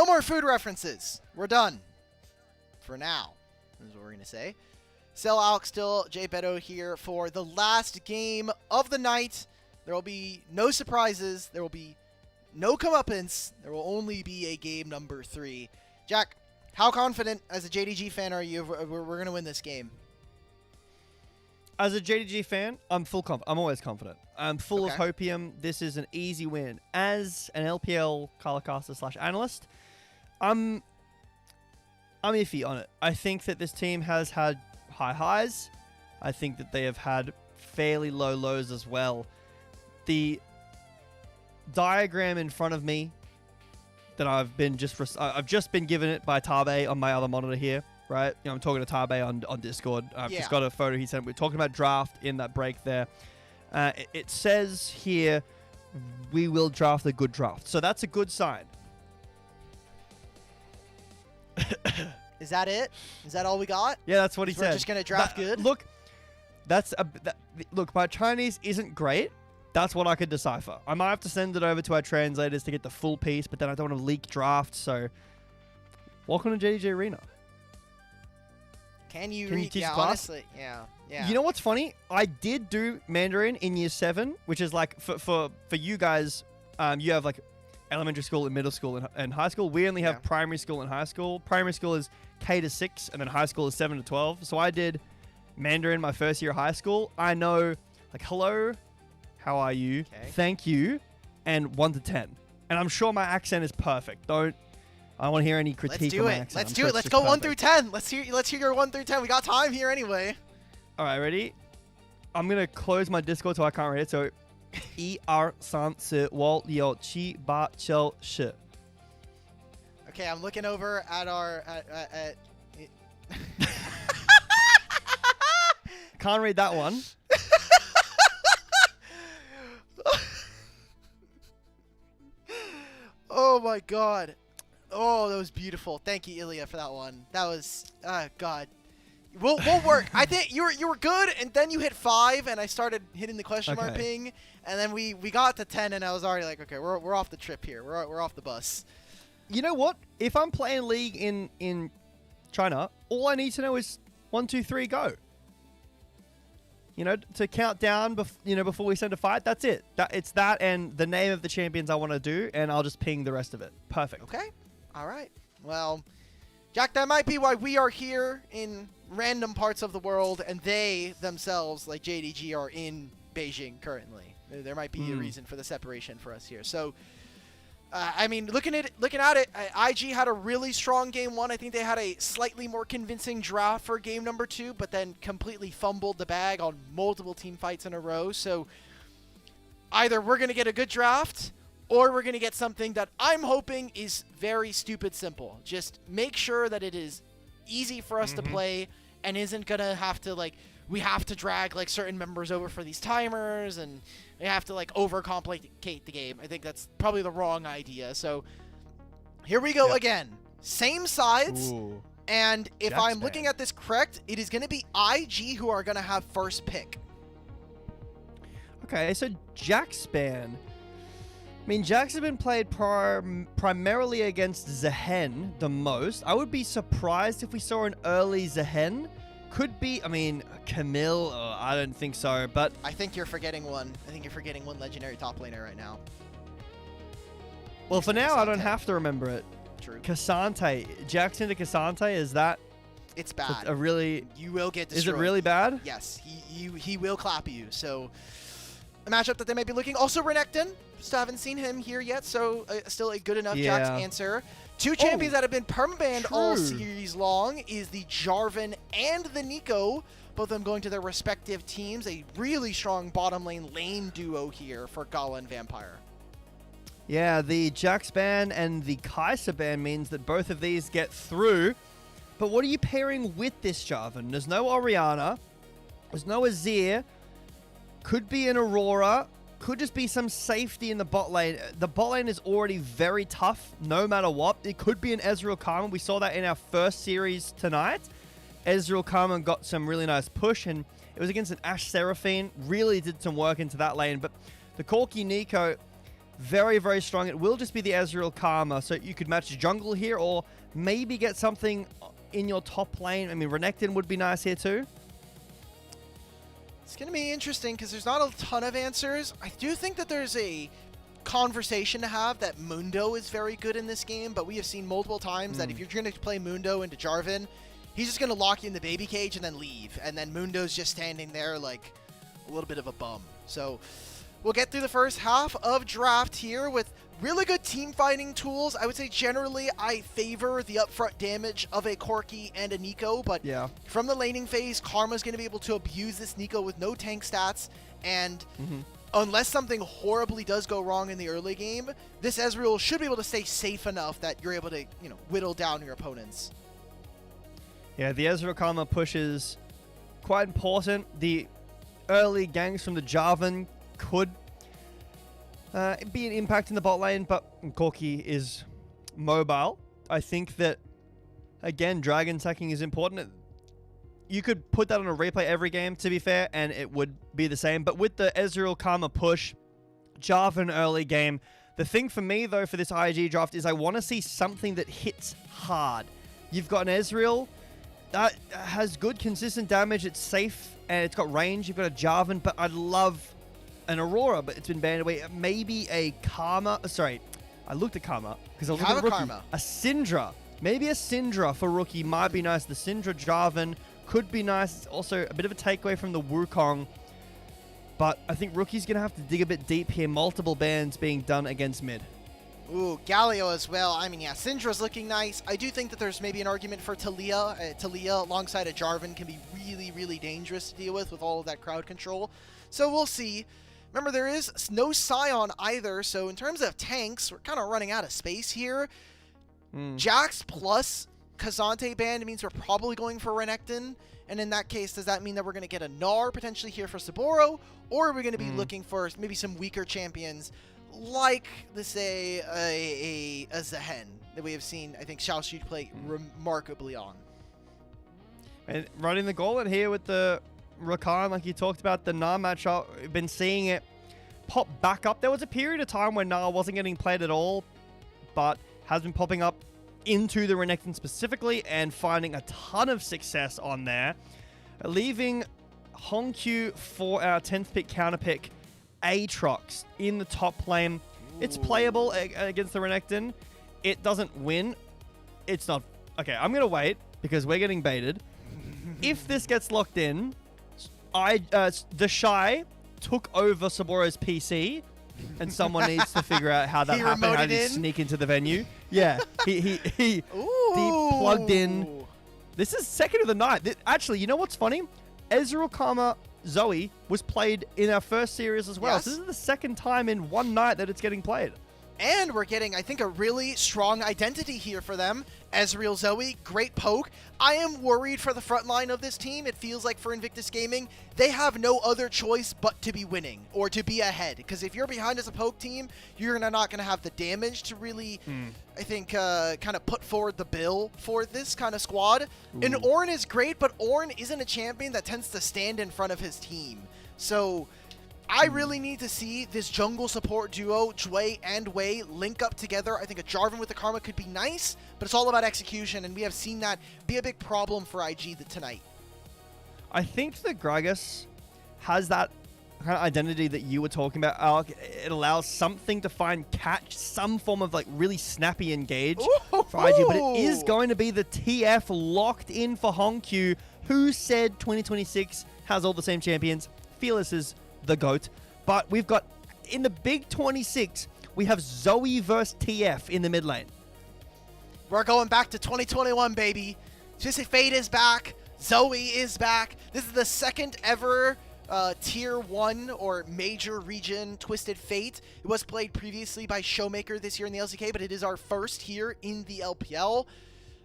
No more food references. We're done. For now, is what we're going to say. Sell Alk still, Jay Beto here for the last game of the night. There will be no surprises. There will be no comeuppance. There will only be a game number 3. Jack, how confident as a JDG fan are you we're going to win this game? As a JDG fan, I'm always confident. I'm full of Okay. hopium. This is an easy win. As an LPL colorcaster / analyst, I'm iffy on it. I think that this team has had high highs. I think that they have had fairly low lows as well. The diagram in front of me that I've just been given it by Tabe on my other monitor here, right? You know, I'm talking to Tabe on Discord. I've just got a photo he sent. We're talking about draft in that break there. It says here, we will draft a good draft. So that's a good sign. Is that it? Is that all we got? Yeah, that's what he said. We're just going to draft good? Look, look, my Chinese isn't great. That's what I could decipher. I might have to send it over to our translators to get the full piece, but then I don't want to leak drafts, so welcome to JDG Arena. Can you teach yeah, class? honestly, yeah. You know what's funny? I did do Mandarin in year 7, which is like for you guys, you have like elementary school and middle school and high school. We only have primary school and high school. Primary school is K to 6, and then high school is 7 to 12. So I did Mandarin my first year of high school. I know like hello, how are you? Thank you, and 1 to 10. And I'm sure my accent is perfect. I don't want to hear any critique on my accent. Let's do it. Let's go 1 through 10. Let's hear your 1 through 10. We got time here anyway. All right, ready? I'm gonna close my Discord so I can't read it. So, 1, 2, 3, 4, 5, 6, 7, 8. Okay, I'm looking over at our Can't read that one. Oh my god. Oh, that was beautiful. Thank you, Ilya, for that one. That was god. We'll work. I think you were good, and then you hit 5, and I started hitting the question mark ping, and then we got to 10, and I was already like, okay, we're off the trip here. We're off the bus. You know what? If I'm playing League in China, all I need to know is 1, 2, 3, go. You know, to count down, before we send a fight. That's it. It's that and the name of the champions I want to do, and I'll just ping the rest of it. Perfect. Okay. All right. Well, Jack, that might be why we are here in random parts of the world, and they themselves, like JDG, are in Beijing currently. There might be a reason for the separation for us here. So, I mean, looking at it, IG had a really strong game 1. I think they had a slightly more convincing draft for game number 2, but then completely fumbled the bag on multiple team fights in a row. So, either we're going to get a good draft, or we're going to get something that I'm hoping is very stupid simple. Just make sure that it is easy for us to play and isn't going to have to, like, we have to drag, like, certain members over for these timers and we have to, like, overcomplicate the game. I think that's probably the wrong idea. So here we go again. Same sides. Ooh. And if Jack's I'm looking at this correct, it is going to be IG who are going to have first pick. Okay, so Jackspan. I mean, Jax has been played primarily against Zehen the most. I would be surprised if we saw an early Zehen. Could be, I mean, Camille, I don't think so, but... I think you're forgetting one. I think you're forgetting one legendary top laner right now. Well, for now, I don't have to remember it. True. Cassante. Jackson to Cassante, is that... It's bad. A really... You will get destroyed. Is it really bad? Yes. He will clap you, so... A matchup that they might be looking. Also, Renekton. Still haven't seen him here yet, so still a good enough Jax answer. 2 champions that have been permabanned all series long is the Jarvan and the Nico. Both of them going to their respective teams. A really strong bottom lane duo here for Gala and Vampire. Yeah, the Jax ban and the Kai'Sa ban means that both of these get through. But what are you pairing with this Jarvan? There's no Orianna. There's no Azir. Could be an Aurora. Could just be some safety in the bot lane. The bot lane is already very tough, no matter what. It could be an Ezreal Carmen. We saw that in our first series tonight. Ezreal Carmen got some really nice push, and it was against an Ashe Seraphine. Really did some work into that lane. But the Corki Nico, very, very strong. It will just be the Ezreal Karma, so you could match jungle here or maybe get something in your top lane. I mean, Renekton would be nice here too. It's going to be interesting because there's not a ton of answers. I do think that there's a conversation to have that Mundo is very good in this game, but we have seen multiple times that if you're going to play Mundo into Jarvan, he's just going to lock you in the baby cage and then leave, and then Mundo's just standing there like a little bit of a bum. So we'll get through the first half of draft here with really good team fighting tools. I would say generally I favor the upfront damage of a Corki and a Nico, but from the laning phase, Karma's going to be able to abuse this Nico with no tank stats, and unless something horribly does go wrong in the early game, this Ezreal should be able to stay safe enough that you're able to, you know, whittle down your opponents. Yeah, the Ezreal Karma push is quite important. The early ganks from the Jarvan could be an impact in the bot lane, but Corki is mobile. I think that, again, dragon stacking is important. You could put that on a replay every game, to be fair, and it would be the same. But with the Ezreal Karma push, Jarvan early game, the thing for me, though, for this IG draft is I want to see something that hits hard. You've got an Ezreal that has good, consistent damage. It's safe, and it's got range. You've got a Jarvan, but I'd love an Aurora, but it's been banned away. Maybe a Karma. Sorry, I looked at Karma because I was looking at rookie. Karma. A Syndra. Maybe a Syndra for rookie might be nice. The Syndra Jarvan could be nice. It's also a bit of a takeaway from the Wukong. But I think rookie's going to have to dig a bit deep here. Multiple bans being done against mid. Ooh, Galio as well. I mean, yeah, Syndra's looking nice. I do think that there's maybe an argument for Talia. Talia alongside a Jarvan can be really, really dangerous to deal with all of that crowd control. So we'll see. Remember, there is no Scion either, so in terms of tanks, we're kind of running out of space here. Jax plus Kazante band means we're probably going for Renekton, and in that case, does that mean that we're going to get a Gnar potentially here for Saboro, or are we going to be looking for maybe some weaker champions like, let's say, a Zehen that we have seen, I think, Xiaoxu play remarkably on. And running the gauntlet here with the Rakan, like you talked about, the Gnar matchup, we've been seeing it pop back up. There was a period of time when Gnar wasn't getting played at all, but has been popping up into the Renekton specifically and finding a ton of success on there, leaving Hongqiu for our 10th pick counter pick, Aatrox in the top lane. It's playable against the Renekton. It doesn't win. It's not. Okay, I'm going to wait because we're getting baited. If this gets locked in, the Shy took over Saboro's PC, and someone needs to figure out how that happened. How did he sneak into the venue? Yeah, he plugged in. This is second of the night. Actually, you know what's funny? Ezreal Karma Zoe was played in our first series as well. Yes. So this is the second time in one night that it's getting played. And we're getting, I think, a really strong identity here for them. Ezreal Zoe, great poke. I am worried for the front line of this team. It feels like for Invictus Gaming, they have no other choice but to be winning or to be ahead. Because if you're behind as a poke team, you're not going to have the damage to really, I think, kind of put forward the bill for this kind of squad. And Ornn is great, but Ornn isn't a champion that tends to stand in front of his team. So I really need to see this jungle support duo, Jway and Wei, link up together. I think a Jarvan with the Karma could be nice, but it's all about execution, and we have seen that be a big problem for IG tonight. I think the Gragas has that kind of identity that you were talking about, Alec. It allows something to catch some form of like really snappy engage for IG, but it is going to be the TF locked in for Hongqiu, who said 2026 has all the same champions. Fearless is the GOAT, but we've got in the big 26 we have Zoe versus TF in the mid lane. We're going back to 2021, baby. Twisted Fate is back. Zoe is back. This is the second ever tier 1 or major region Twisted Fate. It was played previously by Showmaker this year in the LCK, but it is our first here in the LPL.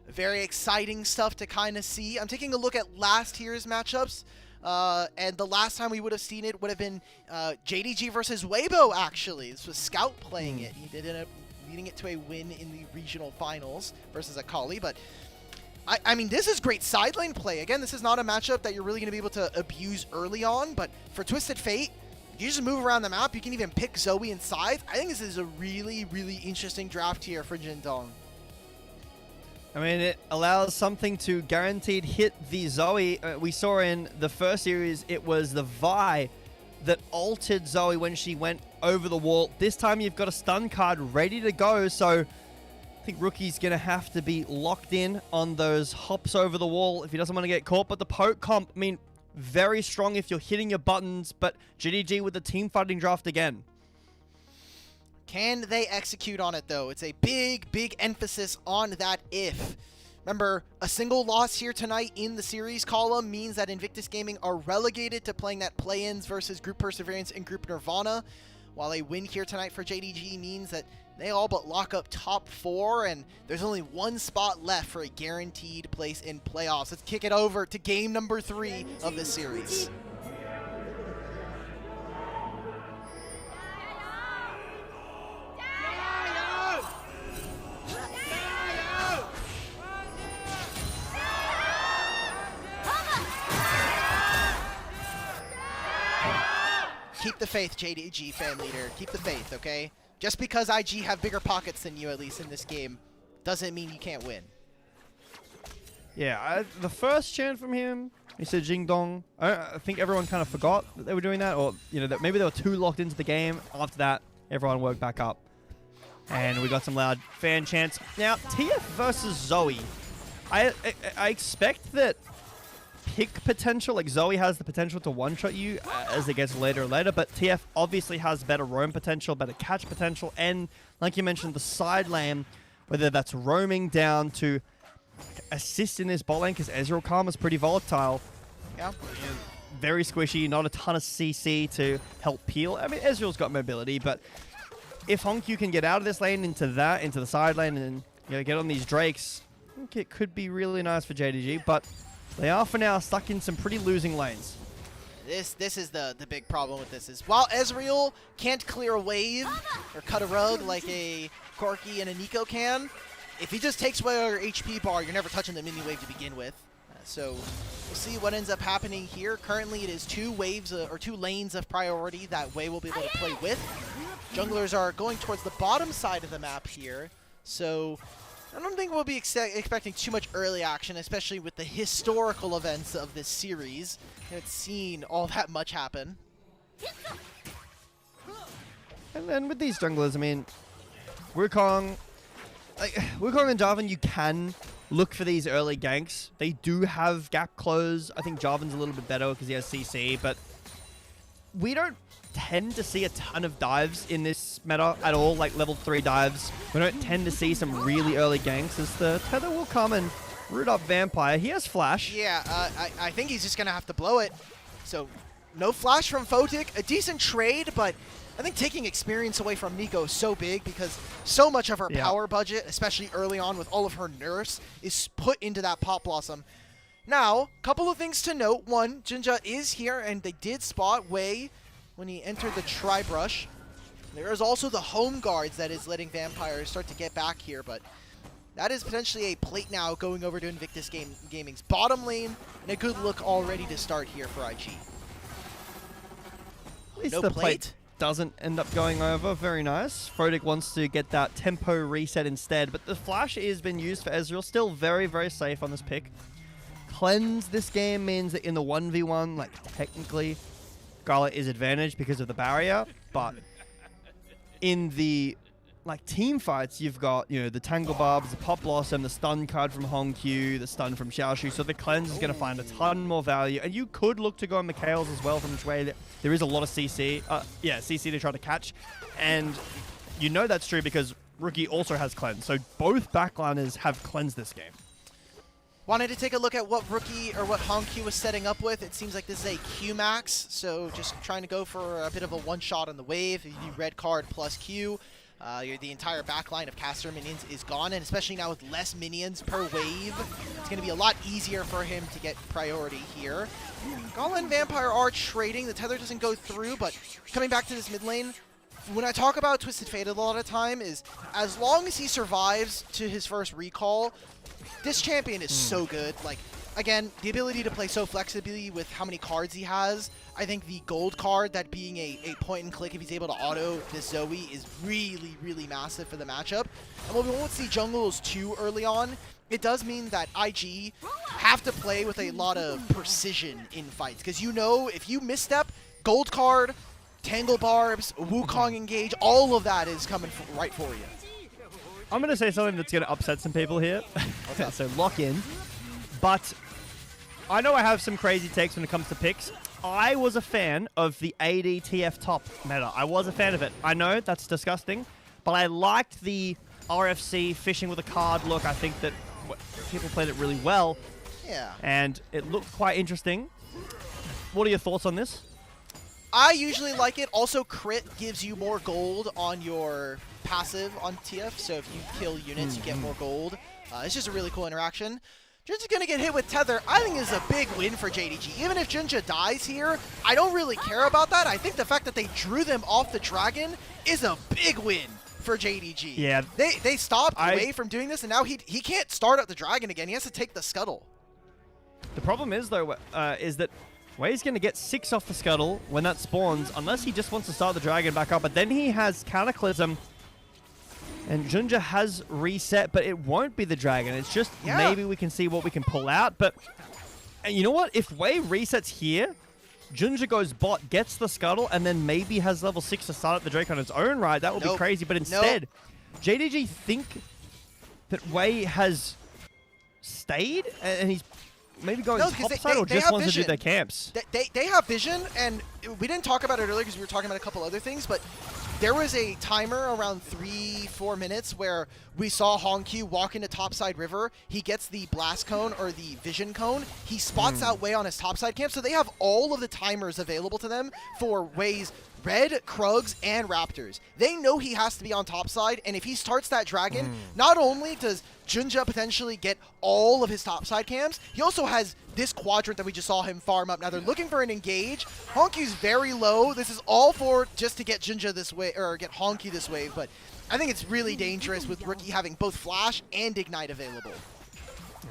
Very exciting stuff to kind of see. I'm taking a look at last year's matchups. And the last time we would have seen it would have been JDG versus Weibo, actually. This was Scout playing it. He did end up leading it to a win in the regional finals versus Akali. But, I mean, this is great side lane play. Again, this is not a matchup that you're really going to be able to abuse early on. But for Twisted Fate, You just move around the map. You can even pick Zoe and Scythe. I think this is a really, really interesting draft here for Jindong. I mean, it allows something to guaranteed hit the Zoe. We saw in the first series, it was the Vi that altered Zoe when she went over the wall. This time you've got a stun card ready to go, so I think Rookie's going to have to be locked in on those hops over the wall if he doesn't want to get caught. But the poke comp, I mean, very strong if you're hitting your buttons, but JDG with the team fighting draft again. Can they execute on it, though? It's a big, big emphasis on that if. Remember, a single loss here tonight in the series column means that Invictus Gaming are relegated to playing that play-ins versus Group Perseverance and Group Nirvana, while a win here tonight for JDG means that they all but lock up top 4, and there's only one spot left for a guaranteed place in playoffs. Let's kick it over to game number 3 of this series. Keep the faith, JDG fan leader. Keep the faith, okay? Just because IG have bigger pockets than you, at least in this game, doesn't mean you can't win. Yeah, the first chant from him, he said Jingdong. I think everyone kind of forgot that they were doing that, or you know, that maybe they were too locked into the game. After that, everyone woke back up, and we got some loud fan chants. Now, TF versus Zoe. I expect that pick potential, like Zoe has the potential to one-shot you as it gets later and later, but TF obviously has better roam potential, better catch potential, and like you mentioned, the side lane, whether that's roaming down to assist in this bot lane, because Ezreal Karma's pretty volatile. Yeah. Very squishy, not a ton of CC to help peel. I mean, Ezreal's got mobility, but if Honku can get out of this lane into the side lane and get on these Drakes, I think it could be really nice for JDG, but they are for now stuck in some pretty losing lanes. This is the big problem with this is while Ezreal can't clear a wave or cut a rogue like a Corki and a Nico can, if he just takes away your HP bar, you're never touching the mini wave to begin with. So we'll see what ends up happening here. Currently, it is 2 waves or 2 lanes of priority that Wei will be able to play with. Junglers are going towards the bottom side of the map here, so I don't think we'll be expecting too much early action, especially with the historical events of this series. We haven't seen all that much happen. And then with these junglers, I mean, Wukong and Jarvan, you can look for these early ganks. They do have gap close. I think Jarvan's a little bit better because he has CC, but we don't tend to see a ton of dives in this meta at all, like level 3 dives. We don't tend to see some really early ganks as the Tether will come and root up Vampire. He has flash. Yeah, I think he's just going to have to blow it. So no flash from Photic. A decent trade, but I think taking experience away from Nico is so big because so much of her power budget, especially early on with all of her nerfs, is put into that Pop Blossom. Now, a couple of things to note. One, Jinja is here, and they did spot Wei when he entered the Tri-Brush. There is also the home guards that is letting Vampires start to get back here, but that is potentially a plate now going over to Invictus Gaming's bottom lane, and a good look already to start here for IG. At least No the plate doesn't end up going over. Very nice. Photic wants to get that tempo reset instead, but the flash has been used for Ezreal. Still very, very safe on this pick. Cleanse this game means that in the 1v1, like technically, Scarlet is advantage because of the barrier, but in the team fights, you've got the Tangle Barbs, the Pop Blossom, the stun card from Hongq, the stun from Xiaoshu, so the cleanse is going to find a ton more value, and you could look to go on Mikhail's as well from Shui. There is a lot of CC, CC to try to catch, and that's true because Rookie also has cleanse, so both backliners have cleansed this game. Wanted to take a look at what Rookie or what Hongq was setting up with. It seems like this is a Q max, so just trying to go for a bit of a one-shot on the wave. If you do red card plus Q, the entire backline of caster minions is gone, and especially now with less minions per wave, it's going to be a lot easier for him to get priority here. Gala and Vampire are trading. The tether doesn't go through, but coming back to this mid lane, when I talk about Twisted Fate a lot of time is as long as he survives to his first recall, this champion is so good. Like, again, the ability to play so flexibly with how many cards he has. I think the gold card, that being a point and click, if he's able to auto this Zoe, is really, really massive for the matchup. And while we won't see jungles too early on, it does mean that IG have to play with a lot of precision in fights. Because you know, if you misstep, gold card, Tangle Barbs, Wukong engage, all of that is coming right for you. I'm going to say something that's going to upset some people here. Okay, so lock in. But I know I have some crazy takes when it comes to picks. I was a fan of the AD TF top meta. I was a fan of it. I know that's disgusting, but I liked the RFC fishing with a card look. I think that people played it really well. Yeah. And it looked quite interesting. What are your thoughts on this? I usually like it. Also, crit gives you more gold on your passive on TF. So if you kill units, you get more gold. It's just a really cool interaction. Junja going to get hit with Tether, I think is a big win for JDG. Even if Junja dies here, I don't really care about that. I think the fact that they drew them off the dragon is a big win for JDG. Yeah. They stopped Wei from doing this, and now he can't start up the dragon again. He has to take the scuttle. The problem is, though, is that Wei's going to get 6 off the scuttle when that spawns, unless he just wants to start the dragon back up. But then he has Cataclysm, and Junja has reset, but it won't be the dragon. It's just maybe we can see what we can pull out. But and you know what? If Wei resets here, Junja goes bot, gets the scuttle, and then maybe has level 6 to start up the Drake on its own right. That would be crazy. But instead, JDG think that Wei has stayed, and he's maybe going topside or just wants to do their camps. They have vision, and we didn't talk about it earlier because we were talking about a couple other things, but there was a timer around 3-4 minutes where we saw Hongq walk into topside river. He gets the blast cone or the vision cone. He spots out Wei on his topside camp, so they have all of the timers available to them for Wei's Red, Krugs, and Raptors. They know he has to be on topside, and if he starts that dragon, not only does Junja potentially get all of his topside camps, he also has this quadrant that we just saw him farm up. Now they're looking for an engage. Hongq's very low. This is all for just to get Junja this way, or get Hongq this wave, but I think it's really dangerous with Rookie having both Flash and Ignite available.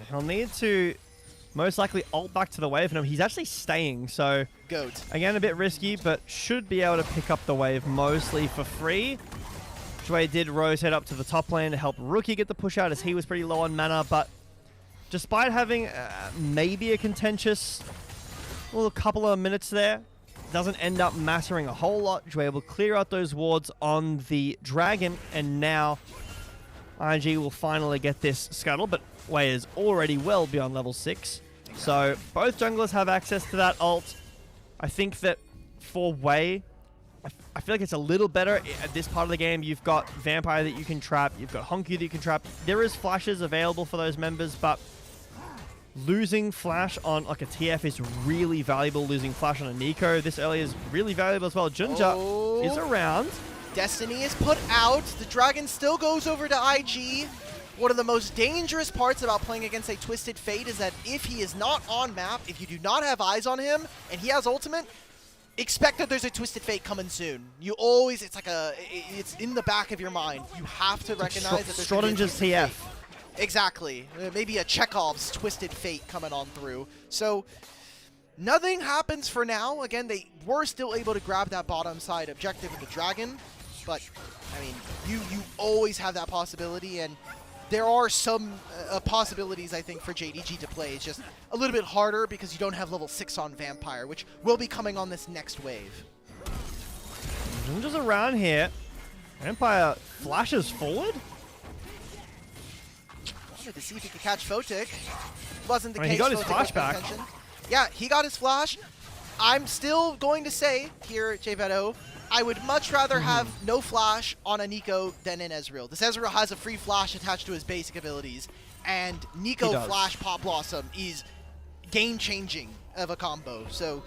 He'll need to most likely ult back to the wave, and he's actually staying, so Goat. Again, a bit risky, but should be able to pick up the wave mostly for free. Shui did rotate up to the top lane to help Rookie get the push out as he was pretty low on mana, but despite having maybe a contentious little couple of minutes there, doesn't end up mattering a whole lot. Shui will clear out those wards on the dragon, and now IG will finally get this scuttle, but Wei is already well beyond level 6. So both junglers have access to that ult. I think that for Wei, I feel like it's a little better at this part of the game. You've got Vampire that you can trap. You've got Hongq that you can trap. There is flashes available for those members, but losing flash on like a TF is really valuable. Losing flash on a Nico this early is really valuable as well. Junja is around. Destiny is put out. The dragon still goes over to IG. One of the most dangerous parts about playing against a Twisted Fate is that if he is not on map, if you do not have eyes on him, and he has ultimate, expect that there's a Twisted Fate coming soon. You always, it's in the back of your mind. You have to recognize that there's Schrodinger's TF. Exactly. Maybe a Chekhov's Twisted Fate coming on through. So nothing happens for now. Again, they were still able to grab that bottom side objective with the dragon, but I mean, you always have that possibility, and there are some possibilities, I think, for JDG to play. It's just a little bit harder because you don't have level 6 on Vampire, which will be coming on this next wave. Junja's around here. Vampire flashes forward. Wanted to see if he could catch Photic. Wasn't the case. He got his Photic flash back. Yeah, he got his flash. I'm still going to say here, JVedo, I would much rather have no flash on a Nico than an Ezreal. This Ezreal has a free flash attached to his basic abilities, and Nico flash Pop Blossom is game-changing of a combo. So,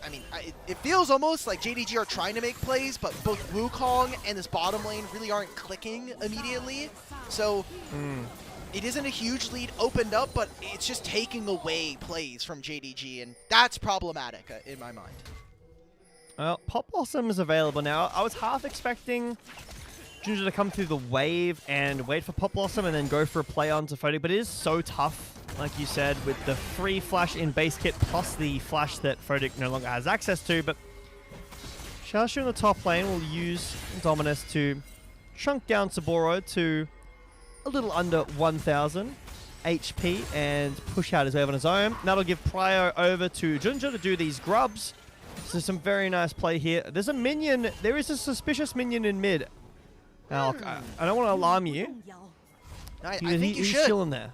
I mean, it feels almost like JDG are trying to make plays, but both Wukong and this bottom lane really aren't clicking immediately. So, it isn't a huge lead opened up, but it's just taking away plays from JDG, and that's problematic in my mind. Well, Pop Blossom is available now. I was half expecting Junja to come through the wave and wait for Pop Blossom and then go for a play onto Photic, but it is so tough like you said, with the free flash in base kit plus the flash that Fodic no longer has access to, but Xiaoshu in the top lane will use Dominus to chunk down Saburo to a little under 1,000 HP and push out his wave on his own. That'll give Prio over to Junja to do these grubs. So some very nice play here. There's a minion. There is a suspicious minion in mid. Alk, I don't want to alarm you. I think you he's should. chilling there.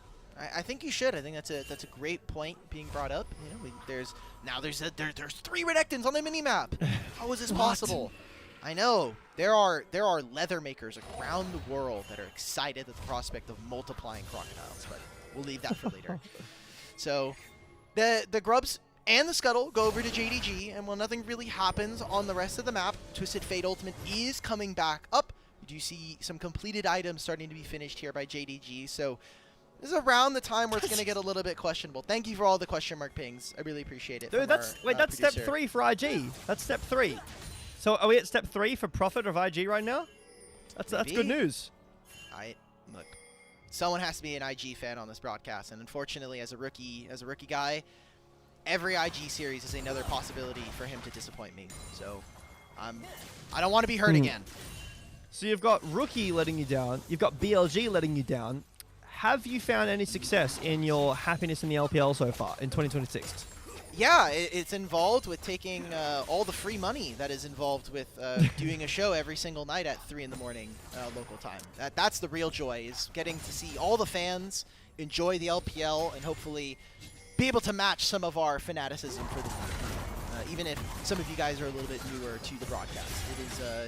I think you should. I think that's a great point being brought up. You know, there's 3 Renekton's on the minimap. How is this possible? I know there are leather makers around the world that are excited at the prospect of multiplying crocodiles, but we'll leave that for later. So the grubs and the scuttle go over to JDG, and while nothing really happens on the rest of the map, Twisted Fate Ultimate is coming back up. You do see some completed items starting to be finished here by JDG, so this is around the time where it's going to get a little bit questionable. Thank you for all the question mark pings. I really appreciate it. Dude, that's step 3 for IG. That's step 3. So are we at step 3 for profit of IG right now? That's good news. Look, someone has to be an IG fan on this broadcast, and unfortunately, as a rookie guy, every IG series is another possibility for him to disappoint me. So I don't want to be hurt again. So you've got Rookie letting you down. You've got BLG letting you down. Have you found any success in your happiness in the LPL so far in 2026? Yeah, it's involved with taking all the free money that is involved with doing a show every single night at 3 in the morning local time. That's the real joy, is getting to see all the fans enjoy the LPL and hopefully be able to match some of our fanaticism for the community. Even if some of you guys are a little bit newer to the broadcast.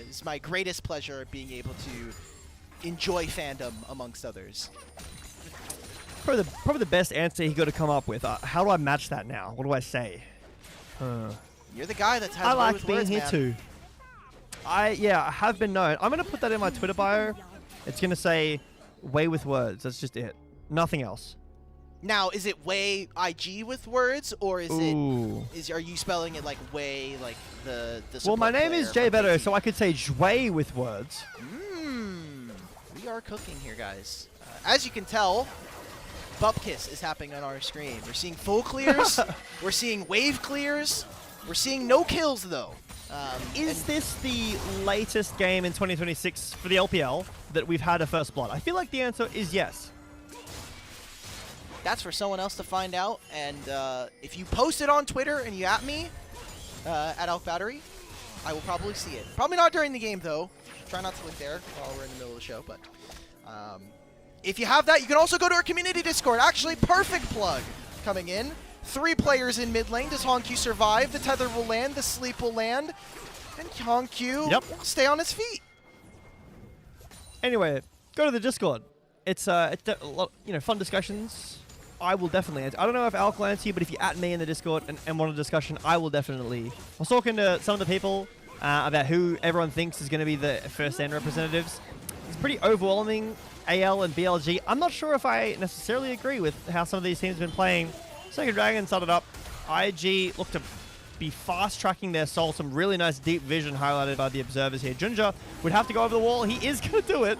It's my greatest pleasure being able to enjoy fandom amongst others. Probably the best answer he got to come up with. How do I match that now? What do I say? You're the guy that's has I like with being words, here man. too. I have been known. I'm gonna put that in my Twitter bio. It's gonna say "way with words." That's just it. Nothing else. Now, is it way IG with words, or is are you spelling it like way, like the Well, my name is Jay Better, KC? so I could say Jway with words. We are cooking here, guys. As you can tell, Bupkiss is happening on our screen. We're seeing full clears. We're seeing wave clears. We're seeing no kills, though. Is this the latest game in 2026 for the LPL that we've had a first blood? I feel like the answer is yes. That's for someone else to find out. And if you post it on Twitter and you at me at Elk Battery, I will probably see it. Probably not during the game, though. Try not to look there while we're in the middle of the show. But if you have that, you can also go to our community Discord. Actually, perfect plug coming in. 3 players in mid lane. Does Hongq survive? The tether will land. The sleep will land. And Hongq will stay on his feet. Anyway, go to the Discord. It's a lot, fun discussions. I will definitely answer. I don't know if Alk will answer you, but if you at me in the Discord and want a discussion, I will definitely. I was talking to some of the people about who everyone thinks is going to be the first end representatives. It's pretty overwhelming, AL and BLG. I'm not sure if I necessarily agree with how some of these teams have been playing. Second Dragon started up. IG looked to be fast-tracking their soul. Some really nice deep vision highlighted by the observers here. Junja would have to go over the wall. He is going to do it.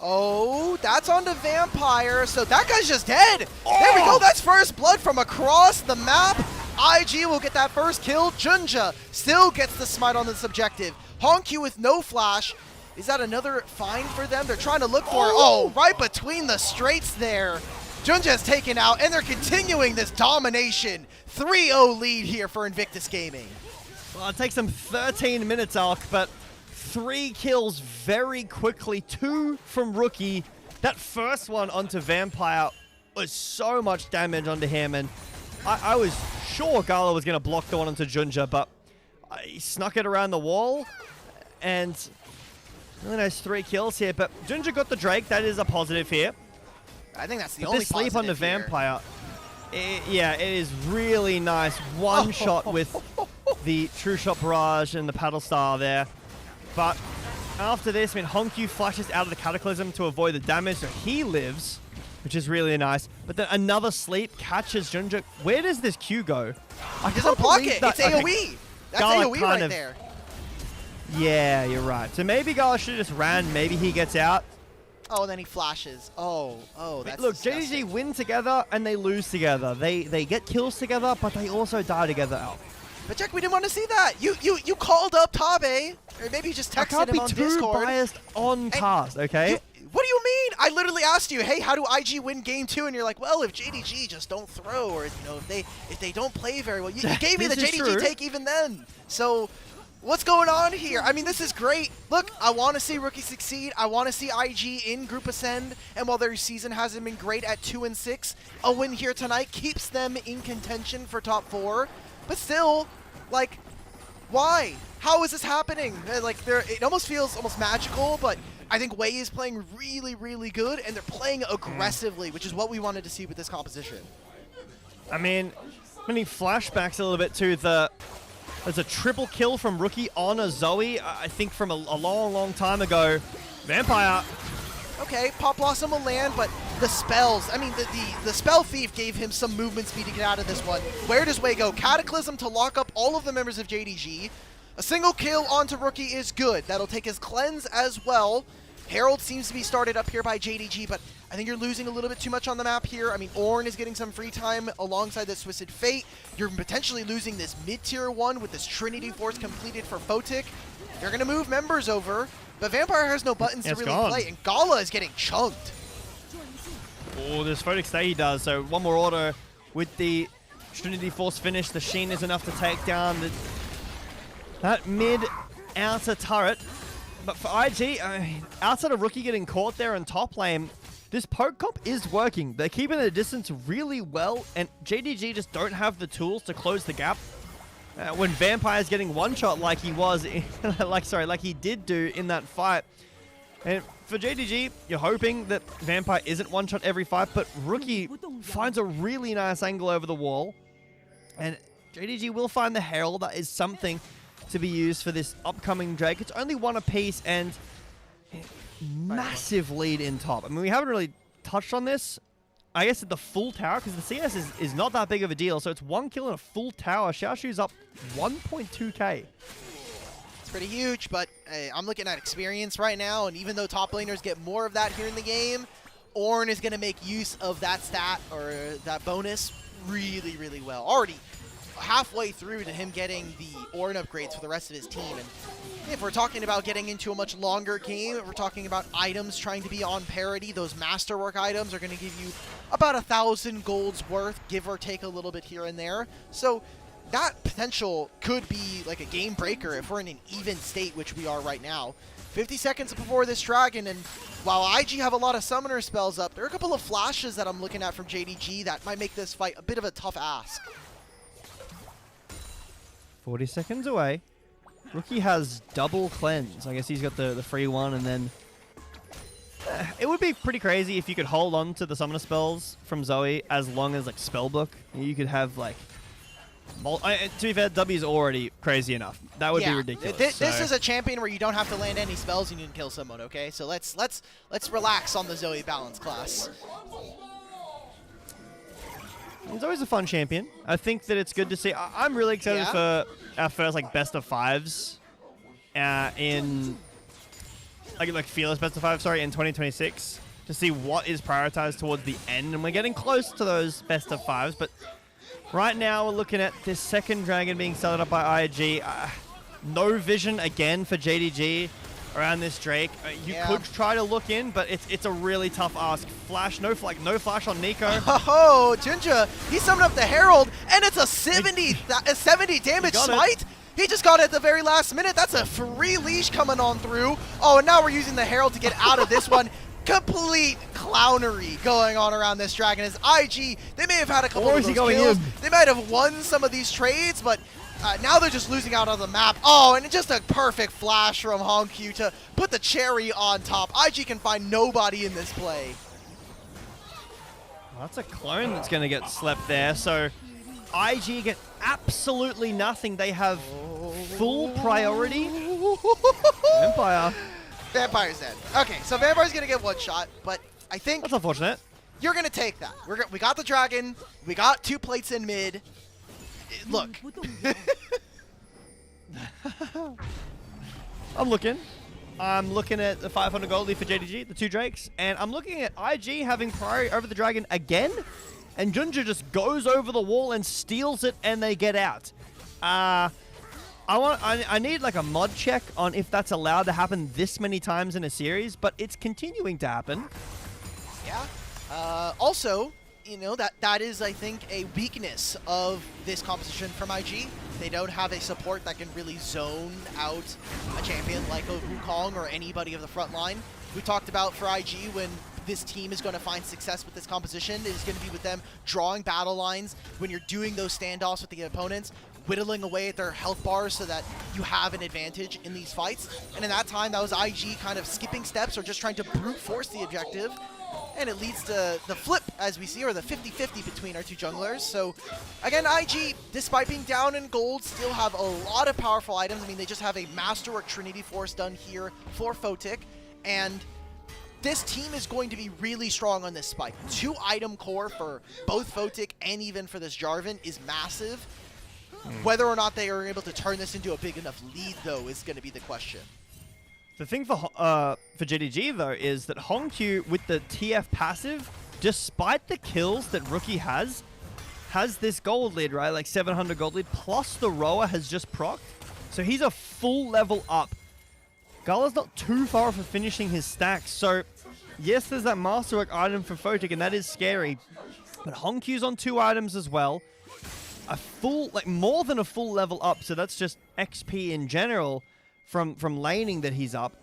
Oh, that's on the Vampire, so that guy's just dead. Oh! There we go, that's first blood from across the map. IG will get that first kill. Junja still gets the smite on this objective. Hongq with no flash. Is that another find for them? They're trying to look for it. Oh, right between the straights there. Junja's taken out, and they're continuing this domination. 3-0 lead here for Invictus Gaming. Well, it takes them 13 minutes, Alk, but 3 kills very quickly. 2 from Rookie. That first one onto Vampire was so much damage onto him, and I was sure Gala was going to block the one onto Junja, but he snuck it around the wall, and really nice 3 kills here. But Junja got the Drake. That is a positive here. I think that's the but only this sleep on the here. Vampire, it is really nice. One shot with the True Shot Barrage and the Paddle Star there. But after this, Hongq flashes out of the Cataclysm to avoid the damage, so he lives, which is really nice. But then another sleep catches Junja. Where does this Q go? He doesn't block it. It's AoE. Okay. That's Gala AoE right there. Yeah, you're right. So maybe Gala should have just ran. Maybe he gets out. Oh, and then he flashes. Oh, that's Look, disgusting. JDG win together and they lose together. They get kills together, but they also die together out. But Jack, we didn't want to see that. You called up Tabe, or maybe you just texted him on I can't be too Discord. biased on cast, okay? What do you mean? I literally asked you, hey, how do IG win game 2? And you're like, well, if JDG just don't throw, or if they don't play very well. You gave me the JDG take even then. So what's going on here? I mean, this is great. Look, I want to see Rookie succeed. I want to see IG in Group Ascend. And while their season hasn't been great at 2-6, a win here tonight keeps them in contention for top 4. But still, like, why? How is this happening? Like, it almost feels almost magical, but I think Wei is playing really, really good, and they're playing aggressively, which is what we wanted to see with this composition. I mean, many flashbacks a little bit to there's a triple kill from Rookie on a Zoe, I think from a long, long time ago. Vampire. Okay, Pop Blossom will land, but the spells, I mean, the Spell Thief gave him some movement speed to get out of this one. Where does Wei go? Cataclysm to lock up all of the members of JDG. A single kill onto Rookie is good. That'll take his cleanse as well. Herald seems to be started up here by JDG, but I think you're losing a little bit too much on the map here. I mean, Ornn is getting some free time alongside this Twisted Fate. You're potentially losing this mid-tier one with this Trinity Force completed for Photic. They're going to move members over, but Vampire has no buttons to really play, and Gala is getting chunked. Oh, this Photic stay he does. So one more auto with the Trinity Force finish. The Sheen is enough to take down that mid-outer turret. But for IG, outside of Rookie getting caught there in top lane, this poke comp is working. They're keeping the distance really well, and JDG just don't have the tools to close the gap. When Vampire's getting one-shot like he was, like he did do in that fight. And for JDG, you're hoping that Vampire isn't one-shot every fight, but Rookie finds a really nice angle over the wall. And JDG will find the Herald. That is something to be used for this upcoming Drake. It's only one apiece and massive lead in top. I mean, we haven't really touched on this. I guess at the full tower, because the CS is not that big of a deal. So it's 1 kill in a full tower. Xiaoshu's up 1.2k. It's pretty huge, but I'm looking at experience right now, and even though top laners get more of that here in the game, Ornn is going to make use of that stat or that bonus really, really well. Already halfway through to him getting the Ornn upgrades for the rest of his team. And if we're talking about getting into a much longer game, if we're talking about items trying to be on parity, those masterwork items are going to give you about 1,000 golds worth, give or take a little bit here and there. So that potential could be like a game breaker if we're in an even state, which we are right now. 50 seconds before this dragon, and while IG have a lot of summoner spells up, there are a couple of flashes that I'm looking at from JDG that might make this fight a bit of a tough ask. 40 seconds away. Rookie has double cleanse. I guess he's got the free one, and then it would be pretty crazy if you could hold on to the summoner spells from Zoe as long as like spellbook. You could have like to be fair, W's already crazy enough. That would be ridiculous. This is a champion where you don't have to land any spells and you can kill someone. Okay, so let's relax on the Zoe balance class. He's always a fun champion. I think that it's good to see. I'm really excited for our first like best of fives in like Fearless best of five, sorry, in 2026 to see what is prioritized towards the end. And we're getting close to those best of fives, but right now we're looking at this second dragon being started up by IG. No vision again for JDG around this Drake. You could try to look in, but it's a really tough ask. Flash, no flash on Nico. Oh, Jinja, he summoned up the Herald, and it's a 70 damage smite. He just got it at the very last minute. That's a free leash coming on through. Oh, and now we're using the Herald to get out of this one. Complete clownery going on around this dragon. As IG, they may have had a couple of those kills. They might have won some of these trades, but now they're just losing out on the map. Oh, and just a perfect flash from Hongq to put the cherry on top. IG can find nobody in this play. Well, that's a clone that's going to get slept there. So IG get absolutely nothing. They have full priority. Vampire. Vampire's dead. Okay, so Vampire's going to get one shot, but I think that's unfortunate. You're going to take that. We got the dragon. We got 2 plates in mid. Look. I'm looking. I'm looking at the 500 gold lead for JDG, the 2 Drakes, and I'm looking at IG having priority over the Dragon again, and Junja just goes over the wall and steals it, and they get out. I need like a mod check on if that's allowed to happen this many times in a series, but it's continuing to happen. Yeah. Also, you know, that is, I think, a weakness of this composition from IG. They don't have a support that can really zone out a champion like a Wukong or anybody of the front line. We talked about for IG when this team is going to find success with this composition, it is going to be with them drawing battle lines when you're doing those standoffs with the opponents, whittling away at their health bars so that you have an advantage in these fights. And in that time, that was IG kind of skipping steps or just trying to brute force the objective. And it leads to the flip, as we see, or the 50-50 between our 2 junglers. So, again, IG, despite being down in gold, still have a lot of powerful items. I mean, they just have a Masterwork Trinity Force done here for Photic. And this team is going to be really strong on this spike. 2 item core for both Photic and even for this Jarvan is massive. Whether or not they are able to turn this into a big enough lead, though, is going to be the question. The thing for JDG, though, is that Hongq, with the TF passive, despite the kills that Rookie has this gold lead, right? Like 700 gold lead, plus the Roa has just procced. So he's a full level up. Gala's not too far from finishing his stack. So, yes, there's that Masterwork item for Photic, and that is scary. But Hongq's on 2 items as well. A full, like more than a full level up. So that's just XP in general from laning that he's up.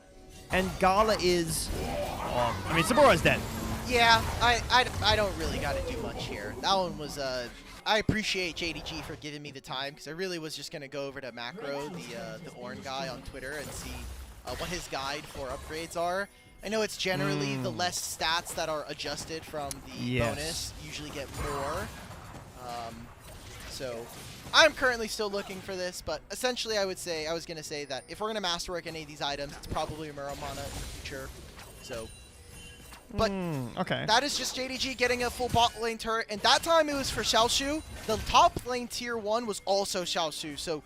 And Gala is, I mean, Sabora's dead. Yeah, I don't really got to do much here. That one was, I appreciate JDG for giving me the time, because I really was just going to go over to Macro, the Orn guy on Twitter, and see what his guide for upgrades are. I know it's generally the less stats that are adjusted from the bonus usually get more. So I'm currently still looking for this, but essentially I was going to say that if we're going to masterwork any of these items, it's probably Muramana in the future. So, but okay. That is just JDG getting a full bot lane turret, and that time it was for Xiaoshu. The top lane tier 1 was also Xiaoshu, so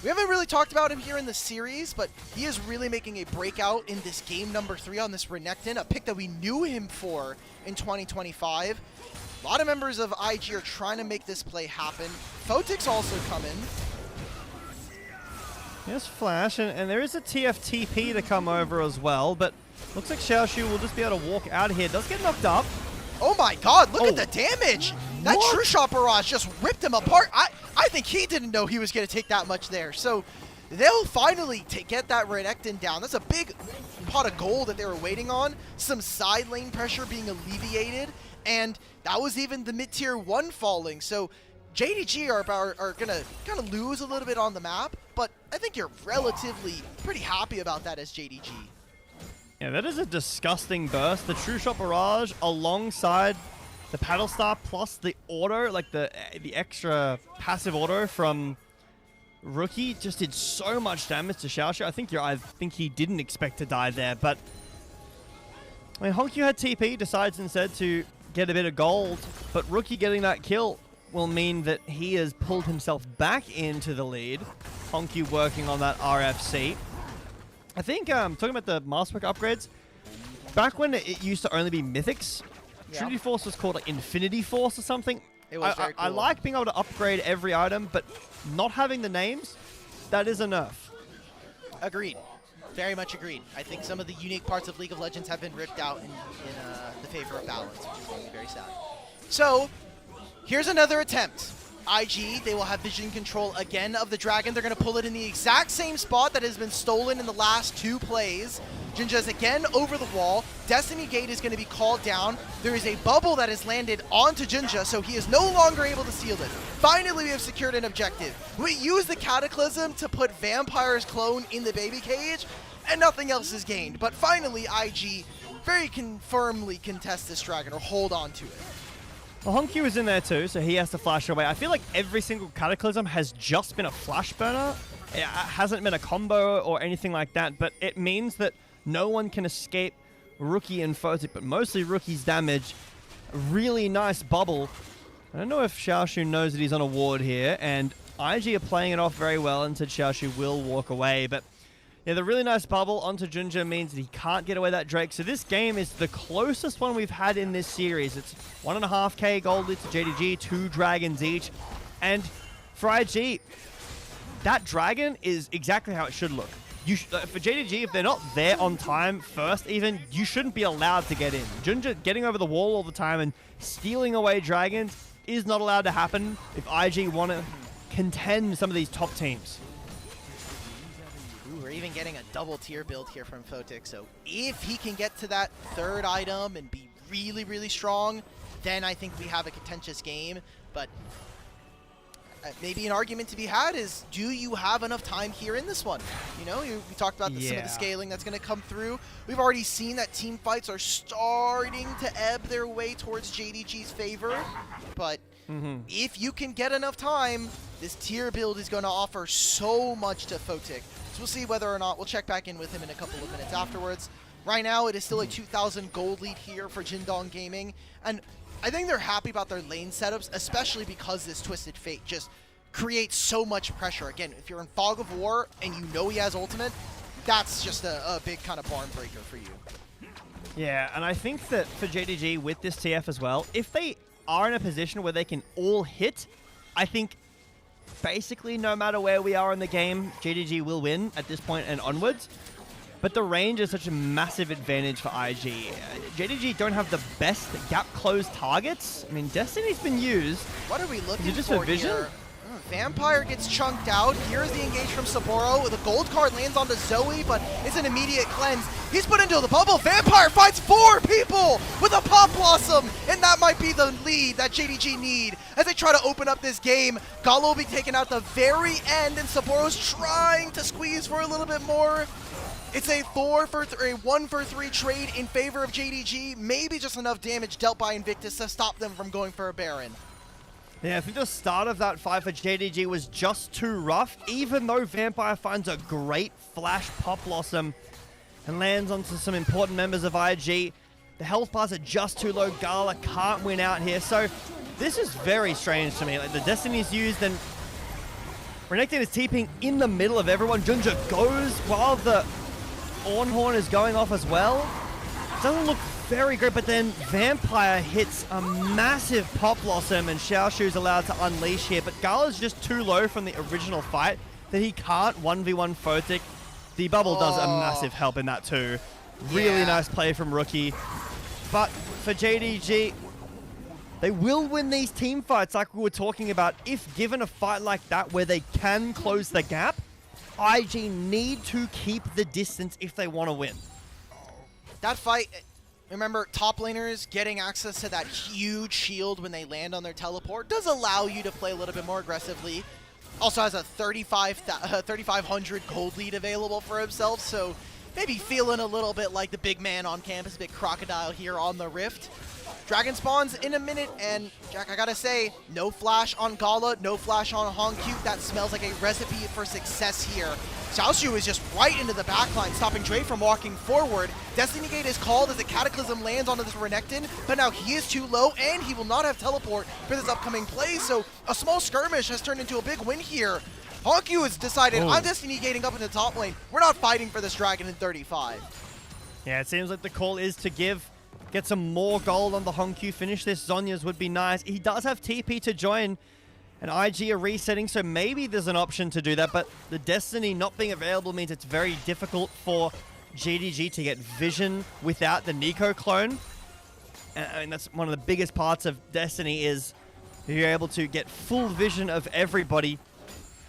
we haven't really talked about him here in the series, but he is really making a breakout in this game number 3 on this Renekton, a pick that we knew him for in 2025. A lot of members of IG are trying to make this play happen. Photic's also coming. Yes, Flash, and there is a TFTP to come over as well, but looks like Xiaoshu will just be able to walk out of here. Does get knocked up. Oh my god, look at the damage! That True Shot Barrage just ripped him apart. I think he didn't know he was going to take that much there. So they'll finally get that Renekton down. That's a big pot of gold that they were waiting on. Some side lane pressure being alleviated. And that was even the mid-tier 1 falling. So JDG are going to kind of lose a little bit on the map. But I think you're relatively pretty happy about that as JDG. Yeah, that is a disgusting burst. The True Shot Barrage alongside the Paddle Star plus the auto, like the extra passive auto from Rookie just did so much damage to Xiaoshu. I think he didn't expect to die there, but I mean, Hongq had TP, decides instead to get a bit of gold, but Rookie getting that kill will mean that he has pulled himself back into the lead. Hongq working on that RFC. I think, talking about the Masterwork upgrades, back when it used to only be Mythics, Trinity Force was called like Infinity Force or something. It was very cool. I like being able to upgrade every item, but not having the names, that is a nerf. Agreed. Very much agreed. I think some of the unique parts of League of Legends have been ripped out in the favor of balance, which is going to be very sad. So, here's another attempt. IG, they will have vision control again of the dragon. They're going to pull it in the exact same spot that has been stolen in the last 2 plays. Jinja's again over the wall. Destiny Gate is going to be called down. There is a bubble that has landed onto Jinja, so he is no longer able to seal it. Finally, we have secured an objective. We use the Cataclysm to put Vampire's clone in the baby cage, and nothing else is gained. But finally, IG very firmly contest this dragon, or hold on to it. Well, Hongq is in there too, so he has to flash away. I feel like every single Cataclysm has just been a flash burner. It hasn't been a combo or anything like that, but it means that no one can escape Rookie and Photic, but mostly Rookie's damage. A really nice bubble. I don't know if Xiaoshu knows that he's on a ward here, and IG are playing it off very well and said Xiaoshu will walk away, but Yeah, the really nice bubble onto Junja means that he can't get away that Drake. So this game is the closest one we've had in this series. It's 1.5k gold lead to JDG, 2 dragons each. And for IG, that dragon is exactly how it should look. For JDG, if they're not there on time first even, you shouldn't be allowed to get in. Junja getting over the wall all the time and stealing away dragons is not allowed to happen if IG want to contend some of these top teams. Ooh, we're even getting a double tier build here from Photic, so if he can get to that 3rd item and be really, really strong, then I think we have a contentious game. But maybe an argument to be had is, do you have enough time here in this one? You know, we talked about some of the scaling that's going to come through. We've already seen that team fights are starting to ebb their way towards JDG's favor, but if you can get enough time, this tier build is going to offer so much to Photic. So we'll see whether or not, we'll check back in with him in a couple of minutes afterwards. Right now, it is still a 2,000 gold lead here for Jindong Gaming, and I think they're happy about their lane setups, especially because this Twisted Fate just creates so much pressure. Again, if you're in Fog of War and you know he has ultimate, that's just a big kind of barn breaker for you. Yeah, and I think that for JDG with this TF as well, if they are in a position where they can all hit, I think basically no matter where we are in the game, JDG will win at this point and onwards. But the range is such a massive advantage for IG. JDG don't have the best gap closed targets. I mean, Destiny's been used. What are we looking Is it just for a vision? here? Vampire gets chunked out. Here's the engage from Saburo. The gold card lands onto Zoe, but it's an immediate cleanse. He's put into the bubble. Vampire fights 4 people with a Pop Blossom, and that might be the lead that JDG need as they try to open up this game. Gallo will be taken out at the very end, and Saburo's trying to squeeze for a little bit more. It's a 1-for-3 trade in favor of JDG. Maybe just enough damage dealt by Invictus to stop them from going for a Baron. Yeah, I think the start of that fight for JDG was just too rough, even though Vampire finds a great flash Pop Blossom and lands onto some important members of IG. The health bars are just too low. Gala can't win out here. So this is very strange to me. Like, the Destiny's used and Renekton is TPing in the middle of everyone. Junja goes while the Ornhorn is going off as well. Doesn't look very good, but then Vampire hits a massive Pop Blossom and Xiaoshu's allowed to unleash here, but Gala's just too low from the original fight that he can't 1v1 Photic. The bubble does a massive help in that too. Really nice play from Rookie. But for JDG, they will win these team fights like we were talking about if given a fight like that where they can close the gap. IG need to keep the distance if they want to win. That fight, remember, top laners getting access to that huge shield when they land on their teleport does allow you to play a little bit more aggressively. Also has a 3,500 gold lead available for himself, so maybe feeling a little bit like the big man on campus, big crocodile here on the Rift. Dragon spawns in a minute, and Jack, I gotta say, no flash on Gala, no flash on Hongq. That smells like a recipe for success here. Xiaoshu is just right into the backline, stopping Dre from walking forward. Destiny Gate is called as the Cataclysm lands onto this Renekton, but now he is too low, and he will not have teleport for this upcoming play, so a small skirmish has turned into a big win here. Hongq has decided, I'm Destiny Gating up in the top lane. We're not fighting for this dragon in 35. Yeah, it seems like the call is to get some more gold on the Hongq, finish this. Zhonya's would be nice. He does have TP to join, and IG are resetting, so maybe there's an option to do that, but the Destiny not being available means it's very difficult for JDG to get vision without the Nico clone. And that's one of the biggest parts of Destiny is you're able to get full vision of everybody,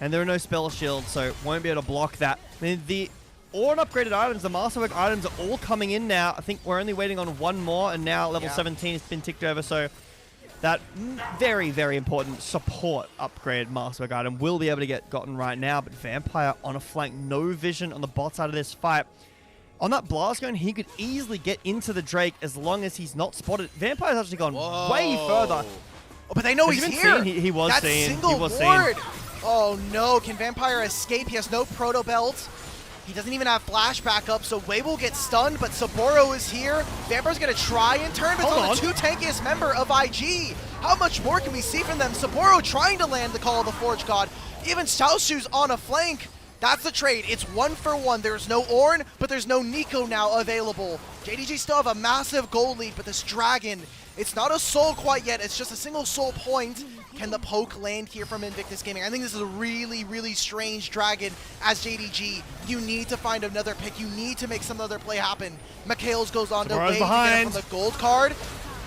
and there are no spell shields, so won't be able to block that. I mean, the Ornn upgraded items, the Masterwork items are all coming in now. I think we're only waiting on one more, and now level 17 has been ticked over, so that very, very important support upgrade Masterwork item will be able to get gotten right now, but Vampire on a flank, no vision on the bot side of this fight. On that blast gun, he could easily get into the Drake as long as he's not spotted. Vampire's actually gone way further. Oh, but they know he's here. He was seen. Single he was ward. seen. Oh no, can Vampire escape? He has no proto belt. He doesn't even have flash backup, so Wei will get stunned, but Saburo is here. Vampire's gonna try and turn, but it's on the 2 tankiest member of IG. How much more can we see from them? Saburo trying to land the Call of the Forge God. Even Xiaoshu's on a flank. That's the trade. It's 1-for-1. There's no Ornn, but there's no Nico now available. JDG still have a massive gold lead, but this Dragon, it's not a soul quite yet. It's just a single soul point. Can the poke land here from Invictus Gaming? I think this is a really, really strange Dragon as JDG. You need to find another pick. You need to make some other play happen. Mikhails goes on to wait to get it from the gold card.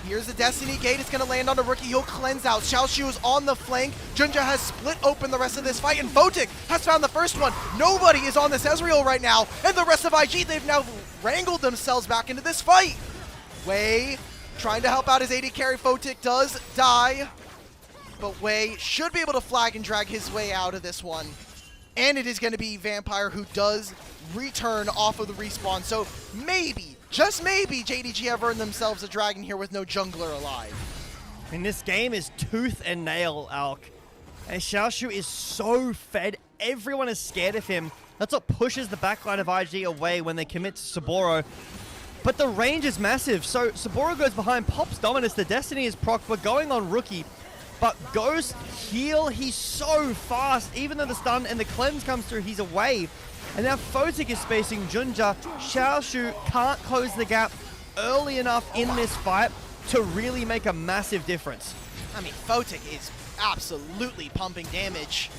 Here's the Destiny Gate. It's going to land on the Rookie. He'll cleanse out. Xiaoshu is on the flank. Junja has split open the rest of this fight, and Photic has found the first one. Nobody is on this Ezreal right now, and the rest of IG, they've now wrangled themselves back into this fight. Wei trying to help out his AD carry. Photic does die, but Wei should be able to flag and drag his way out of this one. And it is going to be Vampire who does return off of the respawn, so maybe, just maybe, JDG have earned themselves a Dragon here with no jungler alive. And this game is tooth and nail, Alk. And Xiaoshu is so fed. Everyone is scared of him. That's what pushes the backline of IG away when they commit to Saboro. But the range is massive. So Saboro goes behind, pops Dominus. The Destiny is proc. We're going on Rookie. But Ghost heal, he's so fast. Even though the stun and the cleanse comes through, he's away. And now Photic is spacing Junja. Xiaoshu can't close the gap early enough in this fight to really make a massive difference. I mean, Photic is absolutely pumping damage.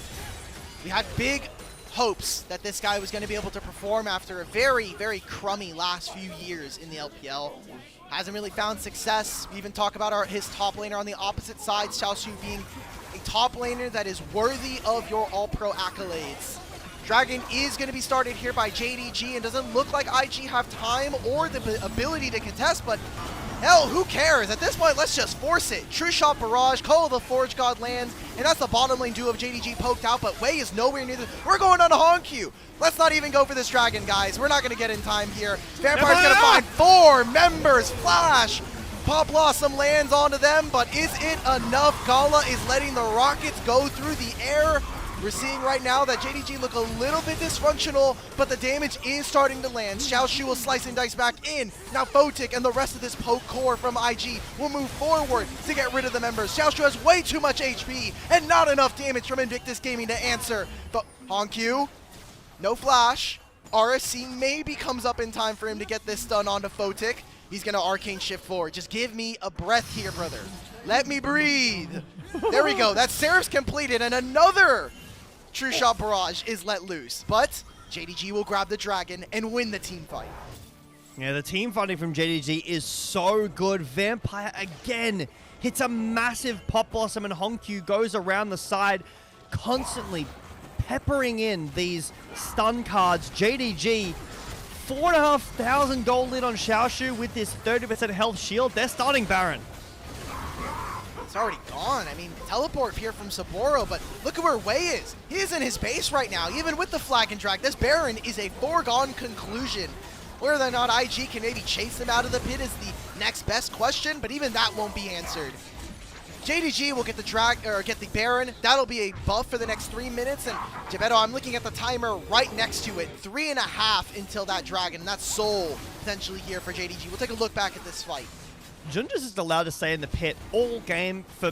We had big hopes that this guy was going to be able to perform after a very, very crummy last few years in the LPL. Hasn't really found success. We even talk about his top laner on the opposite side, Xiaoshu being a top laner that is worthy of your all-pro accolades. Dragon is going to be started here by JDG, and doesn't look like IG have time or the ability to contest, but hell, who cares? At this point, let's just force it. True Shot Barrage, Call of the Forge God lands, and that's the bottom lane duo of JDG poked out, but Wei is nowhere near We're going on a Honq. Let's not even go for this Dragon, guys. We're not going to get in time here. Vampire's going to find 4 members. Flash. Pop Blossom lands onto them, but is it enough? Gala is letting the rockets go through the air. We're seeing right now that JDG look a little bit dysfunctional, but the damage is starting to land. Xiaoshu will slice and dice back in. Now Photic and the rest of this poke core from IG will move forward to get rid of the members. Xiaoshu has way too much HP and not enough damage from Invictus Gaming to answer. But Honq, no flash. RSC maybe comes up in time for him to get this stun onto Photic. He's going to Arcane Shift forward. Just give me a breath here, brother. Let me breathe. There we go. That Seraph's completed, and another True Shot Barrage is let loose, but JDG will grab the Dragon and win the team fight. Yeah, the team fighting from JDG is so good. Vampire again hits a massive Pop Blossom, and Honq goes around the side, constantly peppering in these stun cards. JDG, 4,500 gold lead on Xiaoshu with this 30% health shield. They're starting Baron. It's already gone. I mean, teleport here from Saboro, but look at where Wei is. He is in his base right now, even with the flag and drag. This Baron is a foregone conclusion. Whether or not IG can maybe chase him out of the pit is the next best question, but even that won't be answered. JDG will get the Baron. That'll be a buff for the next 3 minutes, and Geppetto, I'm looking at the timer right next to it. 3.5 until that Dragon, and that's Soul potentially here for JDG. We'll take a look back at this fight. Junja's just allowed to stay in the pit all game for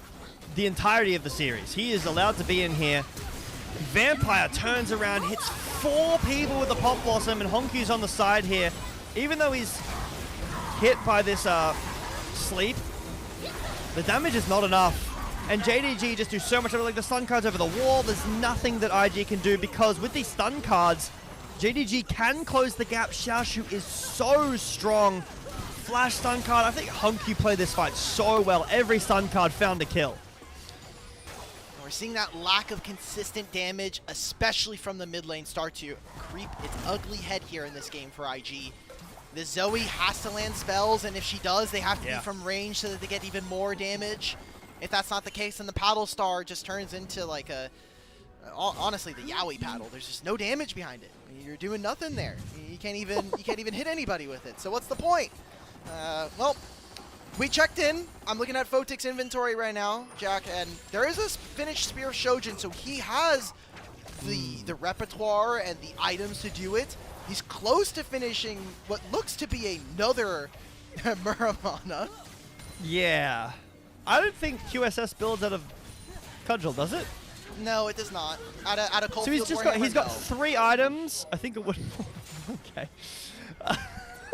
the entirety of the series. He is allowed to be in here. Vampire turns around, hits 4 people with the Pop Blossom, and Honq's on the side here. Even though he's hit by this sleep, the damage is not enough. And JDG just do so much of it, like the stun cards over the wall. There's nothing that IG can do, because with these stun cards, JDG can close the gap. Xiaoshu is so strong. Flash stun card. I think Honq played this fight so well. Every stun card found a kill. We're seeing that lack of consistent damage, especially from the mid lane, start to creep its ugly head here in this game for IG. The Zoe has to land spells, and if she does, they have to be from range so that they get even more damage. If that's not the case, then the Paddle Star just turns into like a, honestly, the Yowie paddle. There's just no damage behind it. You're doing nothing there. You can't even hit anybody with it. So what's the point? Well, we checked in. I'm looking at Photic's inventory right now, Jack, and there is a finished Spear of Shojin, so he has the repertoire and the items to do it. He's close to finishing what looks to be another Muramana. Yeah. I don't think QSS builds out of Cudgel, does it? No, it does not. At a cold So he's got 3 items. I think it would. Okay.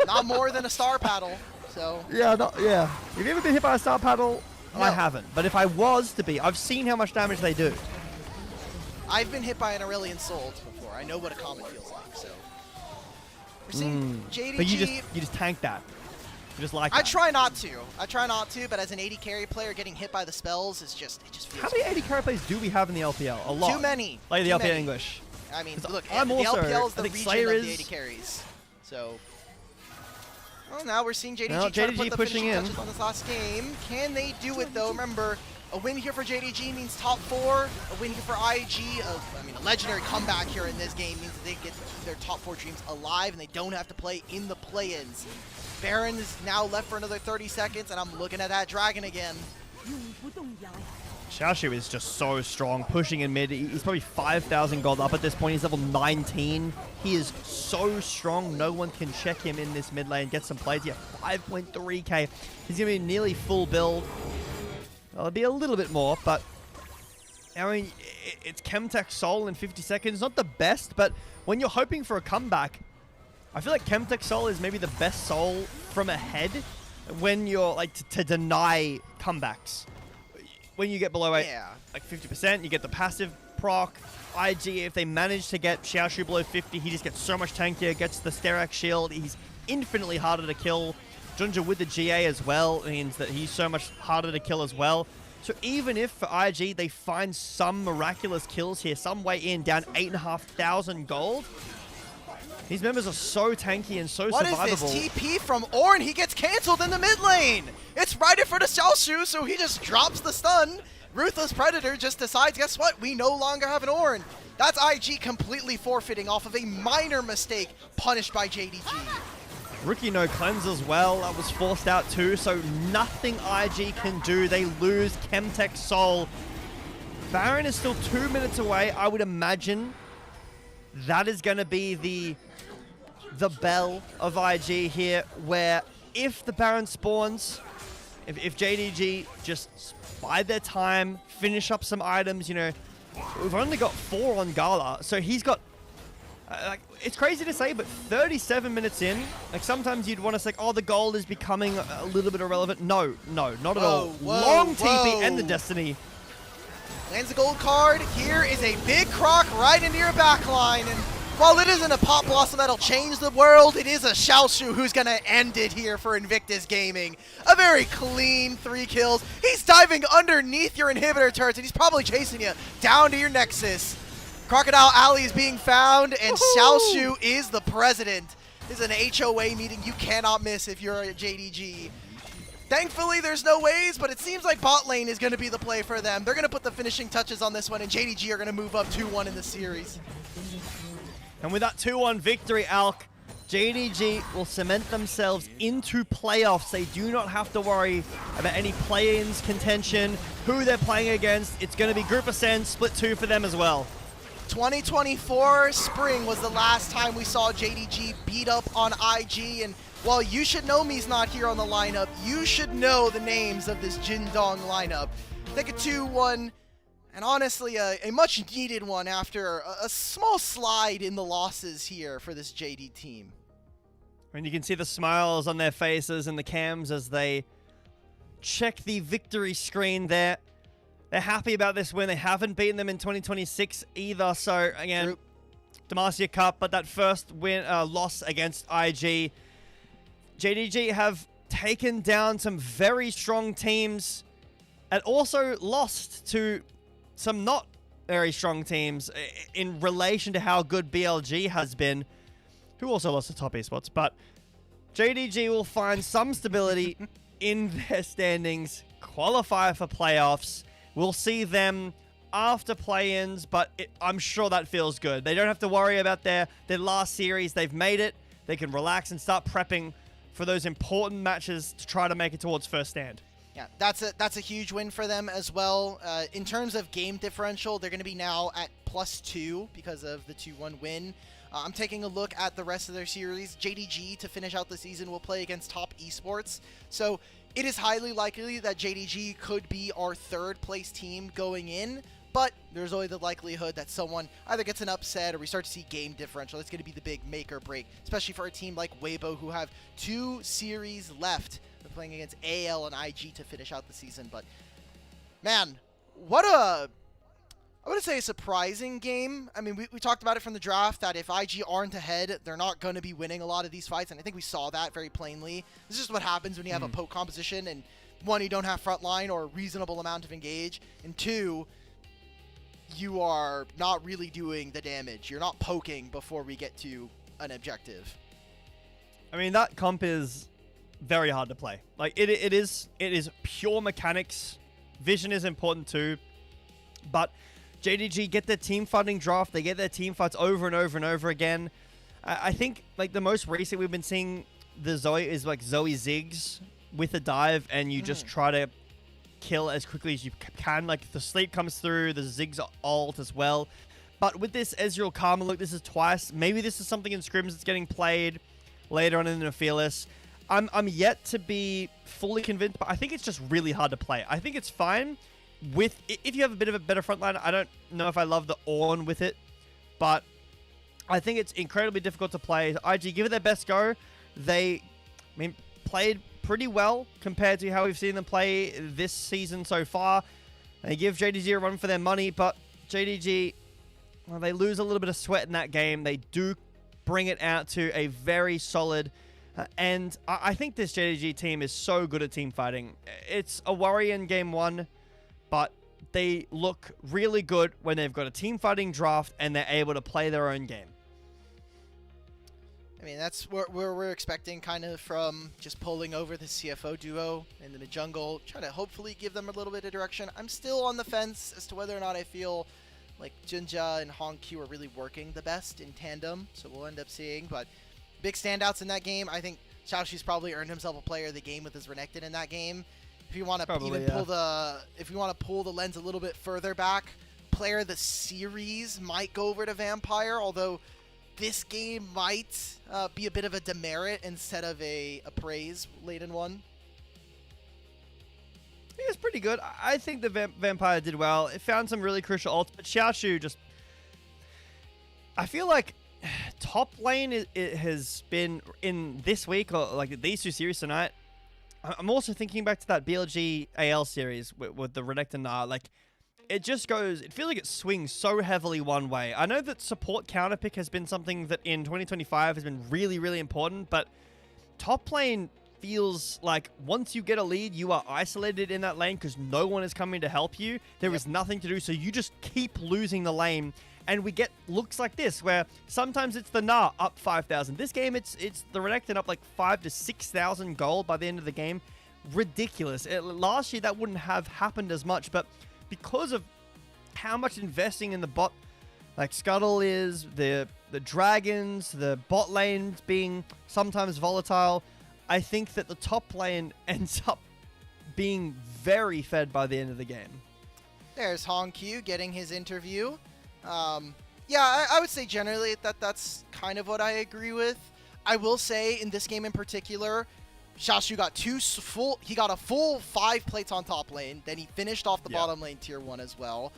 Not more than a star paddle. So. Yeah, yeah. Have you ever been hit by a star paddle? No. I haven't. But if I was to be, I've seen how much damage they do. I've been hit by an Aurelion Soul before. I know what a comet feels like. So. We're seeing JDG. But you just tank that. You just like that. I try not to, but as an AD carry player, getting hit by the spells is it just feels How many AD carry players do we have in the LPL? A lot. Too many. Like the Too LPL many. English. I mean, look, I'm the also, LPL is the I think region Slayer of the is. AD carries. So, well, now we're seeing JDG Well, try to JDG put the pushing finishing in. touches on this last game. Can they do it, though? Remember, a win here for JDG means top 4. A win here for IG, a legendary comeback here in this game means that they get to keep their top 4 dreams alive and they don't have to play in the play-ins. Baron is now left for another 30 seconds, and I'm looking at that dragon again. Xiaoshu is just so strong, pushing in mid. He's probably 5,000 gold up at this point. He's level 19. He is so strong. No one can check him in this mid lane. Get some plays here. 5.3k. He's going to be nearly full build. Well, it'll be a little bit more, but I mean, it's Chemtech Soul in 50 seconds. Not the best, but when you're hoping for a comeback, I feel like Chemtech Soul is maybe the best soul from ahead when you're like to deny comebacks. When you get below like 50%, you get the passive proc. IG, if they manage to get Xiaoshu below 50, he just gets so much tankier, gets the Sterak shield. He's infinitely harder to kill. Junja with the GA as well means that he's so much harder to kill as well. So even if for IG they find some miraculous kills here, some way in, down 8,500 gold, these members are so tanky and so survivable. What is this TP from Ornn? He gets cancelled in the mid lane. It's right in front of Xiaoshu, so he just drops the stun. Ruthless Predator just decides, guess what? We no longer have an Ornn. That's IG completely forfeiting off of a minor mistake punished by JDG. Rookie no cleanse as well. That was forced out too, so nothing IG can do. They lose Chemtech Soul. Baron is still 2 minutes away. I would imagine that is going to be the bell of IG here, where if the Baron spawns, if JDG just bide their time, finish up some items, you know, we've only got 4 on Gala, so he's got, like, it's crazy to say, but 37 minutes in, like sometimes you'd want to say, oh, the gold is becoming a little bit irrelevant. No, not at all. Long TP and the Destiny. Lands a gold card. Here is a big croc right into your backline. And while it isn't a Pop Blossom that'll change the world, it is a Xiaoshu who's going to end it here for Invictus Gaming. A very clean 3 kills. He's diving underneath your inhibitor turrets, and he's probably chasing you down to your Nexus. Crocodile Alley is being found, and Xiaoshu is the president. This is an HOA meeting you cannot miss if you're a JDG. Thankfully, there's no ways, but it seems like bot lane is going to be the play for them. They're going to put the finishing touches on this one, and JDG are going to move up 2-1 in the series. And with that 2-1 victory, Alk, JDG will cement themselves into playoffs. They do not have to worry about any play-ins contention, who they're playing against. It's going to be Group Ascend, Split 2 for them as well. 2024 spring was the last time we saw JDG beat up on IG, and while You Should Know Me's not here on the lineup, you should know the names of this Jindong lineup. Take a 2-1, and honestly, a much-needed one after a small slide in the losses here for this JD team. And you can see the smiles on their faces and the cams as they check the victory screen there. They're happy about this win. They haven't beaten them in 2026 either. So, again, Demacia Cup, but that first win loss against IG. JDG have taken down some very strong teams and also lost to some not very strong teams in relation to how good BLG has been, who also lost to top esports. But JDG will find some stability in their standings, qualify for playoffs. We'll see them after play-ins, but I'm sure that feels good. They don't have to worry about their last series. They've made it. They can relax and start prepping for those important matches to try to make it towards first stand. Yeah, that's a huge win for them as well. In terms of game differential, they're going to be now at +2 because of the 2-1 win. I'm taking a look at the rest of their series. JDG, to finish out the season, will play against top esports. So it is highly likely that JDG could be our 3rd place team going in, but there's always the likelihood that someone either gets an upset or we start to see game differential. That's going to be the big make or break, especially for a team like Weibo, who have 2 series left. They're playing against AL and IG to finish out the season. But man, what a, I wouldn't say a surprising game. I mean, we talked about it from the draft that if IG aren't ahead, they're not going to be winning a lot of these fights, and I think we saw that very plainly. This is just what happens when you have a poke composition, and 1, you don't have frontline or a reasonable amount of engage, and 2, you are not really doing the damage. You're not poking before we get to an objective. I mean, that comp is very hard to play. Like, it is pure mechanics. Vision is important too, but JDG get their team fighting draft. They get their team fights over and over and over again. I think like the most recent we've been seeing the Zoe is like Zoe Ziggs with a dive, and you just try to kill as quickly as you can. Like the sleep comes through, the Ziggs ult as well. But with this Ezreal Karma, look, this is twice. Maybe this is something in scrims that's getting played later on in the Fearless. I'm yet to be fully convinced, but I think it's just really hard to play. I think it's fine with if you have a bit of a better front line. I don't know if I love the Ornn with it, but I think it's incredibly difficult to play. IG give it their best go. They, played pretty well compared to how we've seen them play this season so far. They give JDG a run for their money, but JDG, well, they lose a little bit of sweat in that game. They do bring it out to a very solid, and I think this JDG team is so good at team fighting. It's a worry in game 1, but they look really good when they've got a team fighting draft and they're able to play their own game. I mean, that's what we're expecting kind of from just pulling over the CFO duo in the mid-jungle, trying to hopefully give them a little bit of direction. I'm still on the fence as to whether or not I feel like Jinja and Hongq are really working the best in tandem, so we'll end up seeing. But big standouts in that game. I think Xiaoshu's probably earned himself a player of the game with his Renekton in that game. If you want to pull the lens a little bit further back, player of the series might go over to Vampire, although this game might be a bit of a demerit instead of a praise late in one. It was pretty good. I think the Vampire did well. It found some really crucial ults, but Xiaoshu just, I feel like top lane it has been in this week, or like these 2 series tonight. I'm also thinking back to that BLG AL series with the Renekton. Like, it just goes, it feels like it swings so heavily one way. I know that support counterpick has been something that in 2025 has been really, really important, but top lane feels like once you get a lead, you are isolated in that lane because no one is coming to help you. There is nothing to do, so you just keep losing the lane. And we get looks like this, where sometimes it's the Gnar up 5,000. This game, it's the Renekton up like 5,000 to 6,000 gold by the end of the game. Ridiculous. Last year, that wouldn't have happened as much, but because of how much investing in the bot, like Scuttle is, the dragons, the bot lanes being sometimes volatile, I think that the top lane ends up being very fed by the end of the game. There's Hongq getting his interview. Yeah, I would say generally that's kind of what I agree with. I will say in this game in particular, Xiaoshu got he got a full 5 plates on top lane, then he finished off the bottom lane tier 1 as well.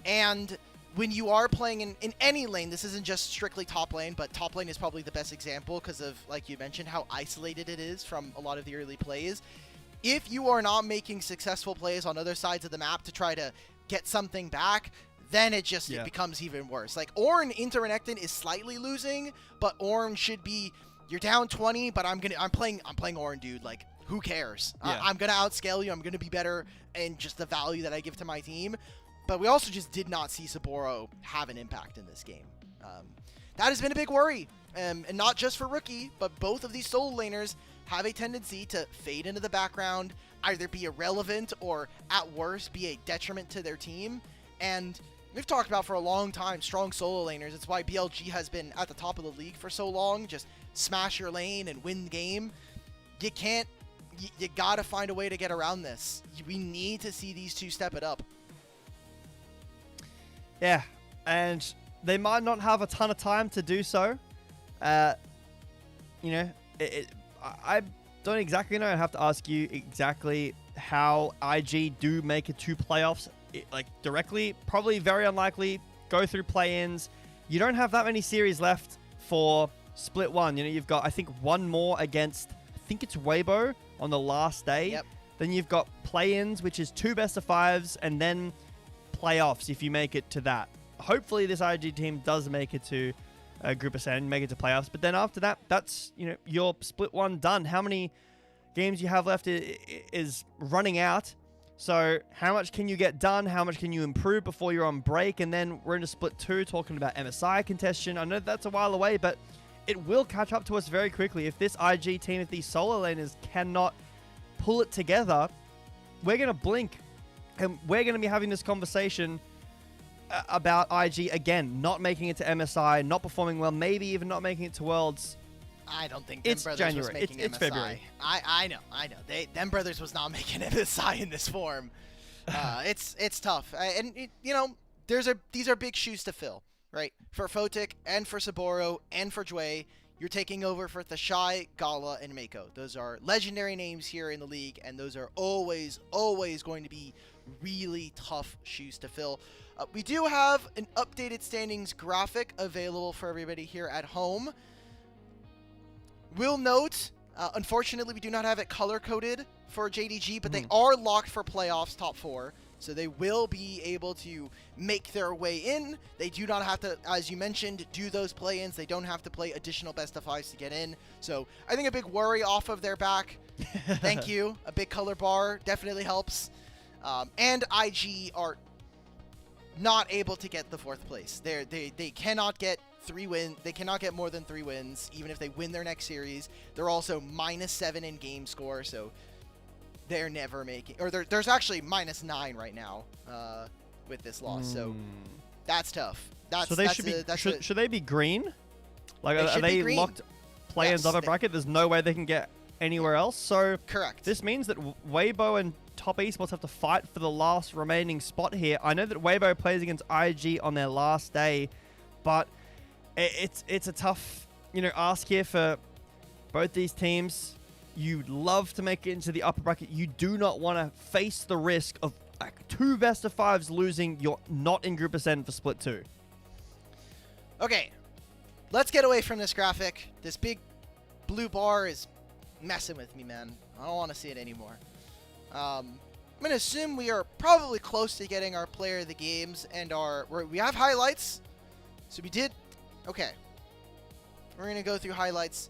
And when you are playing in any lane, this isn't just strictly top lane, but top lane is probably the best example because of, like you mentioned, how isolated it is from a lot of the early plays. If you are not making successful plays on other sides of the map to try to get something back, then it becomes even worse. Like, Ornn into Renekton is slightly losing, but Ornn should be, you're down 20, but I'm playing Ornn, dude. Like, who cares? I'm gonna outscale you. I'm gonna be better in just the value that I give to my team. But we also just did not see Saburo have an impact in this game. That has been a big worry, and not just for Rookie, but both of these solo laners have a tendency to fade into the background, either be irrelevant or at worst be a detriment to their team. And we've talked about for a long time strong solo laners. It's why BLG has been at the top of the league for so long. Just smash your lane and win the game. You gotta find a way to get around this. We need to see these two step it up. Yeah, and they might not have a ton of time to do so. You know, I don't exactly know. I have to ask you exactly how IG do make it to playoffs like directly, probably very unlikely, go through play-ins. You don't have that many series left for Split 1. You know, you've got, I think, one more against, I think it's Weibo on the last day. Yep. Then you've got play-ins, which is 2 best-of-5s, and then playoffs if you make it to that. Hopefully this IG team does make it to Group Ascend, make it to playoffs. But then after that, that's, you know, your Split 1 done. How many games you have left is running out. So how much can you get done? How much can you improve before you're on break? And then we're into Split 2 talking about MSI contention. I know that's a while away, but it will catch up to us very quickly. If this IG team, if these solo laners cannot pull it together, we're going to blink. And we're going to be having this conversation about IG again, not making it to MSI, not performing well, maybe even not making it to Worlds. I don't think It's Them Brothers January. was making It's MSI. February. I know. Them Brothers was not making MSI in this form. It's tough. You know, these are big shoes to fill, right? For Photic and for Saboro and for Jway, you're taking over for Thashai, Gala, and Mako. Those are legendary names here in the league, and those are always going to be really tough shoes to fill. We do have an updated standings graphic available for everybody here at home. We'll note, unfortunately, we do not have it color-coded for JDG, but they are locked for playoffs top 4, so they will be able to make their way in. They do not have to, as you mentioned, do those play-ins. They don't have to play additional best-of-5s to get in. So I think a big worry off of their back. Thank you. A big color bar definitely helps. And IG are not able to get the 4th place. They cannot get 3 wins. They cannot get more than 3 wins, even if they win their next series. They're also -7 in game score, so they're never making. Or there's actually -9 right now with this loss. So that's tough. So they should they be green? Like are they locked play-ins other bracket? There's no way they can get anywhere else. So correct. This means that Weibo and Top Esports have to fight for the last remaining spot here. I know that Weibo plays against IG on their last day, but it's a tough, you know, ask here for both these teams. You'd love to make it into the upper bracket. You do not want to face the risk of like 2 best-of-5s losing. You're not in Group Ascend for Split 2. Okay, let's get away from this graphic. This big blue bar is messing with me, man. I don't want to see it anymore. I'm going to assume we are probably close to getting our player of the games and we have highlights. So we did. Okay. We're going to go through highlights.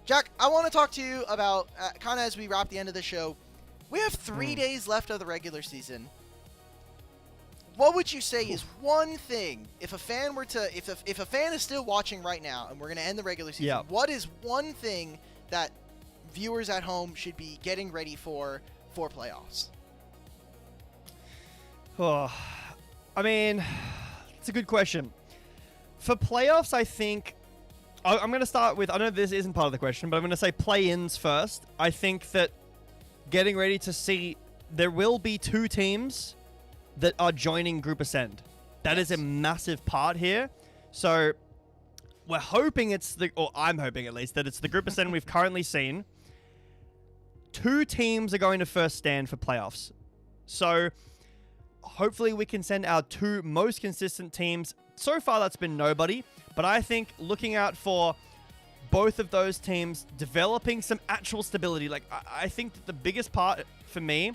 Jack, I want to talk to you about, kind of as we wrap the end of the show, we have 3 days left of the regular season. What would you say is one thing, if a fan were to, if a fan is still watching right now and we're going to end the regular season, what is one thing that viewers at home should be getting ready for playoffs? Oh, I mean, it's a good question. For playoffs, I think I'm going to start with, I know this isn't part of the question, but I'm going to say play-ins first. I think that getting ready to see, there will be 2 teams that are joining Group Ascend. That is a massive part here. So we're hoping or I'm hoping at least, that it's the Group Ascend we've currently seen. 2 teams are going to first stand for playoffs. So hopefully we can send our 2 most consistent teams. So far that's been nobody, but I think looking out for both of those teams developing some actual stability. Like I think that the biggest part for me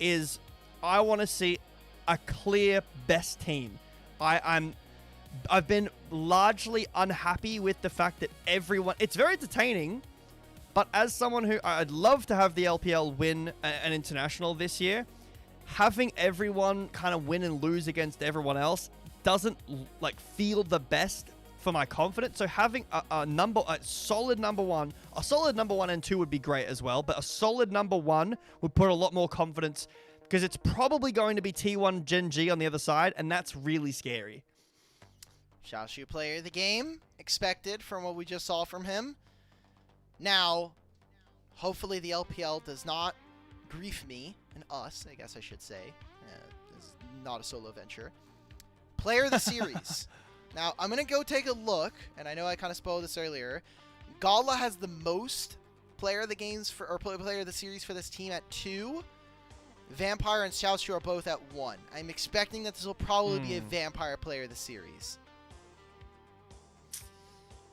is I want to see a clear best team. I've been largely unhappy with the fact that everyone, it's very entertaining, but as someone who, I'd love to have the LPL win an international this year, having everyone kind of win and lose against everyone else doesn't like feel the best for my confidence. So having a solid number 1, a solid number 1 and 2 would be great as well, but a solid number 1 would put a lot more confidence, because it's probably going to be T1 Gen G on the other side, and that's really scary. Xiaoshu player of the game, expected from what we just saw from him. Now, hopefully the LPL does not grief me, and us, I guess I should say. This is not a solo venture. Player of the series. Now, I'm going to go take a look, and I know I kind of spoiled this earlier. Gala has the most player of the games or player of the series for this team at 2. Vampire and Xiaoshu are both at 1. I'm expecting that this will probably be a Vampire player of the series.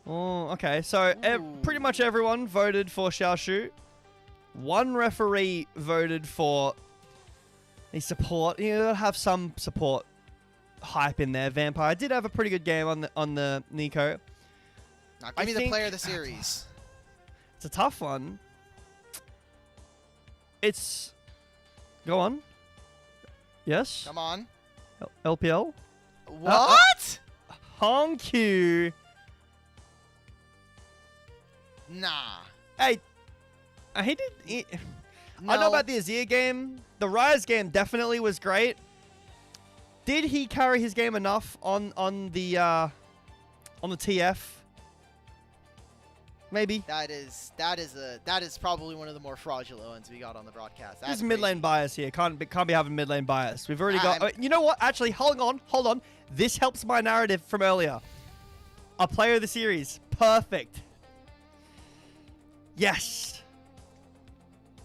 Oh, okay. So pretty much everyone voted for Xiaoshu. One referee voted for the support. You gotta have some support hype in there. Vampire did have a pretty good game on the Nico. Now, give me the player of the series. It's a tough one. It's... Go on. Yes? Come on. LPL? What? Hongq. Nah. Hey, he did... I know about the Azir game. The Rise game definitely was great. Did he carry his game enough on the TF? Maybe. That is probably one of the more fraudulent ones we got on the broadcast. There's mid lane bias here. Can't be having mid lane bias. We've already got. You know what? Actually, hold on. This helps my narrative from earlier. A player of the series. Perfect. Yes.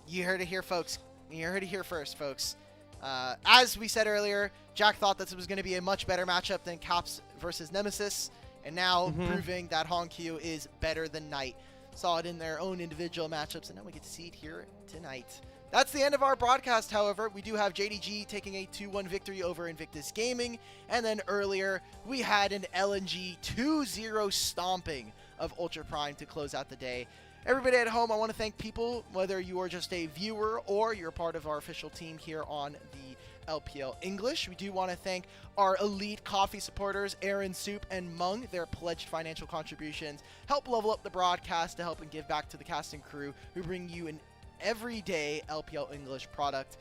You heard it here, folks. You heard it here first, folks. As we said earlier, Jack thought that this was going to be a much better matchup than Caps versus Nemesis. And now proving that Hongq is better than Knight. Saw it in their own individual matchups, and now we get to see it here tonight. That's the end of our broadcast, however. We do have JDG taking a 2-1 victory over Invictus Gaming. And then earlier, we had an LNG 2-0 stomping of Ultra Prime to close out the day. Everybody at home, I want to thank people, whether you are just a viewer or you're part of our official team here on the LPL English. We do want to thank our elite coffee supporters, Aaron, Soup, and Mung. Their pledged financial contributions help level up the broadcast to help and give back to the cast and crew who bring you an everyday LPL English product.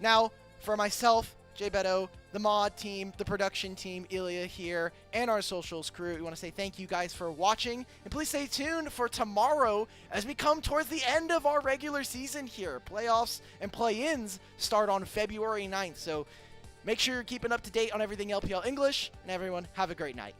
Now, for myself, Jay Beto, the mod team, the production team, Ilya here, and our socials crew, we want to say thank you guys for watching, and please stay tuned for tomorrow as we come towards the end of our regular season here. Playoffs and play-ins start on February 9th, so make sure you're keeping up to date on everything LPL English, and everyone, have a great night.